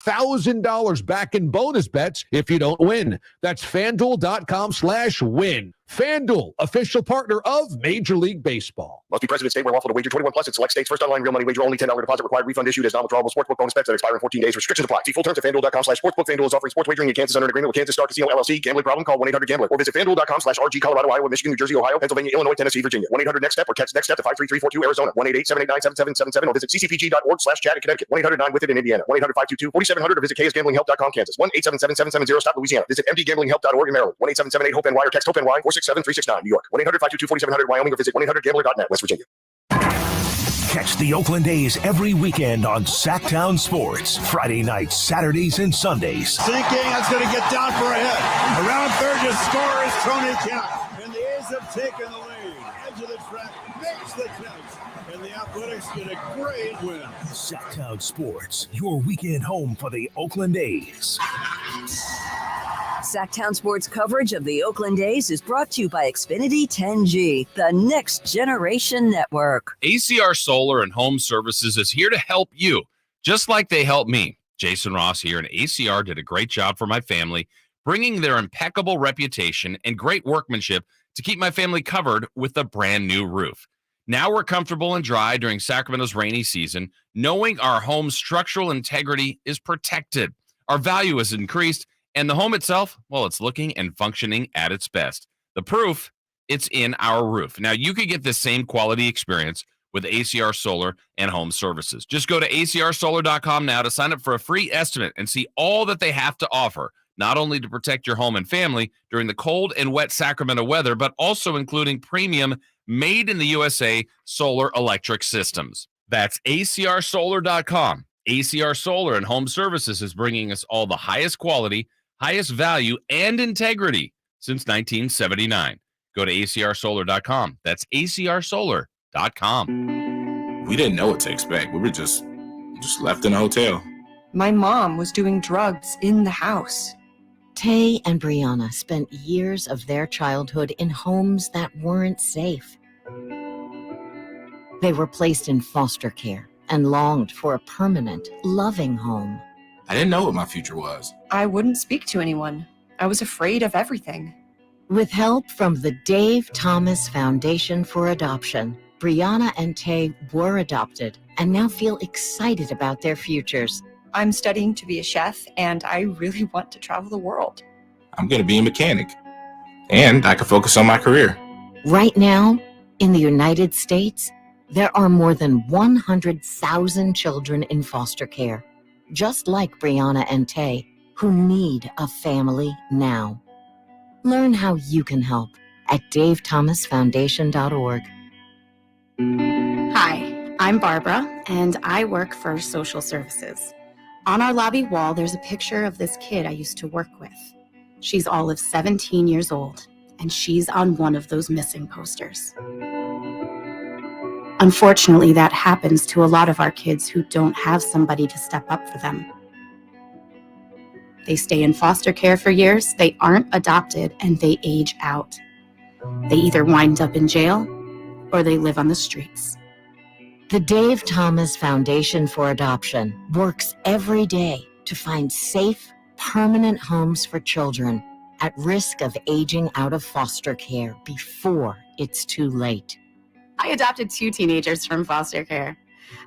$1,000 back in bonus bets if you don't win. That's FanDuel.com/win. FanDuel, official partner of Major League Baseball. Must be present in state where lawful to wager. 21 plus in select states. First online real money wager only. $10 deposit required. Refund issued as non-withdrawable sportsbook bonus bets that expire in 14 days. Restrictions apply. See full terms at FanDuel.com/sportsbook. FanDuel is offering sports wagering in Kansas under an agreement with Kansas Star Casino LLC. Gambling problem? Call 1-800-GAMBLER. Or visit FanDuel.com/RG. Colorado, Iowa, Michigan, New Jersey, Ohio, Pennsylvania, Illinois, Tennessee, Virginia. 1-800-NEXT-STEP or text NEXT-STEP to 53342 Arizona. 1-888-789-7777 or visit ccpg.org/chat in Connecticut. 1-800-9-WITH-IT in Indiana. 1-800-522-4700 or visit KSGambling Help.com Kansas. 1-877-770-STOP Louisiana. Visit MDGamblingHelp.org in Maryland. 1-877-8-HOPE-NY or text HOPE-NY 467-369 New York. 1-800-522-4700 Wyoming or visit 1-800-GAMBLER.net West Virginia. Catch the Oakland A's every weekend on Sactown Sports. Friday nights, Saturdays, and Sundays. Sinking, that's going to get down for a hit. Around third to score is Tony Kemp. And the A's have taken the lead. Edge of the track, makes the catch. And the Athletics get a great win. Sactown Sports, your weekend home for the Oakland A's. Sactown Sports coverage of the Oakland A's is brought to you by Xfinity 10G, the next generation network. ACR Solar and Home Services is here to help you, just like they helped me. Jason Ross here, and ACR did a great job for my family, bringing their impeccable reputation and great workmanship to keep my family covered with a brand new roof. Now we're comfortable and dry during Sacramento's rainy season, knowing our home's structural integrity is protected. Our value is increased, and the home itself, well, it's looking and functioning at its best. The proof, it's in our roof. Now, you could get the same quality experience with ACR Solar and Home Services. Just go to acrsolar.com now to sign up for a free estimate and see all that they have to offer, not only to protect your home and family during the cold and wet Sacramento weather, but also including premium made-in-the-USA solar electric systems. That's acrsolar.com. ACR Solar and Home Services is bringing us all the highest quality, highest value, and integrity since 1979. Go to acrsolar.com. That's acrsolar.com. We didn't know what to expect. We were just left in a hotel. My mom was doing drugs in the house. Tay and Brianna spent years of their childhood in homes that weren't safe. They were placed in foster care and longed for a permanent, loving home. I didn't know what my future was. I wouldn't speak to anyone. I was afraid of everything. With help from the Dave Thomas Foundation for Adoption, Brianna and Tay were adopted and now feel excited about their futures. I'm studying to be a chef, and I really want to travel the world. I'm going to be a mechanic, and I can focus on my career. Right now, in the United States, there are more than 100,000 children in foster care, just like Brianna and Tay, who need a family now. Learn how you can help at davethomasfoundation.org. Hi, I'm Barbara, and I work for social services. On our lobby wall, there's a picture of this kid I used to work with. She's all of 17 years old, and she's on one of those missing posters. Unfortunately, that happens to a lot of our kids who don't have somebody to step up for them. They stay in foster care for years, they aren't adopted, and they age out. They either wind up in jail or they live on the streets. The Dave Thomas Foundation for Adoption works every day to find safe, permanent homes for children at risk of aging out of foster care before it's too late. I adopted 2 teenagers from foster care.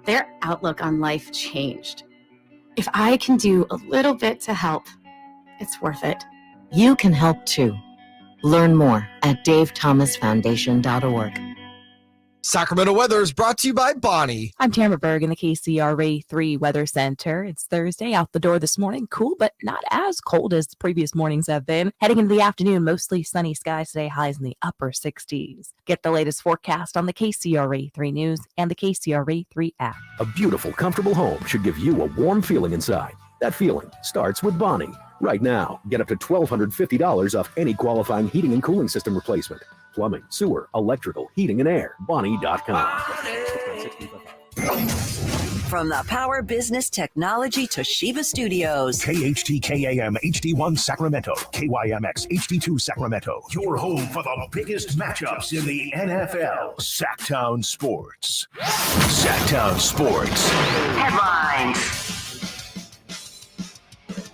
Their outlook on life changed. If I can do a little bit to help, it's worth it. You can help too. Learn more at davethomasfoundation.org. Sacramento weather is brought to you by Bonnie. I'm Tamara Berg in the KCRA 3 Weather Center. It's Thursday, out the door this morning. Cool, but not as cold as the previous mornings have been. Heading into the afternoon, mostly sunny skies today, highs in the upper 60s. Get the latest forecast on the KCRA 3 News and the KCRA 3 app. A beautiful, comfortable home should give you a warm feeling inside. That feeling starts with Bonnie. Right now, get up to $1,250 off any qualifying heating and cooling system replacement. Plumbing, sewer, electrical, heating and air. Bonnie.com. From the Power Business Technology Toshiba Studios. KHTKAM HD1 Sacramento, KYMX HD2 Sacramento. Your home for the biggest matchups in the NFL. Sactown Sports. Sactown Sports. Headlines.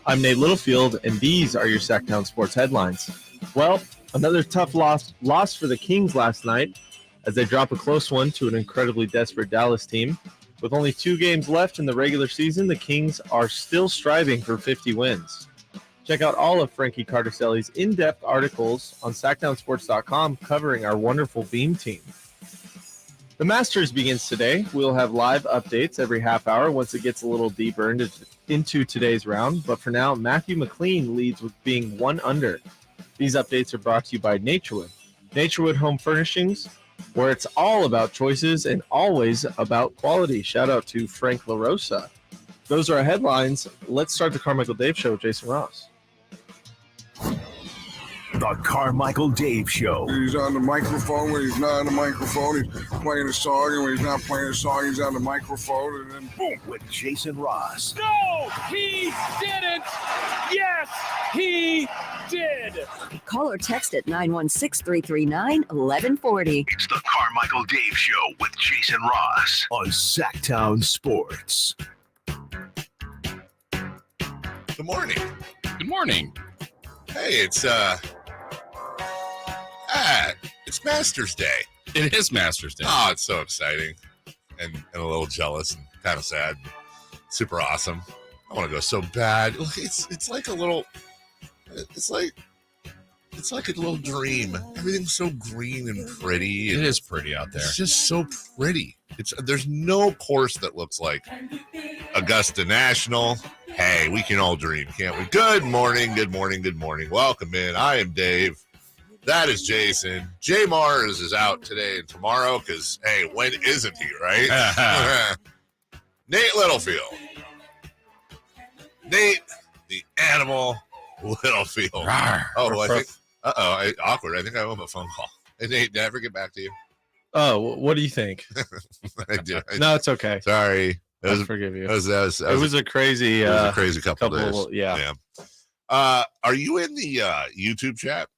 I'm Nate Littlefield, and these are your Sactown Sports headlines. Well, another tough loss for the Kings last night as they drop a close one to an incredibly desperate Dallas team. With only 2 games left in the regular season, the Kings are still striving for 50 wins. Check out all of Frankie Cardicelli's in-depth articles on SactownSports.com covering our wonderful Beam team. The Masters begins today. We'll have live updates every half hour once it gets a little deeper into today's round. But for now, Matthew McLean leads with being 1 under. These updates are brought to you by Naturewood. Naturewood Home Furnishings, where it's all about choices and always about quality. Shout out to Frank LaRosa. Those are our headlines. Let's start the Carmichael Dave Show with Jason Ross. The Carmichael Dave Show. He's on the microphone when he's not on the microphone. He's playing a song, and when he's not playing a song, he's on the microphone, and then boom. With Jason Ross. No, he didn't. Yes, he did. Call or text at 916-339-1140. It's the Carmichael Dave Show with Jason Ross on Sactown Sports. Good morning. Good morning. Hey, it's Masters Day. It is Masters Day. Oh, it's so exciting and a little jealous and kind of sad. Super awesome. I want to go so bad. It's like a little dream. Everything's so green and pretty. It is pretty out there. It's just so pretty. There's no course that looks like Augusta National. Hey, we can all dream, can't we? Good morning, good morning, good morning. Welcome in. I am Dave. That is Jason. Jay Mars is out today and tomorrow because, hey, when isn't he, right? Nate Littlefield. Nate, the animal Littlefield. Oh, I think, awkward. I think I owe him a phone call. Hey, Nate, did I ever get back to you? Oh, what do you think? I do. No, it's okay. Sorry. I forgive you. It was a crazy couple days. Yeah. Are you in the YouTube chat?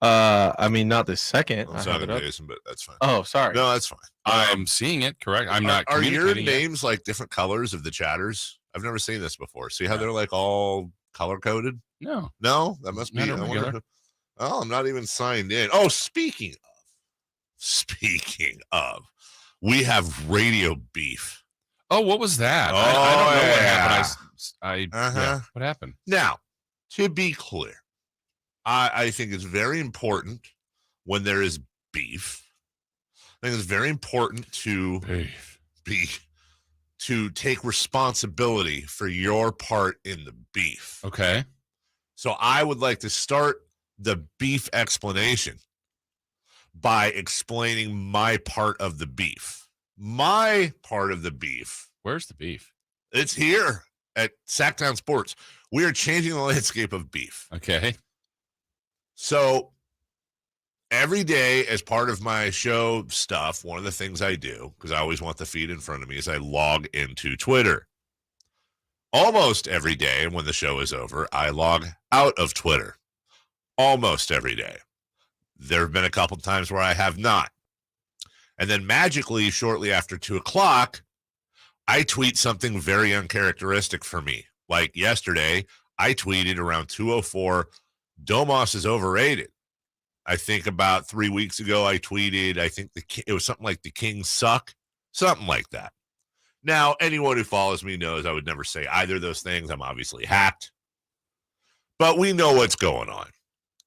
I mean, not this second. I'm sorry, Jason, but that's fine. Oh, sorry. No, that's fine. I'm seeing it. Correct. I'm not. Are your names like different colors of the chatters? I've never seen this before. See how they're like all color coded? No, that must be. I'm not even signed in. Oh, speaking of, we have radio beef. Oh, what was that? Oh, I don't know what happened. Yeah, what happened? Now, to be clear, I think it's very important when there is beef. I think it's very important to take responsibility for your part in the beef. Okay. So I would like to start the beef explanation by explaining my part of the beef. My part of the beef. Where's the beef? It's here at Sactown Sports. We are changing the landscape of beef. Okay. So every day as part of my show stuff, one of the things I do, because I always want the feed in front of me, is I log into Twitter. Almost every day, and when the show is over, I log out of Twitter. Almost every day. There have been a couple times where I have not. And then magically, shortly after 2 o'clock, I tweet something very uncharacteristic for me. Like yesterday, I tweeted around 2:04, Domas is overrated. I think about 3 weeks ago, I tweeted, I think it was something like the Kings suck, something like that. Now, anyone who follows me knows I would never say either of those things. I'm obviously hacked. But we know what's going on.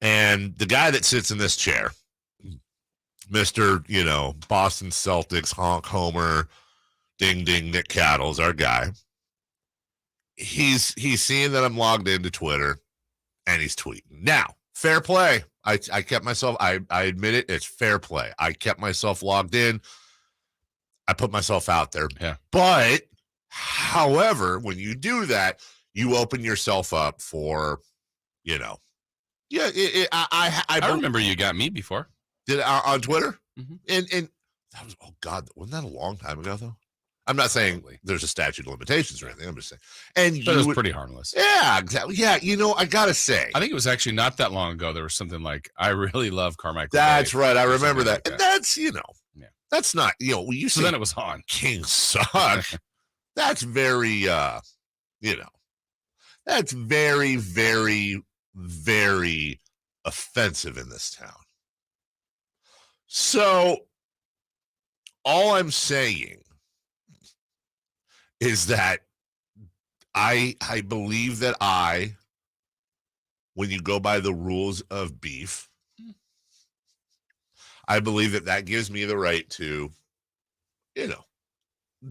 And the guy that sits in this chair, Mr., Boston Celtics, honk homer, ding, ding, Nick Cattle's our guy. He's seeing that I'm logged into Twitter, and he's tweeting. Now, fair play. I kept myself, I admit it, it's fair play. I kept myself logged in. I put myself out there. Yeah. But, however, when you do that, you open yourself up for, I remember you got me before. Did on Twitter? Mm-hmm. And that was, oh God, wasn't that a long time ago though? I'm not saying there's a statute of limitations or anything. I'm just saying. And it was pretty harmless. Yeah, exactly. Yeah, I gotta say. I think it was actually not that long ago. There was something like, I really love Carmichael. That's Dave, right. I remember that. Like and that's, that's not, we used to. So then it was on. Kings suck. That's very, That's very, very, very offensive in this town. So all I'm saying is that I believe that when you go by the rules of beef, I believe that gives me the right to,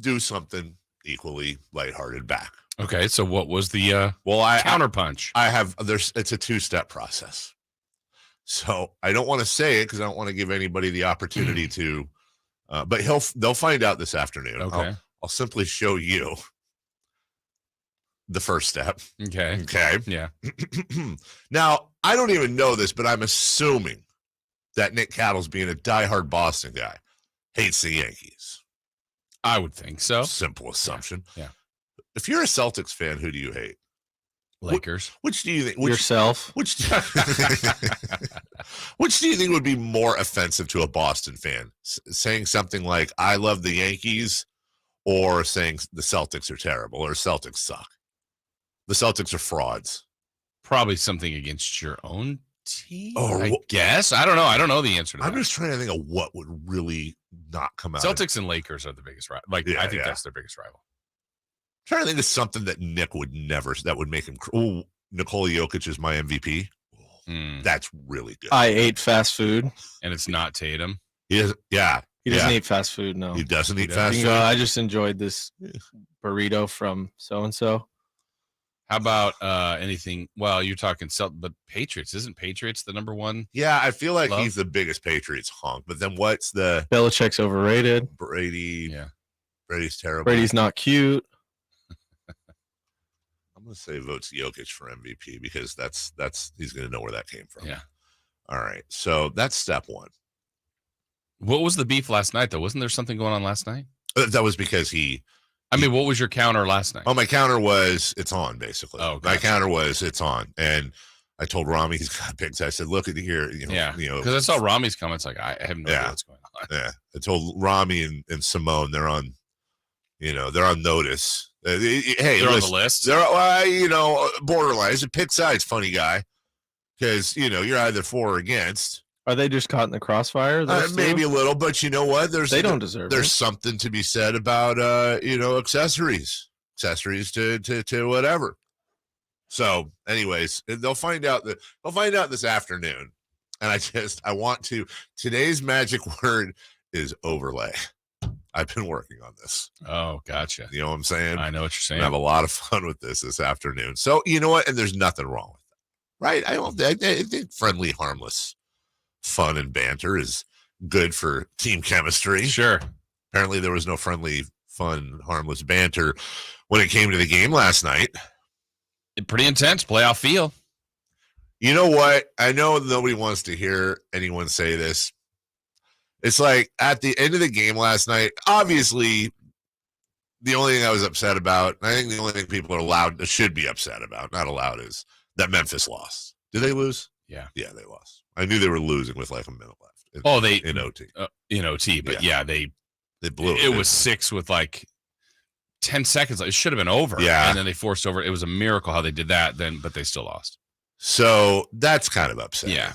do something equally lighthearted back. Okay, so what was the counterpunch? It's a two-step process. So I don't want to say it because I don't want to give anybody the opportunity to, but they'll find out this afternoon. Okay. I'll simply show you the first step. Okay. Yeah. Now, I don't even know this, but I'm assuming that Nick Cattles, being a diehard Boston guy, hates the Yankees. I would think so. Simple assumption. Yeah. If you're a Celtics fan, who do you hate? Lakers. Which do you think? Yourself. Which do you think would be more offensive to a Boston fan? Saying something like, I love the Yankees, or saying the Celtics are terrible, or Celtics suck? The Celtics are frauds. Probably something against your own team, Oh, I guess. I don't know. I don't know the answer to that. I'm just trying to think of what would really not come out. Celtics and Lakers are the biggest rival. I think that's their biggest rival. Trying to think of something that Nick would never, that would make him. Nikola Jokic is my MVP. That's really good. I ate fast food, and it's not Tatum. He doesn't eat fast food. No, he doesn't eat fast food. I just enjoyed this burrito from so and so. How about anything? Well, you're talking but Patriots. Isn't Patriots the number one? Yeah, I feel like he's the biggest Patriots honk. But then what's the Belichick's overrated? Brady? Yeah, Brady's terrible. Brady's not cute. I'm gonna say votes Jokic for MVP because that's he's gonna know where that came from. Yeah. All right. So that's step one. What was the beef last night though? Wasn't there something going on last night? That was because what was your counter last night? Oh, my counter was it's on, basically. Oh, my counter was it's on. And I told Rami he's got pigs. I said, look at here. Because I saw Rami's comments like, I have no idea what's going on. Yeah. I told Rami and Simone they're on notice. Hey, they're on the list. They're, borderline. He's a pick sides funny guy because, you're either for or against. Are they just caught in the crossfire? Maybe a little, but you know what? They don't deserve There's it. something to be said about, accessories to whatever. So, anyways, they'll find out this afternoon. And I want to. Today's magic word is overlay. I've been working on this. Oh, gotcha. You know what I'm saying? I know what you're saying. I have a lot of fun with this afternoon. So, you know what? And there's nothing wrong with that, right? I think friendly, harmless fun and banter is good for team chemistry. Sure. Apparently there was no friendly, fun, harmless banter when it came to the game last night. Pretty intense playoff feel. You know what? I know nobody wants to hear anyone say this. It's like at the end of the game last night, obviously the only thing I was upset about, and I think the only thing people should be upset about, not allowed, is that Memphis lost. Did they lose? Yeah. Yeah, they lost. I knew they were losing with like a minute left. In OT. In OT, but they blew it. It was 6 with like 10 seconds. It should have been over. Yeah. And then they forced over. It was a miracle how they did that but they still lost. So that's kind of upsetting. Yeah.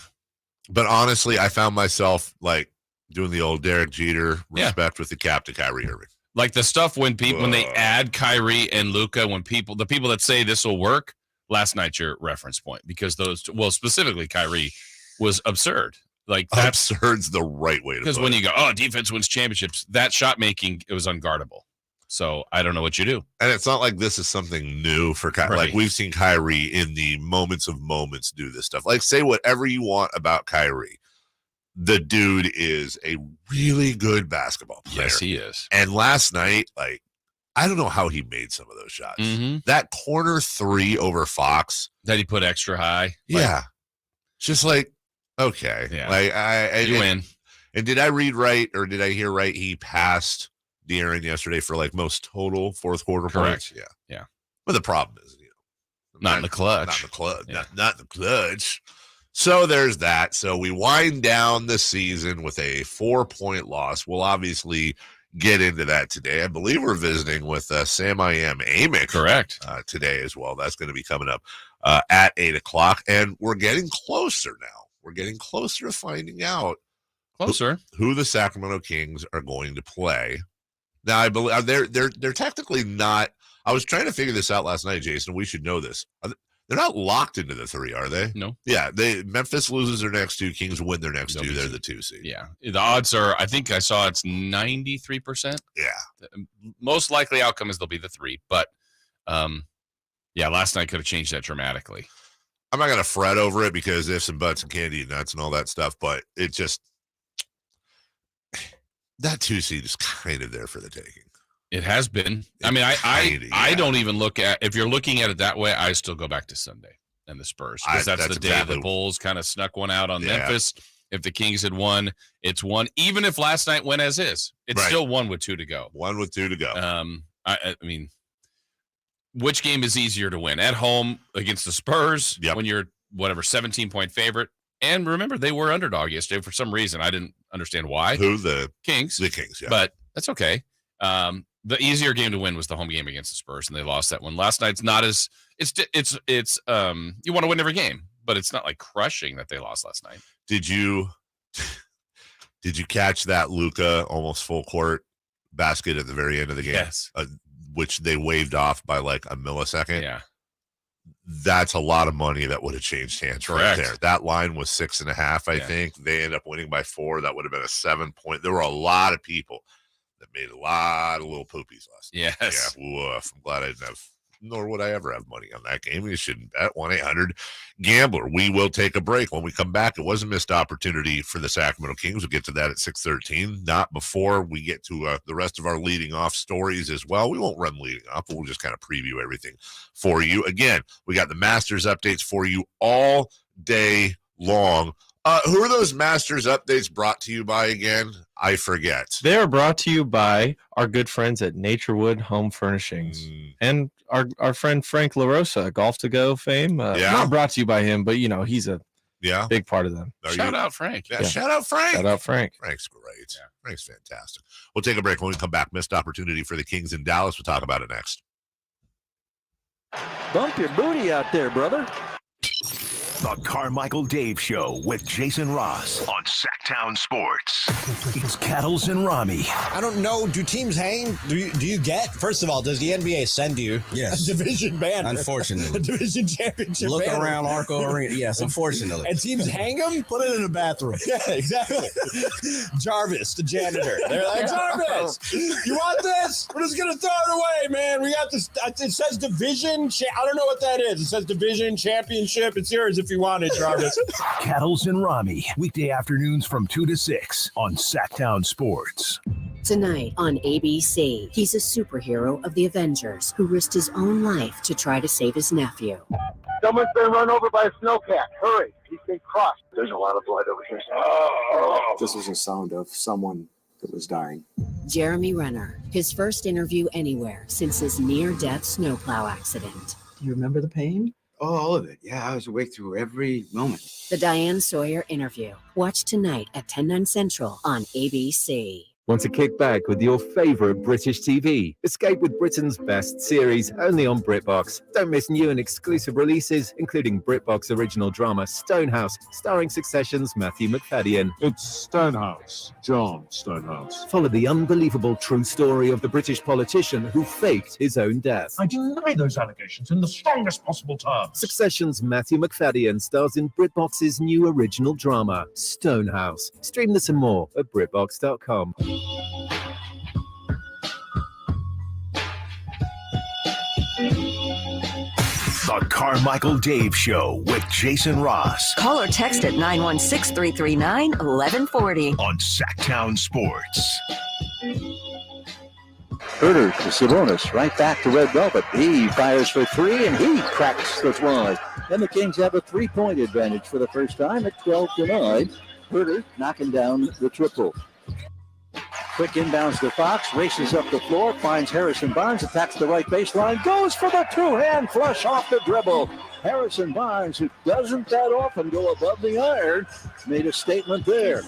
But honestly, I found myself like doing the old Derek Jeter respect with the captain, Kyrie Irving. Like the stuff when they add Kyrie and Luka, the people that say this will work, last night's your reference point because specifically Kyrie was absurd. Like absurd's the right way to put it. Because when you go, defense wins championships, that shot making, it was unguardable. So I don't know what you do. And it's not like this is something new for Kyrie. Right. Like we've seen Kyrie in the moments of moments do this stuff. Like say whatever you want about Kyrie. The dude is a really good basketball player. Yes, he is. And last night, like, I don't know how he made some of those shots. Mm-hmm. That corner 3 over Fox. That he put extra high. Yeah. Just like, okay. Yeah. Like you win. And did I read right or did I hear right? He passed De'Aaron yesterday for like most total fourth quarter Correct. points. Yeah. But the problem is, not in the clutch. Not in the clutch. Yeah. Not in the clutch. So there's that. So we wind down the season with a 4-point loss. We'll obviously get into that today. I believe we're visiting with Sam I Am Amick. Correct. Today as well. That's going to be coming up at 8 o'clock. And we're getting closer now. We're getting closer to finding out who the Sacramento Kings are going to play. Now, I believe they're technically not. I was trying to figure this out last night, Jason. We should know this. They're not locked into the 3, are they? No. Yeah, Memphis loses their next 2. Kings win their next 2. They're the 2 seed. Yeah. The odds are, I think I saw it's 93%. Yeah. The most likely outcome is they'll be the 3. But, last night could have changed that dramatically. I'm not going to fret over it because ifs and buts and candy and nuts and all that stuff, but it just, that 2 seed is kind of there for the taking. It has been. I mean, I don't even look at, if you're looking at it that way, I still go back to Sunday and the Spurs. Because that's the day the Bulls kind of snuck one out on Memphis. If the Kings had won, it's 1. Even if last night went as is, it's still 1 with 2 to go. 1 with 2 to go. I mean, which game is easier to win? At home against the Spurs when you're, 17-point favorite. And remember, they were underdog yesterday for some reason. I didn't understand why. Who? The Kings. The Kings, yeah. But that's okay. The easier game to win was the home game against the Spurs, and they lost that one. Last night's not as it's you want to win every game, but it's not like crushing that they lost last night. Did you catch that Luka almost full court basket at the very end of the game? Yes. Which they waved off by like a millisecond. Yeah. That's a lot of money that would have changed hands right there. That line was 6.5, I think. They ended up winning by 4. That would have been a 7-point. There were a lot of people that made a lot of little poopies last night. Yes. Yeah, woof. I'm glad I didn't have, nor would I ever have money on that game. You shouldn't bet. 1-800-GAMBLER. We will take a break. When we come back, it was a missed opportunity for the Sacramento Kings. We'll get to that at 6:13. Not before we get to the rest of our leading off stories as well. We won't run leading off, but we'll just kind of preview everything for you. Again, we got the Masters updates for you all day long. Who are those Masters updates brought to you by again? I forget. They are brought to you by our good friends at Naturewood Home Furnishings and our friend Frank LaRosa, Golf to Go fame. Not brought to you by him, but he's a big part of them. Shout out Frank. Yeah. Shout out Frank. Shout out Frank. Frank's great. Yeah. Frank's fantastic. We'll take a break. When we come back, missed opportunity for the Kings in Dallas. We'll talk about it next. Bump your booty out there, brother. The Carmichael Dave Show with Jason Ross on Sactown Sports. It's Cattles and Rami. I don't know. Do teams hang? Do you get? First of all, does the NBA send you a division banner? Unfortunately. A division championship Look banner. around Arco Arena. Yes, unfortunately. And teams hang them? Put it in the bathroom. Yeah, exactly. Jarvis, the janitor. They're like, Jarvis, you want this? We're just going to throw it away, man. We got this. It says division. I don't know what that is. It says division championship. It's yours if you want it, Jarvis. Cattles and Rami, weekday afternoons from 2 to 6 on Sactown Sports. Tonight on ABC, he's a superhero of the Avengers who risked his own life to try to save his nephew. Someone's been run over by a snowcat. Hurry. He's been crushed. There's a lot of blood over here. This was a sound of someone that was dying. Jeremy Renner, his first interview anywhere since his near-death snowplow accident. Do you remember the pain? Oh, all of it. Yeah, I was awake through every moment. The Diane Sawyer interview. Watch tonight at 10/9 Central on ABC. Want to kick back with your favourite British TV? Escape with Britain's best series, only on BritBox. Don't miss new and exclusive releases, including BritBox original drama Stonehouse, starring Succession's Matthew McFadden. It's Stonehouse, John Stonehouse. Follow the unbelievable true story of the British politician who faked his own death. I deny those allegations in the strongest possible terms. Succession's Matthew McFadden stars in BritBox's new original drama, Stonehouse. Stream this and more at BritBox.com. The Carmichael Dave Show with Jason Ross. Call or text at 916-339-1140. On Sactown Sports. Herter to Sabonis, right back to Red Velvet. He fires for 3, and he cracks the fly. And the Kings have a 3-point advantage for the first time at 12-9. Herter knocking down the triple. Quick inbounds to Fox, races up the floor, finds Harrison Barnes, attacks the right baseline, goes for the two-hand flush off the dribble. Harrison Barnes, who doesn't that often go above the iron, made a statement there.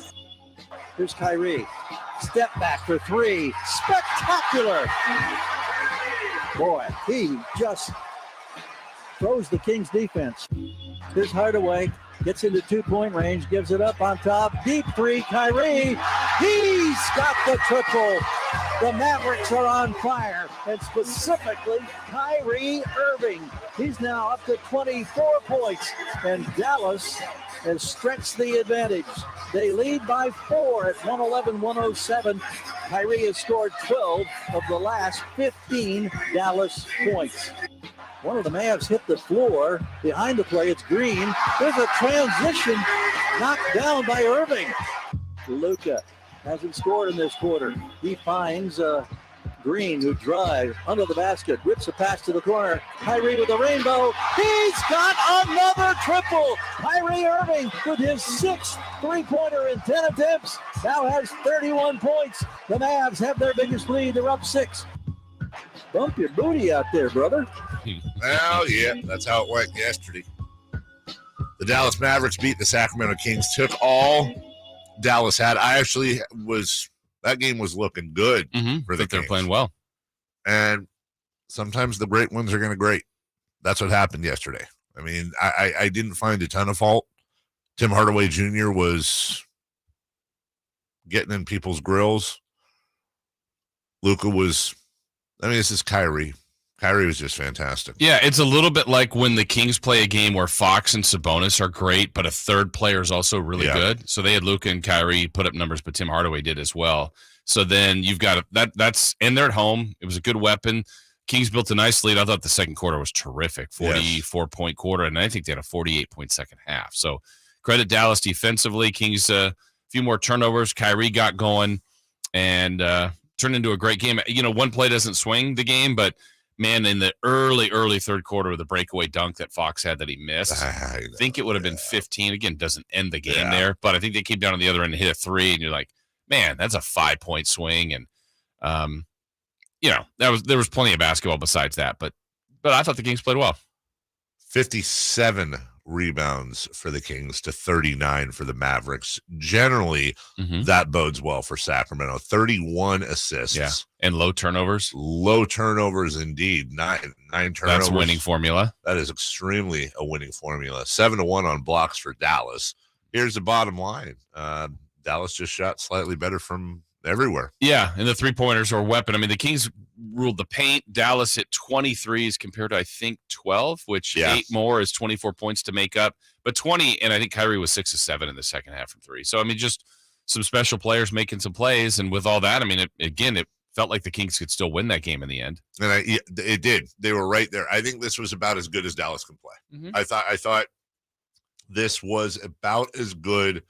Here's Kyrie. Step back for three. Spectacular. Boy, he just throws the Kings defense. Here's Hardaway. Gets into 2-point range. Gives it up on top. Deep three. Kyrie. He's got the triple. The Mavericks are on fire. And specifically, Kyrie Irving. He's now up to 24 points. And Dallas has stretched the advantage. They lead by 4 at 111-107. Kyrie has scored 12 of the last 15 Dallas points. One of the Mavs hit the floor. Behind the play, it's Green. There's a transition knocked down by Irving. Luka hasn't scored in this quarter. He finds Green, who drives under the basket, whips a pass to the corner. Kyrie with the rainbow. He's got another triple. Kyrie Irving with his 6th three-pointer in 10 attempts now has 31 points. The Mavs have their biggest lead. They're up 6. Bump your booty out there, brother. Well, yeah, that's how it went yesterday. The Dallas Mavericks beat the Sacramento Kings, took all Dallas had. That game was looking good for the Kings. They're playing well. And sometimes the great ones are going to great. That's what happened yesterday. I mean, I didn't find a ton of fault. Tim Hardaway Jr. was getting in people's grills. Luka was, this is Kyrie. Kyrie was just fantastic. Yeah, it's a little bit like when the Kings play a game where Fox and Sabonis are great, but a third player is also really good. So they had Luka and Kyrie put up numbers, but Tim Hardaway did as well. So then you've got that's and they're at home. It was a good weapon. Kings built a nice lead. I thought the second quarter was terrific, 44-point quarter, and I think they had a 48-point second half. So credit Dallas defensively. Kings a few more turnovers. Kyrie got going and turned into a great game. One play doesn't swing the game, but man, in the early third quarter with the breakaway dunk that Fox had that he missed, I think it would have been 15. Again, doesn't end the game there, but I think they came down on the other end and hit a 3, and you're like, man, that's a 5-point swing. And, there was plenty of basketball besides that, but I thought the Kings played well. 57 rebounds for the Kings to 39 for the Mavericks. Generally, that bodes well for Sacramento. 31 assists. Yeah, and low turnovers. Low turnovers indeed. Nine turnovers. That's a winning formula. That is extremely a winning formula. 7-1 on blocks for Dallas. Here's the bottom line. Dallas just shot slightly better from everywhere. Yeah, and the three-pointers are a weapon. I mean, the Kings ruled the paint. Dallas hit 23s compared to, I think, 12, which 8 more is 24 points to make up. But 20, and I think Kyrie was 6 of 7 in the second half from 3. So, just some special players making some plays. And with all that, it felt like the Kings could still win that game in the end. And it did. They were right there. I think this was about as good as Dallas can play. I thought this was about as good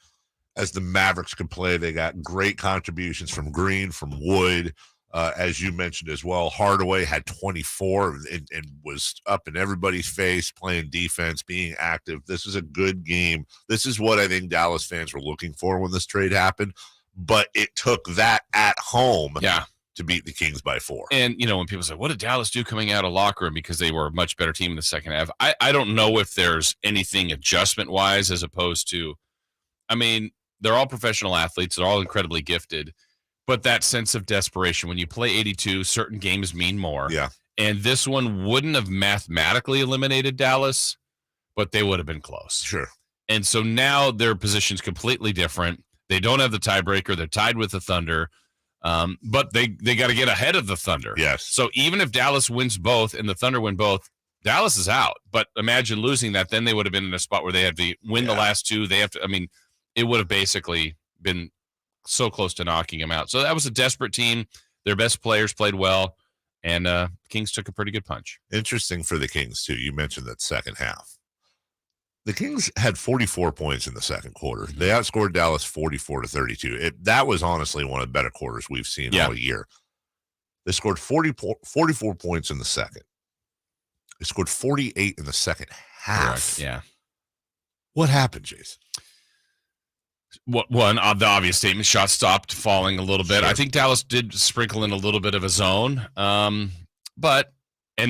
as the Mavericks could play. They got great contributions from Green, from Wood, as you mentioned as well. Hardaway had 24 and was up in everybody's face, playing defense, being active. This is a good game. This is what I think Dallas fans were looking for when this trade happened, but it took that at home to beat the Kings by 4. And, when people say, what did Dallas do coming out of locker room because they were a much better team in the second half? I don't know if there's anything adjustment-wise as opposed to, they're all professional athletes. They're all incredibly gifted. But that sense of desperation, when you play 82, certain games mean more. Yeah. And this one wouldn't have mathematically eliminated Dallas, but they would have been close. Sure. And so now their position's completely different. They don't have the tiebreaker. They're tied with the Thunder. But they got to get ahead of the Thunder. Yes. So even if Dallas wins both and the Thunder win both, Dallas is out. But imagine losing that. Then they would have been in a spot where they had to win the last 2. They have to, it would have basically been so close to knocking them out. So that was a desperate team. Their best players played well, and Kings took a pretty good punch. Interesting for the Kings, too. You mentioned that second half. The Kings had 44 points in the second quarter. They outscored Dallas 44-32. That was honestly one of the better quarters we've seen all year. They scored 44 points in the second. They scored 48 in the second half. Correct. Yeah. What happened, Jason? One of the obvious statement, shots stopped falling a little bit. Sure. I think Dallas did sprinkle in a little bit of a zone. And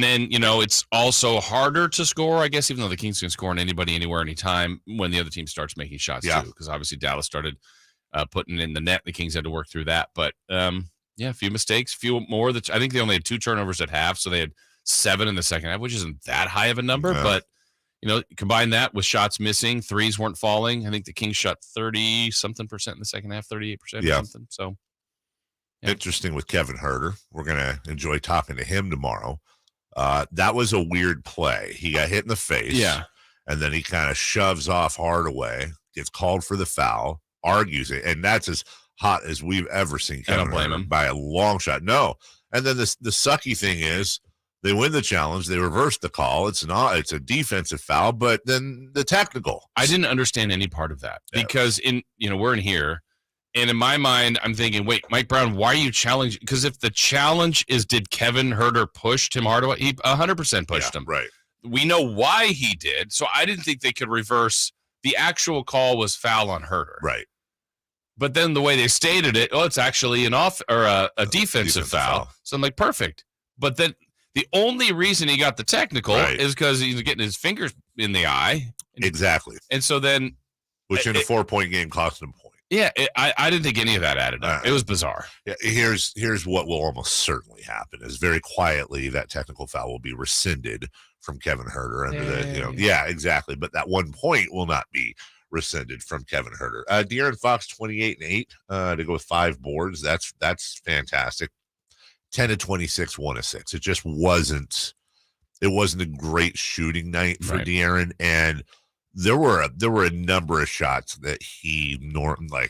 then, it's also harder to score, I guess, even though the Kings can score on anybody, anywhere, anytime when the other team starts making shots too. Because obviously Dallas started putting in the net. The Kings had to work through that. But, yeah, a few mistakes, few more. I think they only had 2 turnovers at half, so they had 7 in the second half, which isn't that high of a number. No. But, combine that with shots missing, threes weren't falling. I think the Kings shot 30-something% in the second half, 38% or something. So, yeah. Interesting with Kevin Huerter. We're going to enjoy talking to him tomorrow. That was a weird play. He got hit in the face. Yeah. And then he kind of shoves off Hardaway, gets called for the foul, argues it. And that's as hot as we've ever seen Kevin Huerter by a long shot. No. And then the sucky thing is they win the challenge. They reverse the call. It's a defensive foul, but then the technical. I didn't understand any part of that because we're in here. And in my mind, I'm thinking, wait, Mike Brown, why are you challenging? Because if the challenge is, did Kevin Huerter push Tim Hardaway? He 100% pushed him. Right. We know why he did. So I didn't think they could reverse. The actual call was foul on Huerter. Right. But then the way they stated it, it's actually a defensive foul. So I'm like, perfect. But then the only reason he got the technical is because he's getting his fingers in the eye. Exactly. And so then. Which in a 4-point game cost him a point. Yeah, I didn't think any of that added up. It was bizarre. Yeah, here's what will almost certainly happen is very quietly that technical foul will be rescinded from Kevin Huerter under exactly. But that 1 point will not be rescinded from Kevin Huerter. De'Aaron Fox 28 and 8 to go with 5 boards. That's fantastic. 10 to 26, 1 to 6. It just wasn't a great shooting night for De'Aaron, and there were a number of shots that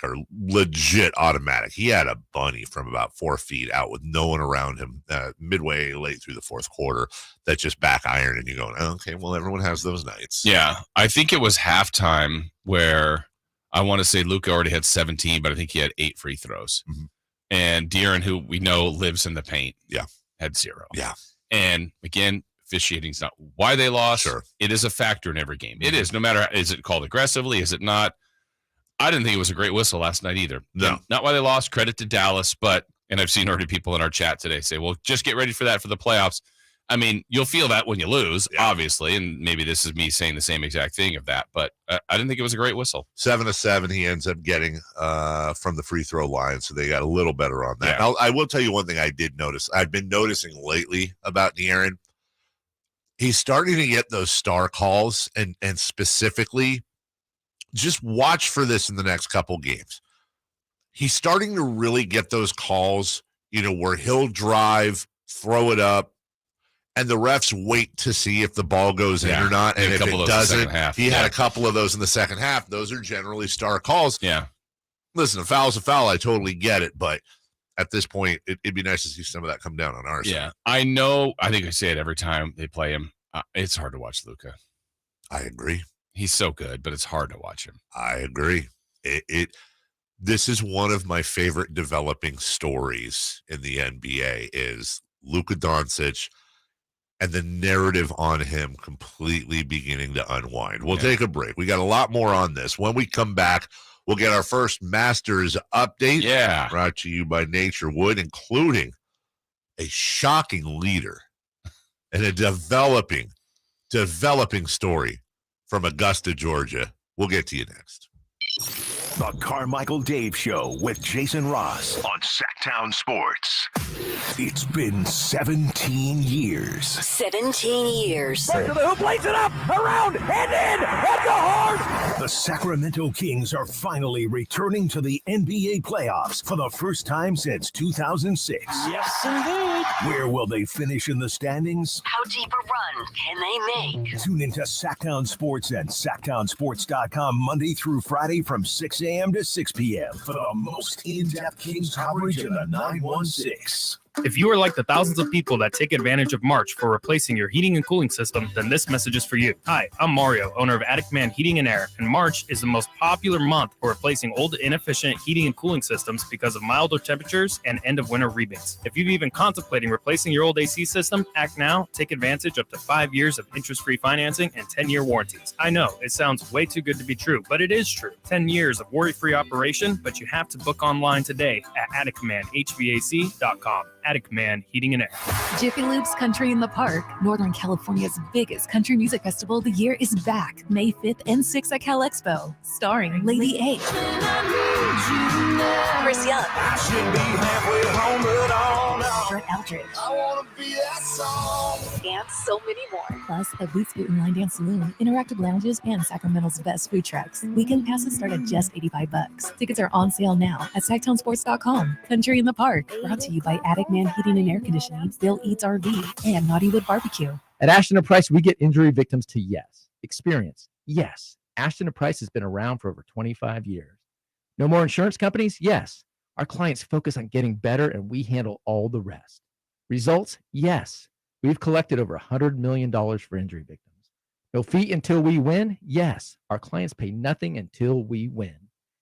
are legit automatic. He had a bunny from about 4 feet out with no one around him midway late through the fourth quarter that just back iron, and you're going, okay, well, everyone has those nights. Yeah, I think it was halftime where I want to say Luka already had 17, but I think he had 8 free throws. Mm-hmm. And De'Aaron, who we know lives in the paint, had 0. Yeah. And again, officiating's not why they lost. Sure. It is a factor in every game. It is, no matter, is it called aggressively? Is it not? I didn't think it was a great whistle last night either. No. Not why they lost. Credit to Dallas, and I've seen already people in our chat today say, well, just get ready for that for the playoffs. I mean, you'll feel that when you lose, obviously, and maybe this is me saying the same exact thing of that, but I didn't think it was a great whistle. 7 to 7 he ends up getting from the free throw line, so they got a little better on that. Yeah. I will tell you one thing I did notice. I've been noticing lately about De'Aaron. He's starting to get those star calls, and specifically, just watch for this in the next couple games. He's starting to really get those calls, where he'll drive, throw it up, and the refs wait to see if the ball goes in or not. And if it doesn't, he had a couple of those in the second half. Those are generally star calls. Yeah. Listen, a foul's a foul. I totally get it. But at this point, it'd be nice to see some of that come down on our side. Yeah. I know. I think I say it every time they play him. It's hard to watch Luka. I agree. He's so good, but it's hard to watch him. I agree. This is one of my favorite developing stories in the NBA is Luka Doncic and the narrative on him completely beginning to unwind. We'll take a break. We got a lot more on this. When we come back, we'll get our first Masters update. Yeah. Brought to you by Nature Wood, including a shocking leader and a developing story from Augusta, Georgia. We'll get to you next. The Carmichael Dave Show with Jason Ross on Sactown Sports. It's been 17 years. 17 years. Back to the hoop, lights it up, around, and in, and go hard! The Sacramento Kings are finally returning to the NBA playoffs for the first time since 2006. Yes, indeed. Where will they finish in the standings? How deep a run can they make? Tune into Sactown Sports and SactownSports.com Monday through Friday from 6 a.m. to 6 p.m. for the most in-depth Kings coverage in the 916. If you are like the thousands of people that take advantage of March for replacing your heating and cooling system, then this message is for you. Hi, I'm Mario, owner of Attic Man Heating and Air, and March is the most popular month for replacing old, inefficient heating and cooling systems because of milder temperatures and end-of-winter rebates. If you've even contemplating replacing your old AC system, act now. Take advantage up to 5 years of interest-free financing and 10-year warranties. I know, it sounds way too good to be true, but it is true. 10 years of worry-free operation, but you have to book online today at atticmanhvac.com. Attic Man Heating and Air. Jiffy Lube's Country in the Park, Northern California's biggest country music festival of the year, is back May 5th and 6th at Cal Expo, starring Lady A, Chris Young. I should be halfway home, but all now. Brett Eldridge. I want to be that song. And so many more. Plus, a Boots Boot and Line Dance Saloon, interactive lounges, and Sacramento's best food trucks. Weekend passes start at just $85. Tickets are on sale now at SactownSports.com. Country in the Park, brought to you by Attic Man Heating and Air Conditioning, Bill Eats RV, and Naughtywood Barbecue. At Ashton & Price, we get injury victims to yes. Experience, yes. Ashton & Price has been around for over 25 years. No more insurance companies? Yes. Our clients focus on getting better, and we handle all the rest. Results? Yes. We've collected over $100 million for injury victims. No fee until we win? Yes. Our clients pay nothing until we win.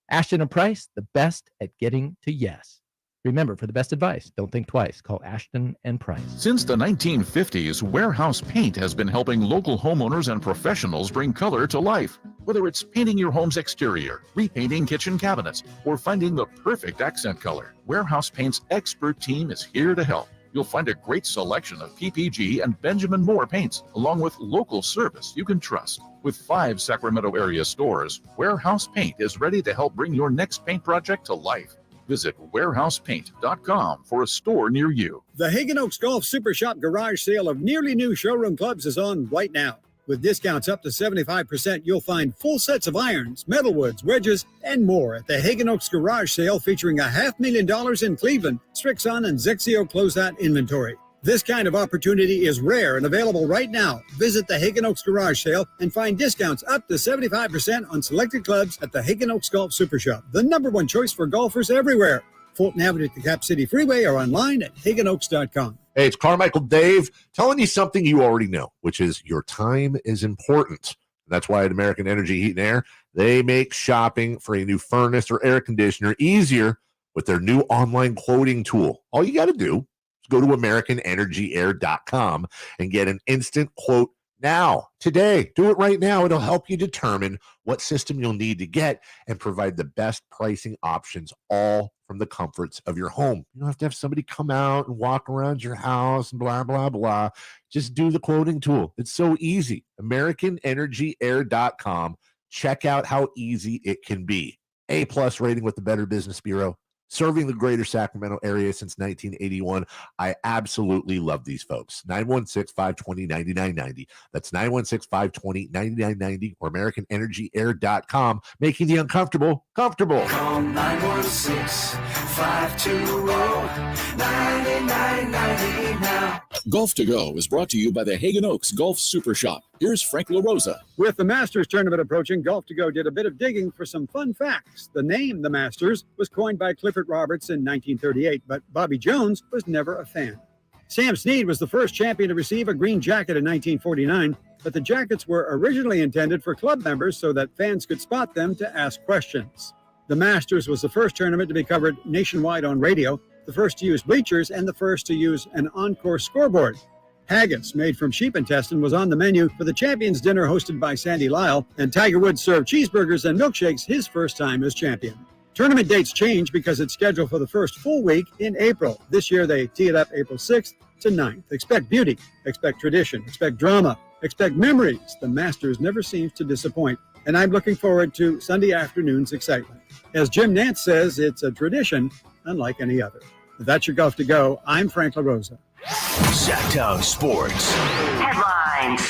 Ashton & Price, the best at getting to yes. Remember, for the best advice, don't think twice. Call Ashton & Price. Since the 1950s, Warehouse Paint has been helping local homeowners and professionals bring color to life. Whether it's painting your home's exterior, repainting kitchen cabinets, or finding the perfect accent color, Warehouse Paint's expert team is here to help. You'll find a great selection of PPG and Benjamin Moore paints, along with local service you can trust. With 5 Sacramento area stores, Warehouse Paint is ready to help bring your next paint project to life. Visit warehousepaint.com for a store near you. The Hagen Oaks Golf Super Shop garage sale of nearly new showroom clubs is on right now. With discounts up to 75%, you'll find full sets of irons, metalwoods, wedges, and more at the Hagen Oaks garage sale featuring $500,000 in Cleveland, Strixon, and Zexio closeout inventory. This kind of opportunity is rare and available right now. Visit the Hagen Oaks garage sale and find discounts up to 75% on selected clubs at the Hagen Oaks Golf Super Shop, the #1 choice for golfers everywhere. Fulton Avenue at the Cap City Freeway or online at HagenOaks.com. Hey, it's Carmichael Dave telling you something you already know, which is your time is important. That's why at American Energy Heat and Air, they make shopping for a new furnace or air conditioner easier with their new online quoting tool. All you got to do is go to AmericanEnergyAir.com and get an instant quote now, today. Do it right now. It'll help you determine what system you'll need to get and provide the best pricing options, all from the comforts of your home. You don't have to have somebody come out and walk around your house and blah, blah, blah. Just do the quoting tool. It's so easy. AmericanEnergyAir.com. Check out how easy it can be. A+ rating with the Better Business Bureau. Serving the greater Sacramento area since 1981. I absolutely love these folks. 916-520-9990. That's 916-520-9990 or AmericanEnergyAir.com, making the uncomfortable comfortable. Call 916-520-9990 now. Golf to Go is brought to you by the Hagen Oaks Golf Super Shop. Here's Frank LaRosa. With the Masters tournament approaching, Golf to Go did a bit of digging for some fun facts. The name, the Masters, was coined by Clifford Roberts in 1938, but Bobby Jones was never a fan. Sam Snead was the first champion to receive a green jacket in 1949, but the jackets were originally intended for club members so that fans could spot them to ask questions. The Masters was the first tournament to be covered nationwide on radio, the first to use bleachers, and the first to use an encore scoreboard. Haggis, made from sheep intestine, was on the menu for the Champions Dinner hosted by Sandy Lyle, and Tiger Woods served cheeseburgers and milkshakes his first time as champion. Tournament dates change because it's scheduled for the first full week in April. This year they tee it up April 6th to 9th. Expect beauty, expect tradition, expect drama, expect memories. The Masters never seems to disappoint, and I'm looking forward to Sunday afternoon's excitement. As Jim Nantz says, it's a tradition unlike any other. That's your Golf to Go. I'm Frank LaRosa. Sactown Sports Headlines.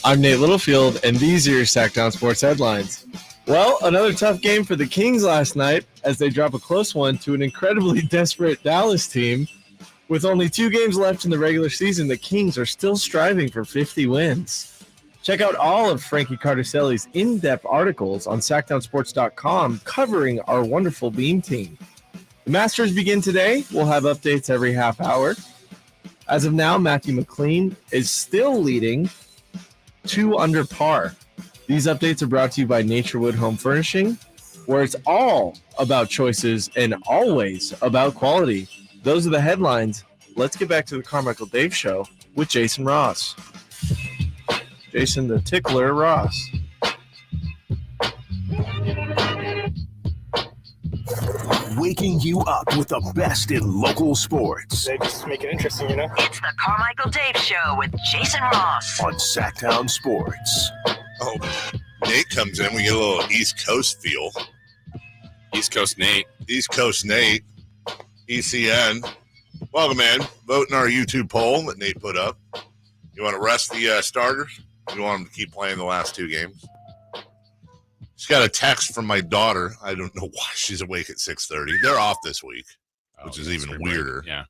I'm Nate Littlefield, and these are your Sactown Sports headlines. Well, another tough game for the Kings last night as they drop a close one to an incredibly desperate Dallas team. With only 2 games left in the regular season, the Kings are still striving for 50 wins. Check out all of Frankie Cardicelli's in-depth articles on SactownSports.com covering our wonderful Beam team. The Masters begin today. We'll have updates every half hour. As of now, Matthew McLean is still leading 2 under par. These updates are brought to you by Naturewood Home Furnishing, where it's all about choices and always about quality. Those are the headlines. Let's get back to the Carmichael Dave Show with Jason Ross. Jason the Tickler Ross. Waking you up with the best in local sports. They just make it interesting, you know? It's the Carmichael Dave Show with Jason Ross on Sactown Sports. Oh, Nate comes in. We get a little East Coast feel. East Coast Nate. East Coast Nate. ECN. Welcome, man. Vote in our YouTube poll that Nate put up. You want to rest the starters? You want them to keep playing the last 2 games? Just got a text from my daughter. I don't know why she's awake at 6:30. They're off this week, which is even weirder. Yeah.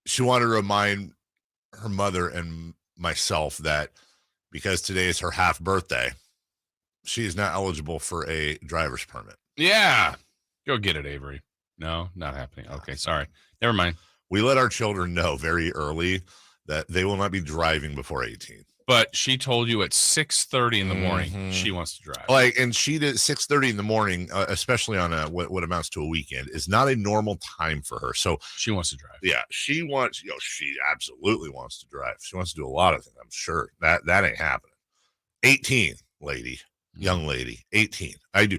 She wanted to remind her mother and myself that because today is her half birthday, she is not eligible for a driver's permit. Yeah. Go get it, Avery. No, not happening. Okay, sorry. Never mind. We let our children know very early that they will not be driving before 18. But she told you at 6:30 in the morning she wants to drive. And she did 6:30 in the morning, especially on what amounts to a weekend, is not a normal time for her. So she wants to drive. Yeah, she wants. She absolutely wants to drive. She wants to do a lot of things. I'm sure that ain't happening. 18, lady, young lady, 18. I do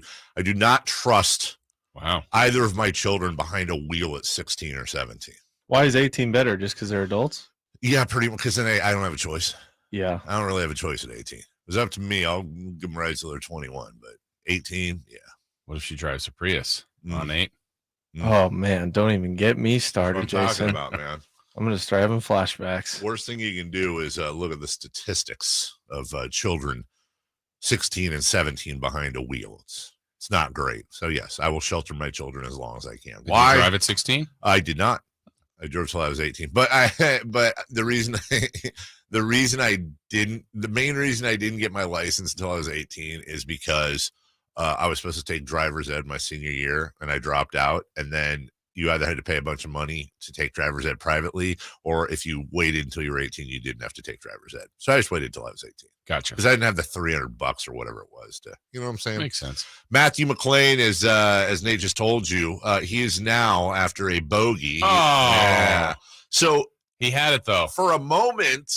not trust. Wow. Either of my children behind a wheel at 16 or 17. Why is 18 better? Just because they're adults? Yeah, pretty much. Because then I don't have a choice. Yeah. I don't really have a choice at 18. If it's up to me, I'll give them rights till they're 21. But 18, yeah. What if she drives a Prius on 8? Oh, man. Don't even get me started, That's what I'm Jason. talking about, man. I'm going to start having flashbacks. Worst thing you can do is look at the statistics of children 16 and 17 behind a wheel. It's not great. So, yes, I will shelter my children as long as I can. Did you drive at 16? I did not. I drove till I was 18. But the main reason I didn't get my license until I was 18 is because I was supposed to take driver's ed my senior year and I dropped out. And then you either had to pay a bunch of money to take driver's ed privately, or if you waited until you were 18, you didn't have to take driver's ed. So I just waited until I was 18. Gotcha. Because I didn't have the $300 or whatever it was to, you know what I'm saying? Makes sense. Matthew McLean is, as Nate just told you, he is now after a bogey. Oh. Yeah. So he had it though. For a moment,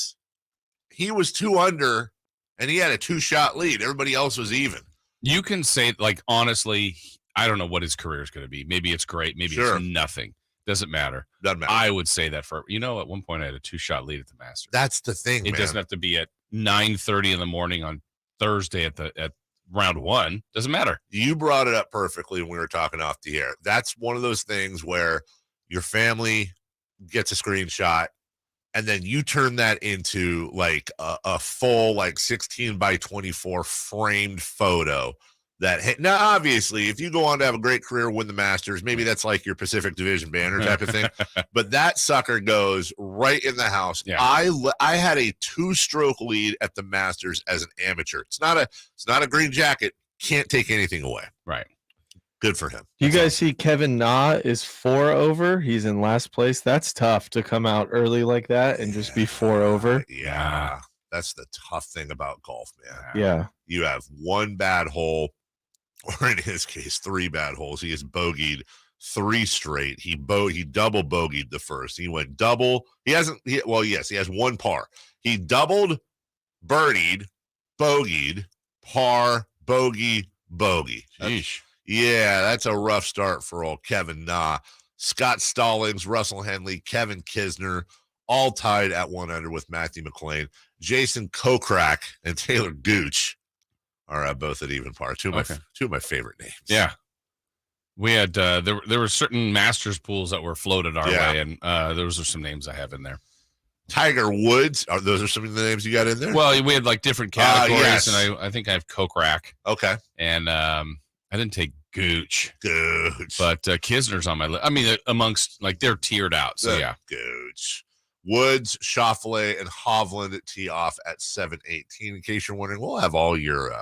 he was 2 under and he had a 2-shot lead. Everybody else was even. You can say, honestly, I don't know what his career is going to be. Maybe it's great. Maybe it's nothing. Doesn't matter. Doesn't matter. I would say that at one point I had a 2-shot lead at the Masters. That's the thing, It doesn't have to be at 9:30 in the morning on Thursday at round 1. Doesn't matter. You brought it up perfectly when we were talking off the air. That's one of those things where your family gets a screenshot and then you turn that into a full 16 by 24 framed photo. Now, obviously, if you go on to have a great career, win the Masters, maybe that's like your Pacific Division banner type of thing. But that sucker goes right in the house. Yeah. I had a 2-stroke lead at the Masters as an amateur. It's not a green jacket. Can't take anything away. Right. Good for him. You guys see Kevin Na is 4 over. He's in last place. That's tough to come out early like that and just be 4 over. Yeah. That's the tough thing about golf, man. Yeah. You have 1 bad hole, or in his case, 3 bad holes. He has bogeyed 3 straight. He double bogeyed the first. He went double. He has 1 par. He doubled, birdied, bogeyed, par, bogey. That's a rough start for old Kevin Na. Scott Stallings, Russell Henley, Kevin Kisner, all tied at 1 under with Matthew McLean. Jason Kokrak and Taylor Gooch are both at even par. Two of my favorite names. Yeah. We had there were certain Masters pools that were floated our way, and those are some names I have in there. Tiger Woods. Those are some of the names you got in there? Well, we had different categories, and I think I have Kokrak. Okay. And I didn't take Gooch. But Kisner's on my list. I mean, amongst they're tiered out. So yeah. Gooch. Woods, Schauffele, and Hovland tee off at 7:18. In case you're wondering, we'll have all your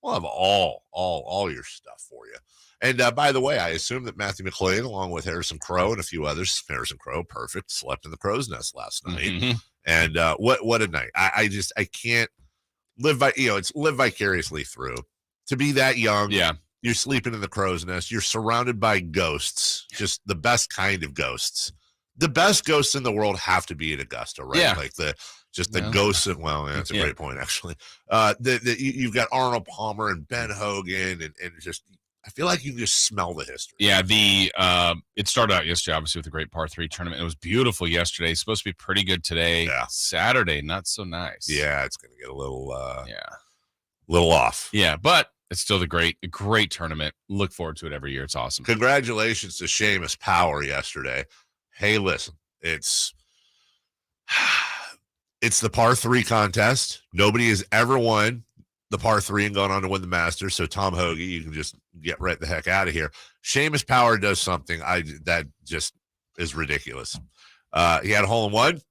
all your stuff for you. And by the way, I assume that Matthew McLean, along with Harrison Crow and a few others, Harrison Crow, perfect, slept in the crow's nest last night. Mm-hmm. And what a night! I can't live it's live vicariously through. To be that young, you're sleeping in the crow's nest. You're surrounded by ghosts, just the best kind of ghosts. The best ghosts in the world have to be in Augusta, right? Yeah. The ghosts. That's a great point, actually. You've got Arnold Palmer and Ben Hogan, and just I feel like you can just smell the history. Yeah, it started out yesterday, obviously, with a great par 3 tournament. It was beautiful yesterday. It's supposed to be pretty good today. Yeah. Saturday, not so nice. Yeah, it's going to get a little off. Yeah, but It's still the great tournament. Look forward to it every year. It's awesome. Congratulations to Seamus Power yesterday. Hey, listen, it's the par 3 contest. Nobody has ever won the par 3 and gone on to win the Masters. So Tom Hoagie, you can just get right the heck out of here. Seamus Power does something that just is ridiculous. He had a hole in one,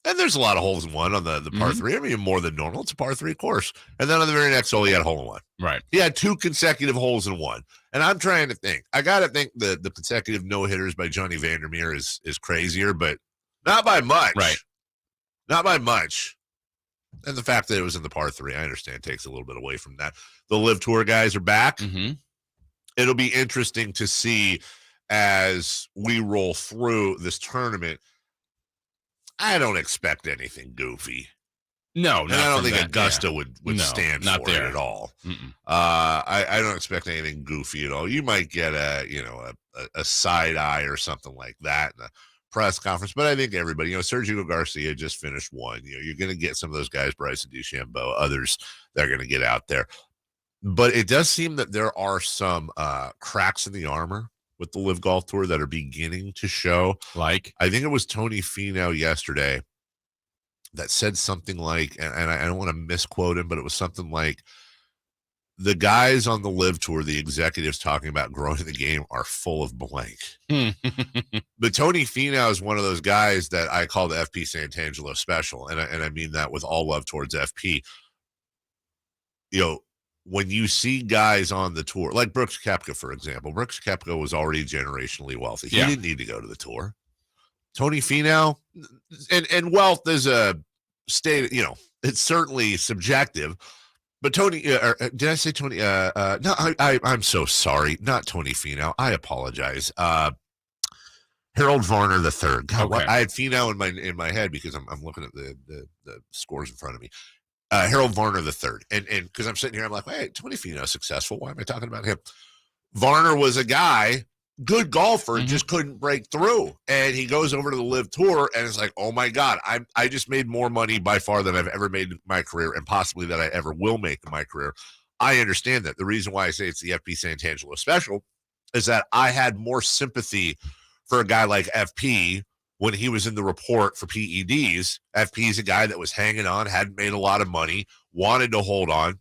and there's a lot of holes in one on the par 3. I mean, more than normal. It's a par 3 course. And then on the very next hole, he had a hole in one. Right. He had 2 consecutive holes in one. And I'm trying to think. I got to think the consecutive no-hitters by Johnny Vandermeer is crazier, but not by much. Right. Not by much. And the fact that it was in the par 3, I understand, takes a little bit away from that. The Live Tour guys are back. Mm-hmm. It'll be interesting to see as we roll through this tournament. I don't expect anything goofy. No, and I don't think Augusta would stand not for there. it at all. I don't expect anything goofy at all. You might get a side eye or something like that in a press conference, but I think everybody, Sergio Garcia just finished one. You're going to get some of those guys, Bryson DeChambeau, others that are going to get out there. But it does seem that there are some cracks in the armor with the Live Golf Tour that are beginning to show. Like, I think it was Tony Finau yesterday that said something like, and I don't want to misquote him, but it was something like, the guys on the Live Tour, the executives talking about growing the game, are full of blank. But Tony Finau is one of those guys that I call the FP Santangelo special, and I mean that with all love towards FP. When you see guys on the tour, like Brooks Koepka, for example, Brooks Koepka was already generationally wealthy. He didn't need to go to the tour. Tony Finau, and wealth is a state, it's certainly subjective. But Tony, did I say Tony? No, I'm so sorry. Not Tony Finau. I apologize. Harold Varner III. God, Okay. I had Finau in my head because I'm looking at the scores in front of me. Harold Varner III. And because I'm sitting here, I'm like, hey, Tony Finau's successful. Why am I talking about him? Varner was a guy, good golfer, just couldn't break through. And he goes over to the Live Tour, and it's like, oh, my God, I just made more money by far than I've ever made in my career, and possibly that I ever will make in my career. I understand that. The reason why I say it's the FP Santangelo special is that I had more sympathy for a guy like FP when he was in the report for PEDs. FP's a guy that was hanging on, hadn't made a lot of money, wanted to hold on.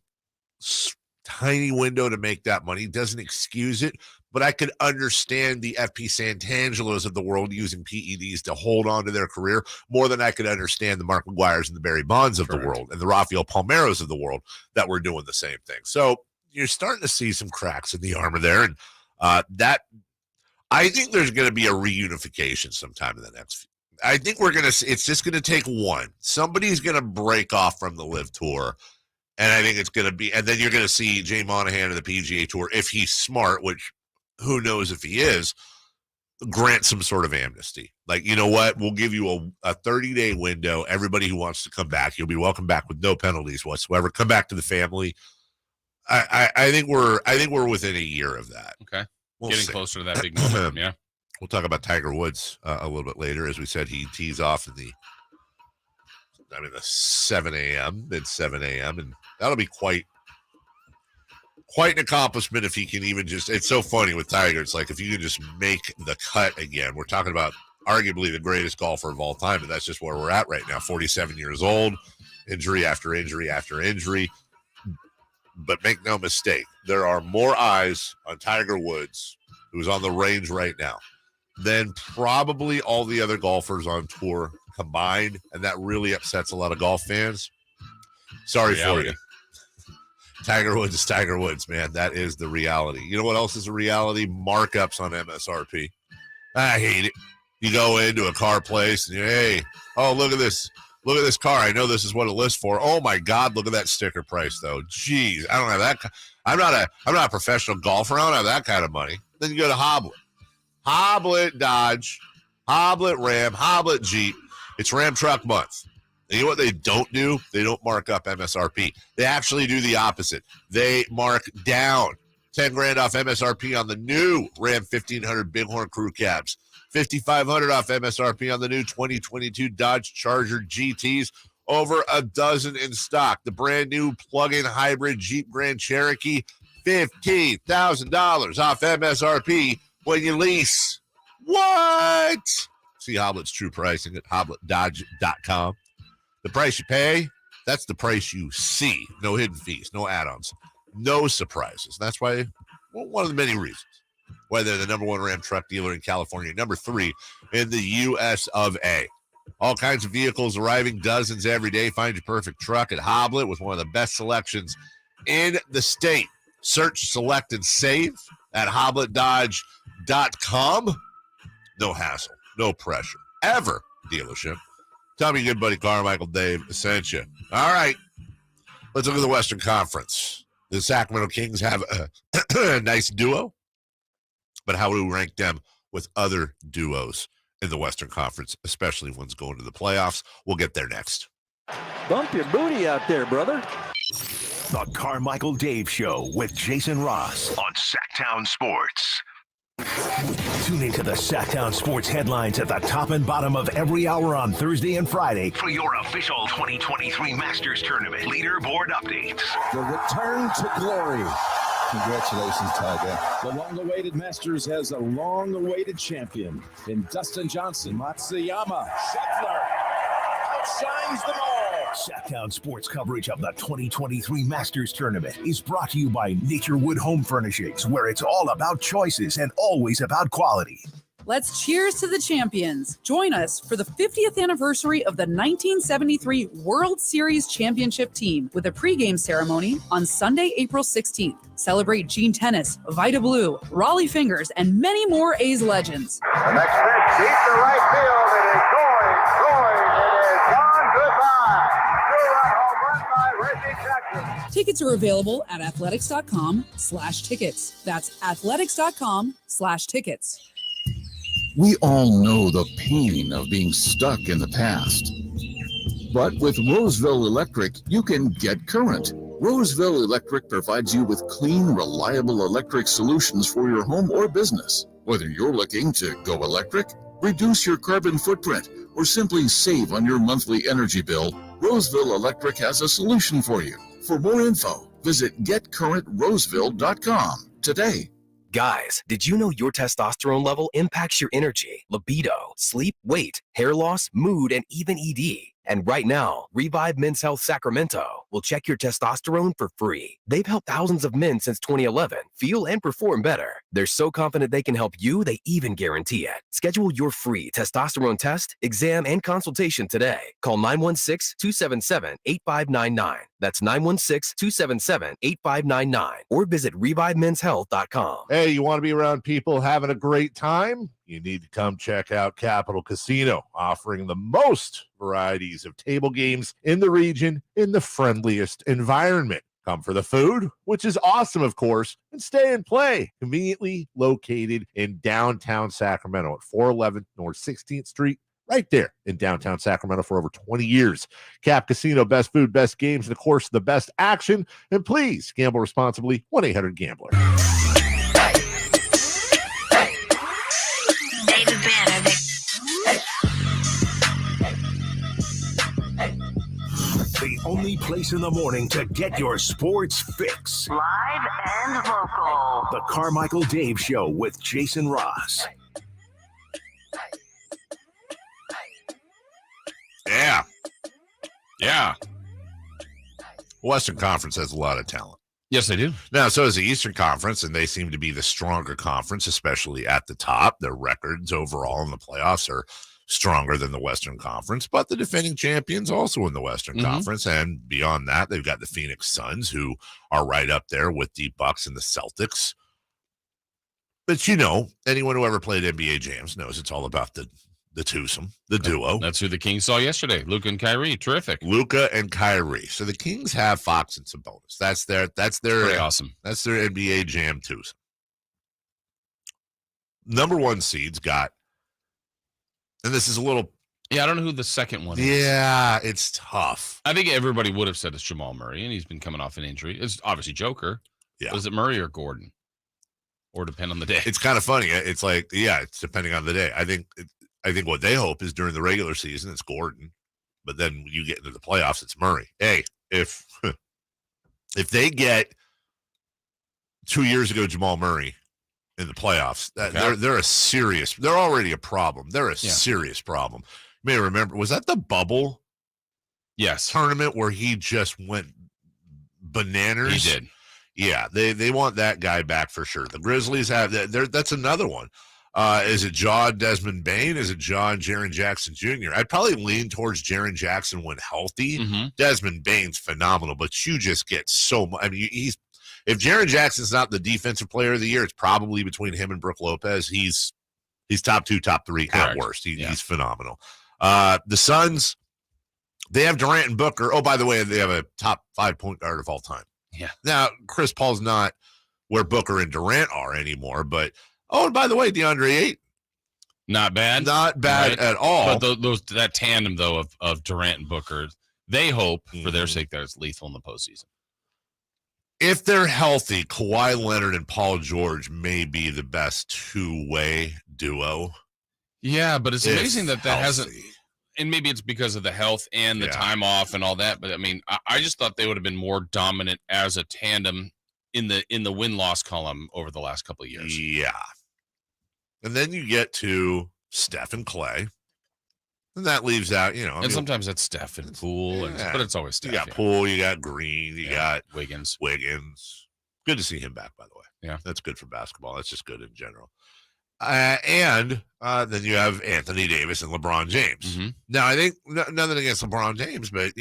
Tiny window to make that money. Doesn't excuse it, but I could understand the FP Santangelos of the world using PEDs to hold on to their career more than I could understand the Mark McGuires and the Barry Bonds of the world and the Rafael Palmeiros of the world that were doing the same thing. So you're starting to see some cracks in the armor there, and that I think there's going to be a reunification sometime in the next few. I think it's just going to take one. Somebody's going to break off from the Live Tour. And I think it's going to be, and then you're going to see Jay Monahan of the PGA Tour, if he's smart, which who knows if he is, grant some sort of amnesty. Like, you know what? We'll give you a 30-day window. Everybody who wants to come back, you'll be welcome back with no penalties whatsoever. Come back to the family. I think we're within a year of that. Okay. We'll Getting see. closer to that big moment. Yeah. We'll talk about Tiger Woods a little bit later. As we said, he tees off in the 7 a.m., mid 7 a.m., and that'll be quite an accomplishment if he can even just, it's so funny with Tiger. It's like if you can just make the cut again. We're talking about arguably the greatest golfer of all time, and that's just where we're at right now. 47 years old, injury after injury after injury. But make no mistake, there are more eyes on Tiger Woods, who's on the range right now, than probably all the other golfers on tour combined, and that really upsets a lot of golf fans. Sorry for you. Tiger Woods is Tiger Woods, man. That is the reality. You know what else is a reality? Markups on MSRP. I hate it. You go into a car place and hey, oh, look at this. Look at this car. I know this is what it lists for. Oh my God, look at that sticker price though. Jeez, I don't have that. I'm not a professional golfer. I don't have that kind of money. Then you go to Hoblet Dodge, Hoblet Ram, Hoblet Jeep. It's Ram Truck Month. And you know what they don't do? They don't mark up MSRP. They actually do the opposite. They mark down $10,000 off MSRP on the new Ram 1500 Bighorn Crew Cabs. $5,500 off MSRP on the new 2022 Dodge Charger GTs. Over a dozen in stock. The brand new plug-in hybrid Jeep Grand Cherokee, $15,000 off MSRP when you lease. What? See Hoblet's true pricing at hobletdodge.com. The price you pay, that's the price you see. No hidden fees, no add-ons, no surprises. That's why, well, one of the many reasons why they're the number one Ram truck dealer in California, number 3 in the U.S. of A. All kinds of vehicles arriving, dozens every day. Find your perfect truck at Hoblet with one of the best selections in the state. Search, select, and save at hobletdodge.com. No hassle, no pressure, ever dealership. Tell me your good buddy Carmichael Dave sent you. All right, let's look at the Western Conference. The Sacramento Kings have a nice duo, but how do we rank them with other duos in the Western Conference, especially ones going to the playoffs? We'll get there next. Bump your booty out there, brother. The Carmichael Dave Show with Jason Ross on Sactown Sports. Tune into the Sactown Sports headlines at the top and bottom of every hour on Thursday and Friday for your official 2023 Masters Tournament leaderboard updates. The return to glory. Congratulations, Tiger. The long-awaited Masters has a long-awaited champion in Dustin Johnson. Matsuyama Scheffler outshines them all. Sactown Sports coverage of the 2023 Masters Tournament is brought to you by Naturewood Home Furnishings, where it's all about choices and always about quality. Let's cheers to the champions. Join us for the 50th anniversary of the 1973 World Series Championship team with a pregame ceremony on Sunday, April 16th. Celebrate Gene Tennis, Vita Blue, Raleigh Fingers, and many more A's legends. The next pitch deep to right field. It is going. It is gone. Goodbye. Two-run home run by Reggie Jackson. Tickets are available at athletics.com/tickets. That's athletics.com/tickets. We all know the pain of being stuck in the past. But with Roseville Electric, you can get current. Roseville Electric provides you with clean, reliable electric solutions for your home or business. Whether you're looking to go electric, reduce your carbon footprint, or simply save on your monthly energy bill, Roseville Electric has a solution for you. For more info, visit getcurrentroseville.com today. Guys, did you know your testosterone level impacts your energy, libido, sleep, weight, hair loss, mood, and even ED? And right now, Revive Men's Health Sacramento will check your testosterone for free. They've helped thousands of men since 2011 feel and perform better. They're so confident they can help you, they even guarantee it. Schedule your free testosterone test, exam, and consultation today. Call 916-277-8599. That's 916-277-8599. Or visit ReviveMen'sHealth.com. Hey, you want to be around people having a great time? You need to come check out Capital Casino, offering the most varieties of table games in the region in the friendliest environment. Come for the food, which is awesome, of course, and stay and play. Conveniently located in downtown Sacramento at 411 North 16th Street, right there in downtown Sacramento for over 20 years. Cap Casino, best food, best games, and of course, the best action. And please gamble responsibly. 1-800-GAMBLER. The only place in the morning to get your sports fix. Live and local. The Carmichael Dave Show with Jason Ross. Yeah. Western Conference has a lot of talent. Yes, they do. Now, so does the Eastern Conference, and they seem to be the stronger conference, especially at the top. Their records overall in the playoffs are stronger than the Western Conference, but the defending champions also in the Western Conference. And beyond that, they've got the Phoenix Suns, who are right up there with the Bucks and the Celtics. But, you know, anyone who ever played NBA Jams knows it's all about the twosome, the duo. That's who the Kings saw yesterday. Luka and Kyrie. Terrific. Luka and Kyrie. So the Kings have Fox and Sabonis. That's their pretty awesome. That's their NBA Jam twosome. Number one seeds got, and this is a little. Yeah, I don't know who the second one is. Yeah, it's tough. I think everybody would have said it's Jamal Murray, and he's been coming off an injury. It's obviously Joker. Yeah. Is it Murray or Gordon? Or depend on the day? It's kind of funny. It's like, yeah, it's depending on the day. I think what they hope is during the regular season, it's Gordon. But then when you get into the playoffs, it's Murray. Hey, if they get 2 years ago, Jamal Murray in the playoffs. They're a serious. They're already a problem. They're a serious problem. You may remember, was that the bubble? Yes. Tournament where he just went bananas. He did. Yeah, they want that guy back for sure. The Grizzlies have that. That's another one. Is it Desmond Bane? Is it Jaren Jackson Jr.? I'd probably lean towards Jaren Jackson when healthy. Mm-hmm. Desmond Bane's phenomenal, but you just get so much. I mean, if Jaren Jackson's not the defensive player of the year, it's probably between him and Brook Lopez. He's top 2, top 3 at worst. He's phenomenal. The Suns, they have Durant and Booker. Oh, by the way, they have a top 5 point guard of all time. Yeah. Now, Chris Paul's not where Booker and Durant are anymore, but and by the way, DeAndre Ayton. Not bad. Not bad at all. But that tandem, though, of Durant and Booker, they hope, for their sake, that it's lethal in the postseason. If they're healthy, Kawhi Leonard and Paul George may be the best two-way duo. Yeah, but it's amazing that healthy. Hasn't – and maybe it's because of the health and the time off and all that. But, I mean, I just thought they would have been more dominant as a tandem in the win-loss column over the last couple of years. Yeah. And then you get to Steph and Clay. And that leaves out, sometimes that's Steph and Poole, but it's always Steph. You got Poole, you got Green, you got Wiggins. Good to see him back, by the way. Yeah. That's good for basketball. That's just good in general. And then you have Anthony Davis and LeBron James. Mm-hmm. Now, I think nothing against LeBron James, but,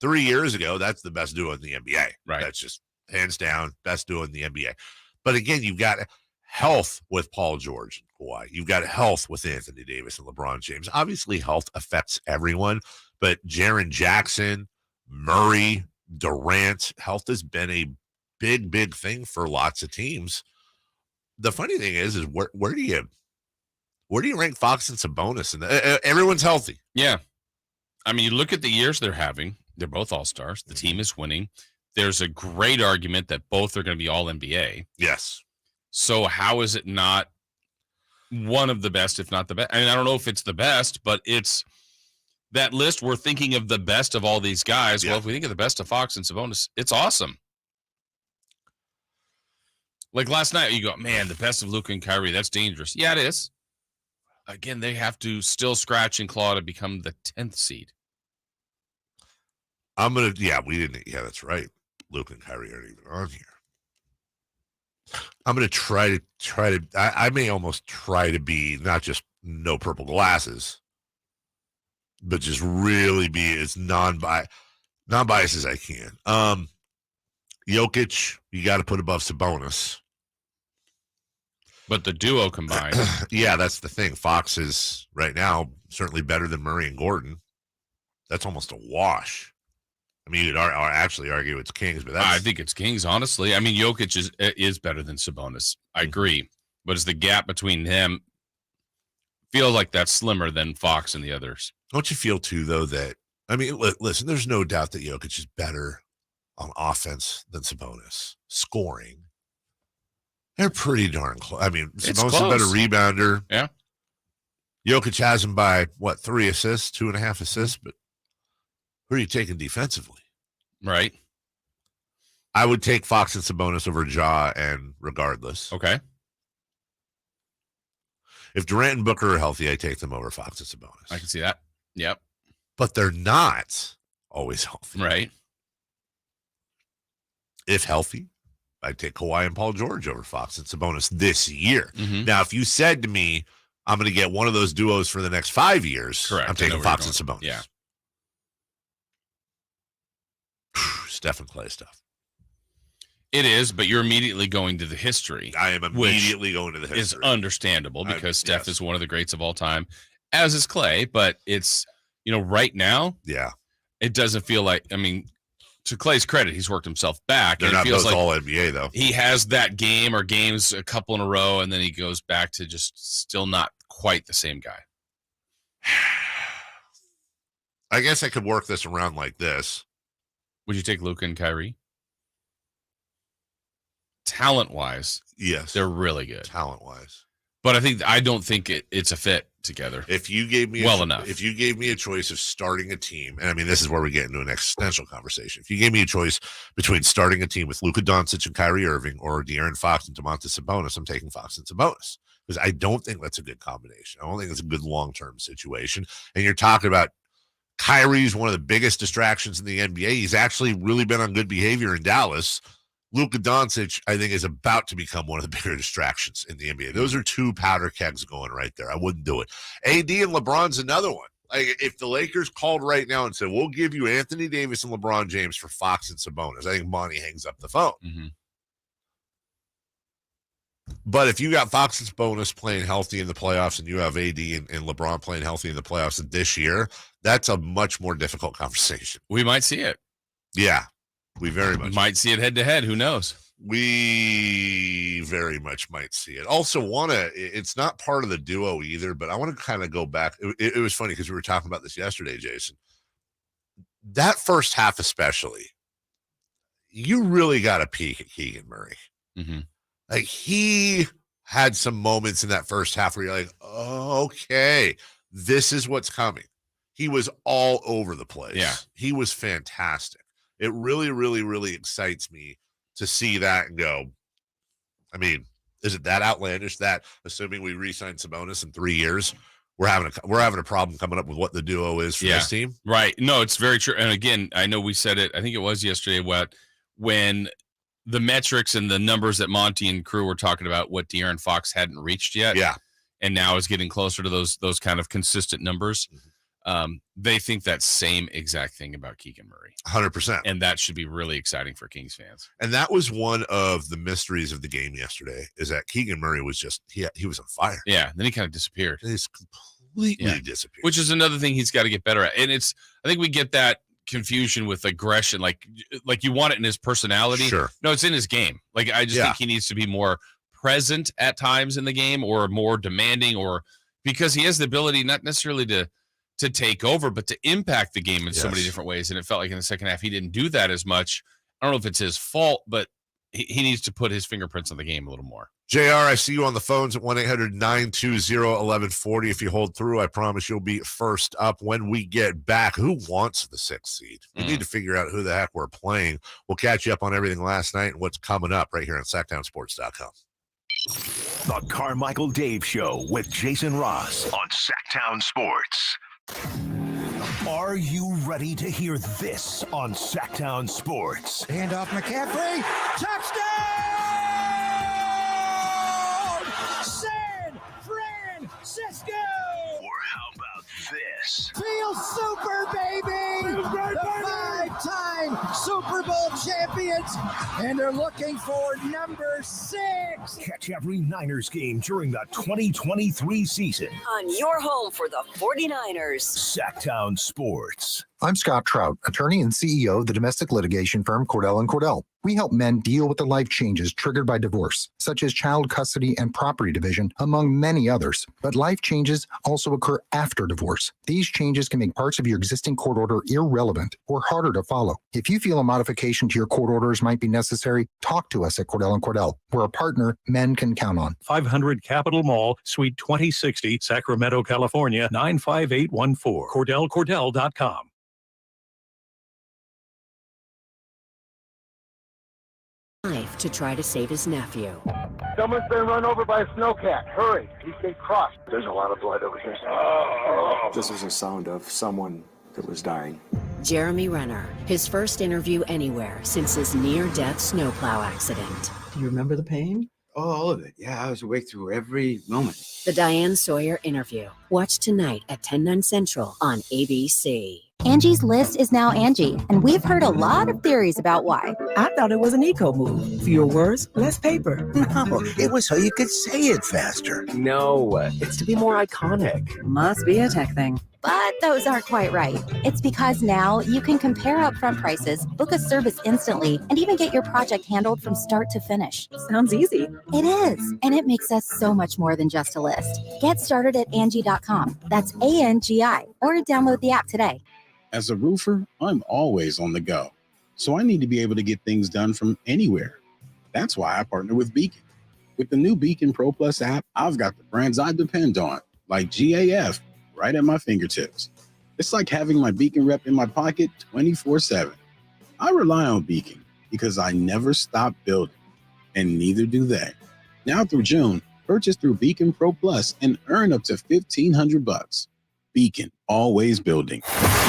3 years ago, that's the best duo in the NBA. Right. That's just hands down best duo in the NBA. But again, you've got health with Paul George and Kawhi. You've got health with Anthony Davis and LeBron James. Obviously, health affects everyone, but Jaren Jackson, Murray, Durant, health has been a big, big thing for lots of teams. The funny thing is where do you rank Fox and Sabonis? And everyone's healthy. Yeah. I mean, you look at the years they're having. They're both all-stars. The team is winning. There's a great argument that both are going to be all-NBA. Yes. So how is it not one of the best, if not the best? I mean, I don't know if it's the best, but it's that list. We're thinking of the best of all these guys. Yeah. Well, if we think of the best of Fox and Sabonis, it's awesome. Like last night, you go, man, the best of Luka and Kyrie. That's dangerous. Yeah, it is. Again, they have to still scratch and claw to become the 10th seed. That's right. Luka and Kyrie aren't even on here. I'm going to try to, I may almost try to be not just no purple glasses, but just really be as non-biased as I can. Jokic, you got to put above Sabonis. But the duo combined. Yeah, that's the thing. Fox is right now certainly better than Murray and Gordon. That's almost a wash. I mean, you'd actually argue it's Kings, but I think it's Kings, honestly. I mean, Jokic is better than Sabonis. I agree. But is the gap between them feel like that's slimmer than Fox and the others? Don't you feel, too, though, that, I mean, listen, there's no doubt that Jokic is better on offense than Sabonis. Scoring. They're pretty darn close. I mean, Sabonis is a better rebounder. Yeah. Jokic has him by, 3 assists, 2.5 assists, but who are you taking defensively? Right. I would take Fox and Sabonis over Ja and regardless. Okay. If Durant and Booker are healthy, I take them over Fox and Sabonis. I can see that. Yep. But they're not always healthy. Right. If healthy, I'd take Kawhi and Paul George over Fox and Sabonis this year. Mm-hmm. Now, if you said to me, I'm going to get one of those duos for the next 5 years, correct. I'm taking Fox and Sabonis. Yeah. Steph and Clay stuff. It is, but you're immediately going to the history. I am immediately going to the history. Is understandable because Steph is one of the greats of all time, as is Clay. But it's, right now, it doesn't feel like, I mean, to Clay's credit, he's worked himself back. They're and not it feels both like all NBA, though. He has that game or games a couple in a row, and then he goes back to just still not quite the same guy. I guess I could work this around like this. Would you take Luka and Kyrie? Talent-wise, yes, they're really good. Talent-wise, But I don't think it's a fit together. If you gave me enough. If you gave me a choice of starting a team, and I mean, this is where we get into an existential conversation. If you gave me a choice between starting a team with Luka Doncic and Kyrie Irving or De'Aaron Fox and Domantas Sabonis, I'm taking Fox and Sabonis because I don't think that's a good combination. I don't think it's a good long-term situation. And you're talking about Kyrie's one of the biggest distractions in the NBA. He's actually really been on good behavior in Dallas. Luka Doncic, I think, is about to become one of the bigger distractions in the NBA. Those are two powder kegs going right there. I wouldn't do it. AD and LeBron's another one. Like, if the Lakers called right now and said, we'll give you Anthony Davis and LeBron James for Fox and Sabonis, I think Monty hangs up the phone. Mm-hmm. But if you got Fox and Sabonis playing healthy in the playoffs and you have AD and LeBron playing healthy in the playoffs this year, that's a much more difficult conversation. We might see it. Yeah. We very much might see it head-to-head. Who knows? We very much might see it. Also, it's not part of the duo either, but I want to kind of go back. It was funny because we were talking about this yesterday, Jason. That first half especially, you really got a peek at Keegan Murray. Mm-hmm. Like, he had some moments in that first half where you're like, oh, okay, this is what's coming. He was all over the place. Yeah. He was fantastic. It really, really, really excites me to see that and go, I mean, is it that outlandish that assuming we re-sign Sabonis in 3 years, we're having a problem coming up with what the duo is for this team? Right. No, it's very true. And again, I know we said it, I think it was yesterday, when the metrics and the numbers that Monty and crew were talking about, what De'Aaron Fox hadn't reached yet. Yeah. And now is getting closer to those kind of consistent numbers. Mm-hmm. They think that same exact thing about Keegan Murray. 100%. And that should be really exciting for Kings fans. And that was one of the mysteries of the game yesterday, is that Keegan Murray was just, he was on fire. Yeah. Then he kind of disappeared. He's completely disappeared. Which is another thing he's got to get better at. And I think we get that confusion with aggression. Like you want it in his personality. Sure. No, it's in his game. Like, I just think he needs to be more present at times in the game, or more demanding, or because he has the ability not necessarily to take over, but to impact the game in so many different ways. And it felt like in the second half, he didn't do that as much. I don't know if it's his fault, but he needs to put his fingerprints on the game a little more. JR, I see you on the phones at 1-800-920-1140. If you hold through, I promise you'll be first up when we get back. Who wants the 6th seed? We need to figure out who the heck we're playing. We'll catch you up on everything last night and what's coming up right here on SactownSports.com. The Carmichael Dave Show with Jason Ross on Sactown Sports. Are you ready to hear this on Sactown Sports? Hand off McCaffrey. Touchdown! San Francisco! Or how about this? Feels super, baby! The 5-time Super Bowl champions, and they're looking for number 6. Catch every Niners game during the 2023 season On your home for the 49ers. Sactown Sports. I'm Scott Trout, attorney and CEO of the domestic litigation firm Cordell & Cordell. We help men deal with the life changes triggered by divorce, such as child custody and property division, among many others. But life changes also occur after divorce. These changes can make parts of your existing court order irrelevant or harder to follow. If you feel a modification to your court orders might be necessary, talk to us at Cordell & Cordell. We're a partner men can count on. 500 Capitol Mall, Suite 2060, Sacramento, California, 95814. CordellCordell.com. To try to save his nephew. Someone's been run over by a snowcat. Hurry. He's been crossed. There's a lot of blood over here. This was a sound of someone that was dying. Jeremy Renner, his first interview anywhere since his near-death snowplow accident. Do you remember the pain? Oh, all of it. Yeah, I was awake through every moment. The Diane Sawyer interview. Watch tonight at 10/9 Central on ABC. Angie's List is now Angie, and we've heard a lot of theories about why. I thought it was an eco move. Fewer words, less paper. No, it was so you could say it faster. No, it's to be more iconic. Must be a tech thing. But those aren't quite right. It's because now you can compare upfront prices, book a service instantly, and even get your project handled from start to finish. Sounds easy. It is, and it makes us so much more than just a list. Get started at Angie.com. That's ANGI, or download the app today. As a roofer, I'm always on the go, so I need to be able to get things done from anywhere. That's why I partner with Beacon. With the new Beacon Pro Plus app, I've got the brands I depend on, like GAF, right at my fingertips. It's like having my Beacon rep in my pocket 24/7. I rely on Beacon because I never stop building, and neither do they. Now through June, purchase through Beacon Pro Plus and earn up to $1,500. Beacon, always building.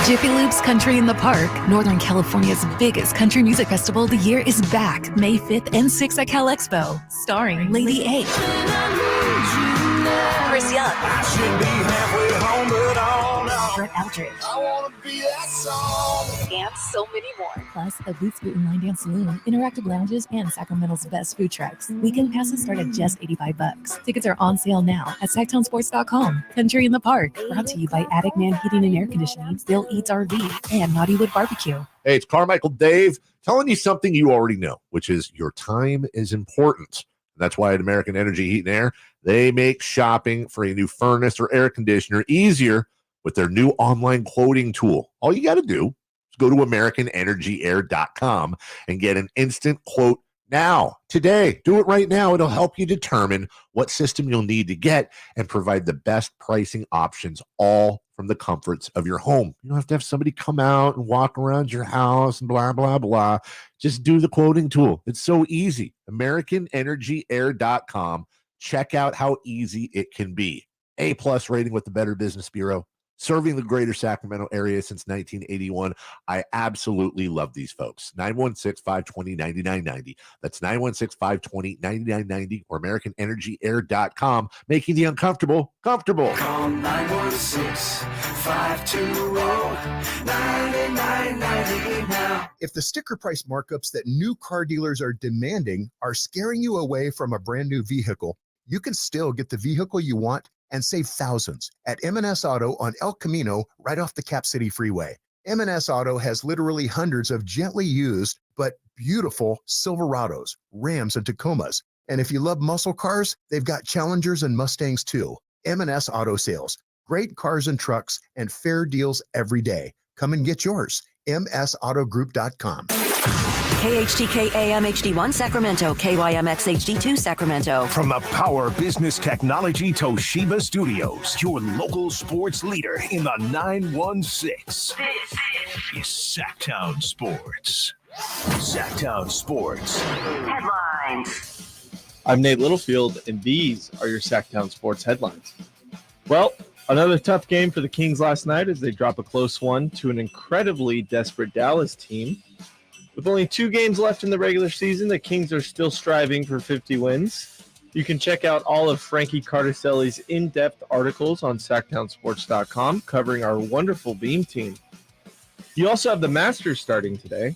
Jiffy Lube's Country in the Park, Northern California's biggest country music festival of the year, is back May 5th and 6th at Cal Expo, starring Lady A, Chris Young, Brett Eldridge, and so many more. Plus, a Boots Boot and Line Dance Saloon, interactive lounges, and Sacramento's best food trucks. Weekend passes start at just $85. Tickets are on sale now at SactownSports.com. Country in the Park, brought to you by Attic Man Heating and Air Conditioning, Bill Eats RV, and Naughtywood Barbecue. Hey, it's Carmichael Dave telling you something you already know, which is your time is important. That's why at American Energy Heat and Air, they make shopping for a new furnace or air conditioner easier with their new online quoting tool. All you got to do is go to AmericanEnergyAir.com and get an instant quote now, today. Do it right now. It'll help you determine what system you'll need to get and provide the best pricing options, all from the comforts of your home. You don't have to have somebody come out and walk around your house and blah, blah, blah. Just do the quoting tool. It's so easy. AmericanEnergyAir.com. Check out how easy it can be. A+ rating with the Better Business Bureau. Serving the greater Sacramento area since 1981. I absolutely love these folks. 916-520-9990. That's 916-520-9990 or AmericanEnergyAir.com, making the uncomfortable comfortable. Call 916-520-9990 now. If the sticker price markups that new car dealers are demanding are scaring you away from a brand new vehicle, you can still get the vehicle you want and save thousands at M&S Auto on El Camino right off the Cap City Freeway. M&S Auto has literally hundreds of gently used but beautiful Silverados, Rams, and Tacomas. And if you love muscle cars, they've got Challengers and Mustangs too. M&S Auto Sales. Great cars and trucks and fair deals every day. Come and get yours. MSAutogroup.com. KHTK AM HD1 Sacramento, KYMX HD2 Sacramento. From the Power Business Technology Toshiba Studios, your local sports leader in the 916. This is Sactown Sports. Sactown Sports. Headlines. I'm Nate Littlefield, and these are your Sactown Sports headlines. Well, another tough game for the Kings last night as they drop a close one to an incredibly desperate Dallas team. With only 2 games left in the regular season, the Kings are still striving for 50 wins. You can check out all of Frankie Cardicelli's in-depth articles on SactownSports.com covering our wonderful Beam team. You also have the Masters starting today.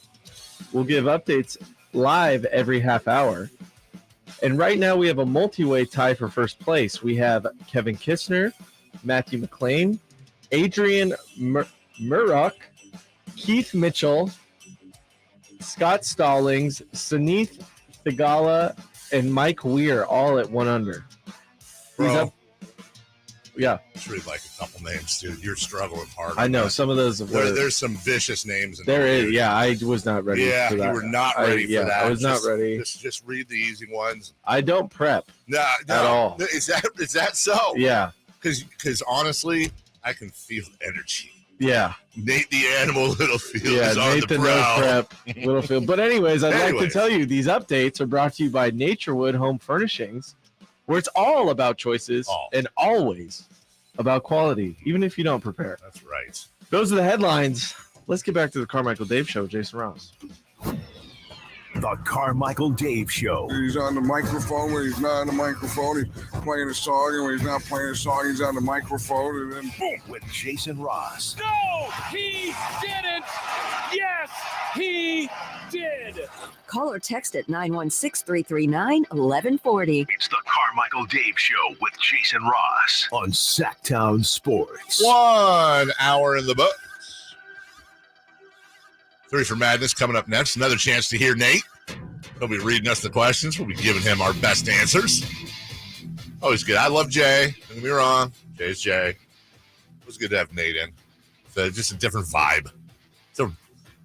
We'll give updates live every half hour. And right now we have a multi-way tie for first place. We have Kevin Kistner, Matthew McLean, Adrian Murrock, Keith Mitchell, Scott Stallings, Sanith Thigala, and Mike Weir all at 1 under. Bro, yeah. Just read like a couple names, dude. You're struggling hard. I know some of those. There's some vicious names. There is. Yeah, I was not ready for that. You were not ready for that. I was not ready. Just read the easy ones. I don't prep. No, at all. Is that so? Yeah. Because honestly, I can feel energy. Yeah. Nate the Animal Littlefield is on Nate the no prowl. prep Littlefield. But anyways, I'd like to tell you these updates are brought to you by Naturewood Home Furnishings, where it's all about choices and always about quality, even if you don't prepare. That's right. Those are the headlines. Let's get back to the Carmichael Dave Show. Jason Ross. The Carmichael Dave Show. He's on the microphone when he's not on the microphone. He's playing a song, and when he's not playing a song, he's on the microphone. And then boom, with Jason Ross. No, he didn't. Yes, he did. Call or text at 916-339-1140. It's the Carmichael Dave Show with Jason Ross on Sactown Sports. 1 hour in the books. 3 for Madness coming up next. Another chance to hear Nate. He'll be reading us the questions. We'll be giving him our best answers. Always good. I love Jay. Don't get me wrong. Jay's Jay. It was good to have Nate in. It's just a different vibe. It's more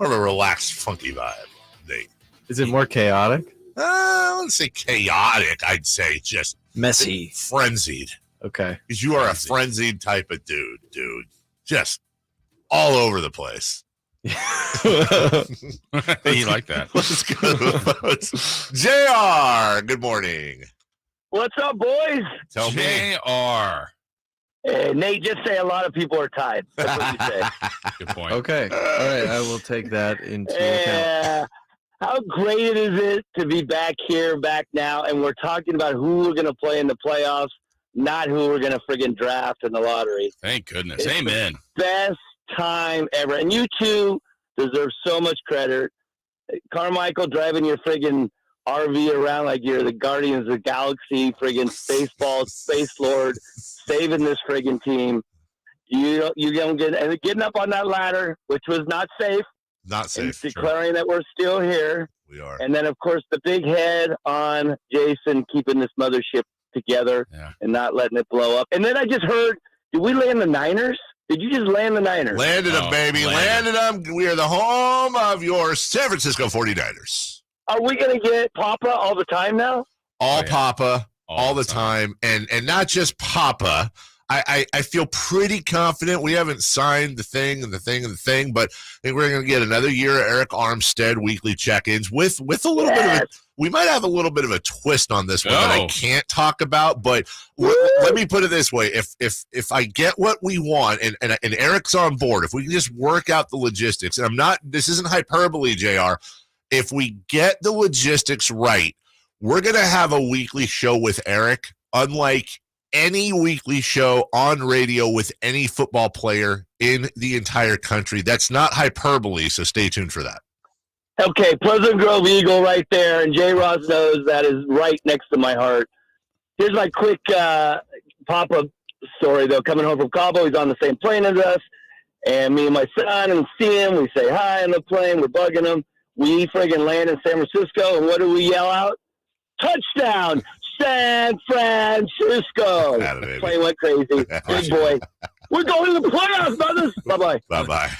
of a relaxed, funky vibe, Nate. Is it more chaotic? I wouldn't say chaotic. I'd say just messy, frenzied. Okay. Because you are a frenzied type of dude. Just all over the place. You like that. Let's go. JR, good morning. What's up, boys? Tell me. JR. Nate, just say a lot of people are tied. That's what you say. Good point. Okay. All right. I will take that into account. How great is it to be back here, back now, and we're talking about who we're going to play in the playoffs, not who we're going to friggin' draft in the lottery. Thank goodness. It's Amen. the best time ever. And you two deserve so much credit. Carmichael driving your friggin' RV around like you're the Guardians of the Galaxy, friggin' Spaceball, Space Lord, saving this friggin' team. You don't get, and getting up on that ladder, which was not safe. Not safe. Declaring that we're still here. We are. And then, of course, the big head on Jason keeping this mothership together and not letting it blow up. And then I just heard, did we land the Niners? Did you just land the Niners? Landed them, baby. Landed them. We are the home of your San Francisco 49ers. Are we going to get Papa all the time now? All Papa, all the time. And not just Papa. I feel pretty confident. We haven't signed the thing, but I think we're going to get another year of Eric Armstead weekly check-ins with a little bit of we might have a little bit of a twist on this one that I can't talk about, but let me put it this way. If I get what we want and Eric's on board, if we can just work out the logistics, and this isn't hyperbole, JR, if we get the logistics right, we're going to have a weekly show with Eric, unlike any weekly show on radio with any football player in the entire country. That's not hyperbole, so stay tuned for that. Okay, Pleasant Grove Eagle right there, and J. Ross knows that is right next to my heart. Here's my quick pop-up story, though. Coming home from Cabo, he's on the same plane as us, and me and my son, and see him, we say hi on the plane, we're bugging him. We friggin' land in San Francisco, and what do we yell out? Touchdown! San Francisco. Plane went crazy. Big boy. We're going to the playoffs, brothers. Bye-bye. Bye-bye.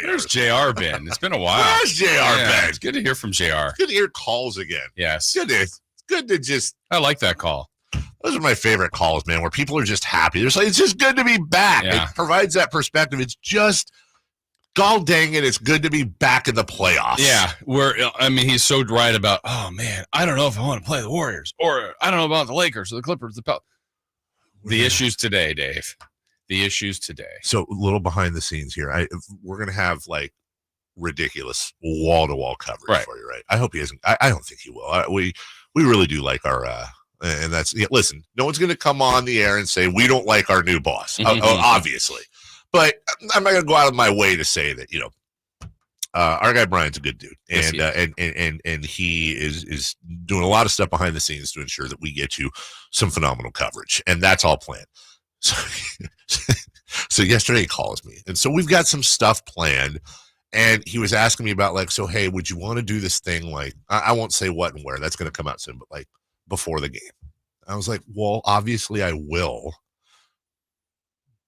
Where's JR been? It's been a while. Where's JR been? It's good to hear from JR. It's good to hear calls again. Yes. It's good to just... I like that call. Those are my favorite calls, man, where people are just happy. They're like, it's just good to be back. Yeah. It provides that perspective. It's just... God dang it, it's good to be back in the playoffs. Yeah, he's so right about, oh, man, I don't know if I want to play the Warriors, or I don't know about the Lakers or the Clippers. The issues today, Dave. The issues today. So a little behind the scenes here. We're going to have, like, ridiculous wall-to-wall coverage for you, right? I hope he isn't. I don't think he will. We really do like our and that's, listen, no one's going to come on the air and say we don't like our new boss, obviously. But I'm not going to go out of my way to say that, our guy Brian's a good dude, and he is doing a lot of stuff behind the scenes to ensure that we get you some phenomenal coverage, and that's all planned. So yesterday he calls me, and so we've got some stuff planned, and he was asking me about like, so hey, would you want to do this thing like I won't say what and where, that's going to come out soon, but like before the game. I was like, well, obviously I will,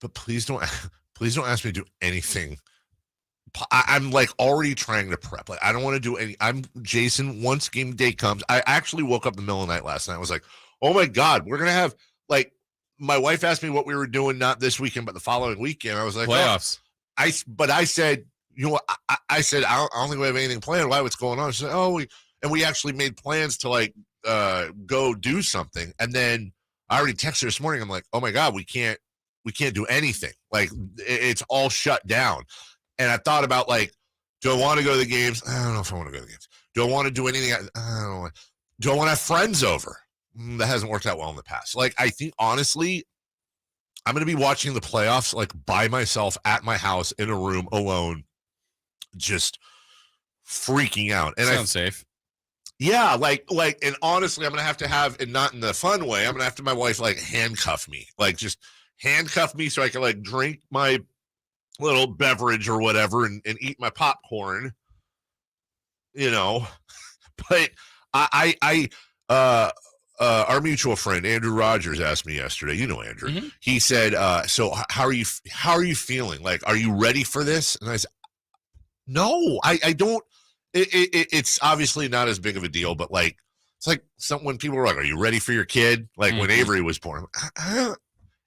but please don't ask me to do anything. I'm like already trying to prep. Like I don't want to do any. I'm Jason. Once game day comes, I actually woke up in the middle of the night last night. I was like, oh my God, we're gonna have like. My wife asked me what we were doing, not this weekend, but the following weekend. I was like, playoffs. But I said, I said I don't think we have anything planned. Why? What's going on? She said, we actually made plans to like go do something. And then I already texted her this morning. I'm like, oh my God, we can't do anything. Like it's all shut down. And I thought about like, do I want to go to the games? I don't know if I want to go to the games. Do I want to do anything? I don't know. Do I want to have friends over? That hasn't worked out well in the past. Like, I think honestly, I'm going to be watching the playoffs like by myself at my house in a room alone, just freaking out. And sounds safe. Yeah, like, and honestly, I'm going to have, and not in the fun way, I'm going to have to my wife like handcuff me, like just handcuff me so I can like drink my little beverage or whatever and eat my popcorn, but our mutual friend Andrew Rogers asked me yesterday. You know Andrew. Mm-hmm. He said, "So how are you feeling? Like, are you ready for this?" And I said, "No, I don't. It's obviously not as big of a deal, but like, It's like when people were like, "Are you ready for your kid?" Like when Avery was born.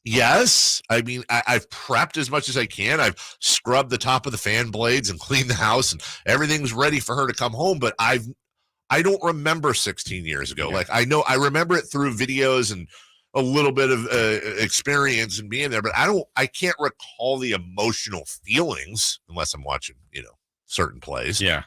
Yes. I mean, I've prepped as much as I can. I've scrubbed the top of the fan blades and cleaned the house, and everything's ready for her to come home. But I don't remember 16 years ago. Yeah. Like I remember it through videos and a little bit of experience and being there, but I can't recall the emotional feelings unless I'm watching, certain plays. Yeah.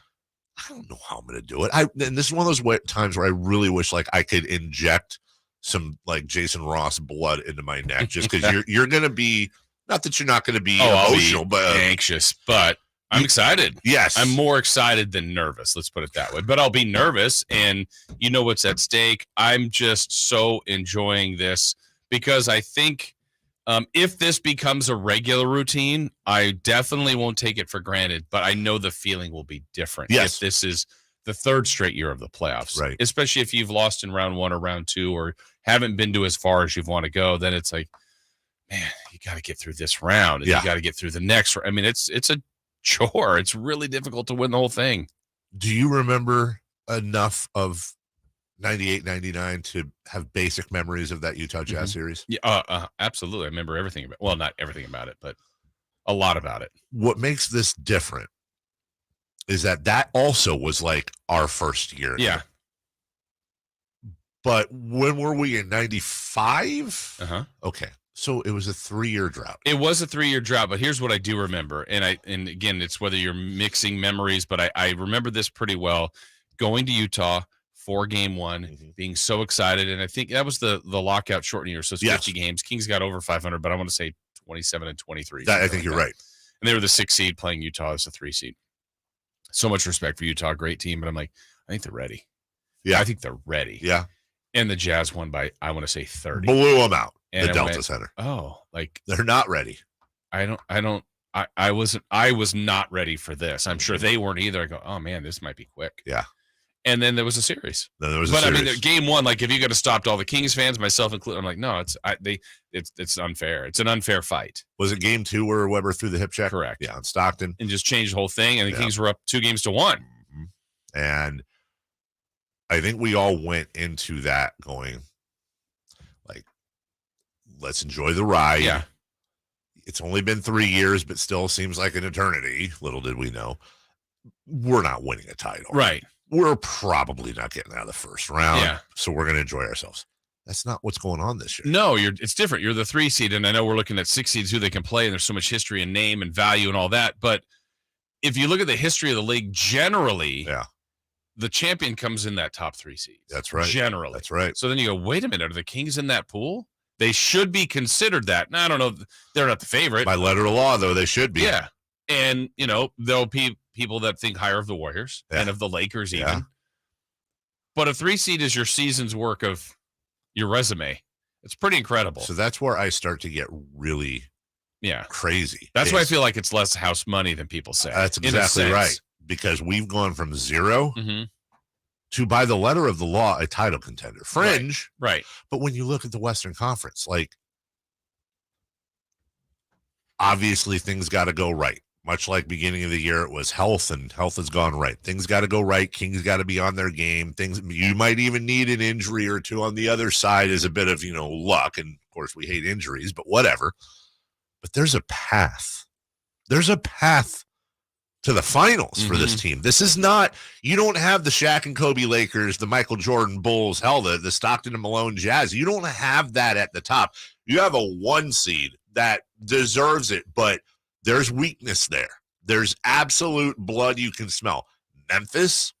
I don't know how I'm going to do it. And this is one of those times where I really wish like I could inject some like Jason Ross blood into my neck just because you're going to be, not that you're not going to be emotional, but anxious, but I'm excited. Yes. I'm more excited than nervous. Let's put it that way, but I'll be nervous and you know what's at stake. I'm just so enjoying this because I think if this becomes a regular routine, I definitely won't take it for granted, but I know the feeling will be different. Yes. If this is the third straight year of the playoffs, right? Especially if you've lost in round 1 or round 2 or haven't been to as far as you want to go, then it's like, man, you got to get through this round. And you got to get through the next. I mean, it's a chore. It's really difficult to win the whole thing. Do you remember enough of 98, 99 to have basic memories of that Utah Jazz series? Yeah, absolutely. I remember everything about. Well, not everything about it, but a lot about it. What makes this different is that also was like our first year. Yeah. But when were we in 95? Okay. So it was a 3-year drought. It was a 3-year drought, but here's what I do remember. And again, it's whether you're mixing memories, but I remember this pretty well. Going to Utah for game 1, being so excited. And I think that was the lockout shortened year. So it's 50 games. Kings got over 500, but I want to say 27 and 23. I think you're right. And they were the 6th seed playing Utah as a 3 seed. So much respect for Utah. Great team. But I'm like, I think they're ready. Yeah. I think they're ready. Yeah. And the Jazz won by, I want to say 30. Blew them out. And the Delta Center. Oh, like they're not ready. I was not ready for this. I'm sure they weren't either. I go, oh man, this might be quick. Yeah. And then there was a series. I mean, game 1, like if you could have stopped all the Kings fans, myself included, I'm like, no, it's unfair. It's an unfair fight. Was it game 2 where Weber threw the hip check? Correct. Yeah, on Stockton. And just changed the whole thing. And the Kings were up 2-1. And I think we all went into that going, like, let's enjoy the ride. Yeah. It's only been 3 years, but still seems like an eternity. Little did we know. We're not winning a title. Right. We're probably not getting out of the first round. Yeah. So we're going to enjoy ourselves. That's not what's going on this year. No, it's different. You're the 3 seed, and I know we're looking at 6 seeds who they can play, and there's so much history and name and value and all that. But if you look at the history of the league, generally, the champion comes in that top 3 seeds. That's right. Generally. That's right. So then you go, wait a minute, are the Kings in that pool? They should be considered that. Now, I don't know. They're not the favorite. By letter of law, though, they should be. Yeah. And, there'll be people that think higher of the Warriors and of the Lakers even. Yeah. But a 3 seed is your season's work of your resume. It's pretty incredible. So that's where I start to get really crazy. That's why I feel like it's less house money than people say. That's exactly right. Because we've gone from 0 to, by the letter of the law, a title contender. Fringe. Right. But when you look at the Western Conference, like, obviously things got to go right. Much like beginning of the year, it was health, and health has gone right. Things got to go right. Kings got to be on their game. You might even need an injury or two on the other side as a bit of, luck. And of course, we hate injuries, but whatever. But there's a path. There's a path to the finals for this team. This is not, you don't have the Shaq and Kobe Lakers, the Michael Jordan Bulls, hell, the Stockton and Malone Jazz. You don't have that at the top. You have a 1 seed that deserves it, but there's weakness there. There's absolute blood you can smell. Memphis,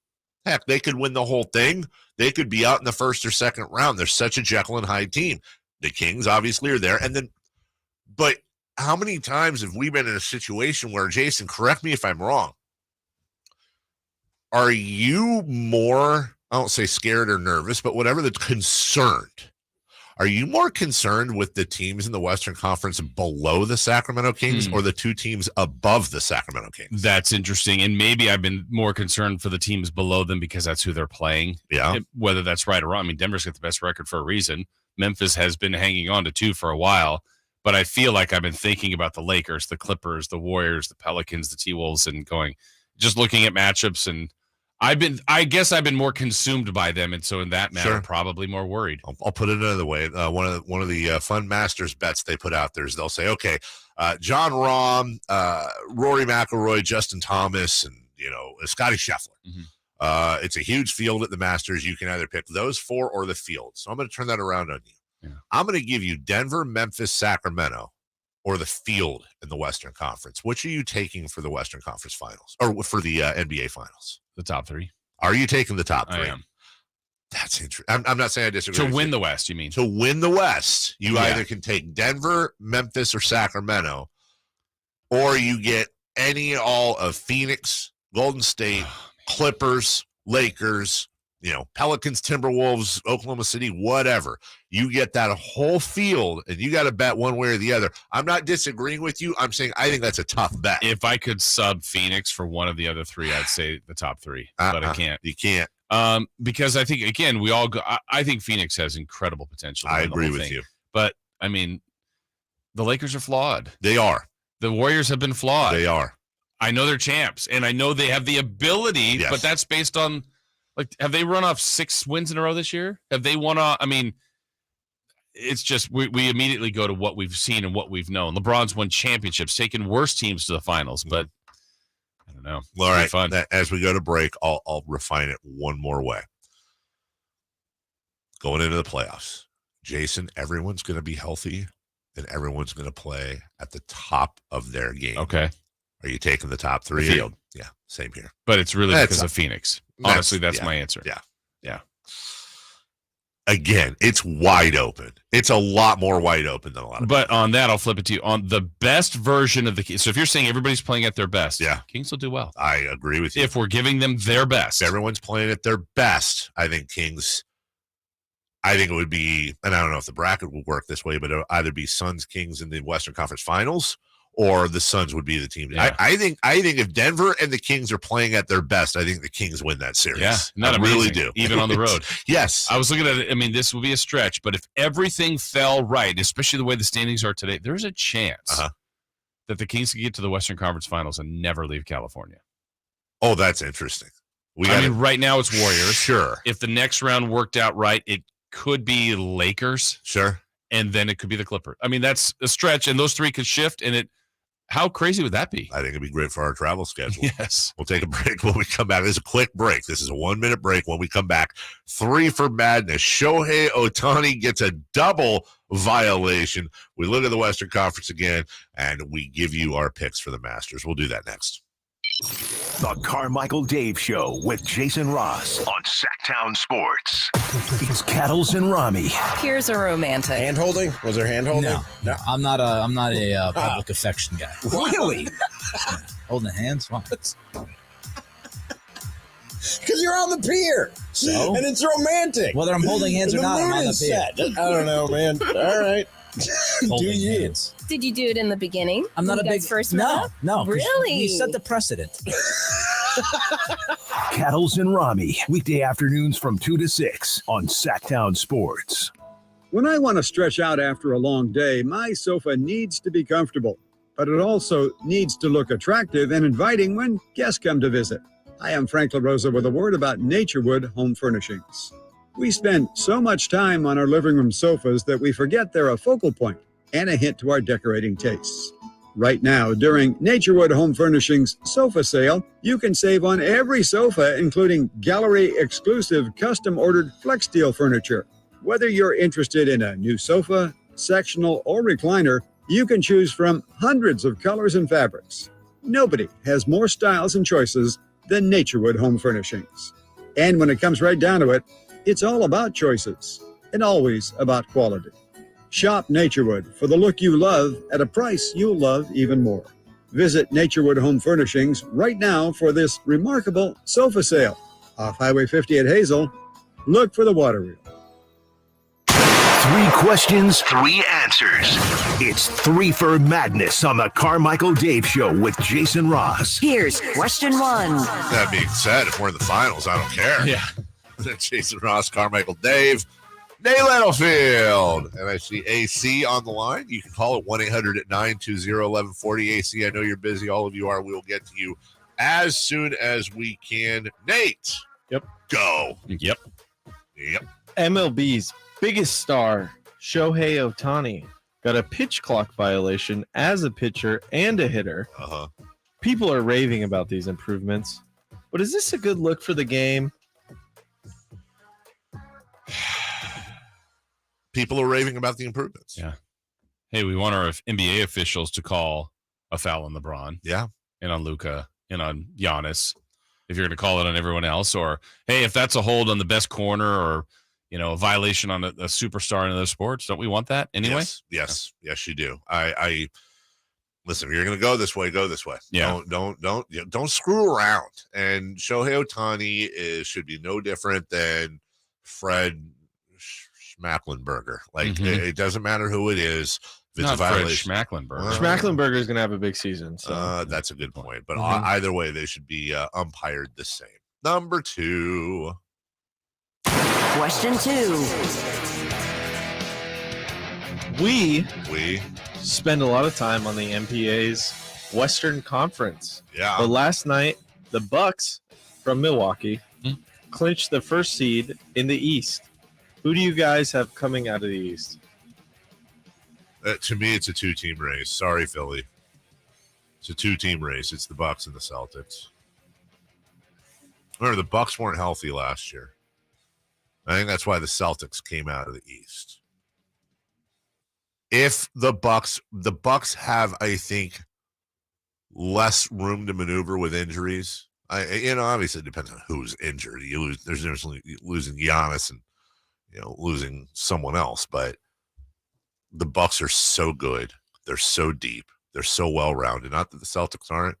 heck, they could win the whole thing. They could be out in the first or second round. They're such a Jekyll and Hyde team. The Kings obviously are there. But how many times have we been in a situation where, Jason, correct me if I'm wrong, are you more, I don't say scared or nervous, but whatever, the concerned? Are you more concerned with the teams in the Western Conference below the Sacramento Kings or the 2 teams above the Sacramento Kings? That's interesting. And maybe I've been more concerned for the teams below them because that's who they're playing. Yeah. Whether that's right or wrong. I mean, Denver's got the best record for a reason. Memphis has been hanging on to 2 for a while. But I feel like I've been thinking about the Lakers, the Clippers, the Warriors, the Pelicans, the T-Wolves, and just looking at matchups. And I guess I've been more consumed by them, and so in that matter, probably more worried. I'll put it another way. One of the Fun Masters bets they put out there is they'll say, okay, John Rahm, Rory McIlroy, Justin Thomas, and Scotty Scheffler. Mm-hmm. It's a huge field at the Masters. You can either pick those 4 or the field. So I'm going to turn that around on you. Yeah. I'm going to give you Denver, Memphis, Sacramento, or the field in the Western Conference. Which are you taking for the Western Conference Finals or for the NBA Finals? The top 3. Are you taking the top 3? I am. That's interesting. I'm not saying I disagree. To win the West, you mean? To win the West, you either can take Denver, Memphis, or Sacramento, or you get any all of Phoenix, Golden State, Clippers, Lakers, Pelicans, Timberwolves, Oklahoma City, whatever. You get that whole field, and you got to bet one way or the other. I'm not disagreeing with you. I'm saying I think that's a tough bet. If I could sub Phoenix for one of the other 3, I'd say the top 3, but I can't. You can't. Because I think, again, I think Phoenix has incredible potential. I agree with you. But, I mean, the Lakers are flawed. They are. The Warriors have been flawed. They are. I know they're champs, and I know they have the ability, but that's based on, have they run off 6 wins in a row this year? Have they won off? I mean, it's just we immediately go to what we've seen and what we've known. LeBron's won championships, taken worse teams to the finals, but I don't know. All right. Fun. As we go to break, I'll refine it one more way. Going into the playoffs, Jason, everyone's going to be healthy, and everyone's going to play at the top of their game. Okay. Are you taking the top 3? The field. Yeah, same here. But it's really because of Phoenix. Honestly, that's my answer. Yeah. Yeah. Again, it's wide open. It's a lot more wide open than a lot of But on that, I'll flip it to you. On the best version of the Kings. So if you're saying everybody's playing at their best, Kings will do well. I agree with you. If we're giving them their best. If everyone's playing at their best, I think Kings, I think it would be, and I don't know if the bracket will work this way, but it would either be Suns, Kings in the Western Conference Finals, or the Suns would be the team. Yeah. I think if Denver and the Kings are playing at their best, I think the Kings win that series. Yeah, I really do. Even on the road. Yes. I was looking at it. I mean, this will be a stretch, but if everything fell right, especially the way the standings are today, there's a chance that the Kings can get to the Western Conference Finals and never leave California. Oh, that's interesting. Right now it's Warriors. Sure. If the next round worked out right, it could be Lakers. Sure. And then it could be the Clippers. I mean, that's a stretch, and those 3 could shift, and how crarazy would that be? I think it'd be great for our travel schedule. Yes. We'll take a break when we come back. This is a quick break. This is a 1-minute break. When we come back, 3 for madness. Shohei Ohtani gets a double violation. We look at the Western Conference again, and we give you our picks for the Masters. We'll do that next. The Carmichael Dave Show with Jason Ross on Sactown Sports. It's Cattles and Rami. Here's a romantic. Hand holding? Was there hand holding? No. I'm not a public affection guy. Really? Holding hands? What? Because you're on the pier. So? And it's romantic. Whether I'm holding hands or not, I'm on the pier. I don't know, man. All right. Holding hands. Did you do it in the beginning? I'm not a big first. No. Really? We set the precedent. Cattles and Rami, weekday afternoons from 2 to 6 on Sactown Sports. When I want to stretch out after a long day, my sofa needs to be comfortable, but it also needs to look attractive and inviting when guests come to visit. I am Frank LaRosa with a word about Naturewood Home Furnishings. We spend so much time on our living room sofas that we forget they're a focal point and a hint to our decorating tastes. Right now, during Naturewood Home Furnishings sofa sale, you can save on every sofa, including gallery-exclusive custom-ordered FlexSteel furniture. Whether you're interested in a new sofa, sectional, or recliner, you can choose from hundreds of colors and fabrics. Nobody has more styles and choices than Naturewood Home Furnishings. And when it comes right down to it, it's all about choices and always about quality. Shop Naturewood for the look you love at a price you'll love even more. Visit Naturewood Home Furnishings right now for this remarkable sofa sale. Off Highway 50 at Hazel, look for the water wheel. 3 questions, 3 answers. It's 3 for madness on the Carmichael Dave Show with Jason Ross. Here's question 1. That being said, if we're in the finals, I don't care. Yeah. Jason Ross, Carmichael Dave, Nate Littlefield. And I see AC on the line. You can call it 1-800-920-1140. AC, I know you're busy. All of you are. We'll get to you as soon as we can. Nate. Yep. Go. Yep. MLB's biggest star, Shohei Ohtani, got a pitch clock violation as a pitcher and a hitter. People are raving about these improvements, but is this a good look for the game? People are raving about the improvements. Yeah. Hey, we want our NBA officials to call a foul on LeBron. Yeah. And on Luka and on Giannis. If you're going to call it on everyone else, or hey, if that's a hold on the best corner, or a violation on a superstar in other sports, don't we want that anyway? Yes, you do. I listen. If you're going to go this way, go this way. Yeah. Don't screw around. And Shohei Ohtani should be no different than Fred Schmacklenberger. Like it doesn't matter who it is. If it's Not a violation. Fred Schmacklenberger. Schmacklenberger is going to have a big season. So. That's a good point. But either way, they should be umpired the same. Number 2. Question 2. We We spend a lot of time on the NBA's Western Conference. Yeah. But last night, the Bucks from Milwaukee clinched the first seed in the East. Who do you guys have coming out of the East? To me, it's a 2-team race. Sorry, Philly. It's a 2-team race. It's the Bucks and the Celtics. Remember, the Bucks weren't healthy last year. I think that's why the Celtics came out of the East. If the Bucks have, I think, less room to maneuver with injuries. Obviously it depends on who's injured. There's losing Giannis and losing someone else, but the Bucks are so good. They're so deep. They're so well-rounded. Not that the Celtics aren't,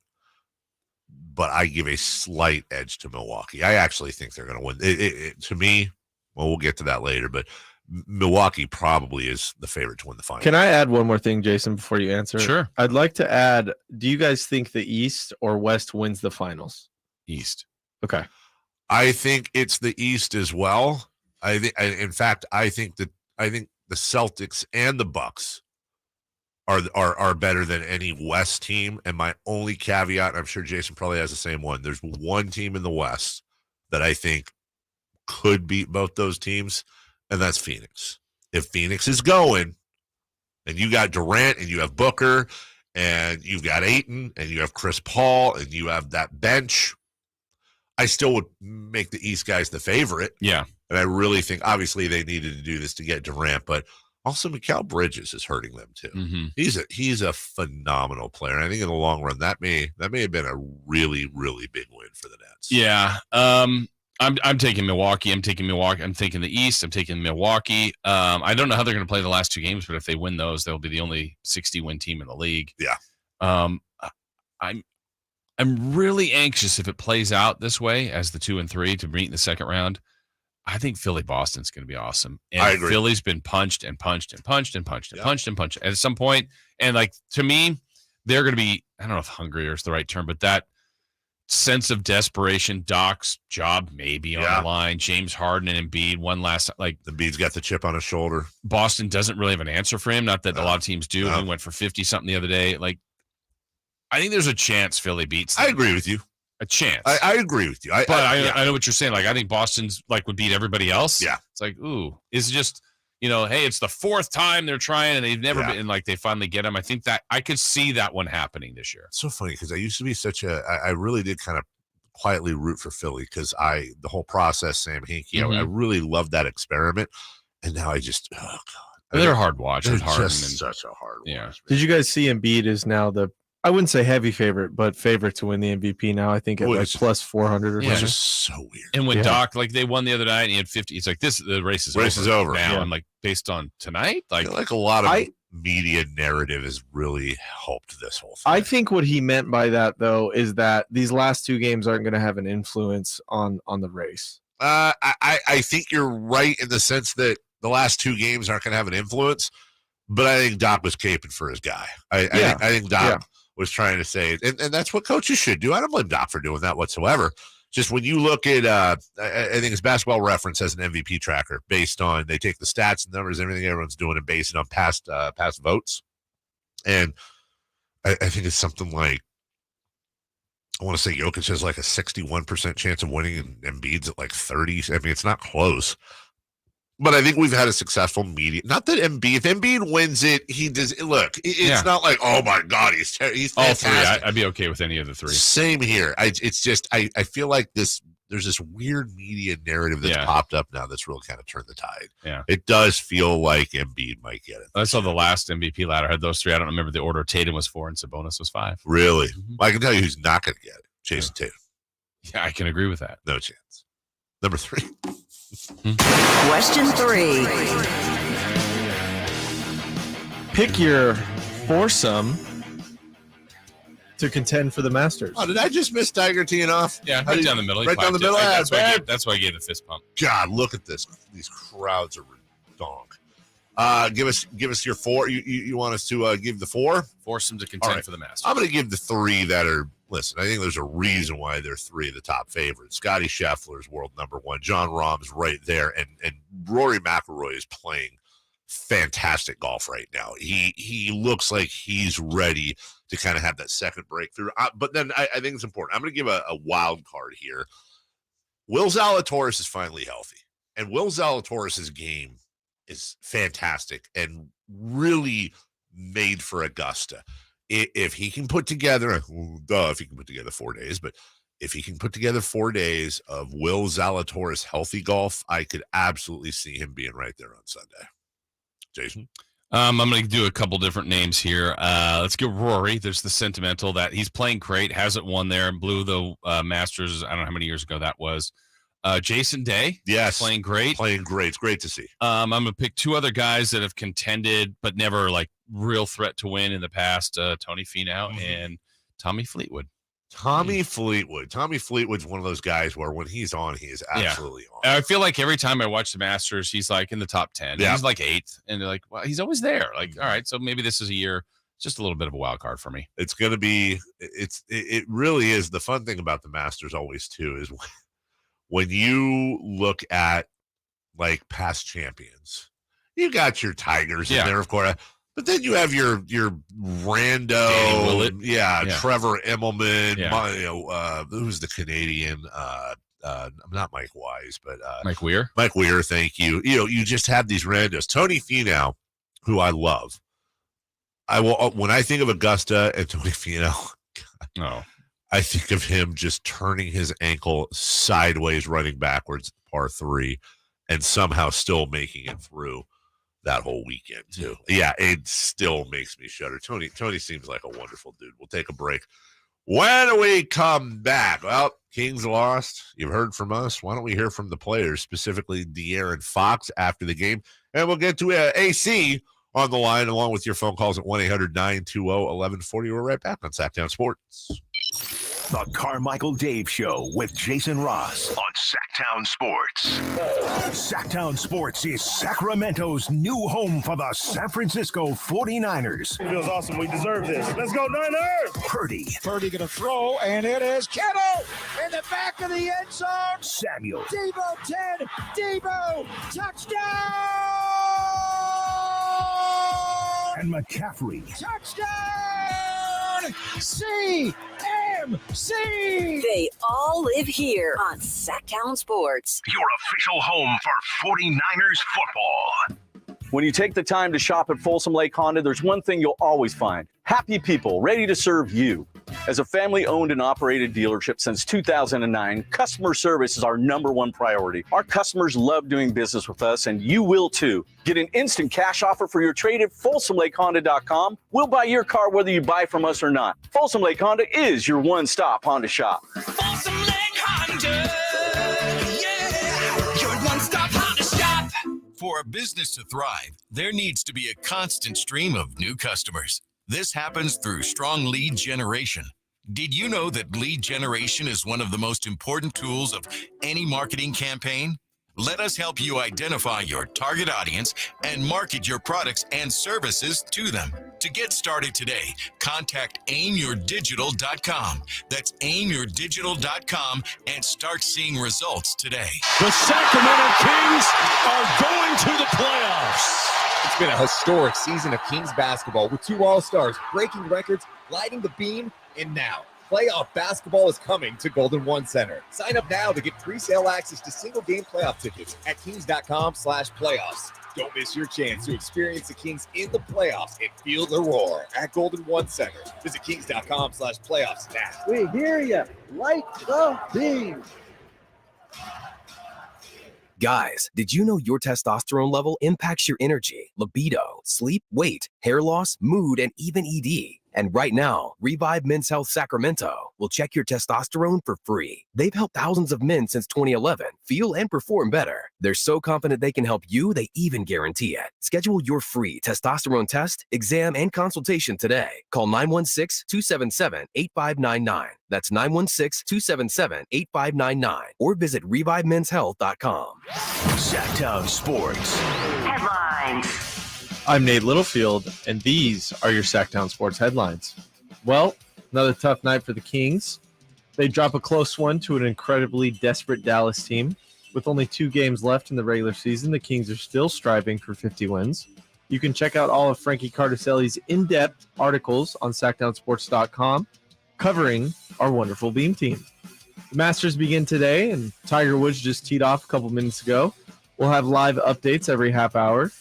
but I give a slight edge to Milwaukee. I actually think they're going to win. To me, well, we'll get to that later, but Milwaukee probably is the favorite to win the final. Can I add one more thing, Jason, before you answer? Sure. I'd like to add, do you guys think the East or West wins the finals? East. Okay. I think it's the East as well. I think the Celtics and the Bucks are better than any West team. And my only caveat, I'm sure Jason probably has the same one. There's one team in the West that I think could beat both those teams, and that's Phoenix. If Phoenix is going, and you got Durant, and you have Booker, and you've got Ayton, and you have Chris Paul, and you have that bench, I still would make the East guys the favorite. Yeah. And I really think, obviously, they needed to do this to get Durant, but also Mikal Bridges is hurting them too. He's a phenomenal player. I think in the long run, that may have been a really, really big win for the Nets. Yeah. I'm taking Milwaukee. I'm taking the East. I'm taking Milwaukee. I don't know how they're going to play the last 2 games, but if they win those, they'll be the only 60-win team in the league. Yeah. I'm really anxious if it plays out this way as the 2 and 3 to meet in the second round. I think Philly-Boston's going to be awesome. And I agree. Philly's been punched and punched and punched and punched and punched and punched. And at some point, and to me, they're going to be, I don't know if hungry is the right term, but that sense of desperation, Doc's job maybe on the line, James Harden and Embiid, one last, Embiid's got the chip on his shoulder. Boston doesn't really have an answer for him. Not that a lot of teams do. He went for 50-something the other day. I think there's a chance Philly beats them. I agree with you. A chance. I agree with you. I know what you're saying. I think Boston's would beat everybody else. Yeah. It's ooh, it's just, hey, it's the 4th time they're trying and they've never been, and they finally get him. I think that I could see that one happening this year. It's so funny because I used to be I really did kind of quietly root for Philly because the whole process, Sam Hinkie, I really loved that experiment. And now I just, oh God. They're a hard watch. They're just such a hard watch. Yeah. Did you guys see Embiid is now I wouldn't say heavy favorite, but favorite to win the MVP now. I think at plus 400 or something. It's just so weird. And when Doc, they won the other night and he had 50, it's the race is over now. Yeah. And based on tonight, a lot of media narrative has really helped this whole thing. I think what he meant by that, though, is that these last 2 games aren't going to have an influence on the race. I think you're right in the sense that the last 2 games aren't going to have an influence, but I think Doc was caping for his guy. I think Doc was trying to say, and that's what coaches should do. I don't blame Doc for doing that whatsoever. Just when you look at, I think it's Basketball Reference has an MVP tracker based on, they take the stats and numbers, everything everyone's doing, and base it on past votes. And I think it's something like I want to say Jokic has like a 61% chance of winning, and Embiid's at like 30. I mean, it's not close. But I think we've had a successful media. Not that if Embiid wins it, he does. Look, it's not like, oh my God, he's fantastic. All three. I'd be okay with any of the three. Same here. It's just I feel like there's this weird media narrative that's popped up now that's really kind of turned the tide. Yeah, it does feel like Embiid might get it. I saw the last MVP ladder had those three. I don't remember the order. Tatum was 4 and Sabonis was 5. Really? Well, I can tell you who's not going to get it. Jason Tatum. Yeah, I can agree with that. No chance. Number 3. Question 3. Pick your foursome to contend for the Masters. Oh, did I just miss Tiger teeing off? Yeah, right down the middle. Right down the middle. That's why I gave the fist pump. God, look at this. These crowds are donk. Give us your 4. You want us to give the 4? Foursome to contend for the Masters. I'm going to give the 3 that are. Listen, I think there's a reason why they're 3 of the top favorites. Scotty Scheffler's world number 1. John Rahm's right there, and Rory McIlroy is playing fantastic golf right now. He looks like he's ready to kind of have that second breakthrough. But then I think it's important. I'm going to give a wild card here. Will Zalatoris is finally healthy, and Will Zalatoris' game is fantastic and really made for Augusta. If he can put together, if he can put together 4 days, but if he can put together 4 days of Will Zalatoris healthy golf, I could absolutely see him being right there on Sunday. Jason? I'm going to do a couple different names here. Let's go Rory. There's the sentimental that he's playing great, hasn't won there, blew the Masters. I don't know how many years ago that was. Jason Day, yes, playing great. It's great to see. I'm going to pick 2 other guys that have contended but never like real threat to win in the past. Tony Finau and Tommy Fleetwood. Tommy Fleetwood's one of those guys where when he's on, he is absolutely on. I feel like every time I watch the Masters, he's like in the top 10. Yeah. He's like 8th, and they're like, well, he's always there. Like, all right, so maybe this is a year. It's just a little bit of a wild card for me. It's going to be. It really is. The fun thing about the Masters always too is when you look at like past champions, you got your Tigers in there, of course. But then you have your rando, Trevor Immelman, who's the Canadian, not Mike Wise, but Mike Weir. Mike Weir, thank you. You just have these randos. Tony Finau, who I love. When I think of Augusta and Tony Finau, I think of him just turning his ankle sideways, running backwards, par 3, and somehow still making it through that whole weekend too. Yeah, it still makes me shudder. Tony seems like a wonderful dude. We'll take a break. When we come back, well, Kings lost. You've heard from us. Why don't we hear from the players, specifically De'Aaron Fox after the game, and we'll get to AC on the line along with your phone calls at 1-800-920-1140. We're right back on Sactown Sports. The Carmichael Dave Show with Jason Ross on Sactown Sports. Sactown Sports is Sacramento's new home for the San Francisco 49ers. It feels awesome. We deserve this. Let's go, Niners! Purdy going to throw, and it is Kittle in the back of the end zone. Samuel. Debo 10. Debo. Touchdown! And McCaffrey. Touchdown! CMC! They all live here on Sactown Sports. Your official home for 49ers football. When you take the time to shop at Folsom Lake Honda, there's one thing you'll always find. Happy people ready to serve you. As a family-owned and operated dealership since 2009, customer service is our #1 priority. Our customers love doing business with us, and you will too. Get an instant cash offer for your trade at FolsomLakeHonda.com. We'll buy your car whether you buy from us or not. Folsom Lake Honda is your one-stop Honda shop. Folsom Lake Honda, yeah, your one-stop Honda shop. For a business to thrive, there needs to be a constant stream of new customers. This happens through strong lead generation. Did you know that lead generation is one of the most important tools of any marketing campaign? Let us help you identify your target audience and market your products and services to them. To get started today, contact aimyourdigital.com. That's aimyourdigital.com and start seeing results today. The Sacramento Kings are going to the playoffs. It's been a historic season of Kings basketball with 2 All-Stars breaking records, lighting the beam, and now Playoff basketball is coming to Golden One Center. Sign up now to get pre-sale access to single-game playoff tickets at kings.com/playoffs. Don't miss your chance to experience the Kings in the playoffs and feel the roar at Golden One Center. Visit kings.com/playoffs now. We hear you. Light the beam. Guys, did you know your testosterone level impacts your energy, libido, sleep, weight, hair loss, mood, and even ED? And right now, Revive Men's Health Sacramento will check your testosterone for free. They've helped thousands of men since 2011 feel and perform better. They're so confident they can help you, they even guarantee it. Schedule your free testosterone test, exam, and consultation today. Call 916-277-8599. That's 916-277-8599. Or visit ReviveMen'sHealth.com. Sactown Sports. Headlines. I'm Nate Littlefield, and these are your Sactown Sports headlines. Well, another tough night for the Kings. They drop a close one to an incredibly desperate Dallas team. With only 2 games left in the regular season, the Kings are still striving for 50 wins. You can check out all of Frankie Cardicelli's in-depth articles on SactownSports.com covering our wonderful Beam team. The Masters begin today, and Tiger Woods just teed off a couple minutes ago. We'll have live updates every half hour.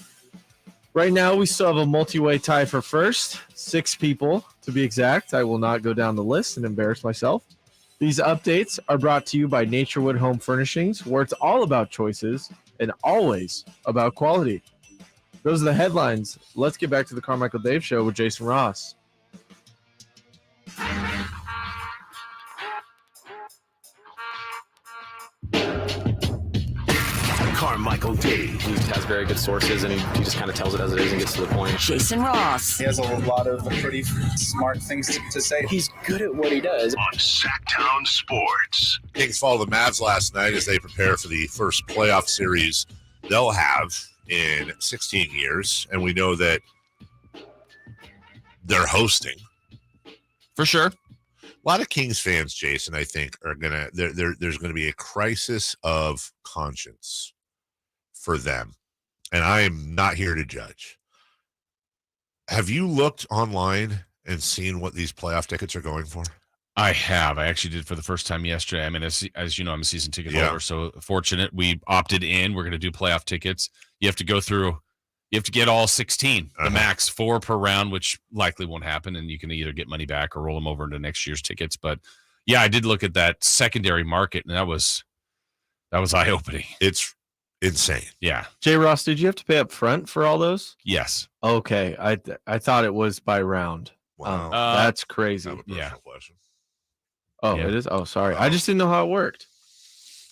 Right now, we still have a multi-way tie for first. 6 people, to be exact. I will not go down the list and embarrass myself. These updates are brought to you by Naturewood Home Furnishings, where it's all about choices and always about quality. Those are the headlines. Let's get back to the Carmichael Dave Show with Jason Ross. Carmichael Dave. He has very good sources, and he just kind of tells it as it is and gets to the point. Jason Ross. He has a lot of pretty smart things to say. He's good at what he does. On Sactown Sports. Kings fall the Mavs last night as they prepare for the first playoff series they'll have in 16 years. And we know that they're hosting. For sure. A lot of Kings fans, Jason, I think, are there's going to be a crisis of conscience for them. And I am not here to judge. Have you looked online and seen what these playoff tickets are going for? I have. I actually did for the first time yesterday. I mean, as you know, I'm a season ticket holder, so fortunate. We opted in. We're going to do playoff tickets. You have to go through. You have to get all 16, the max 4 per round, which likely won't happen, and you can either get money back or roll them over into next year's tickets. But yeah, I did look at that secondary market, and that was eye-opening. It's insane. Yeah. Jay Ross, did you have to pay up front for all those? Yes. Okay. I thought it was by round. Wow. That's crazy. Yeah. Oh, yeah. It is? Oh, sorry. I just didn't know how it worked.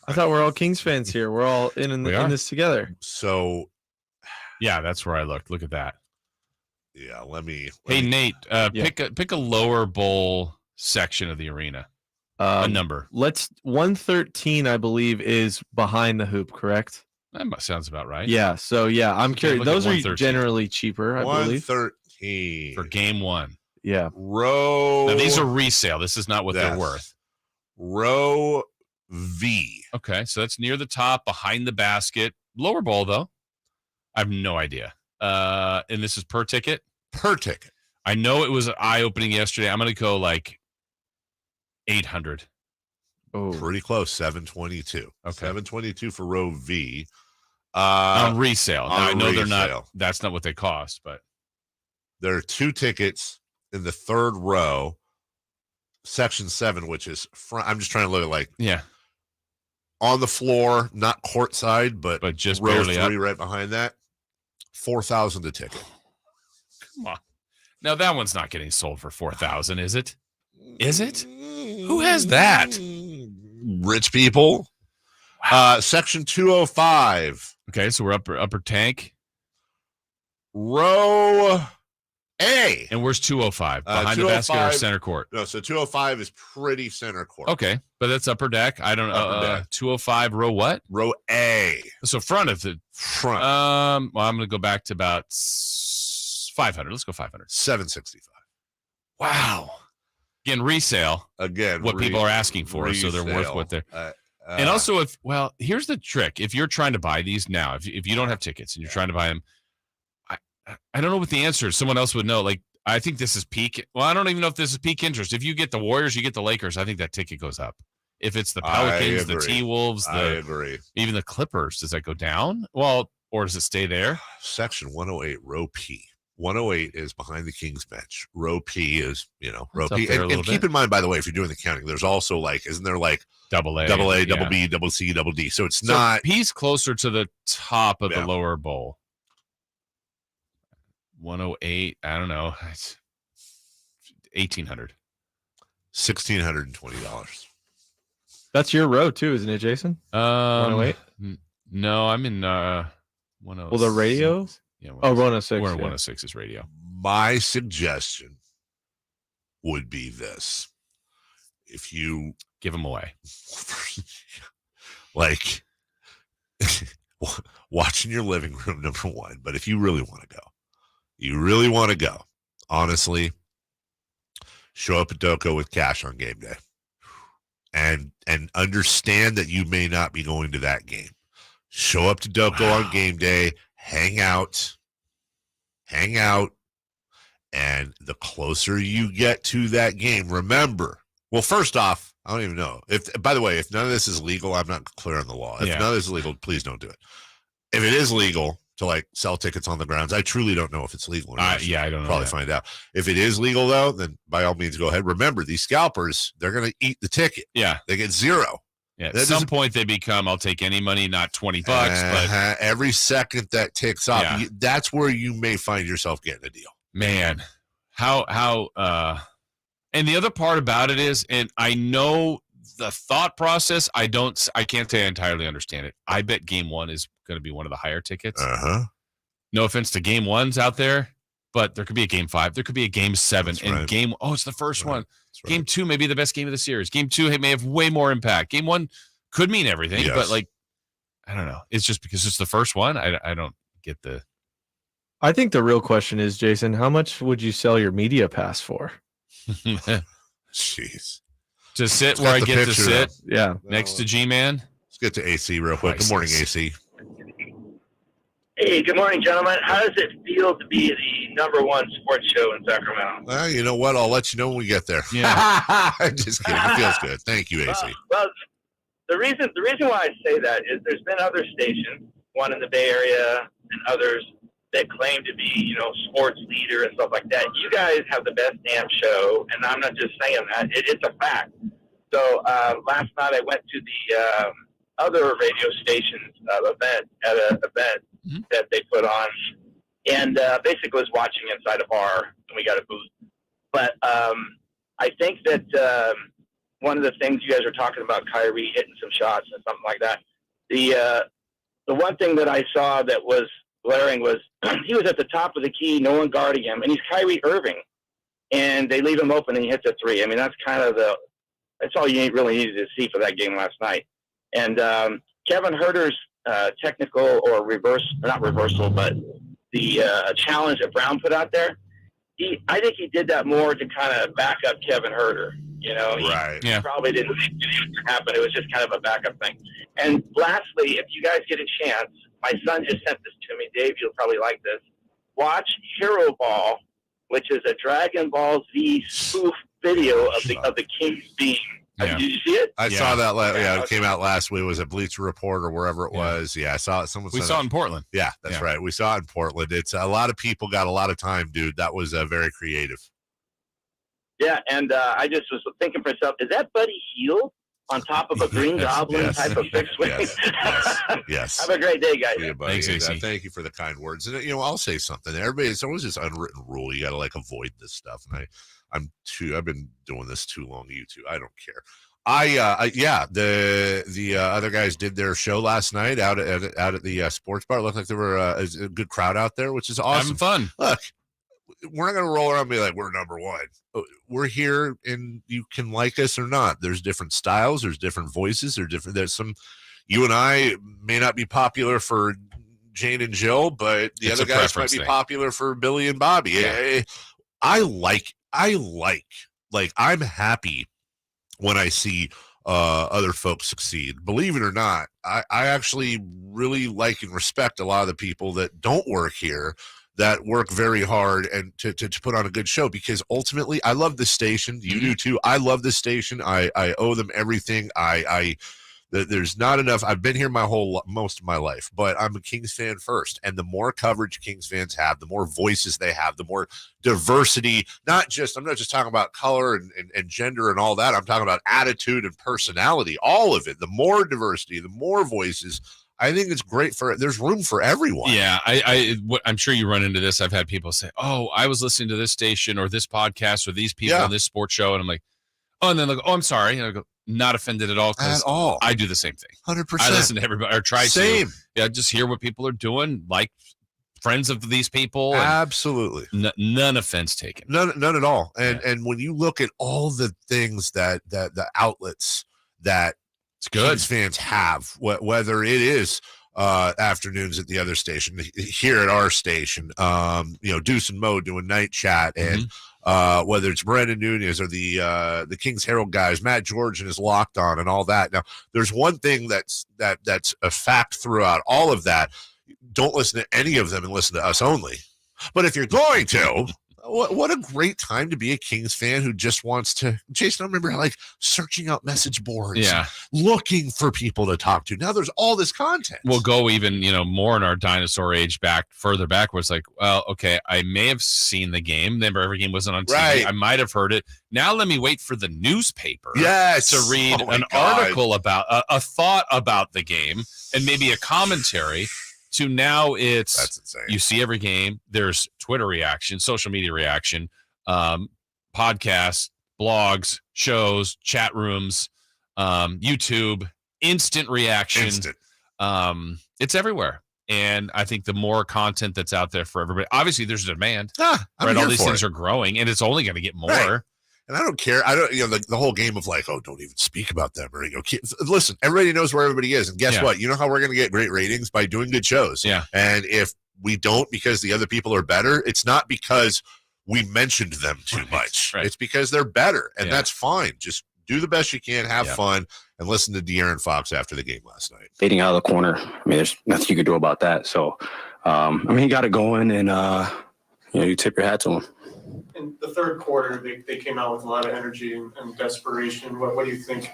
I thought we're all Kings fans here. We're all in this together. So, yeah, that's where I looked. Look at that. Yeah, let me. Hey, Nate, pick a lower bowl section of the arena. A number. 113, I believe, is behind the hoop, correct? That sounds about right. Yeah. So yeah, I'm curious. Those are generally cheaper, I believe. 113 for game 1. Yeah. Row. Now these are resale. This is not what they're worth. Row V. Okay, so that's near the top, behind the basket. Lower bowl though. I have no idea. And this is per ticket? Per ticket. I know it was eye-opening yesterday. I'm going to go like 800. Oh, pretty close. 722. Okay. 722 for row V. On resale. Now, I know resale. they're not. That's not what they cost, but there are 2 tickets in the 3rd row, section 7, which is front. I'm just trying to look at on the floor, not courtside, but just row barely 3 up. right behind that. 4,000 a ticket. Come on. Now that one's not getting sold for 4,000, is it? Is it? Who has that? Rich people. Section 205. Okay, so we're upper tank. Row A. And where's 205? Behind the basket or center court? No, so 205 is pretty center court. Okay, but that's upper deck. I don't know. 205 row what? Row A. So front of the front. Well, I'm going to go back to about 500. Let's go 500. 765. Wow. Again, resale. Again, what people are asking for, so they're worth what they're. And also, here's the trick: if you're trying to buy these now, if you don't have tickets and you're trying to buy them, I don't know what the answer is. Someone else would know. Like, I think this is peak. Well, I don't even know if this is peak interest. If you get the Warriors, you get the Lakers. I think that ticket goes up. If it's the Pelicans, the T-Wolves, I agree. Even the Clippers, does that go down? Well, or does it stay there? Section 108, row P. 108 is behind the Kings bench. Row P is, row P. And keep in mind, by the way, if you're doing the counting, there's also isn't there double A, double B, double C, double D. So it's not. P's closer to the top of the lower bowl. 108, I don't know. It's $1,800. $1,620. That's your row too, isn't it, Jason? 108? No, I'm in 106. Well, the radio? Yeah, 106. We're in 106 is radio. My suggestion would be this. If you give them away. Watch in your living room, number one. But if you really want to go, honestly, show up at Doco with cash on game day. And understand that you may not be going to that game. Show up to Doco on game day, hang out, and the closer you get to that game, remember. Well, first off, I don't even know. By the way, if none of this is legal, I'm not clear on the law. If none of this is legal, please don't do it. If it is legal to sell tickets on the grounds, I truly don't know if it's legal or not. I don't know. Probably find out. If it is legal though, then by all means go ahead. Remember, these scalpers, they're going to eat the ticket. Yeah. They get zero. Yeah. At some point they become, I'll take any money, not $20, but every second that ticks off, that's where you may find yourself getting a deal. Man, how and the other part about it is, and I know the thought process, I can't say I entirely understand it. I bet game one is going to be one of the higher tickets. No offense to game ones out there, but there could be a game 5. There could be a game 7. It's the first one. Game 2 may be the best game of the series. Game 2 may have way more impact. Game 1 could mean everything, but I don't know. It's just because it's the first one. I don't get the. I think the real question is, Jason, how much would you sell your media pass for? Jeez. To sit where I get to sit, next to G-Man. Let's get to AC real quick. Good morning, AC. Hey, good morning, gentlemen. How does it feel to be the #1 sports show in Sacramento? Well, you know what? I'll let you know when we get there. Yeah. Just kidding. It feels good. Thank you, AC. Well, the reason why I say that is there's been other stations, one in the Bay Area and others that claim to be, sports leader and stuff like that. You guys have the best damn show, and I'm not just saying that. It's a fact. So last night I went to the other radio station's event that they put on, and basically was watching inside a bar, and we got a booth. But I think that one of the things you guys are talking about, Kyrie hitting some shots and something like that, the one thing that I saw that was glaring was he was at the top of the key, no one guarding him, and he's Kyrie Irving, and they leave him open and he hits a 3. I mean, that's kind of that's all you really needed to see for that game last night. And Kevin Huerter's technical or not reversal, but the challenge that Brown put out there, I think he did that more to kind of back up Kevin Huerter. He probably didn't think it happen. It was just kind of a backup thing. And lastly, if you guys get a chance, my son just sent this to me. Dave, you'll probably like this. Watch Hero Ball, which is a Dragon Ball Z spoof video of the King's Beam. Did you see it? I saw that. It came out last week. It was a Bleacher Report or wherever it was. Yeah, I saw it. We saw it in Portland. Yeah, that's right. We saw it in Portland. It's a lot of people got a lot of time, dude. That was very creative. Yeah, and I just was thinking for myself, is that Buddy Hield on top of a Green Goblin type of fixed wing? Yes. Have a great day, guys. Yeah, Thanks, AC. Thank you for the kind words. And I'll say something. It's always this unwritten rule. You got to avoid this stuff. And I've been doing this too long. You two, I don't care. The other guys did their show last night out at the sports bar. It looked like there were a good crowd out there, which is awesome. Having fun. Look, we're not going to roll around and be like, we're #1. We're here, and you can like us or not. There's different styles. There's different voices. There's some. You and I may not be popular for Jane and Jill, but the other guys might be popular for Billy and Bobby. Yeah. I'm happy when I see other folks succeed. Believe it or not, I actually really like and respect a lot of the people that don't work here that work very hard and to put on a good show, because ultimately I love this station. You do too. I love this station. I owe them everything. There's not enough. I've been here most of my life, but I'm a Kings fan first. And the more coverage Kings fans have, the more voices they have, the more diversity. I'm not just talking about color and gender and all that. I'm talking about attitude and personality, all of it. The more diversity, the more voices. I think it's great there's room for everyone. Yeah, I'm sure you run into this. I've had people say, "Oh, I was listening to this station or this podcast or these people on this sports show," and I'm like, "Oh," and then they go, "Oh, I'm sorry," and I go, "Not offended at all." At all. I do the same thing. 100%. I listen to everybody or try Same. to. Yeah, just hear what people are doing, like friends of these people. Absolutely. None offense taken. None at all. And when you look at all the things that the outlets that it's good Kings fans have, whether it is afternoons at the other station, here at our station, Deuce and Mo doing night chat, and whether it's Brandon Nunez or the Kings Herald guys, Matt George and his Locked On and all that. Now, there's one thing that's a fact throughout all of that. Don't listen to any of them and listen to us only. But if you're going to, what a great time to be a Kings fan who just wants to. Jason, I remember searching out message boards, looking for people to talk to. Now there's all this content. We'll go even, more in our dinosaur age further back, where it's like, well, okay, I may have seen the game. Remember, every game wasn't on TV. Right. I might have heard it. Now let me wait for the newspaper to read an article about a thought about the game and maybe a commentary. To now that's insane. You see every game. There's Twitter reaction, social media reaction, podcasts, blogs, shows, chat rooms, YouTube, instant reaction. It's everywhere. And I think the more content that's out there for everybody, obviously there's demand. Right? All these things are growing, and it's only going to get more. Right. And I don't care. I don't, the whole game of don't even speak about them, or listen, everybody knows where everybody is. And guess what? You know how we're going to get great ratings? By doing good shows. Yeah. And if we don't because the other people are better, it's not because we mentioned them too much. Right. It's because they're better. And that's fine. Just do the best you can, have fun, and listen to De'Aaron Fox after the game last night. Fading out of the corner. There's nothing you could do about that. So, he got it going, and, you tip your hat to him. In the third quarter, they came out with a lot of energy and desperation. What do you think?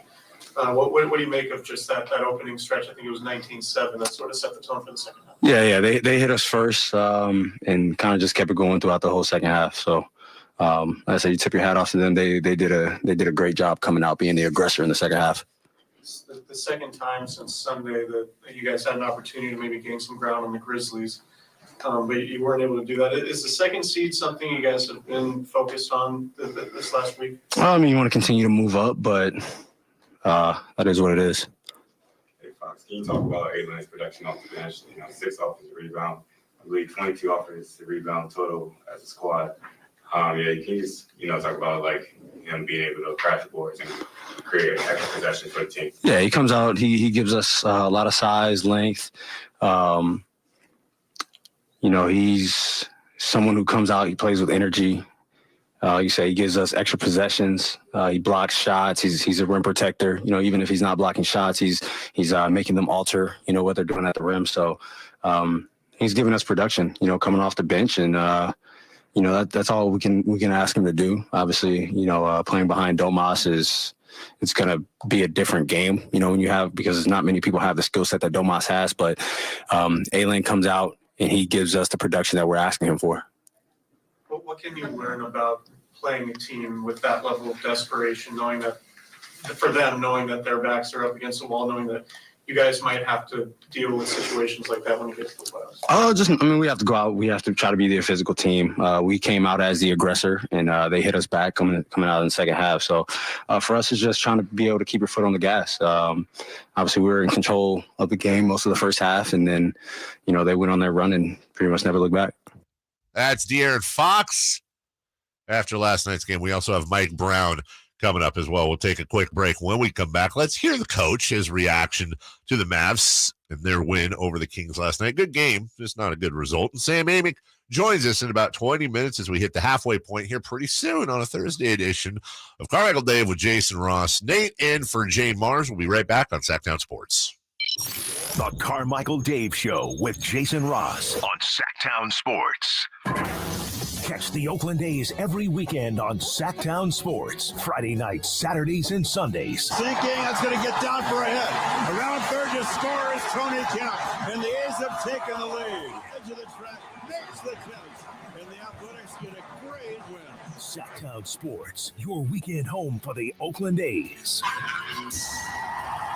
What do you make of just that opening stretch? I think it was 19-7. That sort of set the tone for the second half. Yeah. They hit us first and kind of just kept it going throughout the whole second half. So, like I said, you tip your hat off to them. They did a great job coming out, being the aggressor in the second half. It's the second time since Sunday that you guys had an opportunity to maybe gain some ground on the Grizzlies. But you weren't able to do that. Is the second seed something you guys have been focused on this last week? You want to continue to move up, but that is what it is. Hey, Fox, can you talk about A-Lane's production off the bench? 6 offensive rebound, I believe 22 offensive rebound total as a squad. Can you just talk about him being able to crash boards and create an extra possession for the team? Yeah, he comes out. He gives us a lot of size, length. He's someone who comes out, he plays with energy. You say he gives us extra possessions. He blocks shots. He's a rim protector. Even if he's not blocking shots, he's making them alter, what they're doing at the rim. So he's giving us production, coming off the bench. And, that's all we can ask him to do. Obviously, playing behind Domas it's going to be a different game, because there's not many people have the skill set that Domas has. But A-Lane comes out, and he gives us the production that we're asking him for. What can you learn about playing a team with that level of desperation, knowing that their backs are up against the wall, knowing that you guys might have to deal with situations like that when you get to the playoffs? We have to go out. We have to try to be the physical team. We came out as the aggressor, and they hit us back coming out in the second half. So for us, it's just trying to be able to keep your foot on the gas. Obviously, we were in control of the game most of the first half, and then, they went on their run and pretty much never looked back. That's De'Aaron Fox. After last night's game, we also have Mike Brown coming up as well. We'll take a quick break. When we come back, let's hear the coach, his reaction to the Mavs and their win over the Kings last night. Good game, just not a good result. And Sam Amick joins us in about 20 minutes as we hit the halfway point here pretty soon on a Thursday edition of Carmichael Dave with Jason Ross. Nate in for Jay Mars. We'll be right back on Sactown Sports. The Carmichael Dave Show with Jason Ross on Sactown Sports. Catch the Oakland A's every weekend on Sactown Sports. Friday nights, Saturdays, and Sundays. Sinking, that's going to get down for a hit. Around third, your scorer is Tony Kemp. And the A's have taken the lead. Edge of the track makes the catch. And the Athletics get a great win. Sactown Sports, your weekend home for the Oakland A's.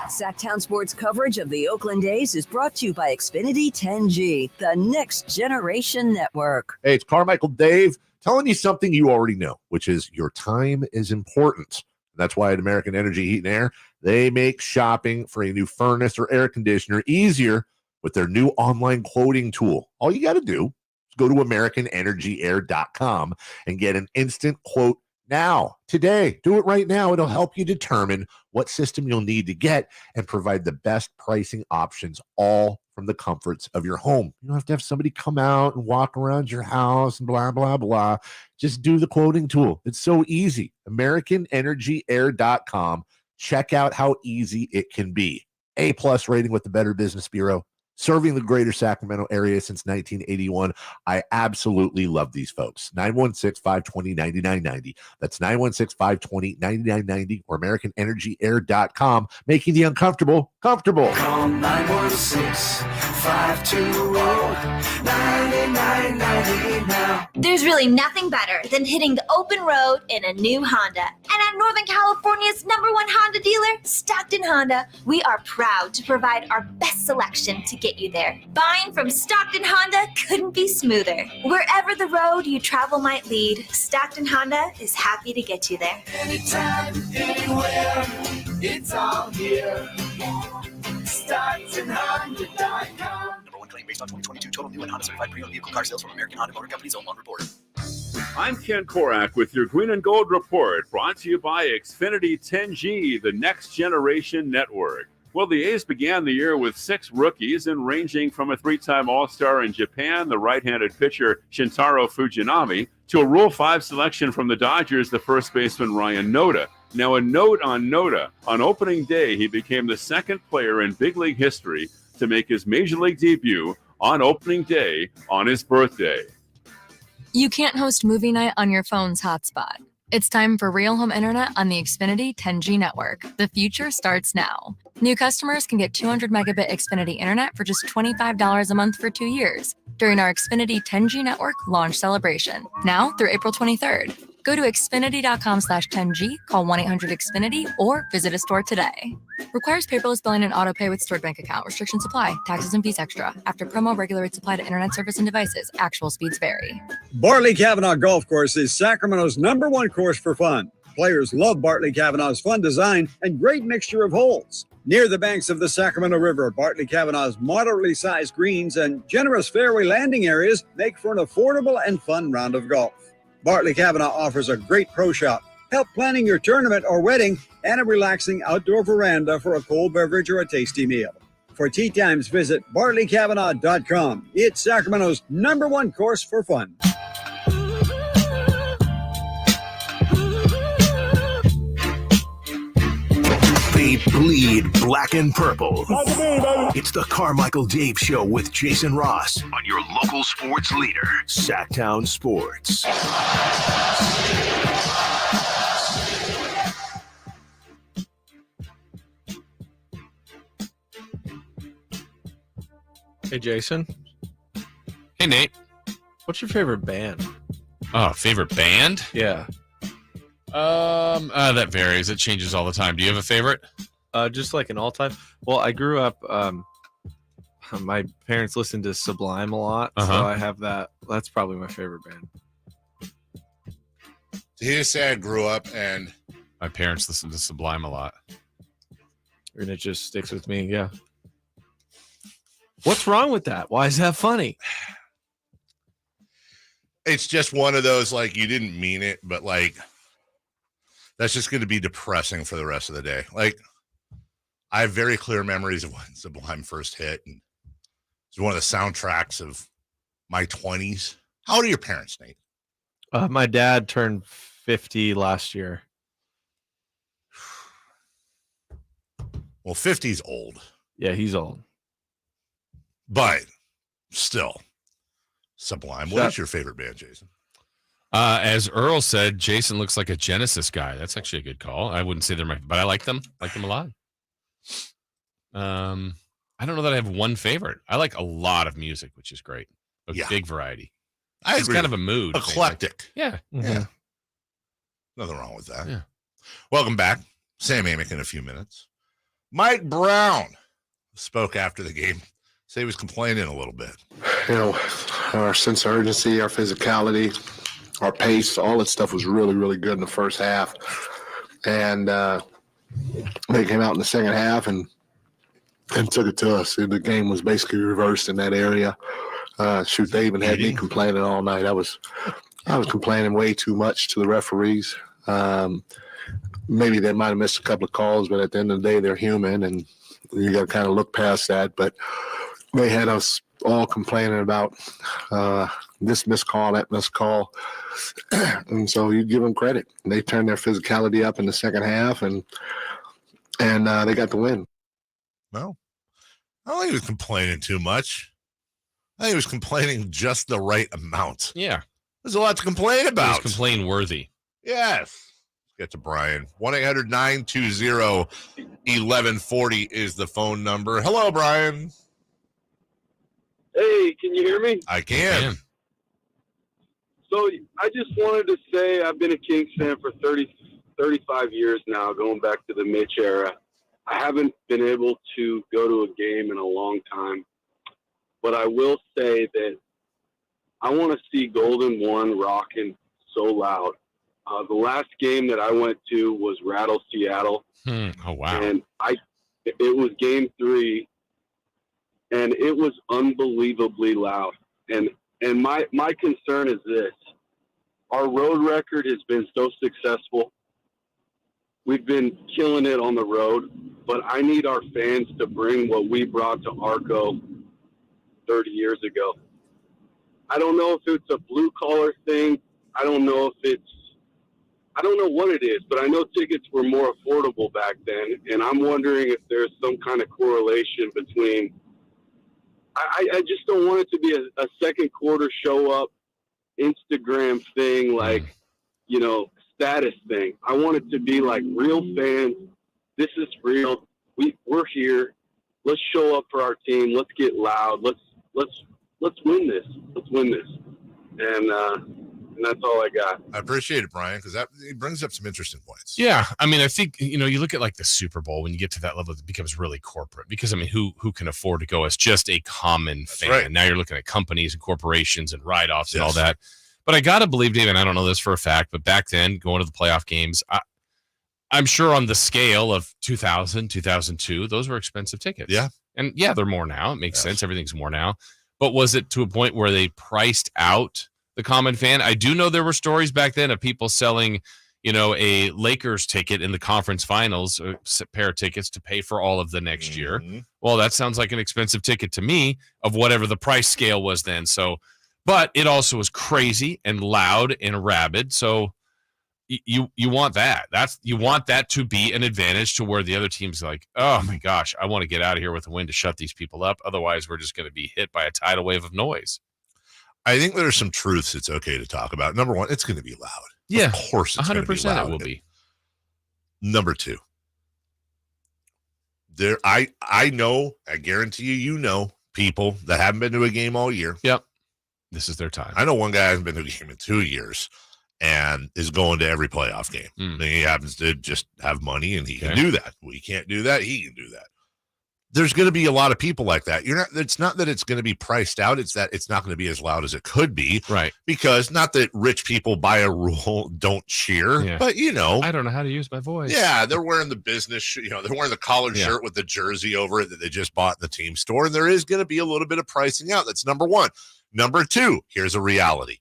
Sactown Sports coverage of the Oakland A's is brought to you by Xfinity 10G, the next generation network. Hey, it's Carmichael Dave telling you something you already know, which is your time is important. That's why at American Energy Heat and Air, they make shopping for a new furnace or air conditioner easier with their new online quoting tool. All you got to do is go to AmericanEnergyAir.com and get an instant quote now, today. Do it right now. It'll help you determine what system you'll need to get and provide the best pricing options, all from the comforts of your home. You don't have to have somebody come out and walk around your house and blah, blah, blah. Just do the quoting tool. It's so easy. AmericanEnergyAir.com. Check out how easy it can be. A+ rating with the Better Business Bureau. Serving the greater Sacramento area since 1981. I absolutely love these folks. 916-520-9990. That's 916-520-9990 or AmericanEnergyAir.com, making the uncomfortable comfortable. Call 916-520-9990 now. There's really nothing better than hitting the open road in a new Honda. And at Northern California's #1 Honda dealer, Stockton Honda, we are proud to provide our best selection to get you there. Buying from Stockton Honda couldn't be smoother. Wherever the road you travel might lead, Stockton Honda is happy to get you there. Anytime, anywhere, it's all here. StocktonHonda.com. #1 claim based on 2022 total new and Honda certified pre-owned vehicle car sales from American Honda Motor Company's own report. I'm Ken Korak with your Green and Gold Report, brought to you by Xfinity 10G, the next generation network. Well, the A's began the year with 6 rookies, and ranging from a 3-time All-Star in Japan, the right-handed pitcher Shintaro Fujinami, to a Rule 5 selection from the Dodgers, the first baseman Ryan Noda. Now, a note on Noda. On opening day, he became the second player in big league history to make his major league debut on opening day on his birthday. You can't host movie night on your phone's hotspot. It's time for real home internet on the Xfinity 10G network. The future starts now. New customers can get 200 megabit Xfinity internet for just $25 a month for 2 years during our Xfinity 10G network launch celebration, now through April 23rd. Go to Xfinity.com/10G, call 1-800-XFINITY, or visit a store today. Requires paperless billing and auto pay with stored bank account. Restrictions apply. Taxes and fees extra. After promo, regular rates apply to internet service and devices. Actual speeds vary. Bartley Kavanaugh Golf Course is Sacramento's #1 course for fun. Players love Bartley Kavanaugh's fun design and great mixture of holes. Near the banks of the Sacramento River, Bartley Kavanaugh's moderately sized greens and generous fairway landing areas make for an affordable and fun round of golf. Bartley Kavanaugh offers a great pro shop, help planning your tournament or wedding, and a relaxing outdoor veranda for a cold beverage or a tasty meal. For tee times, visit BartleyKavanaugh.com. It's Sacramento's #1 course for fun. They bleed black and purple. It's the Carmichael Dave Show with Jason Ross on your local sports leader, Sactown Sports. Hey, Jason. Hey, Nate. What's your favorite band? Oh, favorite band? Yeah. That varies. It changes all the time. Do you have a favorite? Just like an all-time. Well, I grew up. My parents listened to Sublime a lot, so I have that. That's probably my favorite band. He just said I grew up and my parents listened to Sublime a lot, and it just sticks with me. Yeah. What's wrong with that? Why is that funny? it's just one of those, like, you didn't mean it, but like, that's just going to be depressing for the rest of the day. Like, I have very clear memories of when Sublime first hit. And it's one of the soundtracks of my 20s. How old are your parents, Nate? My dad turned 50 last year. Well, 50's old. Yeah, he's old. But still, sublime. What is your favorite band, Jason? As Earl said, Jason looks like a Genesis guy. That's actually a good call. I wouldn't say they're my, but I like them. Like them a lot. I don't know that I have one favorite. I like a lot of music, which is great. A big variety. It's kind of a mood. Eclectic. Thing. Yeah. Yeah. Nothing wrong with that. Yeah. Welcome back. Sam Amick in a few minutes. Mike Brown spoke after the game. Say he was complaining a little bit. You know, our sense of urgency, our physicality, our pace, all that stuff was really, really good in the first half. And they came out in the second half and took it to us. The game was basically reversed in that area. They even had me complaining all night. I was complaining way too much to the referees. Maybe they might have missed a couple of calls, but at the end of the day, they're human, and you got to kind of look past that. But they had us all complaining about this missed call, that missed call. And so you give them credit. They turned their physicality up in the second half, and they got the win. Well, I don't think he was complaining too much. I think he was complaining just the right amount. Yeah. There's a lot to complain about. It was complain worthy. Yes. Let's get to Brian. 1-800-920-1140 is the phone number. Hello, Brian. Hey, can you hear me? I can. So I just wanted to say I've been a Kings fan for 35 years now, going back to the Mitch era. I haven't been able to go to a game in a long time, but I will say that I want to see Golden One rocking so loud. The last game that I went to was Rattle Seattle. Oh, wow. And it was game 3, and it was unbelievably loud. And my concern is this. Our road record has been so successful. We've been killing it on the road, but I need our fans to bring what we brought to Arco 30 years ago. I don't know if it's a blue-collar thing. I don't know what it is, but I know tickets were more affordable back then, and I'm wondering if there's some kind of correlation between – I just don't want it to be a second quarter show-up Instagram thing, like, you know, status thing. I want it to be like real fans. This is real. We're here. Let's show up for our team. Let's get loud. Let's win this. Let's win this. And that's all I got. I appreciate it, Brian, because it brings up some interesting points. Yeah. I mean, I think, you know, you look at like the Super Bowl, when you get to that level, it becomes really corporate because, I mean, who can afford to go as just a common fan? Right. Now you're looking at companies and corporations and write-offs and all that. But I got to believe, Dave, and I don't know this for a fact, but back then, going to the playoff games, I'm sure on the scale of 2000, 2002, those were expensive tickets. Yeah. And yeah, they're more now. It makes sense. Everything's more now. But was it to a point where they priced out the common fan? I do know there were stories back then of people selling, you know, a Lakers ticket in the conference finals, a pair of tickets to pay for all of the next year. Well, that sounds like an expensive ticket to me of whatever the price scale was then. So, but it also was crazy and loud and rabid. So you want that. You want that to be an advantage to where the other team's like, oh my gosh, I want to get out of here with a win to shut these people up. Otherwise, we're just going to be hit by a tidal wave of noise. I think there's some truths it's okay to talk about. Number one, it's going to be loud. Yeah, of course, it's 100% it will be. Number two, I know, I guarantee you know people that haven't been to a game all year. Yep, this is their time. I know one guy hasn't been to a game in 2 years and is going to every playoff game. And he happens to just have money, and he can do that. We can't do that. He can do that. There's going to be a lot of people like that. It's not that it's going to be priced out. It's that it's not going to be as loud as it could be. Right. Because not that rich people by a rule don't cheer, but you know, I don't know how to use my voice. Yeah. They're wearing the business, they're wearing the collared shirt with the jersey over it that they just bought in the team store. And there is going to be a little bit of pricing out. That's number one. Number two, here's a reality.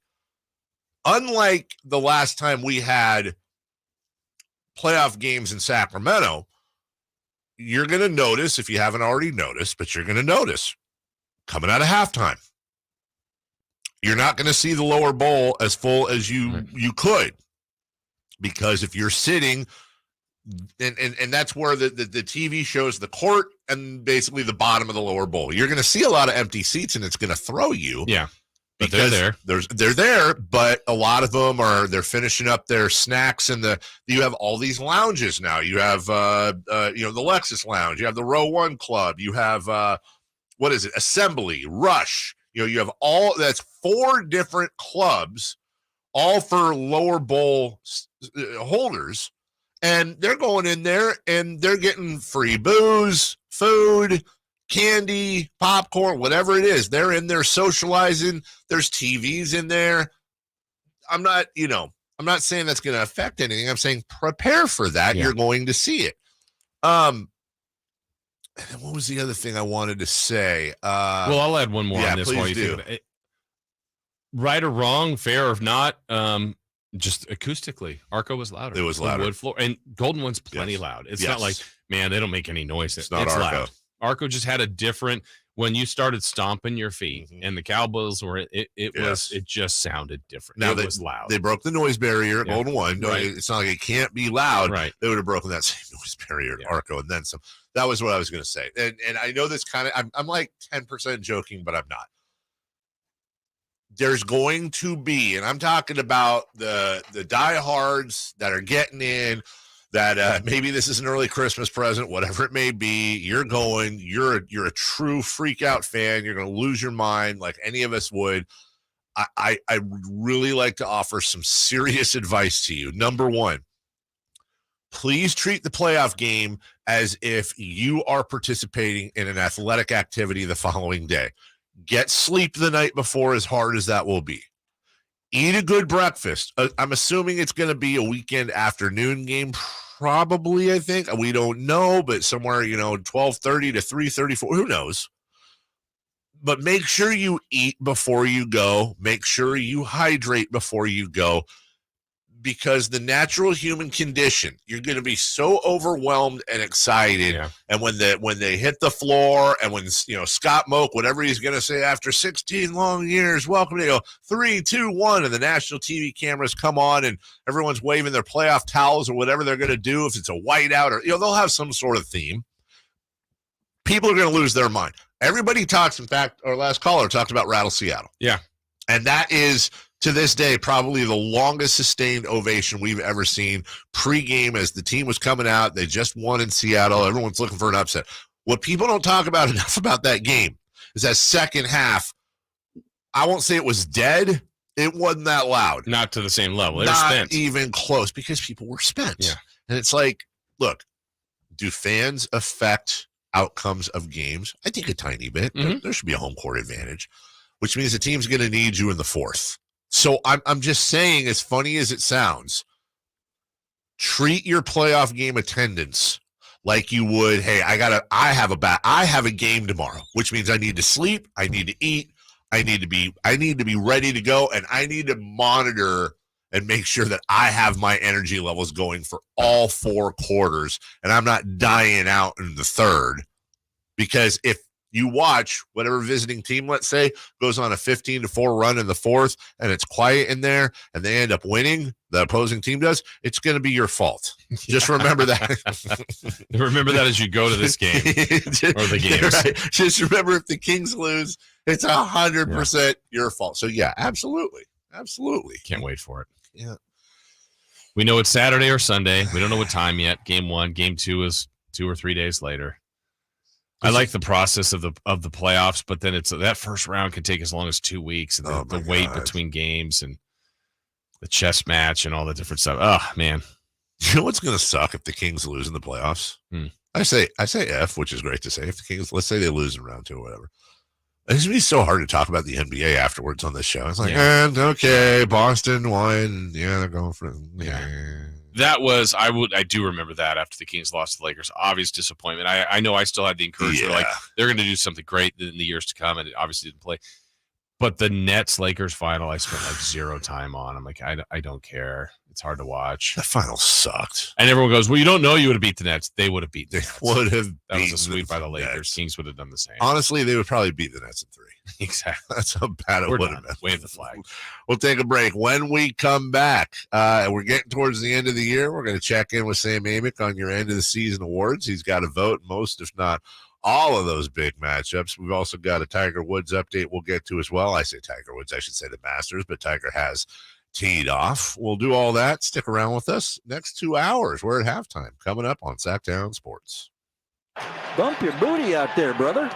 Unlike the last time we had playoff games in Sacramento, you're going to notice, if you haven't already noticed, but you're going to notice coming out of halftime, you're not going to see the lower bowl as full as you could, because if you're sitting And that's where the TV shows the court and basically the bottom of the lower bowl. You're going to see a lot of empty seats, and it's going to throw you. Yeah, but because they're there. They're there, but a lot of them they're finishing up their snacks, and you have all these lounges now. You have the Lexus Lounge. You have the Row One Club. You have Assembly, Rush. You have that's 4 different clubs, all for lower bowl holders. And they're going in there and they're getting free booze, food, candy, popcorn, whatever it is. They're in there socializing. There's TVs in there. I'm not saying that's going to affect anything. I'm saying prepare for that. Yeah. You're going to see it. What was the other thing I wanted to say? Well, I'll add one more on this while you think of it. Right or wrong, fair or not, just acoustically, Arco was louder. It was louder. Wood floor, and Golden One's plenty loud. It's not like, man, they don't make any noise. It's not Arco. Loud. Arco just had a different. When you started stomping your feet, and the cowbells were, it just sounded different. Now it was loud. They broke the noise barrier at Golden One. No, right. It's not like it can't be loud. Right. They would have broken that same noise barrier at Arco, and then some. That was what I was going to say. And I know this kind of. I'm like 10% joking, but I'm not. There's going to be, and I'm talking about the diehards that are getting in, that maybe this is an early Christmas present, whatever it may be. You're a true freak out fan. You're going to lose your mind like any of us would. I would really like to offer some serious advice to you. Number one, please treat the playoff game as if you are participating in an athletic activity the following day. Get sleep the night before, as hard as that will be. Eat a good breakfast. I'm assuming it's going to be a weekend afternoon game, probably, I think. We don't know, but somewhere, 12:30 to 3:34. Who knows? But make sure you eat before you go. Make sure you hydrate before you go. Because the natural human condition, you're going to be so overwhelmed and excited. Yeah. And when they hit the floor, and when Scott Moak, whatever he's going to say after 16 long years, welcome to 3, 2, 1, and the national TV cameras come on, and everyone's waving their playoff towels or whatever they're going to do. If it's a whiteout, or they'll have some sort of theme. People are going to lose their mind. Everybody talks. In fact, our last caller talked about Rattle Seattle. Yeah, and that is, to this day, probably the longest sustained ovation we've ever seen pregame as the team was coming out. They just won in Seattle. Everyone's looking for an upset. What people don't talk about enough about that game is that second half, I won't say it was dead. It wasn't that loud. Not to the same level. They were spent. Not even close, because people were spent. Yeah. And it's like, look, do fans affect outcomes of games? I think a tiny bit. Mm-hmm. There should be a home court advantage, which means the team's going to need you in the fourth. So I'm just saying, as funny as it sounds, treat your playoff game attendance like you would, hey, I have a game tomorrow, which means I need to sleep, I need to eat, I need to be ready to go, and I need to monitor and make sure that I have my energy levels going for all 4 quarters, and I'm not dying out in the third. Because if you watch whatever visiting team, let's say, goes on a 15-4 run in the fourth, and it's quiet in there, and they end up winning, the opposing team does, it's going to be your fault. Just remember that. Remember that as you go to this game or the games. Right. Just remember, if the Kings lose, it's 100% your fault. So, yeah, absolutely. Absolutely. Can't wait for it. Yeah. We know it's Saturday or Sunday. We don't know what time yet. Game 1. Game 2 is 2 or 3 days later. I like the process of the playoffs, but then that first round can take as long as 2 weeks, and the wait between games and the chess match and all the different stuff. Oh man, you know what's going to suck if the Kings lose in the playoffs? I say if, which is great to say. If the Kings, let's say they lose in round 2 or whatever, it's going to be so hard to talk about the NBA afterwards on this show. It's like, and okay, Boston won. Yeah, they're going for it. Yeah. That was, I do remember that after the Kings lost to the Lakers. Obvious disappointment. I know I still had the encouragement, like they're going to do something great in the years to come, and it obviously didn't play. But the Nets-Lakers final, I spent like zero time on. I'm like, I don't care. It's hard to watch. The final sucked. And everyone goes, well, you don't know you would have beat the Nets. They would have beat the Nets. Would have That was a beaten sweep the by the Lakers. Nets. Kings would have done the same. Honestly, they would probably beat the Nets in 3. Exactly. That's how bad it We're would have done. been. Wave the flag. We'll take a break. When we come back, we're getting towards the end of the year. We're going to check in with Sam Amick on your end of the season awards. He's got a vote most, if not all of those big matchups. We've also got a Tiger Woods update we'll get to as well. I say Tiger Woods, I should say the Masters, but Tiger has teed off. We'll do all that. Stick around with us. Next 2 hours, we're at halftime. Coming up on Sactown Sports. Bump your booty out there, brother.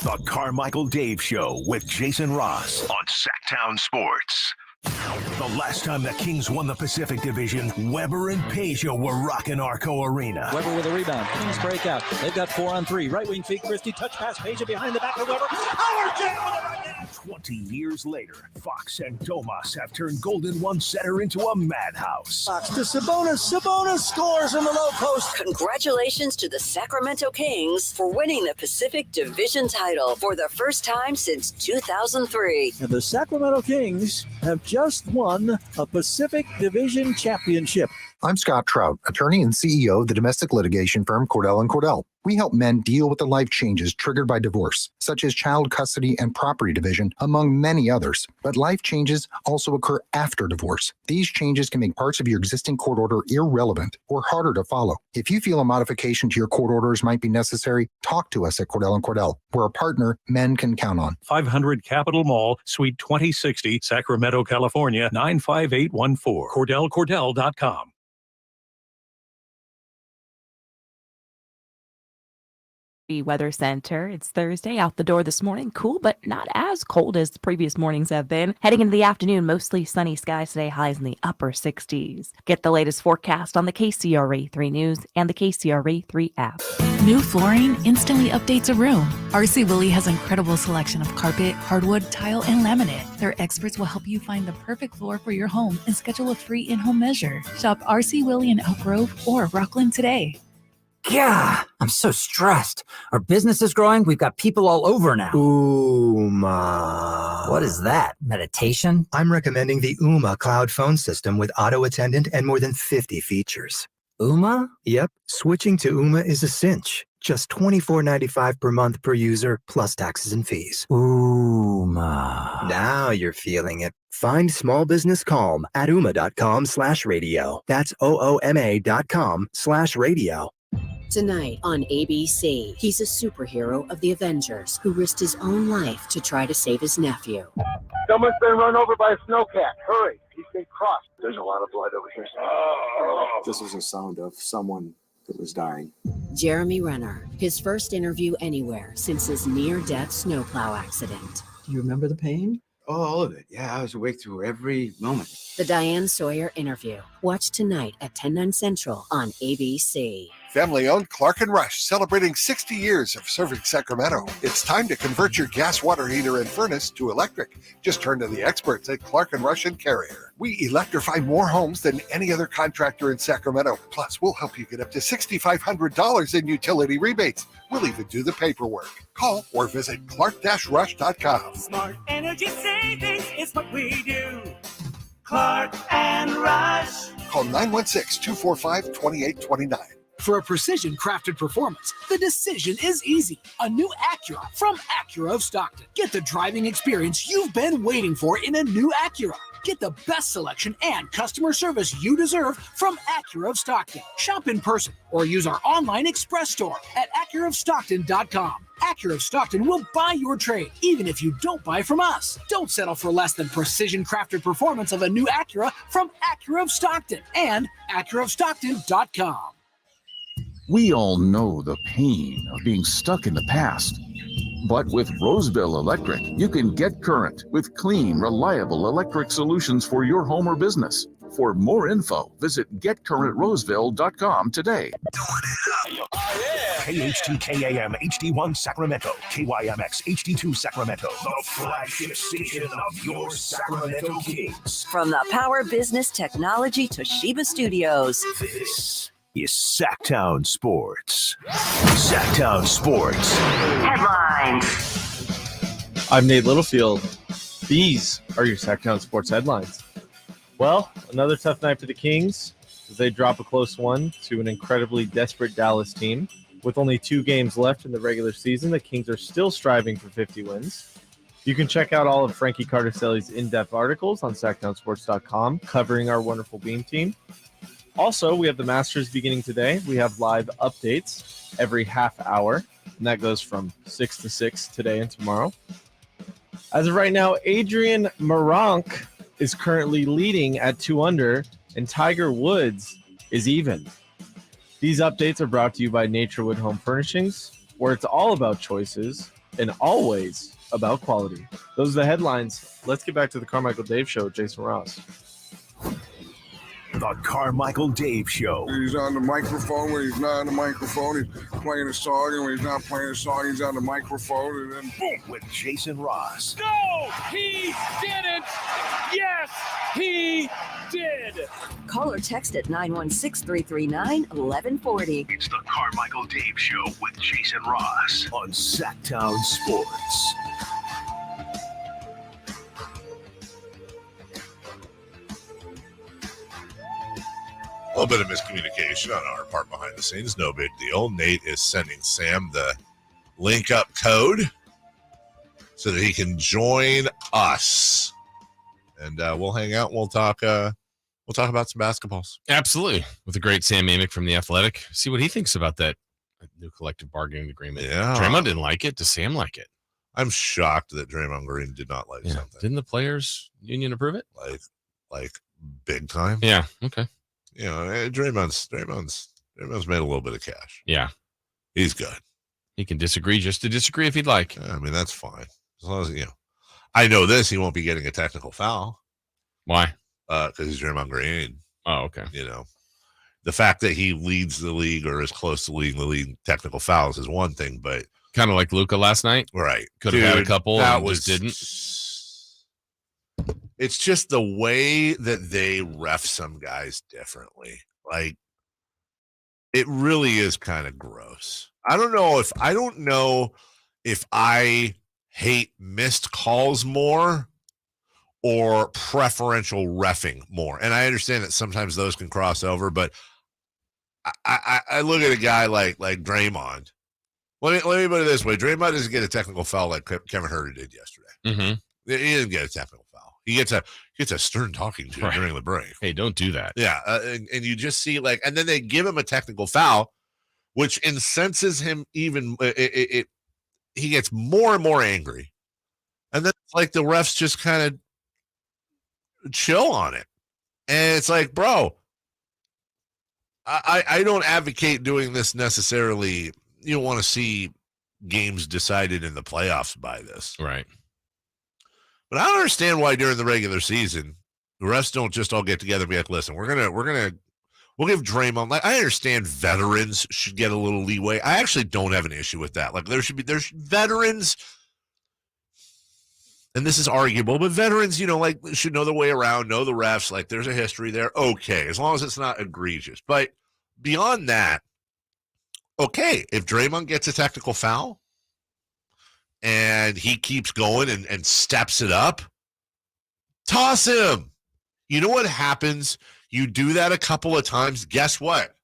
The Carmichael Dave Show with Jason Ross on Sactown Sports. The last time the Kings won the Pacific Division, Weber and Peugeot were rocking Arco Arena. Weber with a rebound. Kings break out. They've got 4-on-3. Right wing feed Christie. Touch pass. Peugeot behind the back of Weber. Power jam with the right hand. 20 years later, Fox and Domas have turned Golden One Center into a madhouse. Fox to Sabonis. Sabonis scores in the low post. Congratulations to the Sacramento Kings for winning the Pacific Division title for the first time since 2003. And the Sacramento Kings have just won a Pacific Division championship. I'm Scott Trout, attorney and CEO of the domestic litigation firm Cordell & Cordell. We help men deal with the life changes triggered by divorce, such as child custody and property division, among many others. But life changes also occur after divorce. These changes can make parts of your existing court order irrelevant or harder to follow. If you feel a modification to your court orders might be necessary, talk to us at Cordell & Cordell. We're a partner men can count on. 500 Capitol Mall, Suite 2060, Sacramento, California, 95814. CordellCordell.com. Weather Center. It's Thursday, out the door this morning. Cool, but not as cold as the previous mornings have been. Heading into the afternoon, mostly sunny skies today, highs in the upper 60s. Get the latest forecast on the KCRA 3 News and the KCRA 3 app. New flooring instantly updates a room. RC Willey has an incredible selection of carpet, hardwood, tile, and laminate. Their experts will help you find the perfect floor for your home and schedule a free in-home measure. Shop RC Willey in Elk Grove or Rockland today. Yeah, I'm so stressed. Our business is growing. We've got people all over now. What is that? Meditation? I'm recommending the Ooma cloud phone system with auto attendant and more than 50 features. Ooma? Yep. Switching to Ooma is a cinch. Just $24.95 per month per user, plus taxes and fees. Ooma. Now you're feeling it. Find small business calm at ooma.com/radio. That's OOMA.com/radio. Tonight on ABC, he's a superhero of the Avengers who risked his own life to try to save his nephew. Someone's been run over by a snowcat. Hurry. He's been crossed. There's a lot of blood over here. This was a sound of someone that was dying. Jeremy Renner, his first interview anywhere since his near-death snowplow accident. Do you remember the pain? Oh, all of it. Yeah, I was awake through every moment. The Diane Sawyer interview. Watch tonight at 10/9 Central on ABC. Family-owned Clark & Rush, celebrating 60 years of serving Sacramento. It's time to convert your gas water heater and furnace to electric. Just turn to the experts at Clark & Rush and Carrier. We electrify more homes than any other contractor in Sacramento. Plus, we'll help you get up to $6,500 in utility rebates. We'll even do the paperwork. Call or visit clark-rush.com. Smart energy savings is what we do. Clark and Rush. Call 916-245-2829. For a precision-crafted performance, the decision is easy. A new Acura from Acura of Stockton. Get the driving experience you've been waiting for in a new Acura. Get the best selection and customer service you deserve from Acura of Stockton. Shop in person or use our online express store at AcuraofStockton.com. Acura of Stockton will buy your trade, even if you don't buy from us. Don't settle for less than precision-crafted performance of a new Acura from Acura of Stockton and AcuraofStockton.com. We all know the pain of being stuck in the past. But with Roseville Electric, you can get current with clean, reliable electric solutions for your home or business. For more info, visit getcurrentroseville.com today. KH2KAM HD1 Sacramento, KYMX HD2 Sacramento, the flagship station of your Sacramento Kings. From the Power Business Technology Toshiba Studios. This is Sactown Sports. Sactown Sports. Headlines. I'm Nate Littlefield. These are your Sactown Sports headlines. Well, another tough night for the Kings as they drop a close one to an incredibly desperate Dallas team. With only 2 games left in the regular season, the Kings are still striving for 50 wins. You can check out all of Frankie Cardicelli's in-depth articles on SactownSports.com covering our wonderful Beam team. Also, we have the Masters beginning today. We have live updates every half hour, and that goes from 6 to 6 today and tomorrow. As of right now, Adrian Meronk is currently leading at 2 under, and Tiger Woods is even. These updates are brought to you by Naturewood Home Furnishings, where it's all about choices and always about quality. Those are the headlines. Let's get back to the Carmichael Dave Show with Jason Ross. The Carmichael Dave Show. He's on the microphone when he's not on the microphone. He's playing a song, and when he's not playing a song, he's on the microphone, and then boom. With Jason Ross. No, he didn't. Yes, he did. Call or text at 916-339-1140. It's the Carmichael Dave Show with Jason Ross on Sactown Sports. A little bit of miscommunication on our part behind the scenes. No big deal. Nate is sending Sam the link up code so that he can join us. And we'll hang out and we'll talk about some basketballs. Absolutely. With the great Sam Amick from The Athletic. See what he thinks about that new collective bargaining agreement. Yeah. Draymond didn't like it. Does Sam like it? I'm shocked that Draymond Green did not like something. Didn't the players union approve it? Like big time? Yeah. Okay. You know, Draymond's made a little bit of cash. Yeah. He's good. He can disagree just to disagree if he'd like. I mean, that's fine. As long as, I know this, he won't be getting a technical foul. Why? Because he's Draymond Green. Oh, okay. The fact that he leads the league or is close to leading the league in technical fouls is one thing, but kind of like Luka last night. Right. Could have had a couple and just didn't. It's just the way that they ref some guys differently. Like, it really is kind of gross. I don't know if I hate missed calls more or preferential reffing more. And I understand that sometimes those can cross over, but I look at a guy like Draymond. Let me put it this way. Draymond doesn't get a technical foul like Kevin Huerter did yesterday. Mm-hmm. He didn't get a technical foul. He gets a stern talking to during the break. Hey, don't do that. Yeah, and you just see and then they give him a technical foul, which incenses him even. He gets more and more angry, and then it's like the refs just kind of chill on it, and it's like, bro, I don't advocate doing this necessarily. You don't want to see games decided in the playoffs by this, right? But I don't understand why during the regular season the refs don't just all get together and be like, listen, we'll give Draymond, like, I understand veterans should get a little leeway. I actually don't have an issue with that. Like, there's veterans, and this is arguable, but veterans, should know their way around, know the refs, like there's a history there. Okay, as long as it's not egregious. But beyond that, okay, if Draymond gets a technical foul and he keeps going and steps it up, toss him. You know what happens? You do that a couple of times, guess what?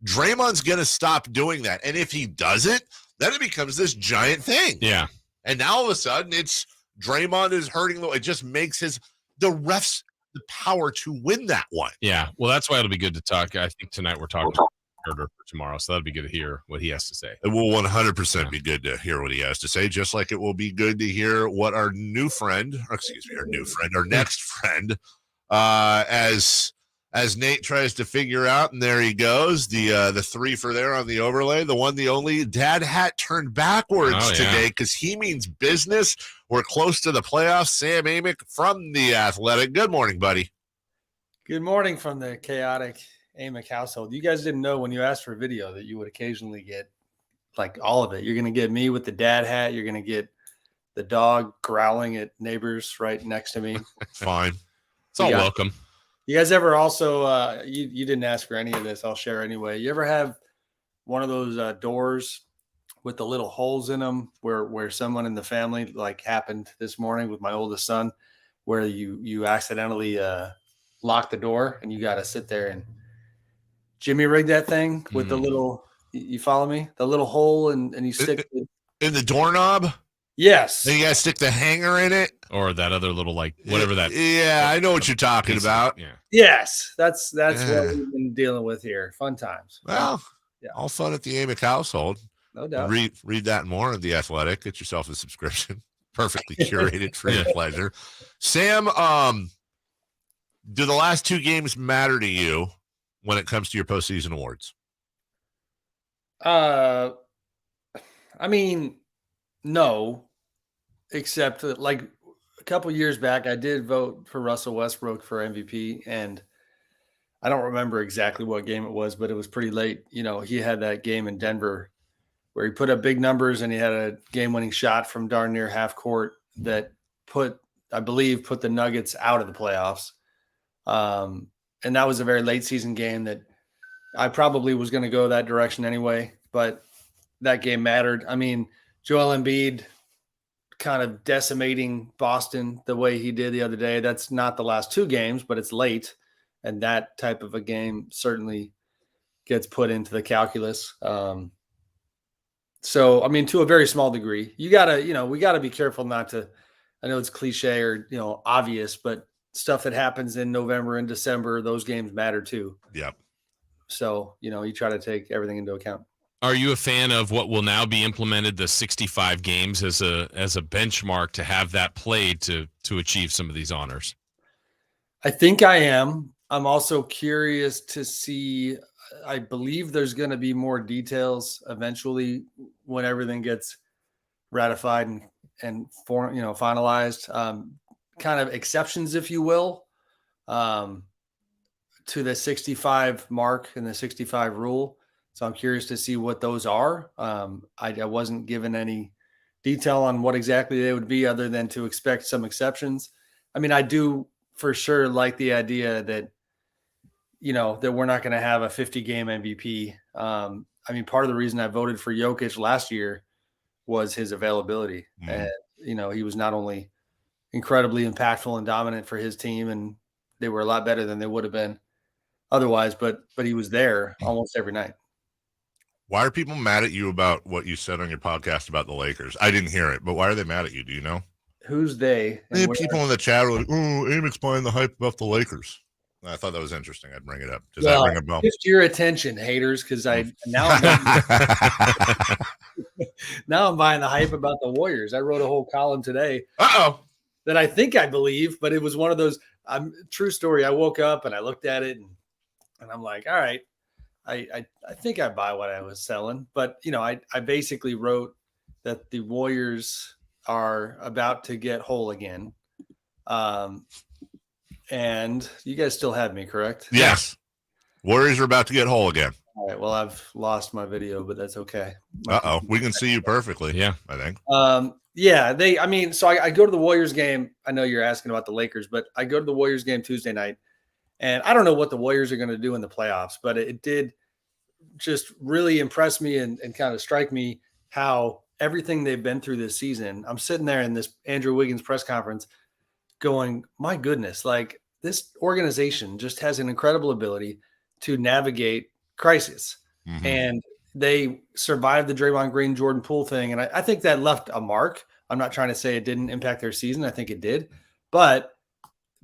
Draymond's going to stop doing that. And if he doesn't, then it becomes this giant thing. Yeah. And now all of a sudden, it's Draymond is hurting. It just makes the refs the power to win that one. Yeah. Well, that's why it'll be good to talk. I think tonight we're talking for tomorrow, so that'll be good to hear what he has to say. It will 100% be good to hear what he has to say, just like it will be good to hear what our next friend, as Nate tries to figure out, and there he goes, the 3 for there on the overlay, the one, the only, dad hat turned backwards today because he means business. We're close to the playoffs. Sam Amick from The Athletic. Good morning, buddy. Good morning from the chaotic Amick household. You guys didn't know when you asked for video that you would occasionally get like all of it. You're going to get me with the dad hat. You're going to get the dog growling at neighbors right next to me. Fine. It's all welcome. You guys ever also, you didn't ask for any of this. I'll share anyway. You ever have one of those doors with the little holes in them where someone in the family, like happened this morning with my oldest son, where you accidentally lock the door and you got to sit there and Jimmy rig that thing with the little, you follow me? The little hole and you stick in the doorknob. Yes. And you got to stick the hanger in it. Or that other little, like, whatever that. Yeah, I know what you're talking about. Yeah. Yes. That's what we've been dealing with here. Fun times. Well, all fun at the Amick household. No doubt. Read that more in The Athletic. Get yourself a subscription. Perfectly curated for your pleasure. Sam, do the last 2 games matter to you when it comes to your postseason awards? I mean, no, except that, like, a couple years back, I did vote for Russell Westbrook for MVP, and I don't remember exactly what game it was, but it was pretty late. You know, he had that game in Denver where he put up big numbers and he had a game-winning shot from darn near half court that put the Nuggets out of the playoffs. And that was a very late season game that I probably was going to go that direction anyway, but that game mattered. I mean, Joel Embiid kind of decimating Boston the way he did the other day. That's not the last 2 games, but it's late. And that type of a game certainly gets put into the calculus. So, I mean, to a very small degree, we got to be careful not to, I know it's cliche or, obvious, but stuff that happens in November and December, those games matter too. Yep. So, you try to take everything into account. Are you a fan of what will now be implemented, the 65 games as a benchmark to have that played to achieve some of these honors? I think I am. I'm also curious to see, I believe there's going to be more details eventually when everything gets ratified and finalized, kind of exceptions, if you will, to the 65 mark and the 65 rule. So I'm curious to see what those are. I wasn't given any detail on what exactly they would be other than to expect some exceptions. I mean, I do for sure like the idea that, that we're not going to have a 50-game MVP. I mean, part of the reason I voted for Jokic last year was his availability. And, he was not only incredibly impactful and dominant for his team, and they were a lot better than they would have been otherwise, but he was there almost every night. Why are people mad at you about what you said on your podcast about the Lakers? I didn't hear it, but why are they mad at you? Do you know? Who's they? People in the chat are like, oh, Amick's buying the hype about the Lakers. I thought that was interesting. I'd bring it up. Does that ring a bell? Just your attention, haters, because now I'm buying the hype about the Warriors. I wrote a whole column today. That I think I believe, but it was one of those true story. I woke up and I looked at it and I'm like, all right, I think I buy what I was selling. But, I basically wrote that the Warriors are about to get whole again. And you guys still have me, correct? Yes. Warriors are about to get whole again. All right. Well, I've lost my video, but that's okay. We can see you perfectly. Yeah, I think. So I go to the Warriors game. I know you're asking about the Lakers, but I go to the Warriors game Tuesday night, and I don't know what the Warriors are going to do in the playoffs, but it did just really impress me and kind of strike me how everything they've been through this season. I'm sitting there in this Andrew Wiggins press conference going, my goodness, like this organization just has an incredible ability to navigate crisis. Mm-hmm. And they survived the Draymond Green, Jordan Poole thing. And I think that left a mark. I'm not trying to say it didn't impact their season. I think it did. But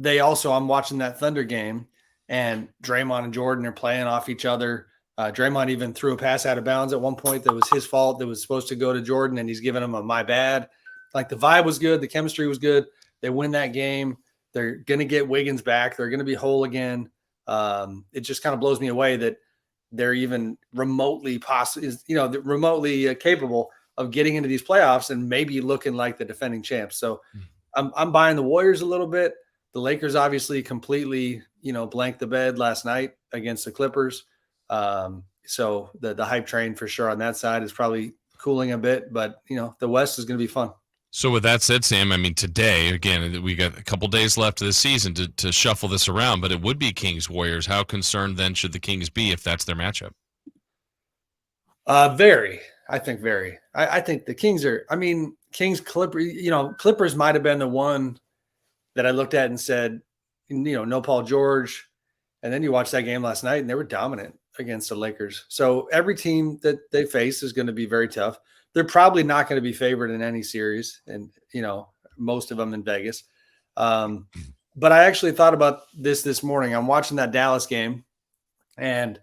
I'm watching that Thunder game, and Draymond and Jordan are playing off each other. Draymond even threw a pass out of bounds at one point that was his fault, that was supposed to go to Jordan, and he's giving him a my bad. Like, the vibe was good. The chemistry was good. They win that game. They're going to get Wiggins back. They're going to be whole again. It just kind of blows me away that they're even remotely capable of getting into these playoffs and maybe looking like the defending champs. So I'm buying the Warriors a little bit. The Lakers obviously completely, blanked the bed last night against the Clippers. So the hype train for sure on that side is probably cooling a bit, but the West is going to be fun. So with that said, Sam, I mean, today, again, we got a couple days left of the season to shuffle this around, but it would be Kings-Warriors. How concerned then should the Kings be if that's their matchup? Very. I think very. I think the Kings are. I mean, Clippers might have been the one that I looked at and said, no Paul George. And then you watch that game last night and they were dominant against the Lakers. So every team that they face is going to be very tough. They're probably not going to be favored in any series, and most of them in Vegas. But I actually thought about this morning. I'm watching that Dallas game, and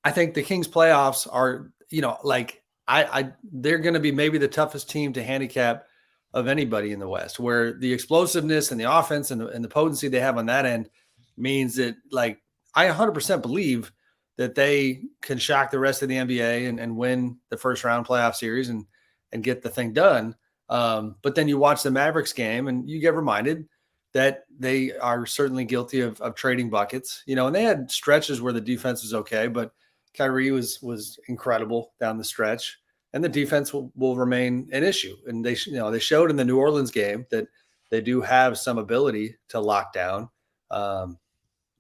I think the Kings playoffs are, they're going to be maybe the toughest team to handicap of anybody in the West, where the explosiveness and the offense and the potency they have on that end means that, like, I 100% believe that they can shock the rest of the NBA and win the first round playoff series and get the thing done. But then you watch the Mavericks game and you get reminded that they are certainly guilty of trading buckets, and they had stretches where the defense was okay, but Kyrie was incredible down the stretch, and the defense will remain an issue. And they showed in the New Orleans game that they do have some ability to lock down.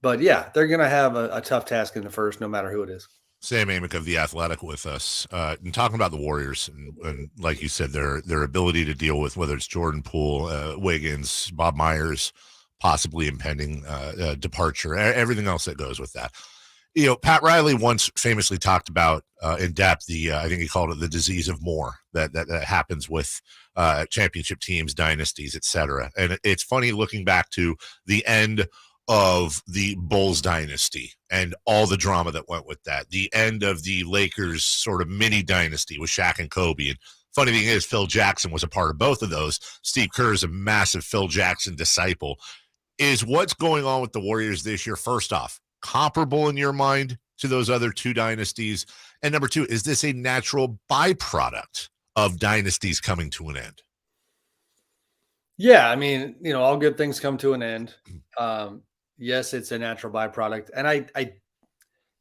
But yeah, they're going to have a tough task in the first, no matter who it is. Sam Amick of The Athletic with us, and talking about the Warriors, and like you said, their ability to deal with whether it's Jordan Poole, Wiggins, Bob Myers, possibly impending departure, everything else that goes with that. Pat Riley once famously talked about in depth I think he called it the disease of more that happens with championship teams, dynasties, etc. And it's funny looking back to the end of the Bulls dynasty and all the drama that went with that, the end of the Lakers sort of mini dynasty with Shaq and Kobe. And funny thing is, Phil Jackson was a part of both of those. Steve Kerr is a massive Phil Jackson disciple. Is what's going on with the Warriors this year, first off, comparable in your mind to those other two dynasties? And number two, is this a natural byproduct of dynasties coming to an end? Yeah, I mean, all good things come to an end. Yes, it's a natural byproduct. And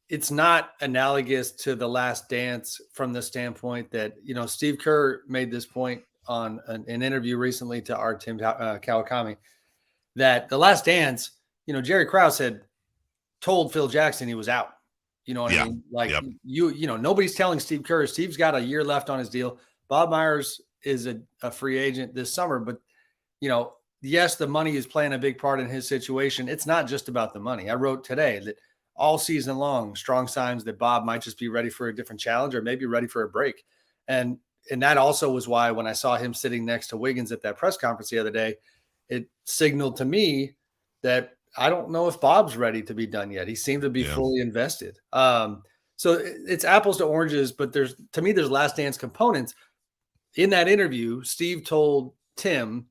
it's not analogous to The Last Dance from the standpoint that, Steve Kerr made this point on an interview recently to our Tim Kawakami, that The Last Dance, Jerry Krause had told Phil Jackson he was out. You know what I mean? Like, nobody's telling Steve Kerr. Steve's got a year left on his deal. Bob Myers is a free agent this summer, but yes, the money is playing a big part in his situation. It's not just about the money. I wrote today that all season long, strong signs that Bob might just be ready for a different challenge or maybe ready for a break. And that also was why when I saw him sitting next to Wiggins at that press conference the other day, it signaled to me that I don't know if Bob's ready to be done yet. He seemed to be fully invested. So it's apples to oranges, but there's Last Dance components. In that interview, Steve told Tim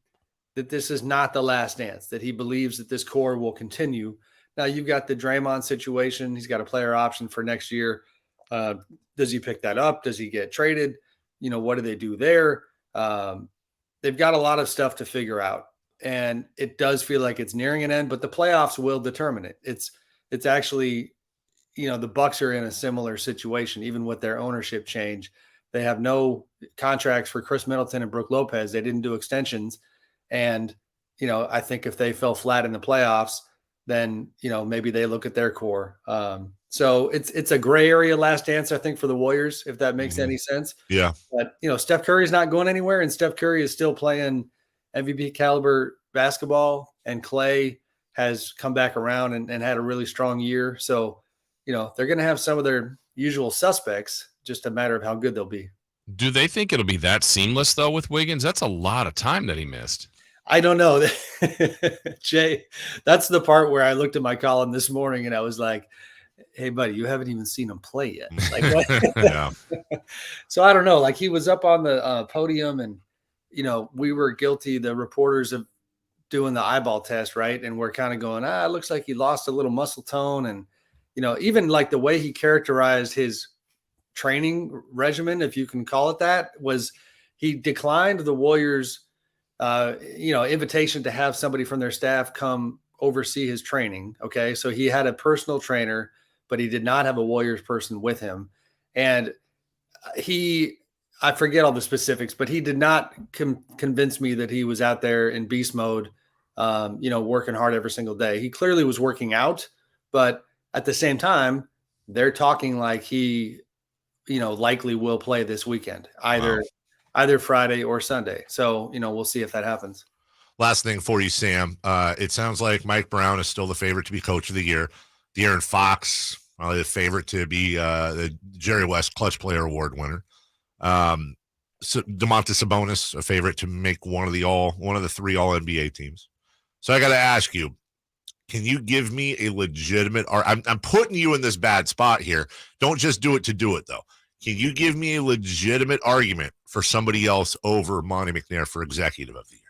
that this is not the last dance, that he believes that this core will continue. Now you've got the Draymond situation. He's got a player option for next year. Does he pick that up? Does he get traded? What do they do there? They've got a lot of stuff to figure out, and it does feel like it's nearing an end, but the playoffs will determine it. It's actually, the Bucks are in a similar situation, even with their ownership change. They have no contracts for Chris Middleton and Brook Lopez. They didn't do extensions. And, I think if they fell flat in the playoffs, then, maybe they look at their core. So it's a gray area last dance, I think, for the Warriors, if that makes any sense. Yeah. But, Steph Curry's not going anywhere, and Steph Curry is still playing MVP caliber basketball, and Clay has come back around and had a really strong year. So, they're going to have some of their usual suspects, just a matter of how good they'll be. Do they think it'll be that seamless, though, with Wiggins? That's a lot of time that he missed. I don't know. Jay, that's the part where I looked at my column this morning and I was like, hey, buddy, you haven't even seen him play yet. Like, what? So I don't know. Like, he was up on the podium and, we were guilty, the reporters, of doing the eyeball test, right? And we're kind of going, it looks like he lost a little muscle tone. And, even like the way he characterized his training regimen, if you can call it that, was he declined the Warriors' invitation to have somebody from their staff come oversee his training. Okay. So he had a personal trainer, but he did not have a Warriors person with him. And I forget all the specifics, but he did not convince me that he was out there in beast mode, working hard every single day. He clearly was working out, but at the same time, they're talking like he likely will play this weekend, either Friday or Sunday. So, we'll see if that happens. Last thing for you, Sam. It sounds like Mike Brown is still the favorite to be coach of the year. De'Aaron Fox, probably the favorite to be the Jerry West Clutch Player Award winner. So Domantas Sabonis, a favorite to make one of the 3 All-NBA teams. So I got to ask you, can you give me a legitimate? I'm putting you in this bad spot here. Don't just do it to do it, though. Can you give me a legitimate argument for somebody else over Monty McNair for Executive of the Year?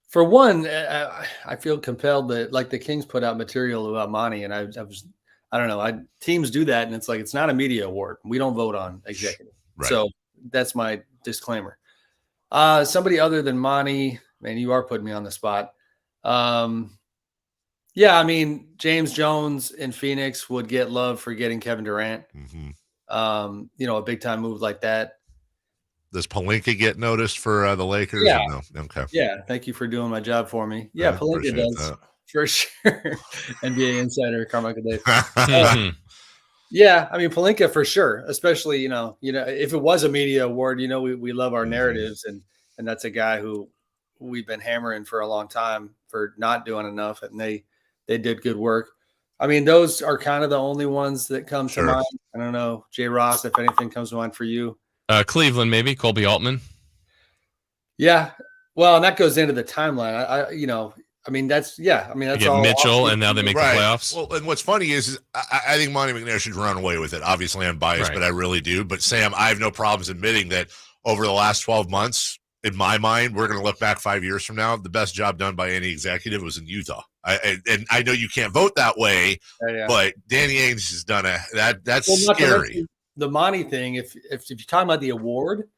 For one, I feel compelled that the Kings put out material about Monty, and I don't know. Teams do that, and it's like it's not a media award. We don't vote on executive, right. So that's my disclaimer. Somebody other than Monty, man, you are putting me on the spot. Yeah, I mean, James Jones in Phoenix would get love for getting Kevin Durant. Mm-hmm. A big time move like that. Does Pelinka get noticed for the Lakers? Yeah. No? Okay. Yeah. Thank you for doing my job for me. Yeah, Pelinka does that. For sure. NBA insider Carmichael Dave. Yeah, I mean Pelinka for sure. Especially if it was a media award, we love our narratives, and that's a guy who we've been hammering for a long time for not doing enough, and they did good work. I mean, those are kind of the only ones that come to mind. I don't know, Jay Ross, if anything comes to mind for you. Cleveland, maybe Colby Altman. Yeah, well, and that goes into the timeline. That's all Mitchell, and now they make the playoffs. Well, and what's funny is I think Monty McNair should run away with it. Obviously, I'm biased, but I really do. But Sam, I have no problems admitting that over the last 12 months, in my mind, we're going to look back 5 years from now. The best job done by any executive was in Utah. And I know you can't vote that way, but Danny Ainge has done that's scary. The Monty thing, if you're talking about the award,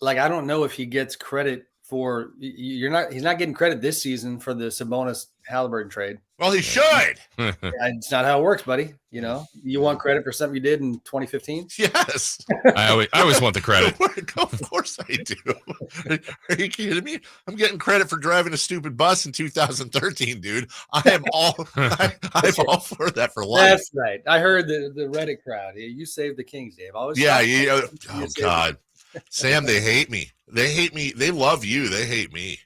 I don't know if he gets credit for he's not getting credit this season for the Sabonis Halliburton trade. Well, he should. It's not how it works, buddy. You want credit for something you did in 2015? Yes. I always want the credit. Of course I do. Are you kidding me? I'm getting credit for driving a stupid bus in 2013, dude. I'm all for that for life. That's right. I heard the Reddit crowd. You saved the Kings, Dave. Oh God. Sam, they hate me. They hate me. They love you. They hate me.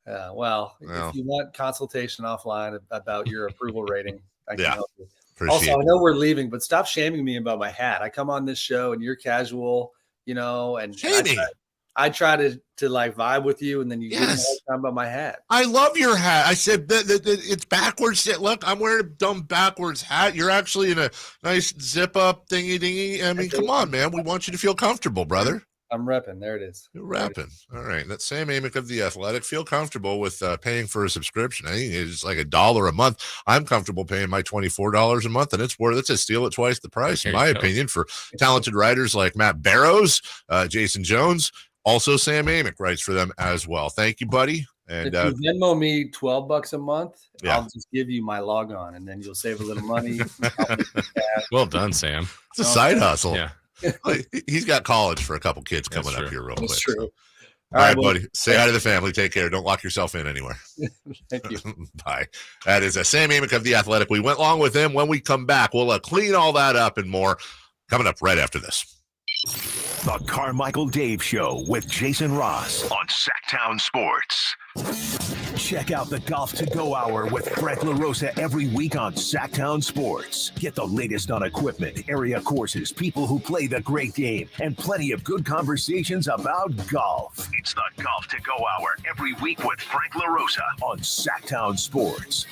If you want consultation offline about your approval rating, I can help you. Appreciate I know we're leaving, but stop shaming me about my hat. I come on this show and you're casual, and I try to vibe with you, and then you give me all the time about my hat. I love your hat. I said it's backwards. Look, I'm wearing a dumb backwards hat. You're actually in a nice zip up thingy dingy. I mean, come on, man. We want you to feel comfortable, brother. I'm repping. There it is. You're repping. All right. That's Sam Amick of The Athletic. Feel comfortable with paying for a subscription. I think it's like $1 a month. I'm comfortable paying my $24 a month, and it's a steal at twice the price, in my opinion, for talented writers like Matt Barrows, Jason Jones. Also, Sam Amick writes for them as well. Thank you, buddy. And if you Venmo me $12 a month, I'll just give you my log on, and then you'll save a little money. Well done, Sam. It's a side hustle. Yeah. He's got college for a couple kids coming up here real quick. That's true. All right, buddy. Say hi to the family. Take care. Don't lock yourself in anywhere. Thank you. Bye. That is Sam Amick of The Athletic. We went along with him. When we come back, we'll clean all that up and more coming up right after this. The Carmichael Dave Show with Jason Ross on Sactown Sports. Check out the Golf to Go Hour with Frank LaRosa every week on Sactown Sports. Get the latest on equipment, area courses, people who play the great game, and plenty of good conversations about golf. It's the Golf to Go Hour every week with Frank LaRosa on Sactown Sports.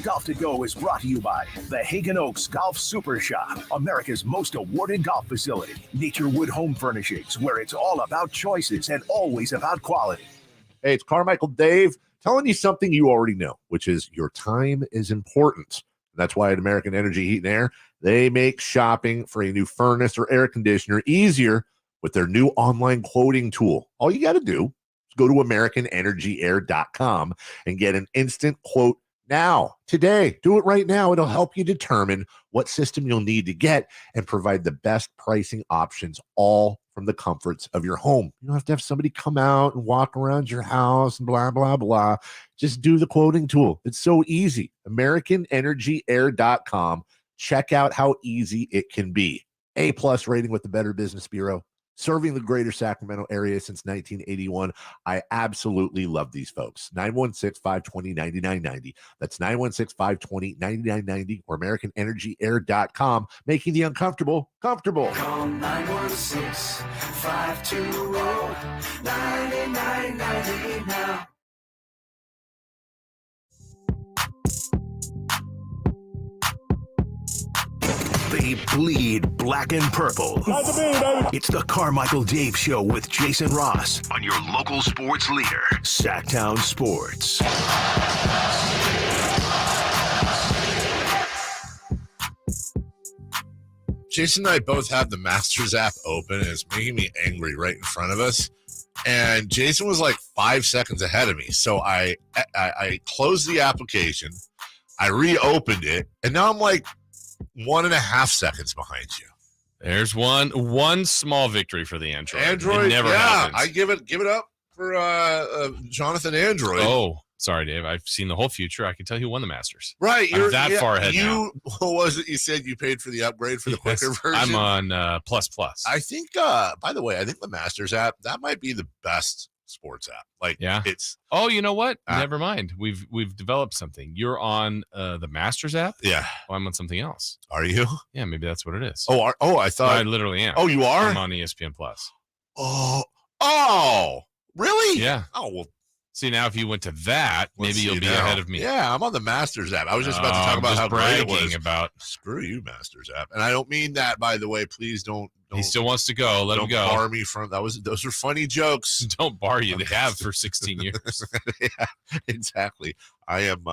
Golf to Go is brought to you by the Hagen Oaks Golf Super Shop, America's most awarded golf facility. Naturewood Home Furnishings, where it's all about choices and always about quality. Hey, it's Carmichael Dave telling you something you already know, which is your time is important. That's why at American Energy Heat and Air, they make shopping for a new furnace or air conditioner easier with their new online quoting tool. All you got to do is go to AmericanEnergyAir.com and get an instant quote now, today. Do it right now. It'll help you determine what system you'll need to get and provide the best pricing options, all from the comforts of your home. You don't have to have somebody come out and walk around your house and blah, blah, blah. Just do the quoting tool. It's so easy. AmericanEnergyAir.com. Check out how easy it can be. A+ rating with the Better Business Bureau. Serving the greater Sacramento area since 1981. I absolutely love these folks. 916-520-9990. That's 916-520-9990 or AmericanEnergyAir.com, making the uncomfortable comfortable. Call 916-520-9990 now. They bleed black and purple. It's the Carmichael Dave Show with Jason Ross on your local sports leader, Sactown Sports. Jason and I both have the Masters app open, and it's making me angry right in front of us. And Jason was like 5 seconds ahead of me. So I closed the application, I reopened it, and now I'm like 1.5 seconds behind you. There's one small victory for the Android. Android, it never happens. I give it up for Jonathan Android. Oh, sorry, Dave. I've seen the whole future. I can tell you who won the Masters. Right, I'm that far ahead now. What was it you said you paid for the upgrade for the quicker version? I'm on plus. I think, by the way, I think the Masters app, that might be the best sports app. Like, yeah, it's. Oh, you know what? Never mind. We've developed something. You're on the Masters app. Yeah. Well, I'm on something else. Are you? Yeah, maybe that's what it is. I thought I literally am. Oh, you are? I'm on ESPN Plus. Oh, really? Yeah. Oh, well. See, now if you went to that, maybe you'll be ahead of me. Yeah, I'm on the Masters app. I was just about to talk about how great it was. Screw you, Masters app. And I don't mean that, by the way. Please don't. He still wants to go. Let him go. Don't bar me from those are funny jokes. Don't bar you. They have for 16 years. Yeah, exactly. I am.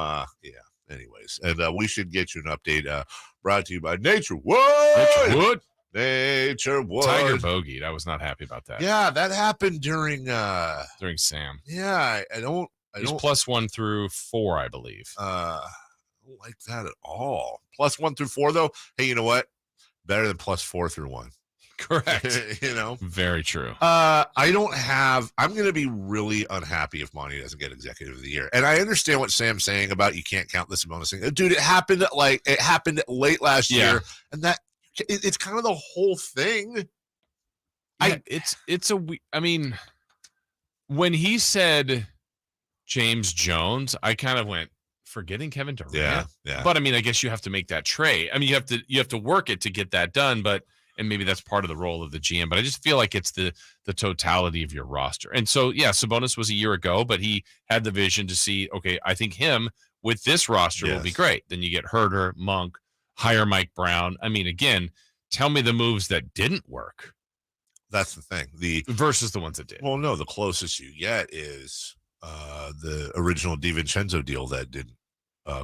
Anyways, and we should get you an update. Brought to you by Nature Wood. Nature Wood. Tiger bogeyed. I was not happy about that. Yeah, that happened during Sam. Yeah, He's +1 through 4, I believe. I don't like that at all. +1 through 4, though. Hey, you know what? Better than +4 through 1. Correct. Very true. I'm going to be really unhappy if Monty doesn't get Executive of the Year. And I understand what Sam's saying about you can't count this bonus thing. Dude, it happened late last year, and that it's kind of the whole thing. Yeah, I mean, when he said James Jones, I kind of went, forgetting Kevin Durant. Yeah. But I mean, I guess you have to make that trade. I mean, you have to work it to get that done, and maybe that's part of the role of the GM, but I just feel like it's the totality of your roster. And so, yeah, Sabonis was a year ago, but he had the vision to see, okay, I think him with this roster will be great. Then you get Herter, Monk, hire Mike Brown. I mean, again, tell me the moves that didn't work. That's the thing. Versus the ones that did. Well, no, the closest you get is the original DiVincenzo deal that didn't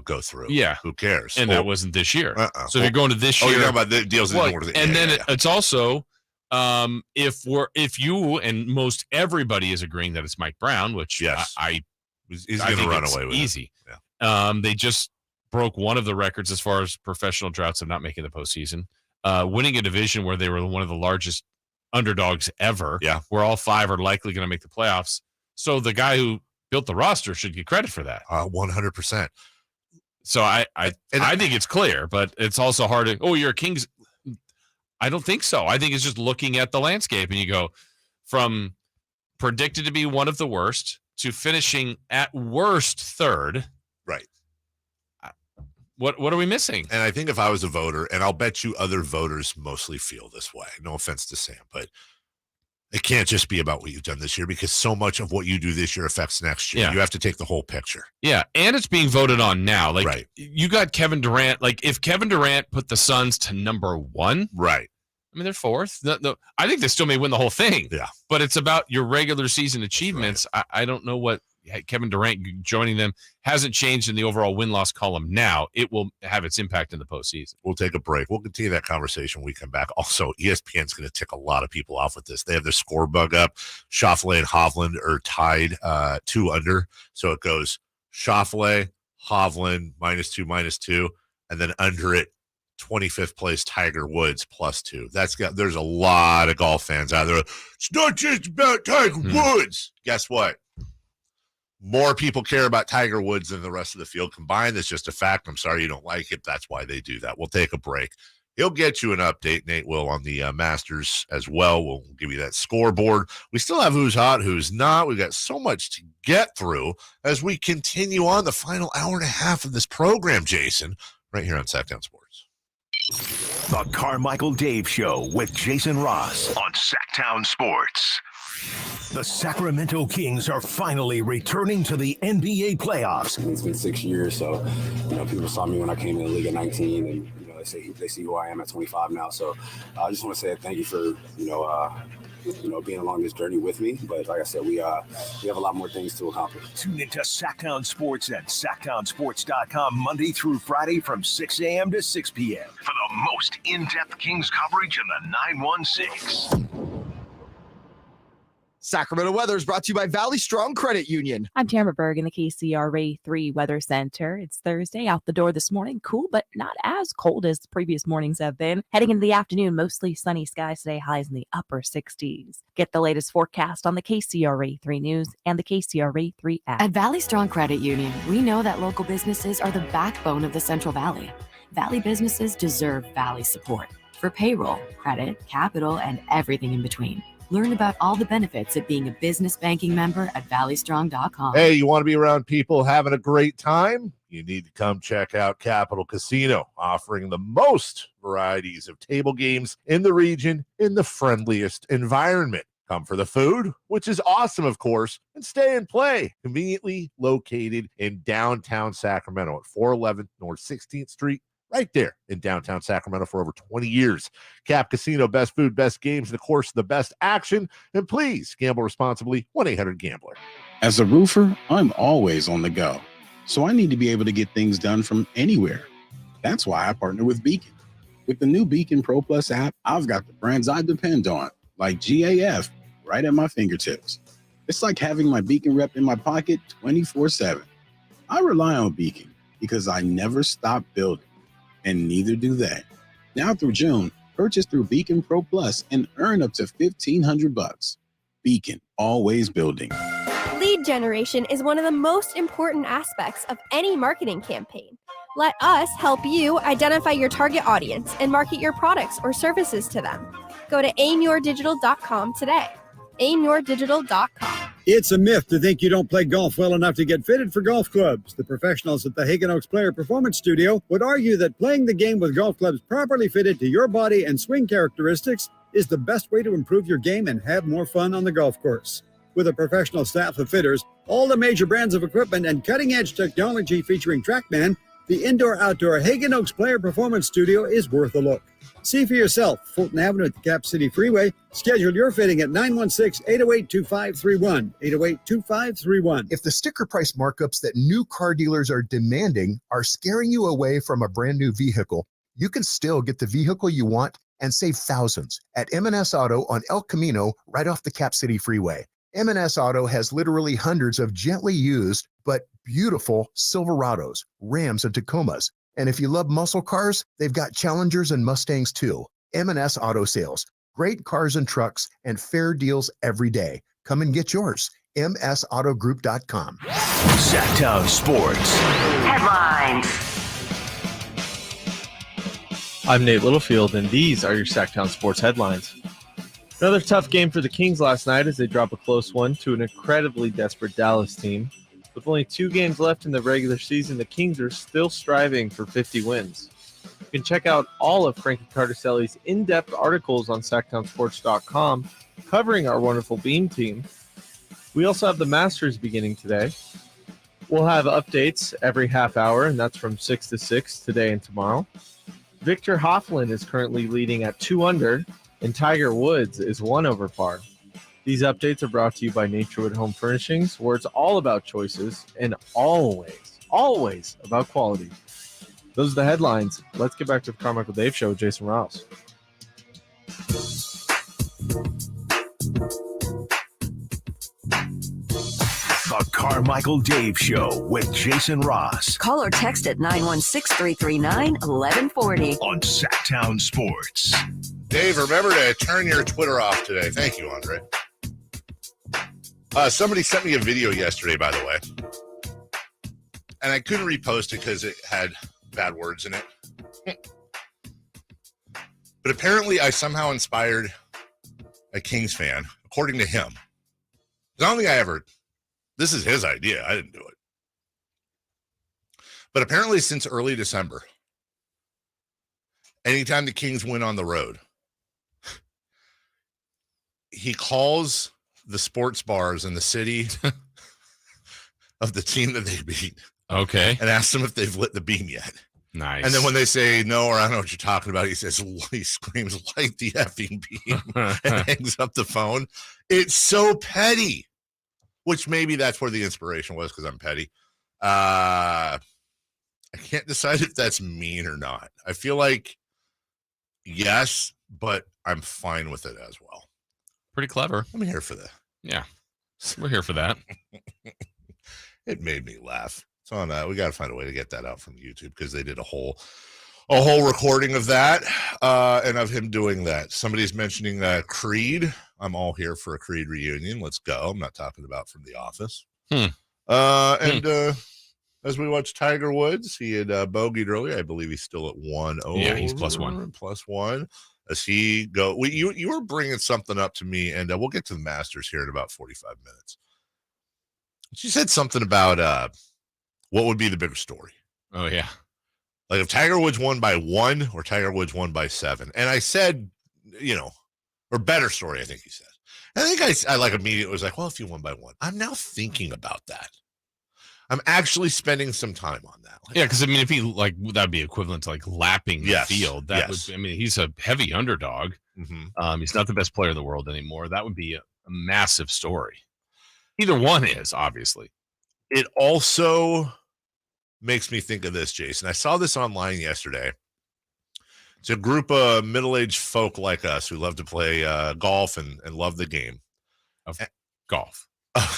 go through. Yeah. Who cares? And that wasn't this year. So if you're going to this year. You're talking about the deals that didn't work. It's also if you and most everybody is agreeing that it's Mike Brown, which he's going to run away with easy. It. Yeah. They just broke one of the records as far as professional droughts of not making the postseason, winning a division where they were one of the largest underdogs ever. Yeah. Where all 5 are likely going to make the playoffs. So the guy who built the roster should get credit for that. 100%. So I think it's clear, but it's also hard to, you're a Kings. I don't think so. I think it's just looking at the landscape and you go from predicted to be one of the worst to finishing at worst third. Right. What are we missing? And I think if I was a voter, and I'll bet you other voters mostly feel this way, no offense to Sam, but it can't just be about what you've done this year because so much of what you do this year affects next year. Yeah. You have to take the whole picture. Yeah, and it's being voted on now. Like, right. You got Kevin Durant. Like, if Kevin Durant put the Suns to number 1, right? I mean, they're 4th. No, I think they still may win the whole thing. Yeah, but it's about your regular season achievements. Right. I don't know what Kevin Durant joining them hasn't changed in the overall win-loss column now. It will have its impact in the postseason. We'll take a break. We'll continue that conversation when we come back. Also, ESPN's going to tick a lot of people off with this. They have their score bug up. Schauffele and Hovland are tied 2 under. So it goes Schauffele, Hovland, -2, and then under it, 25th place Tiger Woods +2. There's a lot of golf fans out there. It's not just about Tiger Woods. Guess what? more people care about Tiger Woods than the rest of the field combined. That's just a fact. I'm sorry you don't like it. That's why they do that. We'll take a break. He'll get you an update. Nate will on the Masters as well. We'll give you that scoreboard. We still have who's hot, who's not. We've got so much to get through as we continue on the final hour and a half of this program, Jason, right here on Sactown Sports. The Carmichael Dave Show with Jason Ross on Sactown Sports. The Sacramento Kings are finally returning to the NBA playoffs. It's been 6 years, so people saw me when I came in the league at 19, and they see who I am at 25 now. So I just want to say thank you for being along this journey with me. But like I said, we have a lot more things to accomplish. Tune into Sactown Sports at SactownSports.com Monday through Friday from 6 a.m. to 6 p.m. for the most in-depth Kings coverage in the 916. Sacramento weather is brought to you by Valley Strong Credit Union. I'm Tamara Berg in the KCRA 3 Weather Center. It's Thursday, out the door this morning. Cool, but not as cold as the previous mornings have been. Heading into the afternoon, mostly sunny skies today, highs in the upper 60s. Get the latest forecast on the KCRA 3 News and the KCRA 3 app. At Valley Strong Credit Union, we know that local businesses are the backbone of the Central Valley. Valley businesses deserve Valley support for payroll, credit, capital, and everything in between. Learn about all the benefits of being a business banking member at valleystrong.com. Hey, you want to be around people having a great time? You need to come check out Capital Casino, offering the most varieties of table games in the region in the friendliest environment. Come for the food, which is awesome, of course, and stay and play. Conveniently located in downtown Sacramento at 411 North 16th Street. Right there in downtown Sacramento for over 20 years. Cap Casino, best food, best games, and of course, the best action. And please gamble responsibly. 1-800-GAMBLER. As a roofer, I'm always on the go. So I need to be able to get things done from anywhere. That's why I partner with Beacon. With the new Beacon Pro Plus app, I've got the brands I depend on, like GAF, right at my fingertips. It's like having my Beacon rep in my pocket 24/7. I rely on Beacon because I never stop building. And neither do they. Now through June, purchase through Beacon Pro Plus and earn up to $1,500. Beacon, always building. Lead generation is one of the most important aspects of any marketing campaign. Let us help you identify your target audience and market your products or services to them. Go to aimyourdigital.com today. aimyourdigital.com. It's a myth to think you don't play golf well enough to get fitted for golf clubs. The professionals at the Hagen Oaks Player Performance Studio would argue that playing the game with golf clubs properly fitted to your body and swing characteristics is the best way to improve your game and have more fun on the golf course. With a professional staff of fitters, all the major brands of equipment, and cutting-edge technology featuring TrackMan, the indoor-outdoor Hagen Oaks Player Performance Studio is worth a look. See for yourself, Fulton Avenue at the Cap City Freeway. Schedule your fitting at 916-808-2531, 808-2531. If the sticker price markups that new car dealers are demanding are scaring you away from a brand new vehicle, you can still get the vehicle you want and save thousands at M&S Auto on El Camino right off the Cap City Freeway. M&S Auto has literally hundreds of gently used but beautiful Silverados, Rams, and Tacomas. And if you love muscle cars, they've got Challengers and Mustangs too. M&S Auto Sales. Great cars and trucks and fair deals every day. Come and get yours. msautogroup.com. Sactown Sports. Headlines. I'm Nate Littlefield, and these are your Sactown Sports headlines. Another tough game for the Kings last night as they drop a close one to an incredibly desperate Dallas team. With only 2 games left in the regular season, the Kings are still striving for 50 wins. You can check out all of Frankie Cardicelli's in-depth articles on SactownSports.com covering our wonderful Beam team. We also have the Masters beginning today. We'll have updates every half hour, and that's from 6 to 6 today and tomorrow. Victor Hovland is currently leading at 2 under, and Tiger Woods is 1 over par. These updates are brought to you by Naturewood Home Furnishings, where it's all about choices and always about quality. Those are the headlines. Let's get back to the Carmichael Dave Show with Jason Ross. The Carmichael Dave Show with Jason Ross. Call or text at 916-339-1140. On Sactown Sports. Dave, remember to turn your Twitter off today. Thank you, Andre. Somebody sent me a video yesterday, by the way, and I couldn't repost it because it had bad words in it. But apparently I somehow inspired a Kings fan, according to him. I don't think this is his idea. I didn't do it. But apparently since early December, anytime the Kings went on the road, he calls the sports bars in the city of the team that they beat. Okay. And asks them if they've lit the beam yet. Nice. And then when they say no, or I don't know what you're talking about, he screams, light the effing beam, and hangs up the phone. It's so petty, which maybe that's where the inspiration was because I'm petty. I can't decide if that's mean or not. I feel like yes, but I'm fine with it as well. Pretty clever. I'm here for that. Yeah, we're here for that. It made me laugh. It's on that. We got to find a way to get that out from YouTube because they did a whole recording of that and of him doing that. Somebody's mentioning Creed. I'm all here for a Creed reunion. Let's go. I'm not talking about from The Office. As we watch Tiger Woods, he had bogeyed earlier. I believe he's still at 1-0. Yeah, he's +1. +1. As he go, you were bringing something up to me, and we'll get to the Masters here in about 45 minutes. She said something about what would be the bigger story. Oh, yeah. Like if Tiger Woods won by 1 or Tiger Woods won by 7. And I said, or better story, I think he said. I think I like immediately was like, well, if you won by 1. I'm now thinking about that. I'm actually spending some time on that. Yeah, because I mean, if he that'd be equivalent to lapping the field. That would. I mean, he's a heavy underdog. Mm-hmm. He's not the best player in the world anymore. That would be a massive story. Either one is, obviously. It also makes me think of this, Jason. I saw this online yesterday. It's a group of middle-aged folk like us who love to play golf and love the game. Of golf.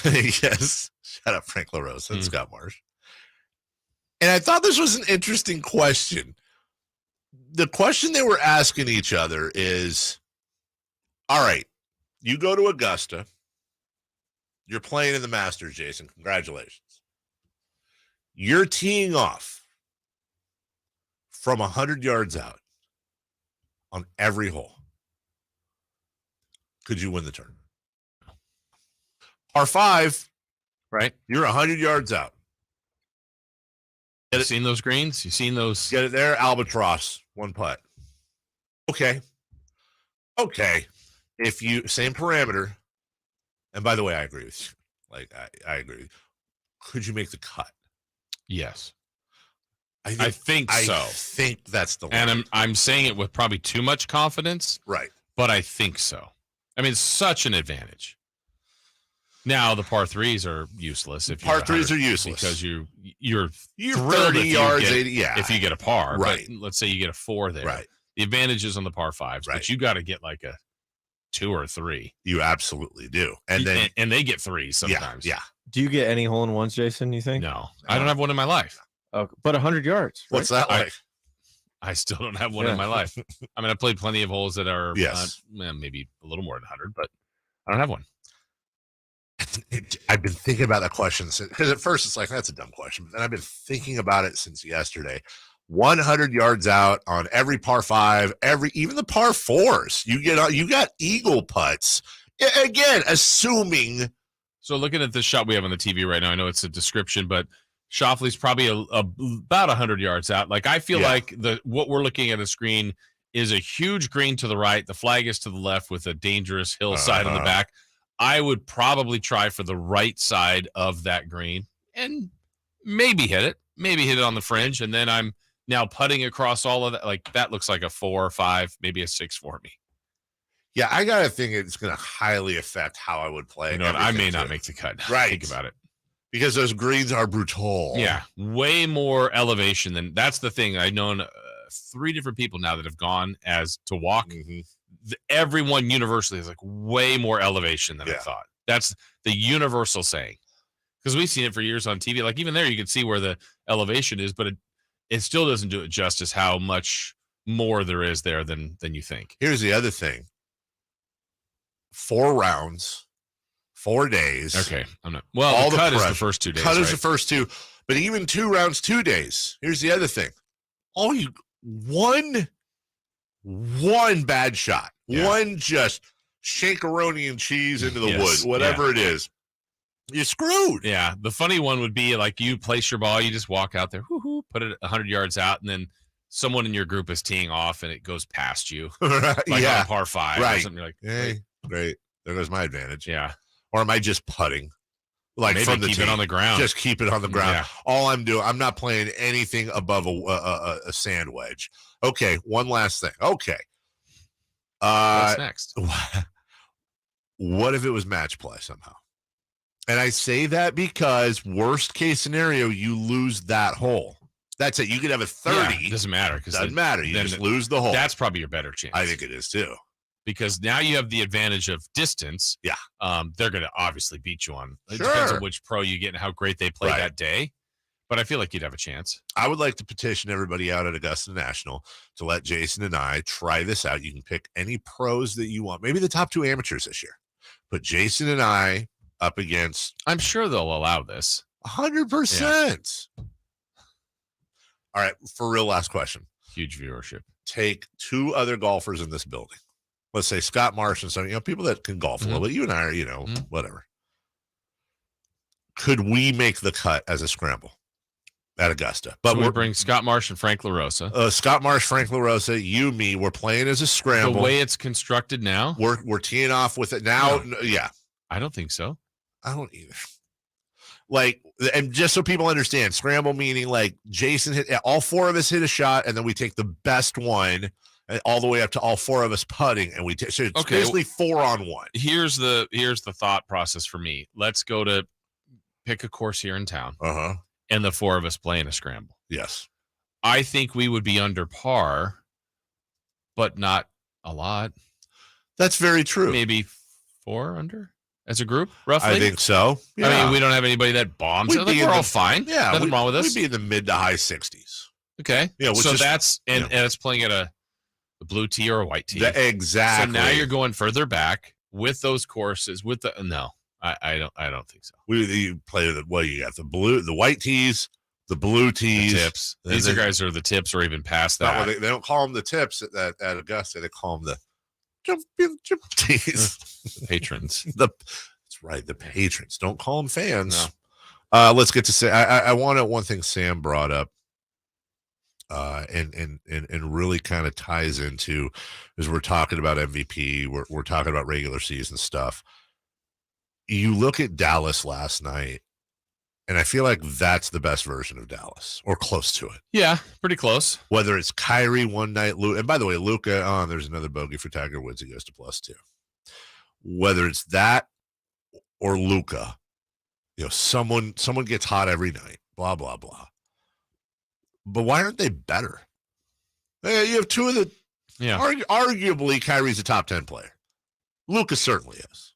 Yes. Shout out Frank LaRosa and Scott Marsh. And I thought this was an interesting question. The question they were asking each other is, all right, you go to Augusta. You're playing in the Masters, Jason. Congratulations. You're teeing off from 100 yards out on every hole. Could you win the tournament? Par 5, right? You're 100 yards out. You seen those greens? You seen those? Get it there, albatross, 1 putt. Okay. If you same parameter, and by the way, I agree with you. I agree. Could you make the cut? Yes. I think so. I think that's the line. And I'm saying it with probably too much confidence. Right. But I think so. I mean, it's such an advantage. Now the par 3s are useless. If par 3s are useless because you're 30 yards, 80. Yeah, if you get a par, right? But let's say you get a 4 there, right? The advantage is on the par 5s, right? But you got to get like a 2 or 3. You absolutely do, and then and they get 3 sometimes. Yeah. Do you get any hole-in-ones, Jason? You think? No, I don't have one in my life. Oh, but 100 yards. Right? What's that like? I still don't have one in my life. I mean, I played plenty of holes that are maybe a little more than 100, but I don't have one. I've been thinking about that question because at first it's like, that's a dumb question. But then I've been thinking about it since yesterday. 100 yards out on every par 5, even the par 4s. You got eagle putts. Again, assuming. So looking at this shot we have on the TV right now, I know it's a description, but Schauffele's probably about 100 yards out. Like I feel like what we're looking at the screen is a huge green to the right. The flag is to the left with a dangerous hillside on the back. I would probably try for the right side of that green and maybe hit it on the fringe. And then I'm now putting across all of that. Like that looks like a 4 or 5, maybe a 6 for me. Yeah, I got to think it's going to highly affect how I would play. You know, I may not make the cut. Right. Think about it. Because those greens are brutal. Yeah, way more elevation than that's the thing. I've known 3 different people now that have gone as to walk. Mm-hmm. Everyone universally is like way more elevation than I thought. That's the universal saying. Because we've seen it for years on TV. Like even there, you can see where the elevation is, but it still doesn't do it justice how much more there is there than you think. Here's the other thing. 4 rounds, 4 days. Okay, I'm not. Well, All the cut is pressure. the first 2 days. Cut is right? the first 2, but even 2 rounds, 2 days. Here's the other thing: one bad shot, one just shakaroni and cheese into the wood, whatever it is, you're screwed. Yeah, the funny one would be like you place your ball, you just walk out there, put it 100 yards out, and then someone in your group is teeing off and it goes past you, like on a par 5 or something. You're like, hey, great, there goes my advantage. Yeah. Or am I just putting? Like maybe from the keep tee. it on the ground. Just keep it on the ground. Yeah. All I'm doing, I'm not playing anything above a sand wedge. Okay, one last thing. Okay. What's next? What if it was match play somehow? And I say that because worst case scenario, you lose that hole. That's it. You could have a 30. Yeah, doesn't matter. Doesn't matter. You just lose the hole. That's probably your better chance. I think it is too. Because now you have the advantage of distance. Yeah. They're going to obviously beat you on. It Sure. depends on which pro you get and how great they play that day. But I feel like you'd have a chance. I would like to petition everybody out at Augusta National to let Jason and I try this out. You can pick any pros that you want. Maybe the top 2 amateurs this year. Put Jason and I up against. I'm sure they'll allow this. 100%. All right. For real, last question. Huge viewership. Take 2 other golfers in this building. Let's say Scott Marsh and some, people that can golf a little bit. You and I are, whatever. Could we make the cut as a scramble at Augusta? But so we bring Scott Marsh and Frank LaRosa. Scott Marsh, Frank LaRosa, you, me, we're playing as a scramble. The way it's constructed now? We're teeing off with it now. No. Yeah. I don't think so. I don't either. Like, and just so people understand, scramble meaning like Jason hit, all 4 of us hit a shot, and then we take the best one all the way up to all 4 of us putting, and we so it's basically 4-on-1. Here's the thought process for me. Let's go to pick a course here in town, and the 4 of us play in a scramble. Yes, I think we would be under par, but not a lot. That's very true. Maybe 4 under as a group, roughly. I think so. Yeah. I mean, we don't have anybody that bombs. We're all fine. Yeah, nothing wrong with us. We'd be in the mid to high 60s. Okay. Yeah. So that's and it's playing at a blue tee or a white tee. Exactly. So now you're going further back with those courses. With the I don't think so. You play the you got the white tees, the blue tees, the tips. These guys are the tips, or even past that. They don't call them the tips at Augusta. They call them the championship tees. The patrons. That's right. The patrons. Don't call them fans. No. Let's get to say. I want one thing Sam brought up. And really kind of ties into as we're talking about MVP, we're talking about regular season stuff. You look at Dallas last night, and I feel like that's the best version of Dallas, or close to it. Yeah, pretty close. Whether it's Kyrie one night, Luka, and by the way, Luka, there's another bogey for Tiger Woods. He goes to +2. Whether it's that or Luka, someone gets hot every night. Blah blah blah. But why aren't they better? You have 2 of the. Yeah. Arguably, Kyrie's a top 10 player. Lucas certainly is.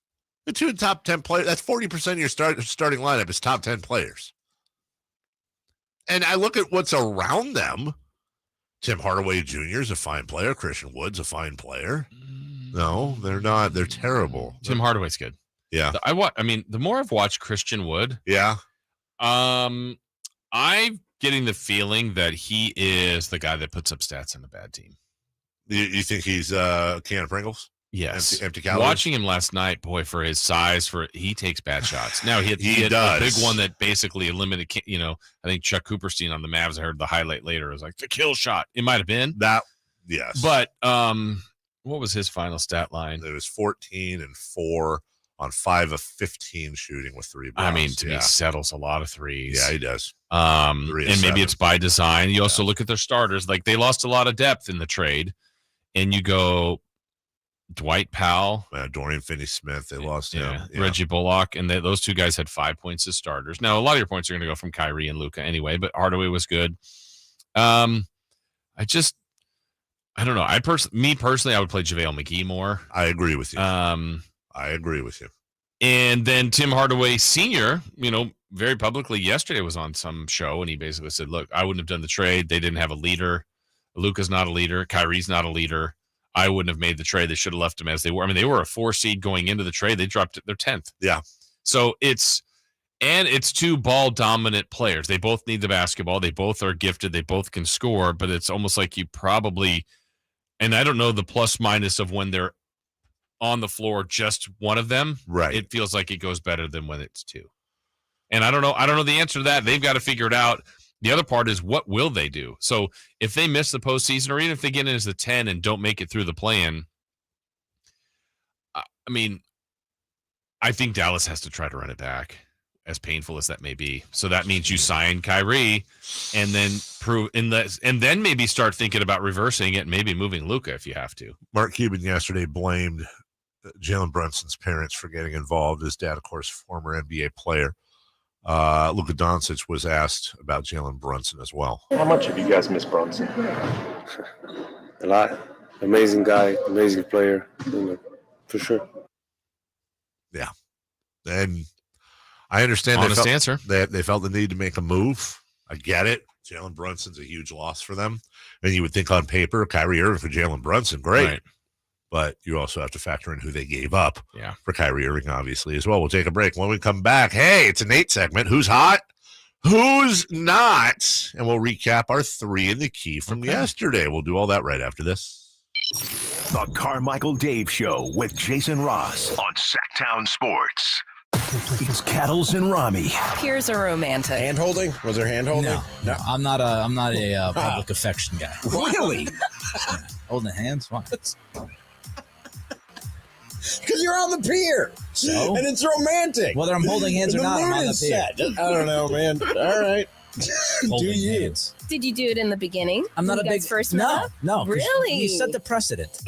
The 2 top 10 players. That's 40% of your starting lineup is top 10 players. And I look at what's around them. Tim Hardaway Jr. is a fine player. Christian Wood's a fine player. No, they're not. They're terrible. Tim Hardaway's good. Yeah. The more I've watched Christian Wood. Yeah. I'm getting the feeling that he is the guy that puts up stats on a bad team. You think he's a can of Pringles? Yes. Empty calories? Watching him last night, boy, for his size, he takes bad shots. Now, he had does. a big one that basically eliminated, I think Chuck Cooperstein on the Mavs, I heard the highlight later, it was like the kill shot. It might have been. That, yes. But what was his final stat line? It was 14 and 4 on 5 of 15 shooting with 3 blocks. I mean, to me, he settles a lot of threes. Yeah, he does. And maybe it's by design. You also look at their starters. Like, they lost a lot of depth in the trade. And you go Dwight Powell. Dorian Finney-Smith. They lost him. Yeah. Reggie Bullock. And those 2 guys had 5 points as starters. Now, a lot of your points are going to go from Kyrie and Luka anyway, but Hardaway was good. I don't know. Me personally, I would play JaVale McGee more. I agree with you. I agree with you. And then Tim Hardaway Sr., very publicly yesterday was on some show, and he basically said, look, I wouldn't have done the trade. They didn't have a leader. Luka's not a leader. Kyrie's not a leader. I wouldn't have made the trade. They should have left them as they were. I mean, they were a 4 seed going into the trade. They dropped their 10th. Yeah. So it's two ball dominant players. They both need the basketball. They both are gifted. They both can score, but it's almost like you probably, and I don't know the plus minus of when they're on the floor, just one of them. Right. It feels like it goes better than when it's two. And I don't know the answer to that. They've got to figure it out. The other part is, what will they do? So if they miss the postseason, or even if they get in as the 10 and don't make it through the play-in, I mean, I think Dallas has to try to run it back, as painful as that may be. So that means you sign Kyrie and then and then maybe start thinking about reversing it and maybe moving Luka if you have to. Mark Cuban yesterday blamed Jalen Brunson's parents for getting involved. His dad, of course, former NBA player. Luka Doncic was asked about Jalen Brunson as well. How much have you guys missed Brunson? A lot. Amazing guy, amazing player, for sure. Yeah. And I understand Honest answer. They felt the need to make a move. I get it. Jalen Brunson's a huge loss for them. And you would think on paper, Kyrie Irving for Jalen Brunson, great. Right. But you also have to factor in who they gave up Yeah. for Kyrie Irving, obviously, as well. We'll take a break. When we come back, hey, it's a Nate segment. Who's hot? Who's not? And we'll recap our 3 in the key from yesterday. We'll do all that right after this. The Carmichael Dave Show with Jason Ross on Sactown Sports. It's Cattles and Rami. Here's a romantic. Hand holding? Was there hand holding? No. I'm not a public affection guy. Really? Yeah. Holding hands? What? Because you're on the pier. So? And it's romantic. Whether I'm holding hands or not, I'm on the pier. I don't know, man. All right. Holding Do you? hands. Did you do it in the beginning? I'm not when a you big guys first met up? No. Really? You set the precedent.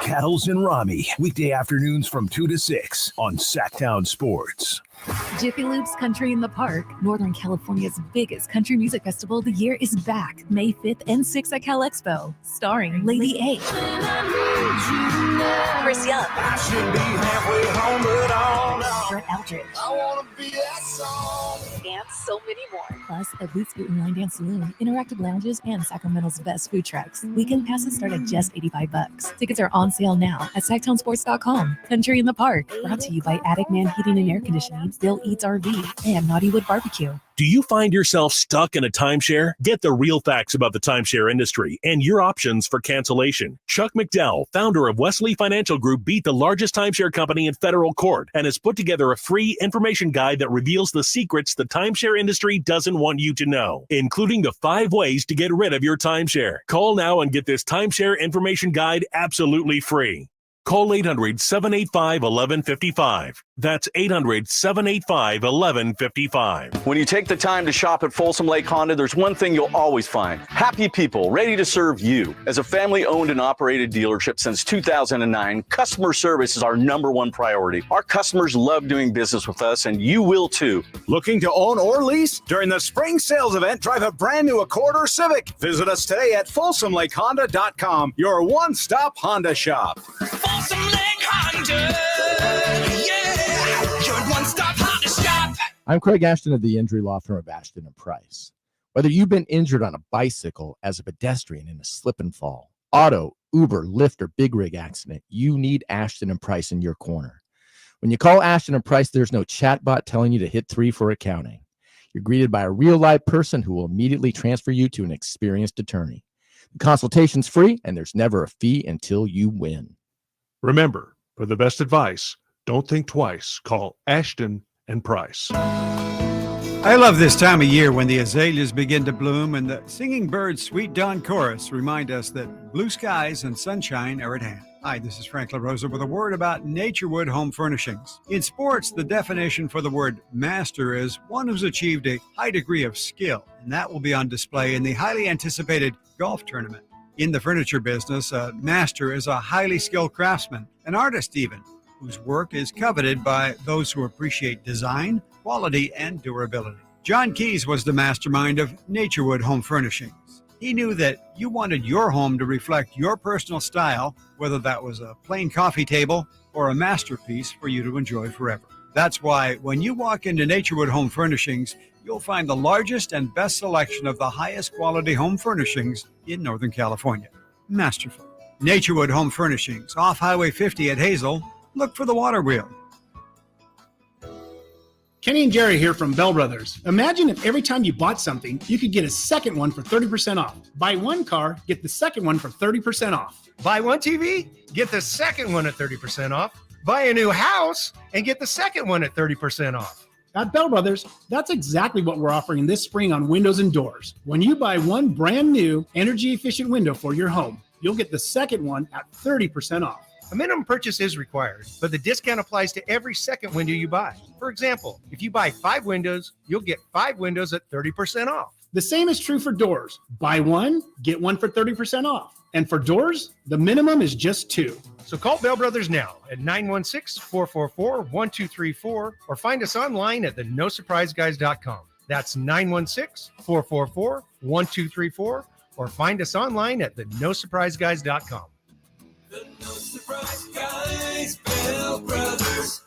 Cattles and Rami, weekday afternoons from 2 to 6 on Sactown Sports. Jiffy Lube's Country in the Park, Northern California's biggest country music festival of the year, is back May 5th and 6th at Cal Expo, starring Lady A, Chris Young, Brett Eldridge, and so many more. Plus, a Boots Boot and Line Dance Saloon, interactive lounges, and Sacramento's best food trucks. Weekend passes start at just $85. Tickets are on sale now at SactownSports.com. Country in the Park, brought to you by Attic Man Heating and Air Conditioning, Bill Eats RV, and Naughtywood Barbecue. Do you find yourself stuck in a timeshare? Get the real facts about the timeshare industry and your options for cancellation. Chuck McDowell, founder of Wesley Financial Group, beat the largest timeshare company in federal court and has put together a free information guide that reveals the secrets the timeshare industry doesn't want you to know, including the 5 ways to get rid of your timeshare. Call now and get this timeshare information guide absolutely free. Call 800-785-1155. That's 800-785-1155. When you take the time to shop at Folsom Lake Honda, there's one thing you'll always find. Happy people ready to serve you. As a family-owned and operated dealership since 2009, customer service is our #1 priority. Our customers love doing business with us, and you will too. Looking to own or lease? During the spring sales event, drive a brand new Accord or Civic. Visit us today at FolsomLakeHonda.com, your one-stop Honda shop. Folsom Lake Honda, yeah, your one-stop Honda shop. I'm Craig Ashton of the injury law firm of Ashton & Price. Whether you've been injured on a bicycle, as a pedestrian in a slip and fall, auto, Uber, Lyft, or big rig accident, you need Ashton & Price in your corner. When you call Ashton & Price, there's no chatbot telling you to hit 3 for accounting. You're greeted by a real-life person who will immediately transfer you to an experienced attorney. The consultation's free, and there's never a fee until you win. Remember, for the best advice, don't think twice. Call Ashton & Price. I love this time of year when the azaleas begin to bloom and the singing birds' sweet dawn chorus remind us that blue skies and sunshine are at hand. Hi, this is Frank LaRosa with a word about Naturewood Home Furnishings. In sports, the definition for the word master is one who's achieved a high degree of skill, and that will be on display in the highly anticipated golf tournament. In the furniture business, a master is a highly skilled craftsman, an artist even, whose work is coveted by those who appreciate design, quality, and durability. John Keyes was the mastermind of Naturewood Home Furnishings. He knew that you wanted your home to reflect your personal style, whether that was a plain coffee table or a masterpiece for you to enjoy forever. That's why when you walk into Naturewood Home Furnishings, you'll find the largest and best selection of the highest quality home furnishings in Northern California. masterful. Naturewood Home Furnishings, off Highway 50 at Hazel. Look for the water wheel. Kenny and Jerry here from Bell Brothers. Imagine if every time you bought something, you could get a second one for 30% off. Buy one car, get the second one for 30% off. Buy one TV, get the second one at 30% off. Buy a new house and get the second one at 30% off. At Bell Brothers, that's exactly what we're offering this spring on windows and doors. When you buy one brand new energy-efficient window for your home, you'll get the second one at 30% off. A minimum purchase is required, but the discount applies to every second window you buy. For example, if you buy 5 windows, you'll get 5 windows at 30% off. The same is true for doors. Buy one, get one for 30% off. And for doors, the minimum is just 2. So call Bell Brothers now at 916-444-1234 or find us online at thenosurpriseguys.com. That's 916-444-1234 or find us online at thenosurpriseguys.com. The No Surprise Guys, Bell Brothers.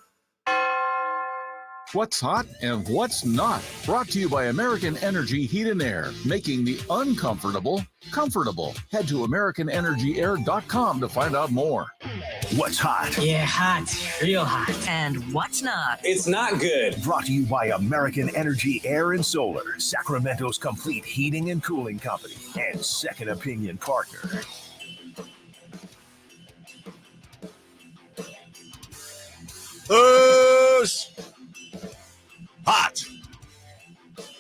What's hot and what's not. Brought to you by American Energy Heat and Air, making the uncomfortable comfortable. Head to AmericanEnergyAir.com to find out more. What's hot? Yeah, hot. Real hot. And what's not? It's not good. Brought to you by American Energy Air and Solar, Sacramento's complete heating and cooling company, and second opinion partner. Who's hot?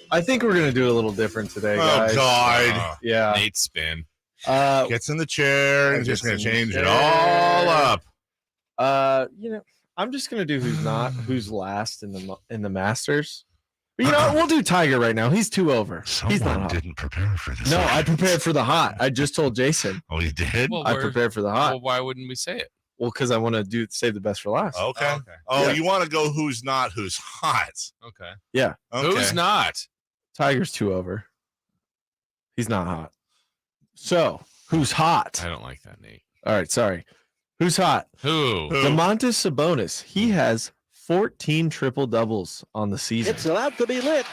I think we're going to do a little different today, guys. Oh, God. Yeah. Nate spin. Gets in the chair and just going to change it all up. I'm just going to do who's last in the Masters. But, we'll do Tiger right now. He's 2 over. He's not hot. Didn't prepare for this. No, I prepared for the hot. I just told Jason. Oh, you did? Well, I prepared for the hot. Well, why wouldn't we say it? Well, because I want to save the best for last. Okay. You want to go who's not, who's hot. Okay. Yeah. Okay. Who's not? Tiger's 2 over. He's not hot. So, who's hot? I don't like that, Nate. All right, sorry. Who's hot? Who? Domantas Sabonis. He has 14 triple doubles on the season. It's allowed to be lit.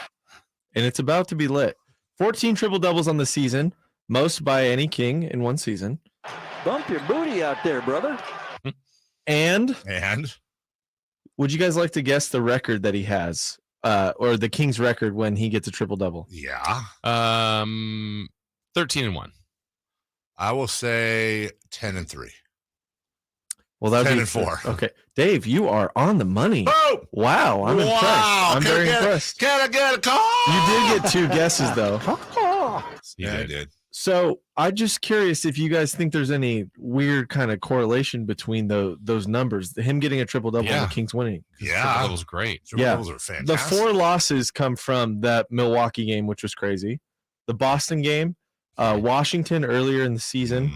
And it's about to be lit. 14 triple doubles on the season, most by any King in one season. Bump your booty out there, brother. And would you guys like to guess the record that he has, or the King's record when he gets a triple double? Yeah. 13-1. I will say 10-3. Well, that 10-4. Okay, Dave, you are on the money. Oh! Wow, I'm impressed. I'm very impressed. Can I get a call? You did get 2 guesses though. Yeah, I did. So I'm just curious if you guys think there's any weird kind of correlation between those numbers, him getting a triple double and the Kings winning. Yeah, Triple doubles great. Triple doubles are fantastic. The 4 losses come from that Milwaukee game, which was crazy. The Boston game, Washington earlier in the season,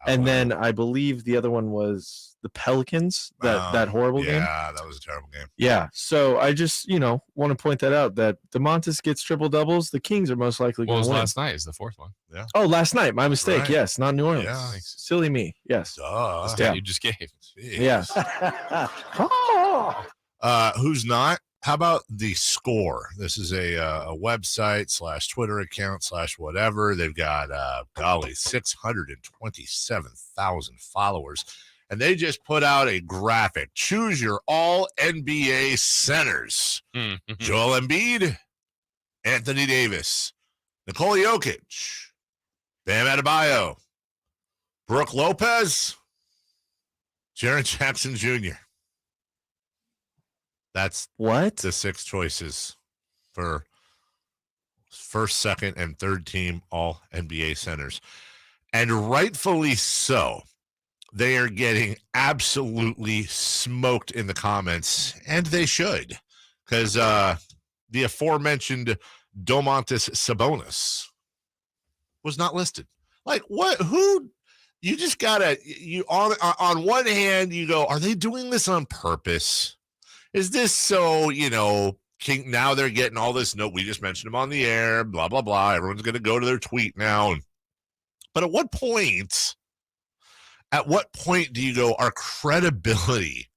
and then I believe the other one was the Pelicans, that horrible game. Yeah, that was a terrible game. Yeah, so I just want to point that out that Domantas gets triple doubles. The Kings are most likely going to win. Last night is the 4th one. Yeah. Oh, last night, my mistake. Right. Yes, not New Orleans. Yeah. Silly me. Yes. Duh. Stat you just gave. Yeah. Who's not? How about the Score? This is a website / Twitter account / whatever. They've got 627,000 followers. And they just put out a graphic. Choose your all NBA centers. Joel Embiid, Anthony Davis, Nikola Jokic, Bam Adebayo, Brooke Lopez, Jaren Jackson Jr. That's the 6 choices for first, second, and third team all NBA centers. And rightfully so. They are getting absolutely smoked in the comments, and they should, because the aforementioned Domantas Sabonis was not listed. Like, what? Who? You just gotta. You on one hand, you go, are they doing this on purpose? Is this so? King? Now they're getting all this. No, we just mentioned him on the air. Blah blah blah. Everyone's gonna go to their tweet now. But at what point? At what point do you go, our credibility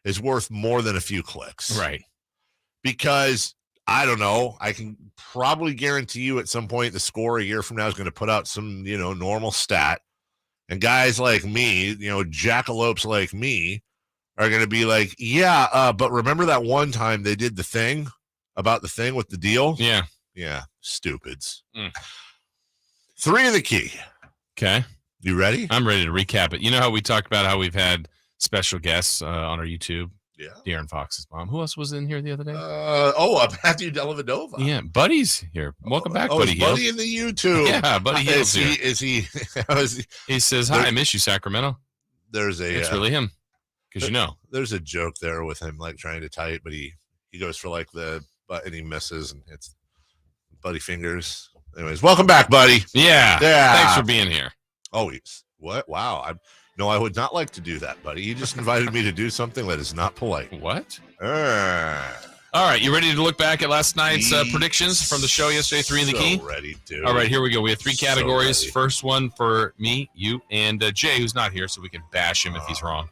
is worth more than a few clicks? Right. Because, I don't know, I can probably guarantee you at some point the Score a year from now is going to put out some, normal stat. And guys like me, jackalopes like me, are going to be like, yeah, but remember that one time they did the thing about the thing with the deal? Yeah. Yeah, stupids. 3 of the key. Okay. You ready? I'm ready to recap it. You know how we talked about how we've had special guests on our YouTube? Yeah. De'Aaron Fox's mom. Who else was in here the other day? Matthew Dellavedova. Yeah, Buddy's here. Welcome back, Buddy is Heels. Buddy in the YouTube. Yeah, Buddy Heels here. Is he? He says, hi, I miss you, Sacramento. There's It's really him. Because there's a joke there with him like trying to type, but he goes for like the button, he misses, and it's Buddy fingers. Anyways, welcome back, Buddy. Yeah. Yeah. Thanks for being here. Oh, what? Wow. I would not like to do that, buddy. You just invited me to do something that is not polite. What? All right, you ready to look back at last night's predictions from the show yesterday, 3 in the key? Ready, dude. All right, here we go. We have 3 categories. ready. First one for me, you, and Jay, who's not here, so we can bash him if he's wrong.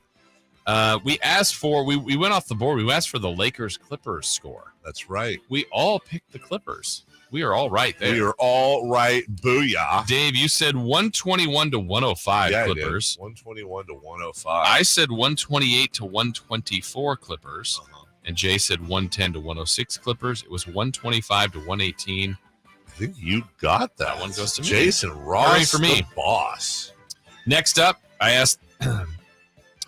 We asked for, we went off the board. We asked for the Lakers-Clippers score. That's right. We all picked the Clippers. We are all right there. We are all right. Booyah. Dave, you said 121 to 105 Yeah, Clippers. 121 to 105. I said 128 to 124 Clippers. And Jay said 110 to 106 Clippers. It was 125 to 118. I think you got that. That one goes to me. Jason Ross, Hooray for me. the boss. Next up, I asked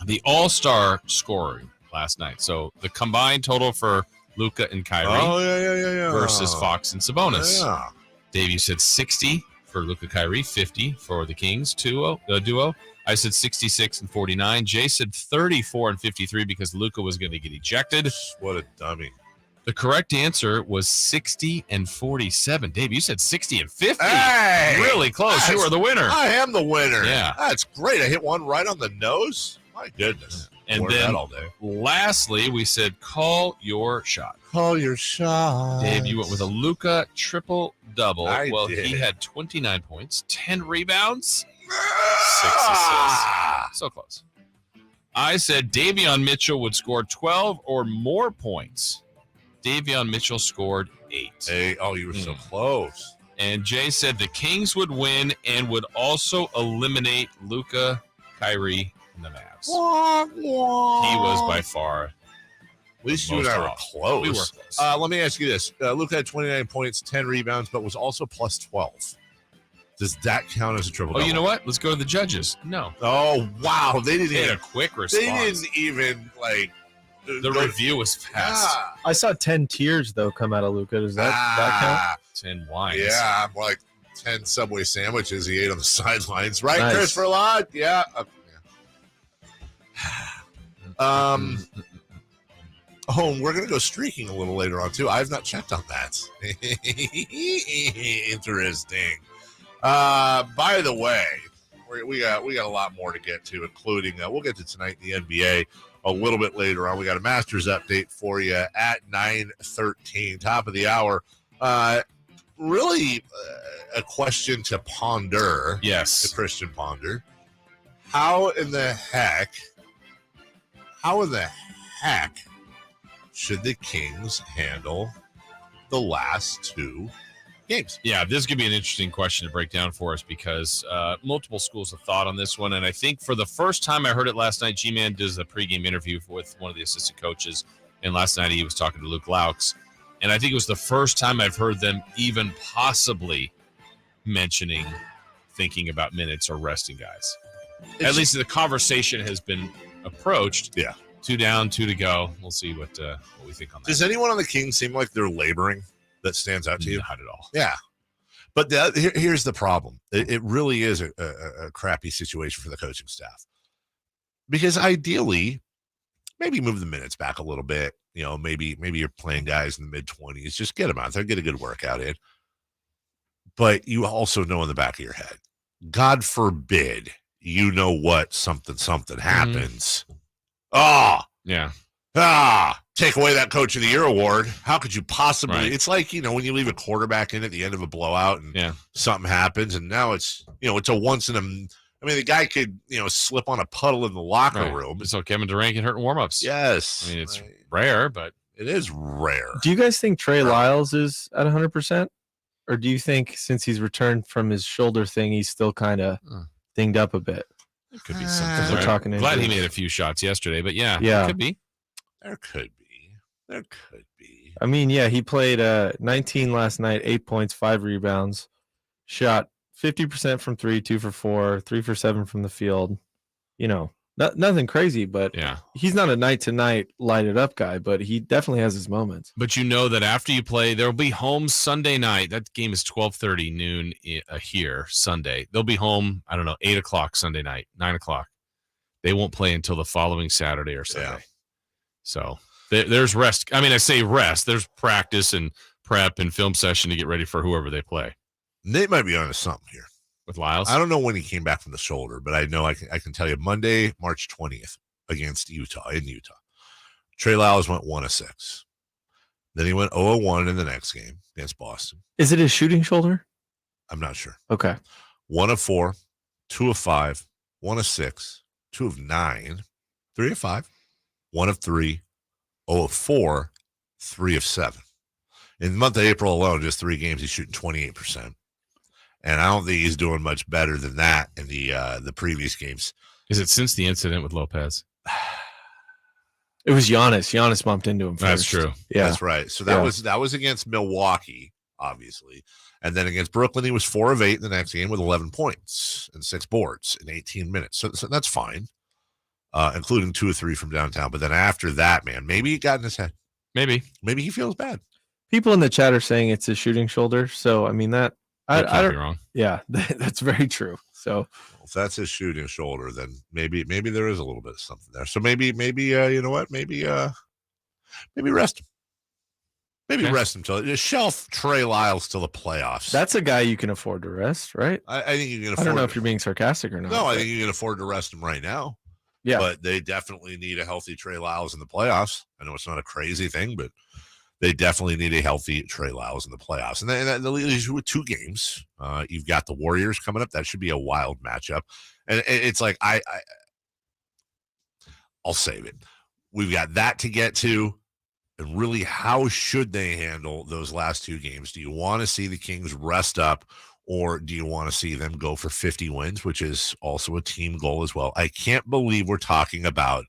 the all-star scoring last night. So the combined total for Luka and Kyrie versus Fox and Sabonis. Yeah. Dave, you said 60 for Luka Kyrie, 50 for the Kings duo. I said 66 and 49. Jay said 34 and 53 because Luka was going to get ejected. What a dummy. The correct answer was 60 and 47. Dave, you said 60 and 50. Hey, really close. You are the winner. I am the winner. Yeah. That's great. I hit one right on the nose. My goodness. And Learned then that all day. Lastly, we said call your shot. Call your shot. Dave, you went with a Luka triple-double. I Well, did. he had 29 points, 10 rebounds, 6 assists. So close. I said Davion Mitchell would score 12 or more points. Davion Mitchell scored 8. Hey, oh, you were so close. And Jay said the Kings would win and would also eliminate Luka, Kyrie, and the Mavs. He was by far. At least you and I were close. We were close. Let me ask you this. Luka had 29 points, 10 rebounds, but was also plus 12. Does that count as a triple? Oh, you know what? Let's go to the judges. No. Oh, wow. They didn't They had even a quick response. They didn't even like The review was fast. I saw 10 tears though come out of Luka. Does that count? 10 wines. Yeah, more like 10 Subway sandwiches he ate on the sidelines. Right, Nice. Chris Verlod? Yeah. Okay. Oh, we're going to go streaking a little later on, too. I have not checked on that. Interesting. By the way, we got a lot more to get to, including we'll get to tonight in the NBA a little bit later on. We got a Masters update for you at 9:13, top of the hour. Really a question to ponder. Yes. To Christian ponder. How in the heck should the Kings handle the last 2 games? Yeah, this could be an interesting question to break down for us because multiple schools of thought on this one. And I think for the first time, I heard it last night, G-Man does a pregame interview with one of the assistant coaches. And last night he was talking to Luke Laux. And I think it was the first time I've heard them even possibly thinking about minutes or resting guys. At least the conversation has been approached. Yeah. 2 down, 2 to go. We'll see what we think on that. Does anyone on the Kings seem like they're laboring? That stands out to you? Not at all. Yeah. But here's the problem. It really is a crappy situation for the coaching staff. Because ideally, maybe move the minutes back a little bit. You know, maybe you're playing guys in the mid-20s. Just get them out there, get a good workout in. But you also know in the back of your head, God forbid, you know what something happens. Yeah. Take away that Coach of the Year award. How could you possibly? Right. It's like, when you leave a quarterback in at the end of a blowout and something happens, and now it's a once in a. I mean, the guy could slip on a puddle in the locker room. So Kevin Durant can hurt in warmups. Yes, I mean it's rare, but it is rare. Do you guys think Trey Lyles is at 100%? Or do you think since he's returned from his shoulder thing, he's still kind of dinged up a bit? It could be something. We're Right? talking Glad he injuries. made a few shots yesterday, but yeah, Yeah. it could be. There could be. There could be. I mean, yeah, he played 19 last night, 8 points, 5 rebounds, shot 50% from 3, 2 for 4, 3 for 7 from the field. You know, nothing crazy, but Yeah. he's not a night-to-night light-it-up guy, but he definitely has his moments. But you know that after you play, there'll be home Sunday night. That game is 12:30 noon here Sunday. They'll be home, I don't know, 8 o'clock Sunday night, 9 o'clock. They won't play until the following Saturday or Sunday. Yeah. So there's rest. I mean, I say rest. There's practice and prep and film session to get ready for whoever they play. Nate might be onto something here. With Lyles? I don't know when he came back from the shoulder, but I know I can tell you Monday, March 20th against Utah, in Utah. Trey Lyles went 1 of 6. Then he went 0 of 1 in the next game against Boston. Is it his shooting shoulder? I'm not sure. Okay. 1 of 4, 2 of 5, 1 of 6, 2 of 9, 3 of 5, 1 of 3, 0 of 4, 3 of 7. In the month of April alone, just 3 games, he's shooting 28%. And I don't think he's doing much better than that in the previous games. Is it since the incident with Lopez? It was Giannis. Giannis bumped into him first. That's true. Yeah. That's right. So that was against Milwaukee, obviously. And then against Brooklyn, he was 4 of 8 in the next game with 11 points and 6 boards in 18 minutes. So that's fine, including 2 of 3 from downtown. But then after that, man, maybe it got in his head. Maybe he feels bad. People in the chat are saying it's his shooting shoulder. So, I mean, I can't be wrong. Yeah, that's very true. So if that's his shooting shoulder, then maybe there is a little bit of something there. So maybe you know what? Maybe rest him. Maybe rest him till shelf Trey Lyles till the playoffs. that's a guy you can afford to rest, right? I think you can afford. I don't know if you're being sarcastic or not. No, I but- think you can afford to rest him right now. Yeah. But they definitely need a healthy Trey Lyles in the playoffs. I know it's not a crazy thing, but they definitely need a healthy Trey Lyles in the playoffs. And then the league is with 2 games. You've got the Warriors coming up. That should be a wild matchup. And it's like I'll save it. We've got that to get to. And really, how should they handle those last 2 games? Do you want to see the Kings rest up, or do you want to see them go for 50 wins, which is also a team goal as well? I can't believe we're talking about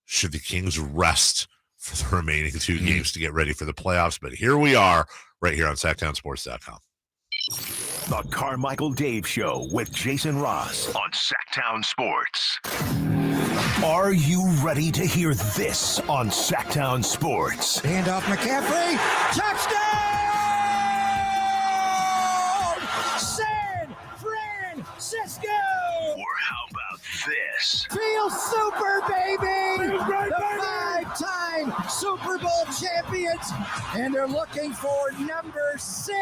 should the Kings rest for the remaining 2 games to get ready for the playoffs. But here we are right here on SactownSports.com. The Carmichael Dave Show with Jason Ross on Sactown Sports. Are you ready to hear this on Sactown Sports? Handoff McCaffrey. Touchdown! San Francisco! Or how about this? Feel super, baby! The 5-time Super Bowl champions, and they're looking for number 6.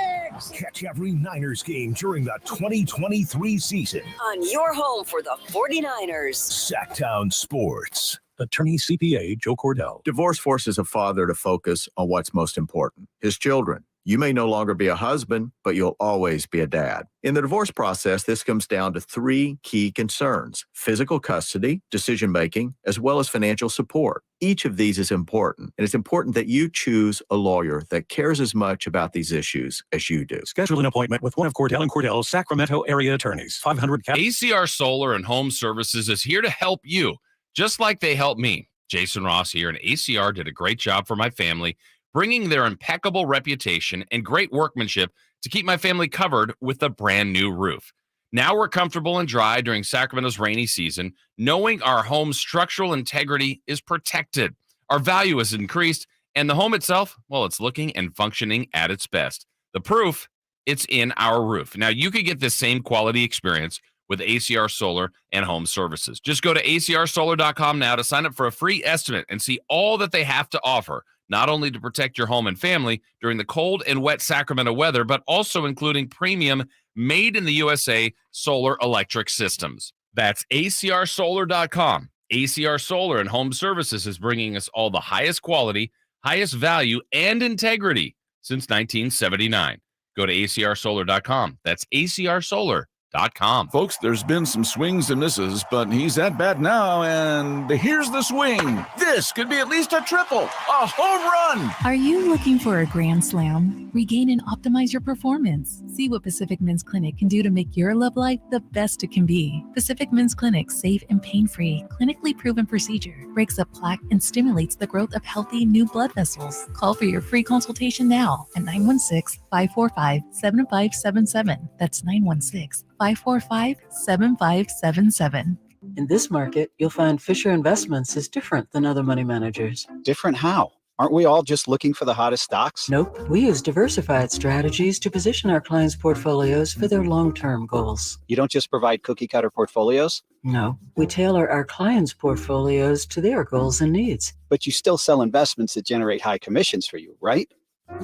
Catch every Niners game during the 2023 season. On your home for the 49ers. Sactown Sports. Attorney CPA Joe Cordell. Divorce forces a father to focus on what's most important, his children. You may no longer be a husband, but you'll always be a dad. In the divorce process, this comes down to 3 key concerns: physical custody, decision-making, as well as financial support. Each of these is important, and it's important that you choose a lawyer that cares as much about these issues as you do. Schedule an appointment with one of Cordell & Cordell's Sacramento area attorneys. 500 ACR Solar and Home Services is here to help you, just like they helped me. Jason Ross here, and ACR did a great job for my family, bringing their impeccable reputation and great workmanship to keep my family covered with a brand new roof. Now we're comfortable and dry during Sacramento's rainy season, knowing our home's structural integrity is protected. Our value is increased, and the home itself, well, it's looking and functioning at its best. The proof, it's in our roof. Now, you can get this same quality experience with ACR Solar and Home Services. Just go to acrsolar.com now to sign up for a free estimate and see all that they have to offer, not only to protect your home and family during the cold and wet Sacramento weather, but also including premium made in the USA solar electric systems. That's acrsolar.com. ACR Solar and Home Services is bringing us all the highest quality, highest value, and integrity since 1979. Go to acrsolar.com. That's acrsolar.com. Folks, there's been some swings and misses, but he's at bat now, and here's the swing. This could be at least a triple, a home run. Are you looking for a grand slam? Regain and optimize your performance. See what Pacific Men's Clinic can do to make your love life the best it can be. Pacific Men's Clinic's safe and pain-free, clinically proven procedure breaks up plaque and stimulates the growth of healthy new blood vessels. Call for your free consultation now at 916-545-7577. That's 916-545-7577. In this market, you'll find Fisher Investments is different than other money managers. Different how? Aren't we all just looking for the hottest stocks? Nope. We use diversified strategies to position our clients' portfolios for their long-term goals. You don't just provide cookie-cutter portfolios? No. We tailor our clients' portfolios to their goals and needs. But you still sell investments that generate high commissions for you, right?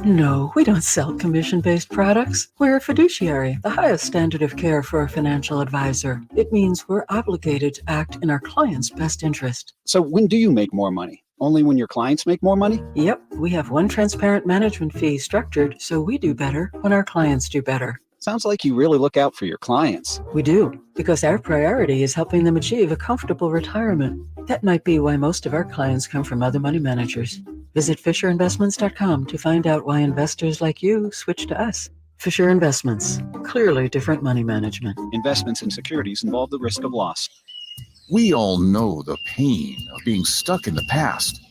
No, we don't sell commission-based products. We're a fiduciary, the highest standard of care for a financial advisor. It means we're obligated to act in our client's best interest. So when do you make more money? Only when your clients make more money? Yep, we have one transparent management fee structured so we do better when our clients do better. Sounds like you really look out for your clients. We do, because our priority is helping them achieve a comfortable retirement. That might be why most of our clients come from other money managers. Visit FisherInvestments.com to find out why investors like you switch to us. Fisher Investments, clearly different money management. Investments in securities involve the risk of loss. We all know the pain of being stuck in the past.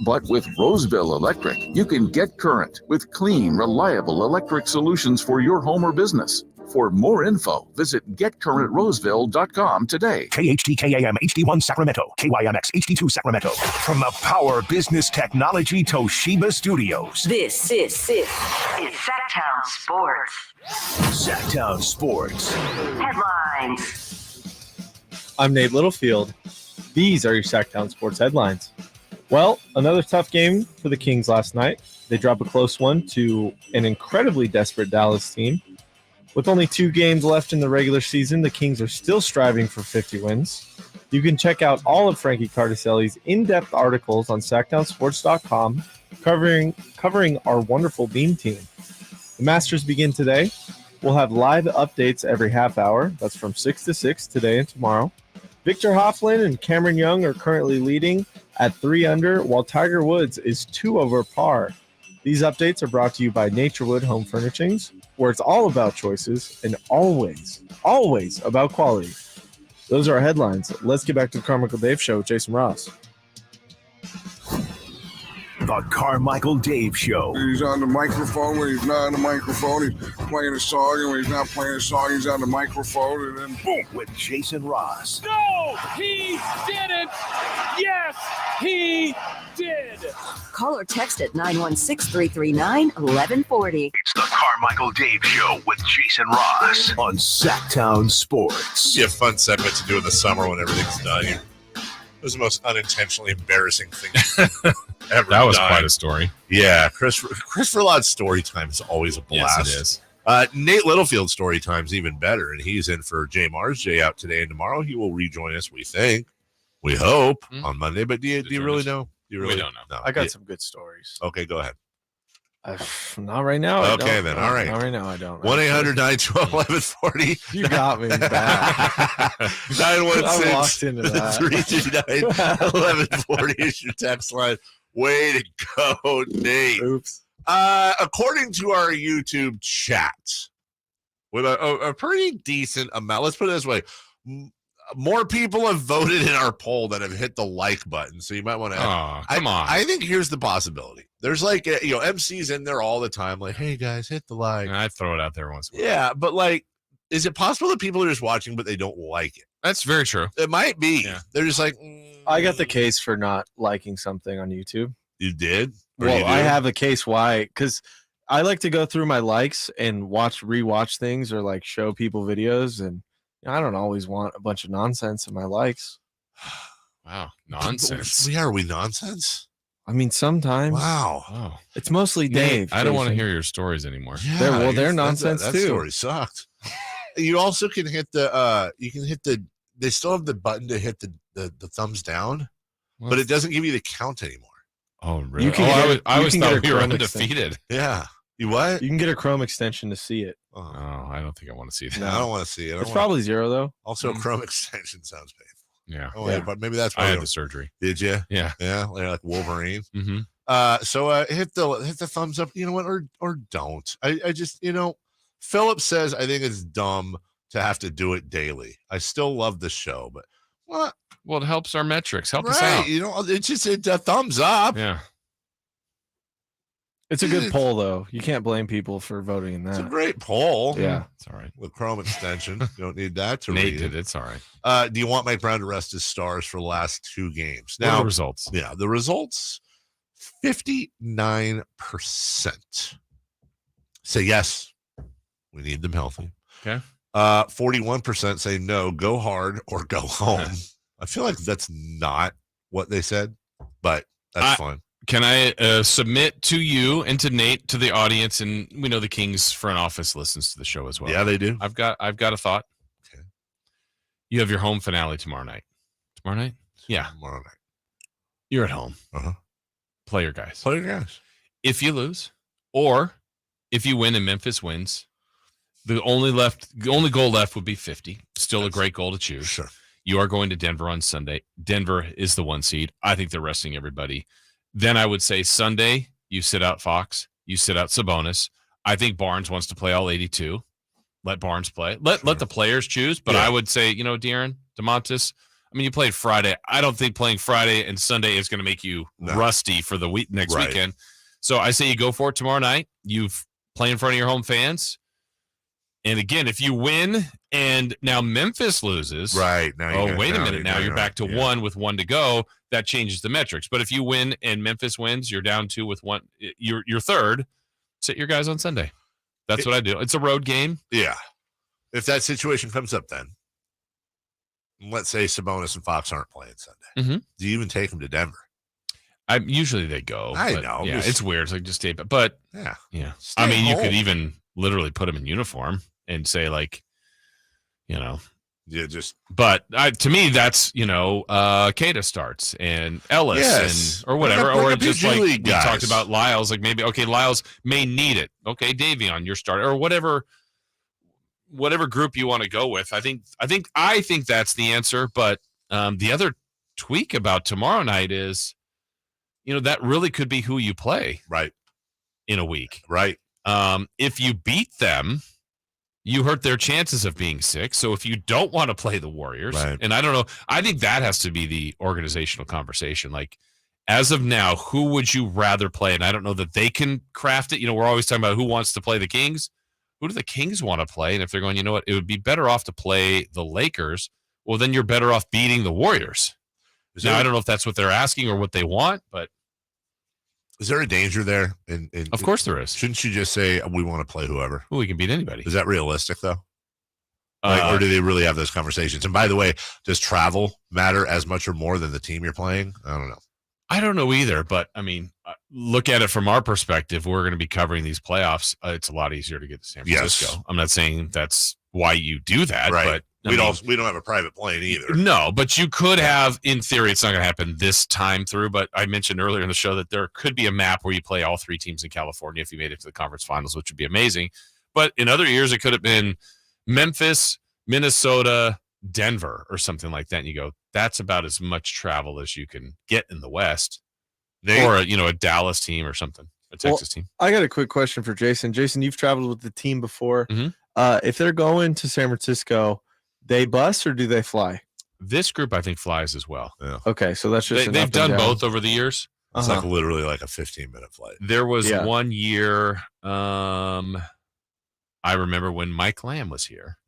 But with Roseville Electric, you can get current with clean, reliable electric solutions for your home or business. For more info, visit getcurrentroseville.com today. KHTKAM HD1 Sacramento, KYMX HD2 Sacramento. From the Power Business Technology Toshiba Studios. This is Sactown Sports. Sactown Sports. Headlines. I'm Nate Littlefield. These are your Sactown Sports headlines. Well, another tough game for the Kings last night. They drop a close one to an incredibly desperate Dallas team. With only 2 games left in the regular season, the Kings are still striving for 50 wins. You can check out all of Frankie Cardicelli's in-depth articles on SactownSports.com covering our wonderful Beam team. The Masters begin today. We'll have live updates every half hour. That's from 6 to 6 today and tomorrow. Victor Hovland and Cameron Young are currently leading at 3 under, while Tiger Woods is 2 over par. These updates are brought to you by Naturewood Home Furnishings, where it's all about choices and always about quality. Those are our headlines. Let's get back to the Carmichael Dave Show with Jason Ross. The Carmichael Dave Show. He's on the microphone when he's not on the microphone. He's playing a song, and when he's not playing a song, he's on the microphone, and then boom. With Jason Ross. No, he didn't. Yes, he did. Call or text at 916-339-1140. It's the Carmichael Dave Show with Jason Ross on Sactown Sports. Be a fun segment to do in the summer when everything's done. It was the most unintentionally embarrassing thing ever. That was done. quite a story. Yeah, Christopher Lodd's story time is always a blast. Yes, it is. Nate Littlefield's story time's even better, and he's in for Jay Marsjay out today and tomorrow. He will rejoin us, we think. We hope on Monday, but do you really know? We don't know. No. I got some good stories. Okay, go ahead. Not right now. Okay, then. All right. Not right now. I don't. 1-800-912-1140. You got me bad. 916-339-1140 is your text line. Way to go, Nate. Oops. According to our YouTube chat, with a pretty decent amount, let's put it this way. More people have voted in our poll than have hit the like button. So you might want to. Oh, come on. I think here's the possibility. There's like, MC's in there all the time. Like, hey guys, hit the like. I throw it out there once in a while. Yeah, but like, is it possible that people are just watching, but they don't like it? That's very true. It might be. Yeah. They're just like, I got the case for not liking something on YouTube. You did? Well, I have a case why, because I like to go through my likes and rewatch things or like show people videos, and I don't always want a bunch of nonsense in my likes. Wow, nonsense. Are we nonsense? I mean, sometimes. Wow. It's mostly Dave. I don't want to hear your stories anymore. Yeah, they're nonsense that too. That story sucked. You also can hit they still have the button to hit the thumbs down, but it doesn't give you the count anymore. Oh, really? I always thought we were undefeated. Yeah. You what? You can get a Chrome extension to see it. Oh, I don't think I want to see that. No, I don't want to see it. It's probably $0 though. Also, a Chrome extension sounds painful. Yeah. Oh, yeah. But maybe that's why I had the surgery. Did you? Yeah. Yeah. Like Wolverine. Mm-hmm. So hit the thumbs up, you know what, or don't. I just, Philip says I think it's dumb to have to do it daily. I still love the show, but what? Well, it helps our metrics. Help us out. It's just a thumbs up. Yeah. It's a good poll, though. You can't blame people for voting in that. It's a great poll. Yeah. It's all right. With Chrome extension. You don't need that to Nate read did. it. It's all right. Do you want Mike Brown to rest his stars for the last 2 games? What are Now, the results? Yeah, the results, 59% say yes, we need them healthy. Okay. 41% say no, go hard or go home. I feel like that's not what they said, but that's fine. Can I submit to you and to Nate, to the audience, and we know the Kings front office listens to the show as well. Yeah, they do. I've got a thought. Okay. You have your home finale tomorrow night. Tomorrow night? Yeah. Tomorrow night. You're at home. Uh-huh. Play your guys. Play your guys. If you lose, or if you win and Memphis wins, the only goal left would be 50. Still a great goal to choose. Sure. You are going to Denver on Sunday. Denver is the 1 seed. I think they're resting everybody. Then I would say Sunday, you sit out Fox, you sit out Sabonis. I think Barnes wants to play all 82. Let Barnes play. Let the players choose. But I would say, De'Aaron, DeMontis, you played Friday. I don't think playing Friday and Sunday is going to make you rusty for the next weekend. So I say you go for it tomorrow night. You play in front of your home fans. And again, if you win and now Memphis loses, right? Now wait a minute. Now you're back to 1 with 1 to go. That changes the metrics. But if you win and Memphis wins, you're down 2 with 1. You're third. Sit your guys on Sunday. That's what I do. It's a road game. Yeah. If that situation comes up, then let's say Sabonis and Fox aren't playing Sunday. Do you even take them to Denver? Usually they go. I know. Yeah, it's weird. It's like just stay. But yeah. You could even literally put them in uniform and say But to me, that's Kata starts and Ellis or whatever, or just like we talked about Lyles. Like maybe Lyles may need it. Okay, Davion, your starter or whatever group you want to go with. I think that's the answer. But the other tweak about tomorrow night is, that really could be who you play in a week. Right. If you beat them, you hurt their chances of being sick. So if you don't want to play the Warriors, and I don't know, I think that has to be the organizational conversation. Like, as of now, who would you rather play? And I don't know that they can craft it. We're always talking about who wants to play the Kings. Who do the Kings want to play? And if they're going, you know what, it would be better off to play the Lakers. Well, then you're better off beating the Warriors. Now, I don't know if that's what they're asking or what they want, but is there a danger there? Of course there is. Shouldn't you just say we want to play whoever? Well, we can beat anybody. Is that realistic though? Or do they really have those conversations? And by the way, does travel matter as much or more than the team you're playing? I don't know. I don't know either, but look at it from our perspective. We're going to be covering these playoffs. It's a lot easier to get to San Francisco. Yes. I'm not saying that's why you do that, but we don't have a private plane either. No, but you could have, in theory, it's not going to happen this time through, but I mentioned earlier in the show that there could be a map where you play all 3 teams in California if you made it to the conference finals, which would be amazing. But in other years, it could have been Memphis, Minnesota, Denver, or something like that. And you go, that's about as much travel as you can get in the West. Or a Dallas team or something, a Texas team. I got a quick question for Jason. Jason, you've traveled with the team before. If they're going to San Francisco, they bus or do they fly? This group, I think, flies as well. Yeah. Okay, so that's just they've done both over the years. It's like literally like a 15-minute flight. There was 1 year, I remember when Mike Lamb was here.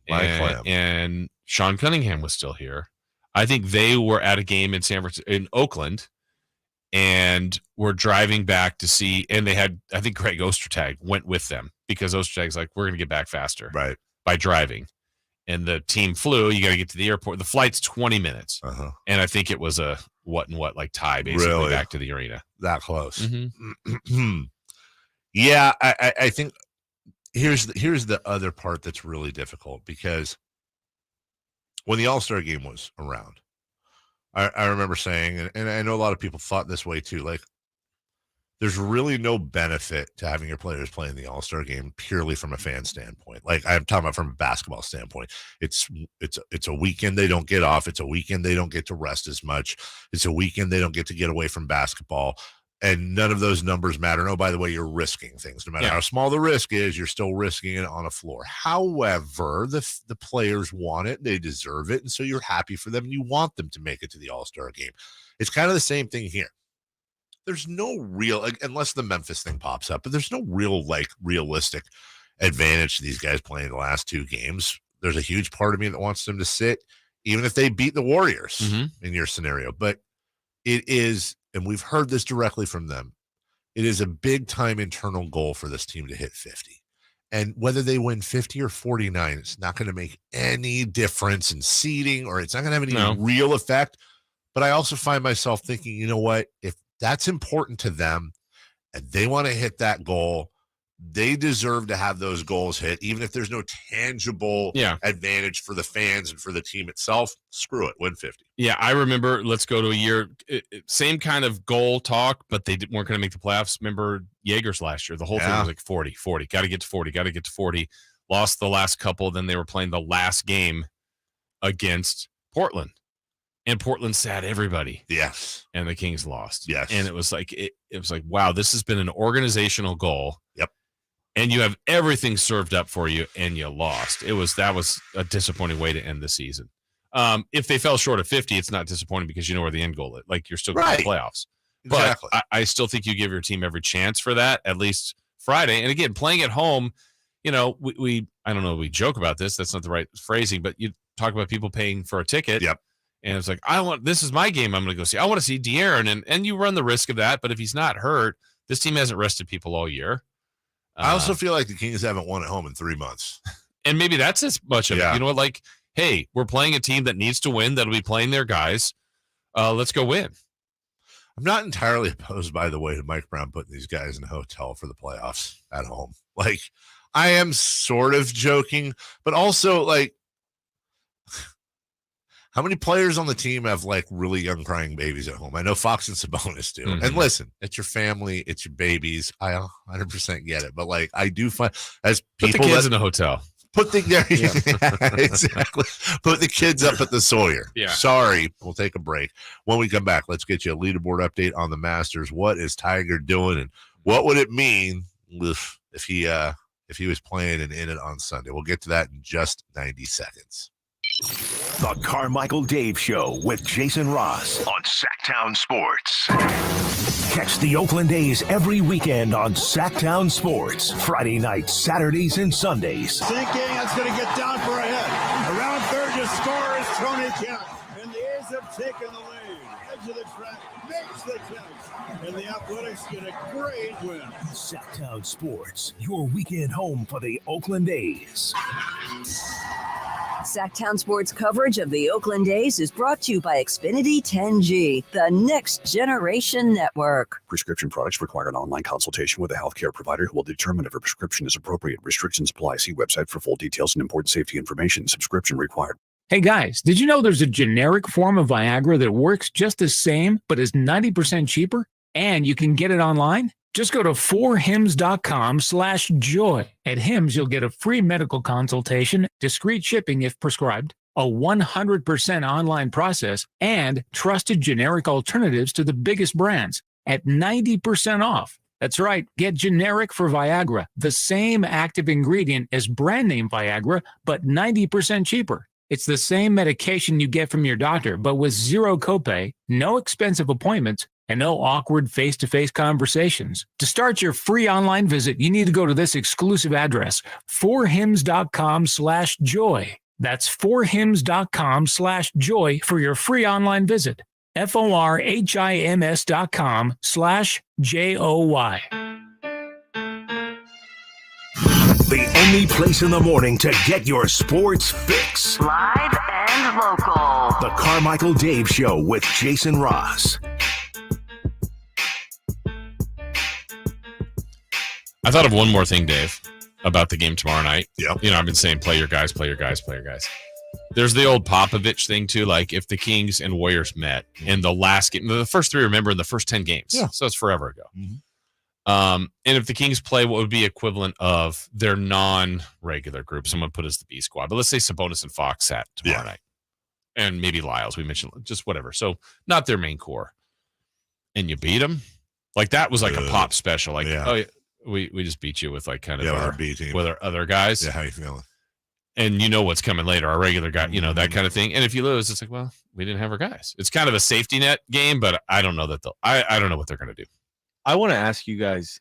Lamb. And Sean Cunningham was still here. I think they were at a game in Oakland and were driving back to see, and they had, I think Greg Ostertag went with them because Ostertag's like, we're going to get back faster by driving. And the team flew. You got to get to the airport. The flight's 20 minutes. And I think it was a tie basically back to the arena. That close. Yeah, I think here's the other part that's really difficult, because when the All-Star game was around, I remember saying, and I know a lot of people thought this way too, like, there's really no benefit to having your players play in the All-Star game purely from a fan standpoint. Like I'm talking about from a basketball standpoint. It's a weekend they don't get off. It's a weekend they don't get to rest as much. It's a weekend they don't get to get away from basketball. And none of those numbers matter. Oh, by the way, you're risking things. No matter how small the risk is, you're still risking it on a floor. However, the players want it. They deserve it. And so you're happy for them. And you want them to make it to the All-Star game. It's kind of the same thing here. There's no real, unless the Memphis thing pops up, but there's no real, realistic advantage to these guys playing the last two games. There's a huge part of me that wants them to sit, even if they beat the Warriors in your scenario. But it is, and we've heard this directly from them, it is a big-time internal goal for this team to hit 50. And whether they win 50 or 49, it's not going to make any difference in seeding, or it's not going to have any real effect. But I also find myself thinking, you know what, if that's important to them and they want to hit that goal, they deserve to have those goals hit, even if there's no tangible advantage for the fans and for the team itself. Screw it, win 50. Yeah, I remember, let's go to a year, same kind of goal talk, but they weren't going to make the playoffs. Remember Jaegers last year? The whole thing was like 40, got to get to 40, lost the last couple. Then they were playing the last game against Portland. And Portland sat everybody. Yes. And the Kings lost. Yes. And it was like, wow, this has been an organizational goal. Yep. And you have everything served up for you, and you lost. That was a disappointing way to end the season. If they fell short of 50, it's not disappointing because you know where the end goal is. Like, you're still going to the playoffs. Exactly. But I still think you give your team every chance for that, at least Friday. And again, playing at home, you know, we I don't know, we joke about this. That's not the right phrasing, but you talk about people paying for a ticket. Yep. And it's like, this is my game I'm going to go see. I want to see De'Aaron, and you run the risk of that. But if he's not hurt, this team hasn't rested people all year. I also feel like the Kings haven't won at home in 3 months. And maybe that's as much of it. You know what? Like, hey, we're playing a team that needs to win, that'll be playing their guys. Let's go win. I'm not entirely opposed, by the way, to Mike Brown putting these guys in a hotel for the playoffs at home. Like, I am sort of joking, but also, like, how many players on the team have, like, really young crying babies at home? I know Fox and Sabonis do. And listen, it's your family, it's your babies. I 100% get it. But, like, I do find, as people. Put the kids in a hotel. Exactly. Put the kids up at the Sawyer. Yeah. Sorry. We'll take a break. When we come back, let's get you a leaderboard update on the Masters. What is Tiger doing, and what would it mean if he was playing and in it on Sunday? We'll get to that in just 90 seconds. The Carmichael Dave Show with Jason Ross on Sactown Sports. Catch the Oakland A's every weekend on Sactown Sports. Friday nights, Saturdays, and Sundays. Sinking, that's going to get down for a hit. Around third to score is Tony Kemp. And the A's have taken the lead. Edge of the track, makes the catch. And the Athletics get a great win. Sactown Sports, your weekend home for the Oakland A's. Sactown Sports coverage of the Oakland A's is brought to you by Xfinity 10G, the next generation network. Prescription products require an online consultation with a healthcare provider who will determine if a prescription is appropriate. Restrictions apply. See website for full details and important safety information. Subscription required. Hey guys, did you know there's a generic form of Viagra that works just the same but is 90% cheaper? And you can get it online? Just go to 4hims.com/joy. At Hims, you'll get a free medical consultation, discreet shipping if prescribed, a 100% online process, and trusted generic alternatives to the biggest brands at 90% off. That's right, get generic for Viagra, the same active ingredient as brand name Viagra, but 90% cheaper. It's the same medication you get from your doctor, but with zero copay, no expensive appointments, and no awkward face-to-face conversations. To start your free online visit, you need to go to this exclusive address, 4hims.com/joy. That's 4hims.com/joy for your free online visit. FORHIMS.com/JOY. The only place in the morning to get your sports fix. Live and local. The Carmichael Dave Show with Jason Ross. I thought of one more thing, Dave, about the game tomorrow night. Yep. You know, I've been saying play your guys, play your guys, play your guys. There's the old Popovich thing, too. Like, if the Kings and Warriors met in the last game, the first three, remember, in the first 10 games. Yeah. So it's forever ago. Mm-hmm. And if the Kings play what would be equivalent of their non-regular group, someone put as the B squad, but let's say Sabonis and Fox sat tomorrow night, and maybe Lyles, we mentioned, just whatever. So not their main core, and you beat them, like that was like a pop special. Like, oh yeah, we just beat you with like kind of our B team with our other guys. Yeah, how you feeling? And you know what's coming later, our regular guy, you know, that kind of thing. And if you lose, it's like, well, we didn't have our guys. It's kind of a safety net game, but I don't know that I don't know what they're going to do. I want to ask you guys,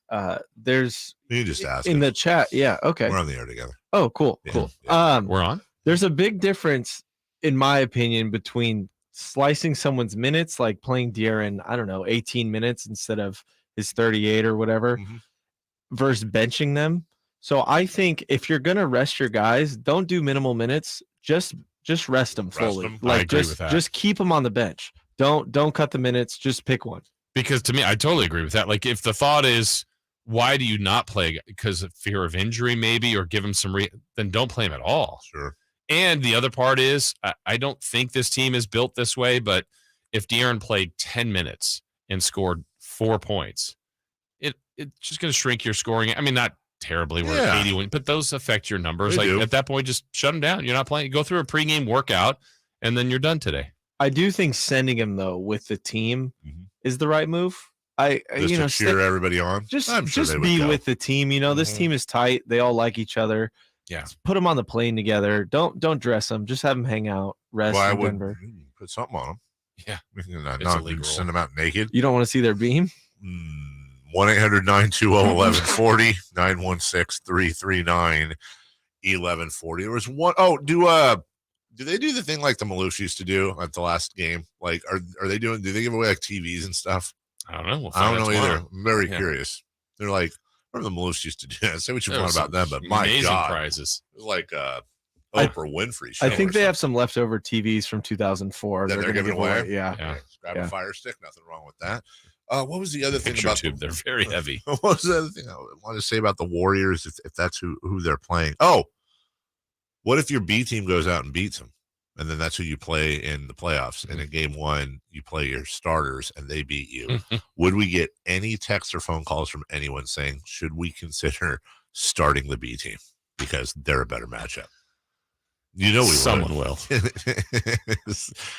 there's you just ask in the chat. Yeah. Okay. We're on the air together. Oh, cool. Yeah, cool. yeah. We're on. There's a big difference, in my opinion, between slicing someone's minutes, like playing De'Aaron, I don't know, 18 minutes instead of his 38 or whatever, versus benching them. So I think if you're gonna rest your guys, don't do minimal minutes. Just rest them fully. Like just keep them on the bench. Don't cut the minutes. Just pick one. Because to me, I totally agree with that. Like if the thought is, why do you not play? Because of fear of injury, maybe, or give him some then don't play him at all. Sure. And the other part is, I don't think this team is built this way, but if De'Aaron played 10 minutes and scored 4 points, it's just going to shrink your scoring. I mean, not terribly, where 80 wins, but those affect your numbers. They do. At that point, just shut them down. You're not playing. Go through a pregame workout, and then you're done today. I do think sending him though with the team is the right move. To cheer everybody on. Just they would be go. with the team. You know, this team is tight. They all like each other. Yeah. Just put them on the plane together. Don't dress them. Just have them hang out, rest in Denver. Put something on them. Yeah. Not send them out naked. You don't want to see their beam? 1-800-920-1140, 916-339-1140. There was one. Oh, do they do the thing like the Maloof used to do at the last game? Like, do they give away like TVs and stuff? I don't know. I don't know either. I'm very curious. They're like, what the Maloof used to do? Say what you want about them, but my God, prizes. It was like Oprah Winfrey show. I think they have some leftover TVs from 2004 that they're giving away. Yeah. Grab a fire stick. Nothing wrong with that. What was the other thing about tube? They're very heavy. What was the other thing I wanted to say about the Warriors? If that's who they're playing. Oh, what if your B team goes out and beats them, and then that's who you play in the playoffs? And in game one, you play your starters, and they beat you. Would we get any text or phone calls from anyone saying, should we consider starting the B team because they're a better matchup? You know, someone will.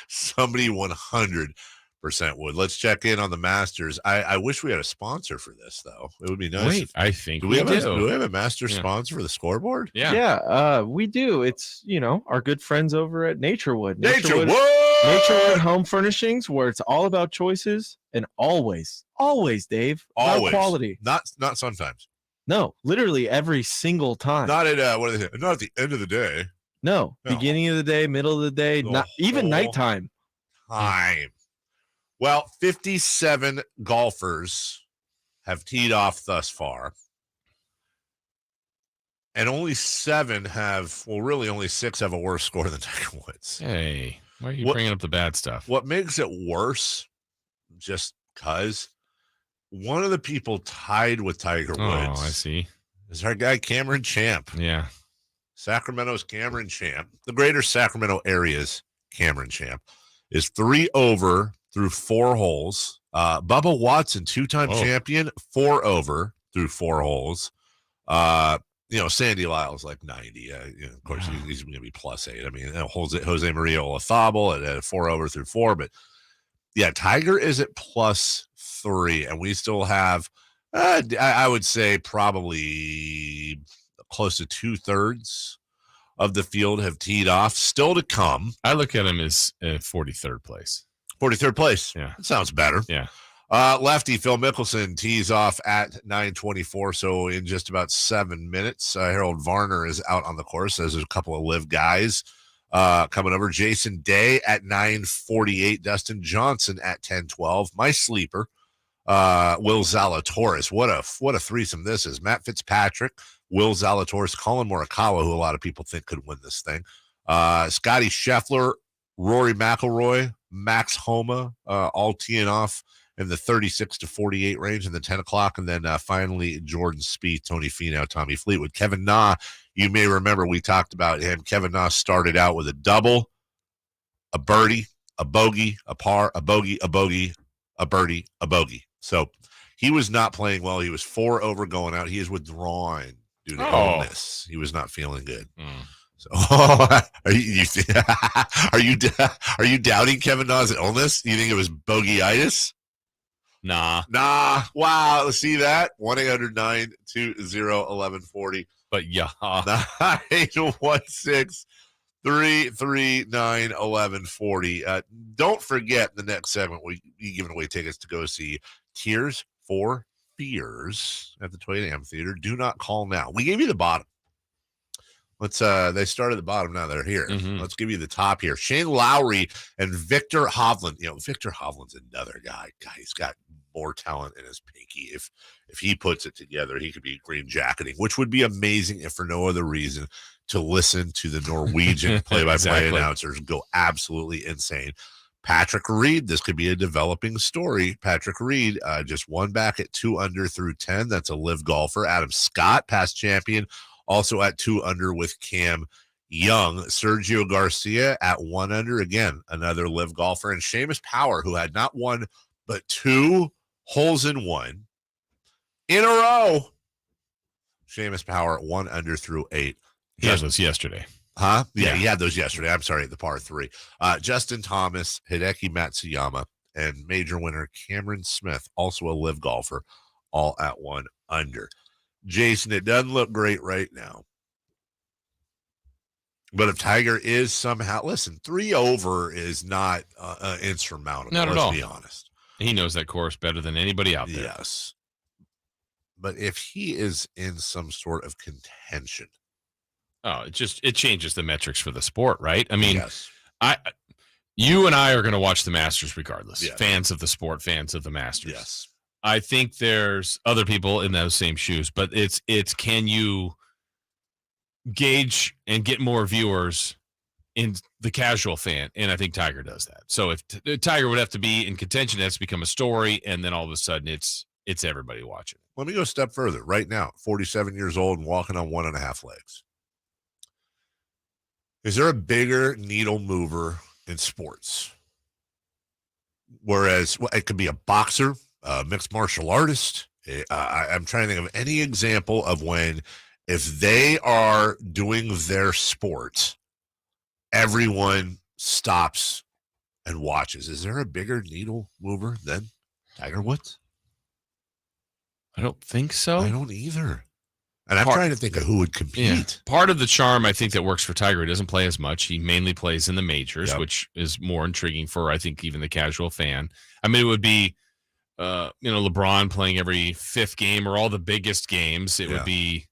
Somebody 100% would. Let's check in on the Masters. I wish we had a sponsor for this, though. It would be nice. Wait, I think do we have a master sponsor for the scoreboard? Yeah, we do. It's, our good friends over at Naturewood. Naturewood Home Furnishings, where it's all about choices and always, Dave, always about quality. Not sometimes. No, literally every single time. Not at not at the end of the day. No, beginning of the day, middle of the day, not even nighttime. Well, 57 golfers have teed off thus far. And only 7 only 6 have a worse score than Tiger Woods. Hey, why are you bringing up the bad stuff? What makes it worse, just because one of the people tied with Tiger Woods. Oh, I see. Is our guy Cameron Champ. Yeah. Sacramento's Cameron Champ, the greater Sacramento area's Cameron Champ, is 3 over through 4 holes. Bubba Watson, 2-time champion, 4 over through 4 holes. Sandy Lyle's like 90. Of course, he's going to be +8. I mean, Jose Maria Olazabal at 4 over through 4. But, yeah, Tiger is at +3, and we still have, I would say, probably close to 2/3 of the field have teed off. Still to come. I look at him as 43rd place. 43rd place. Yeah. That sounds better. Yeah. Lefty Phil Mickelson tees off at 9:24, so in just about 7 minutes. Harold Varner is out on the course. There's a couple of live guys coming over. Jason Day at 9:48. Dustin Johnson at 10:12. My sleeper, Will Zalatoris. What a threesome this is. Matt Fitzpatrick, Will Zalatoris, Colin Morikawa, who a lot of people think could win this thing. Scotty Scheffler, Rory McIlroy, Max Homa, all teeing off in the 36-48 range in the 10 o'clock. And then finally, Jordan Spieth, Tony Finau, Tommy Fleetwood. Kevin Na, you may remember we talked about him. Kevin Na started out with a double, a birdie, a bogey, a par, a bogey, a bogey, a birdie, a bogey. So He was not playing well. He was 4 over going out. He is withdrawing due to illness. He was not feeling good. So, are you doubting Kevin Na's illness? You think it was bogeitis? Nah. Wow. See that? 1-800-920-1140. But yeah. 916-339-1140. Don't forget the next segment we'll be giving away tickets to go see Tears for Fears at the Toyota Amphitheater. Do not call now. We gave you the bottom. They started the bottom, now they're here. Let's give you the top here. Shane Lowry and Victor Hovland. Victor Hovland's another guy. He's got more talent in his pinky. If he puts it together, he could be green jacketing, which would be amazing if for no other reason to listen to the Norwegian play-by-play announcers go absolutely insane. Patrick Reed, this could be a developing story. Patrick Reed just won back at 2 under through 10. That's a live golfer. Adam Scott, past champion, also at 2 under with Cam Young. Sergio Garcia at 1 under, again, another live golfer. And Seamus Power, who had not one but 2 holes in one in a row. Seamus Power at 1 under through 8. He had those yesterday. Huh? Yeah, he had those yesterday. I'm sorry, the par 3. Justin Thomas, Hideki Matsuyama, and major winner Cameron Smith, also a live golfer, all at 1 under. Jason, it doesn't look great right now. But if Tiger is somehow, listen, 3 over is not insurmountable. Not at all. Let's be honest. He knows that course better than anybody out there. Yes. But if he is in some sort of contention. Oh, it changes the metrics for the sport, right? I mean, yes. You and I are going to watch the Masters regardless. Yes. Fans of the sport, fans of the Masters. Yes. I think there's other people in those same shoes, but it's can you gauge and get more viewers in the casual fan? And I think Tiger does that. So if Tiger would have to be in contention, it has to become a story, and then all of a sudden it's everybody watching. Let me go a step further. Right now, 47 years old and walking on 1.5 legs. Is there a bigger needle mover in sports? Whereas it could be a boxer, a mixed martial artist. I'm trying to think of any example of when, if they are doing their sport, everyone stops and watches. Is there a bigger needle mover than Tiger Woods? I don't think so. I don't either. And I'm trying to think of who would compete. Yeah. Part of the charm, I think, that works for Tiger, he doesn't play as much. He mainly plays in the majors, which is more intriguing for, I think, even the casual fan. I mean, it would be, LeBron playing every 5th game or all the biggest games. It would be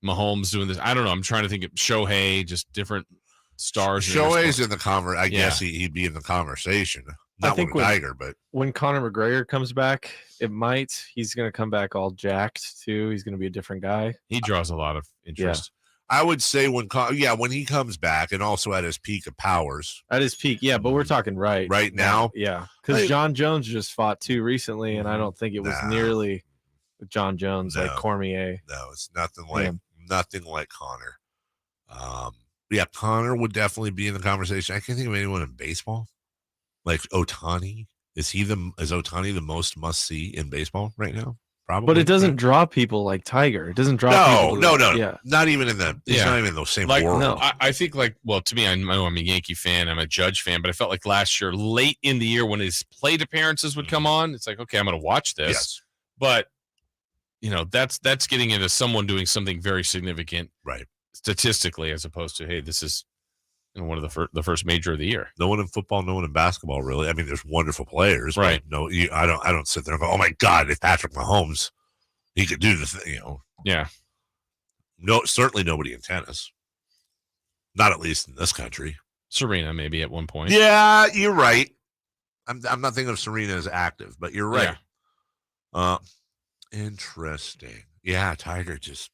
Mahomes doing this. I don't know. I'm trying to think of Shohei, just different stars. Shohei's in the conversation. I guess he'd be in the conversation. Not with Tiger, but when Conor McGregor comes back, he's going to come back all jacked too. He's going to be a different guy. He draws a lot of interest. I would say when he comes back, and also at his peak of powers. At his peak, but we're talking right now. Yeah, because John Jones just fought too recently, and I don't think it was nearly John Jones like Cormier. No, it's nothing like Conor. Conor would definitely be in the conversation. I can't think of anyone in baseball. Like Ohtani, is Ohtani the most must see in baseball right now? Probably, but it doesn't draw people like Tiger. It doesn't draw. No. Not even in the. It's not even in the same world. No, I think to me, I know I'm a Yankee fan. I'm a Judge fan, but I felt like last year, late in the year, when his plate appearances would come on, it's like, okay, I'm going to watch this. Yes. But that's getting into someone doing something very significant, right? Statistically, as opposed to, hey, this is one of the first major of the year. No one in football, no one in basketball, really. I mean, there's wonderful players, right? No, I don't sit there and go, oh my God, if Patrick Mahomes, he could do the thing, Yeah. No, certainly nobody in tennis. Not at least in this country. Serena, maybe at one point. Yeah, you're right. I'm not thinking of Serena as active, but you're right. Yeah. Interesting. Yeah, Tiger just.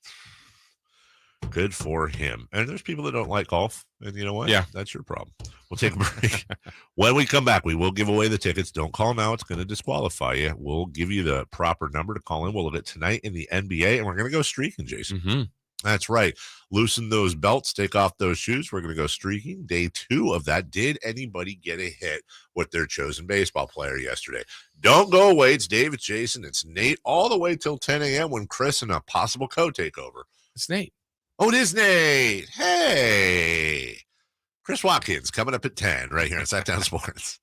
Good for him. And there's people that don't like golf. And you know what? Yeah. That's your problem. We'll take a break. When we come back, we will give away the tickets. Don't call now. It's going to disqualify you. We'll give you the proper number to call in. We'll look at tonight in the NBA, and we're going to go streaking, Jason. Mm-hmm. That's right. Loosen those belts, take off those shoes. We're going to go streaking. Day 2 of that. Did anybody get a hit with their chosen baseball player yesterday? Don't go away. It's Dave, it's Jason, it's Nate, all the way till 10 a.m. when Chris and a possible co-takeover. It's Nate. Oh, it is Nate. Hey. Chris Watkins coming up at 10 right here on Sactown Sports.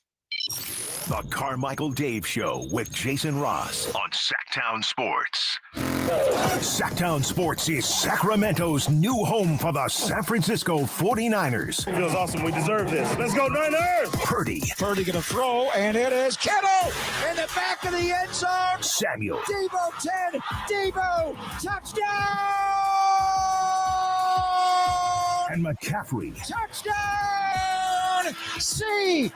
The Carmichael Dave Show with Jason Ross on Sactown Sports. Sactown Sports is Sacramento's new home for the San Francisco 49ers. Feels awesome. We deserve this. Let's go, Niners! Purdy. Purdy going to throw, and it is Kittle in the back of the end zone. Samuel. Deebo 10. Deebo. Touchdown! And McCaffrey. Touchdown! CMC!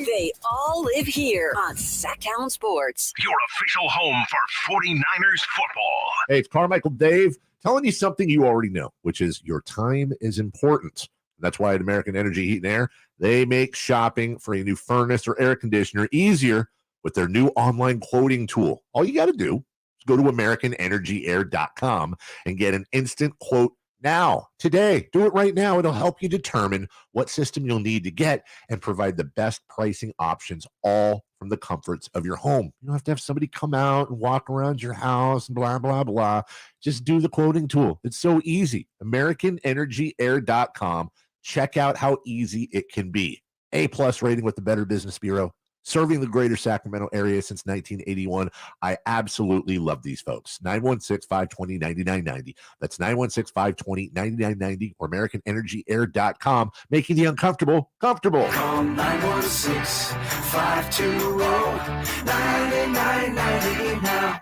They all live here on Sactown Sports. Your official home for 49ers football. Hey, it's Carmichael Dave telling you something you already know, which is your time is important. That's why at American Energy Heat and Air, they make shopping for a new furnace or air conditioner easier with their new online quoting tool. All you got to do is go to AmericanEnergyAir.com and get an instant quote now, today. Do it right now. It'll help you determine what system you'll need to get and provide the best pricing options, all from the comforts of your home. You don't have to have somebody come out and walk around your house and blah, blah, blah. Just do the quoting tool. It's so easy. AmericanEnergyAir.com. Check out how easy it can be. A+ rating with the Better Business Bureau. Serving the greater Sacramento area since 1981. I absolutely love these folks. 916-520-9990. That's 916-520-9990 or AmericanEnergyAir.com, making the uncomfortable comfortable. Call 916-520-9990 now.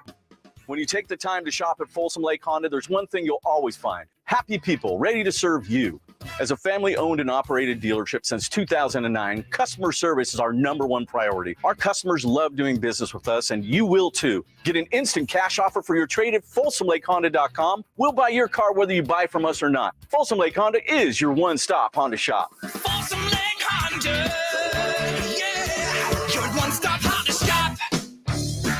When you take the time to shop at Folsom Lake Honda, there's one thing you'll always find. Happy people ready to serve you. As a family-owned and operated dealership since 2009, customer service is our #1 priority. Our customers love doing business with us, and you will too. Get an instant cash offer for your trade at FolsomLakeHonda.com. We'll buy your car whether you buy from us or not. Folsom Lake Honda is your one-stop Honda shop. Folsom Lake Honda, yeah, your one-stop Honda shop.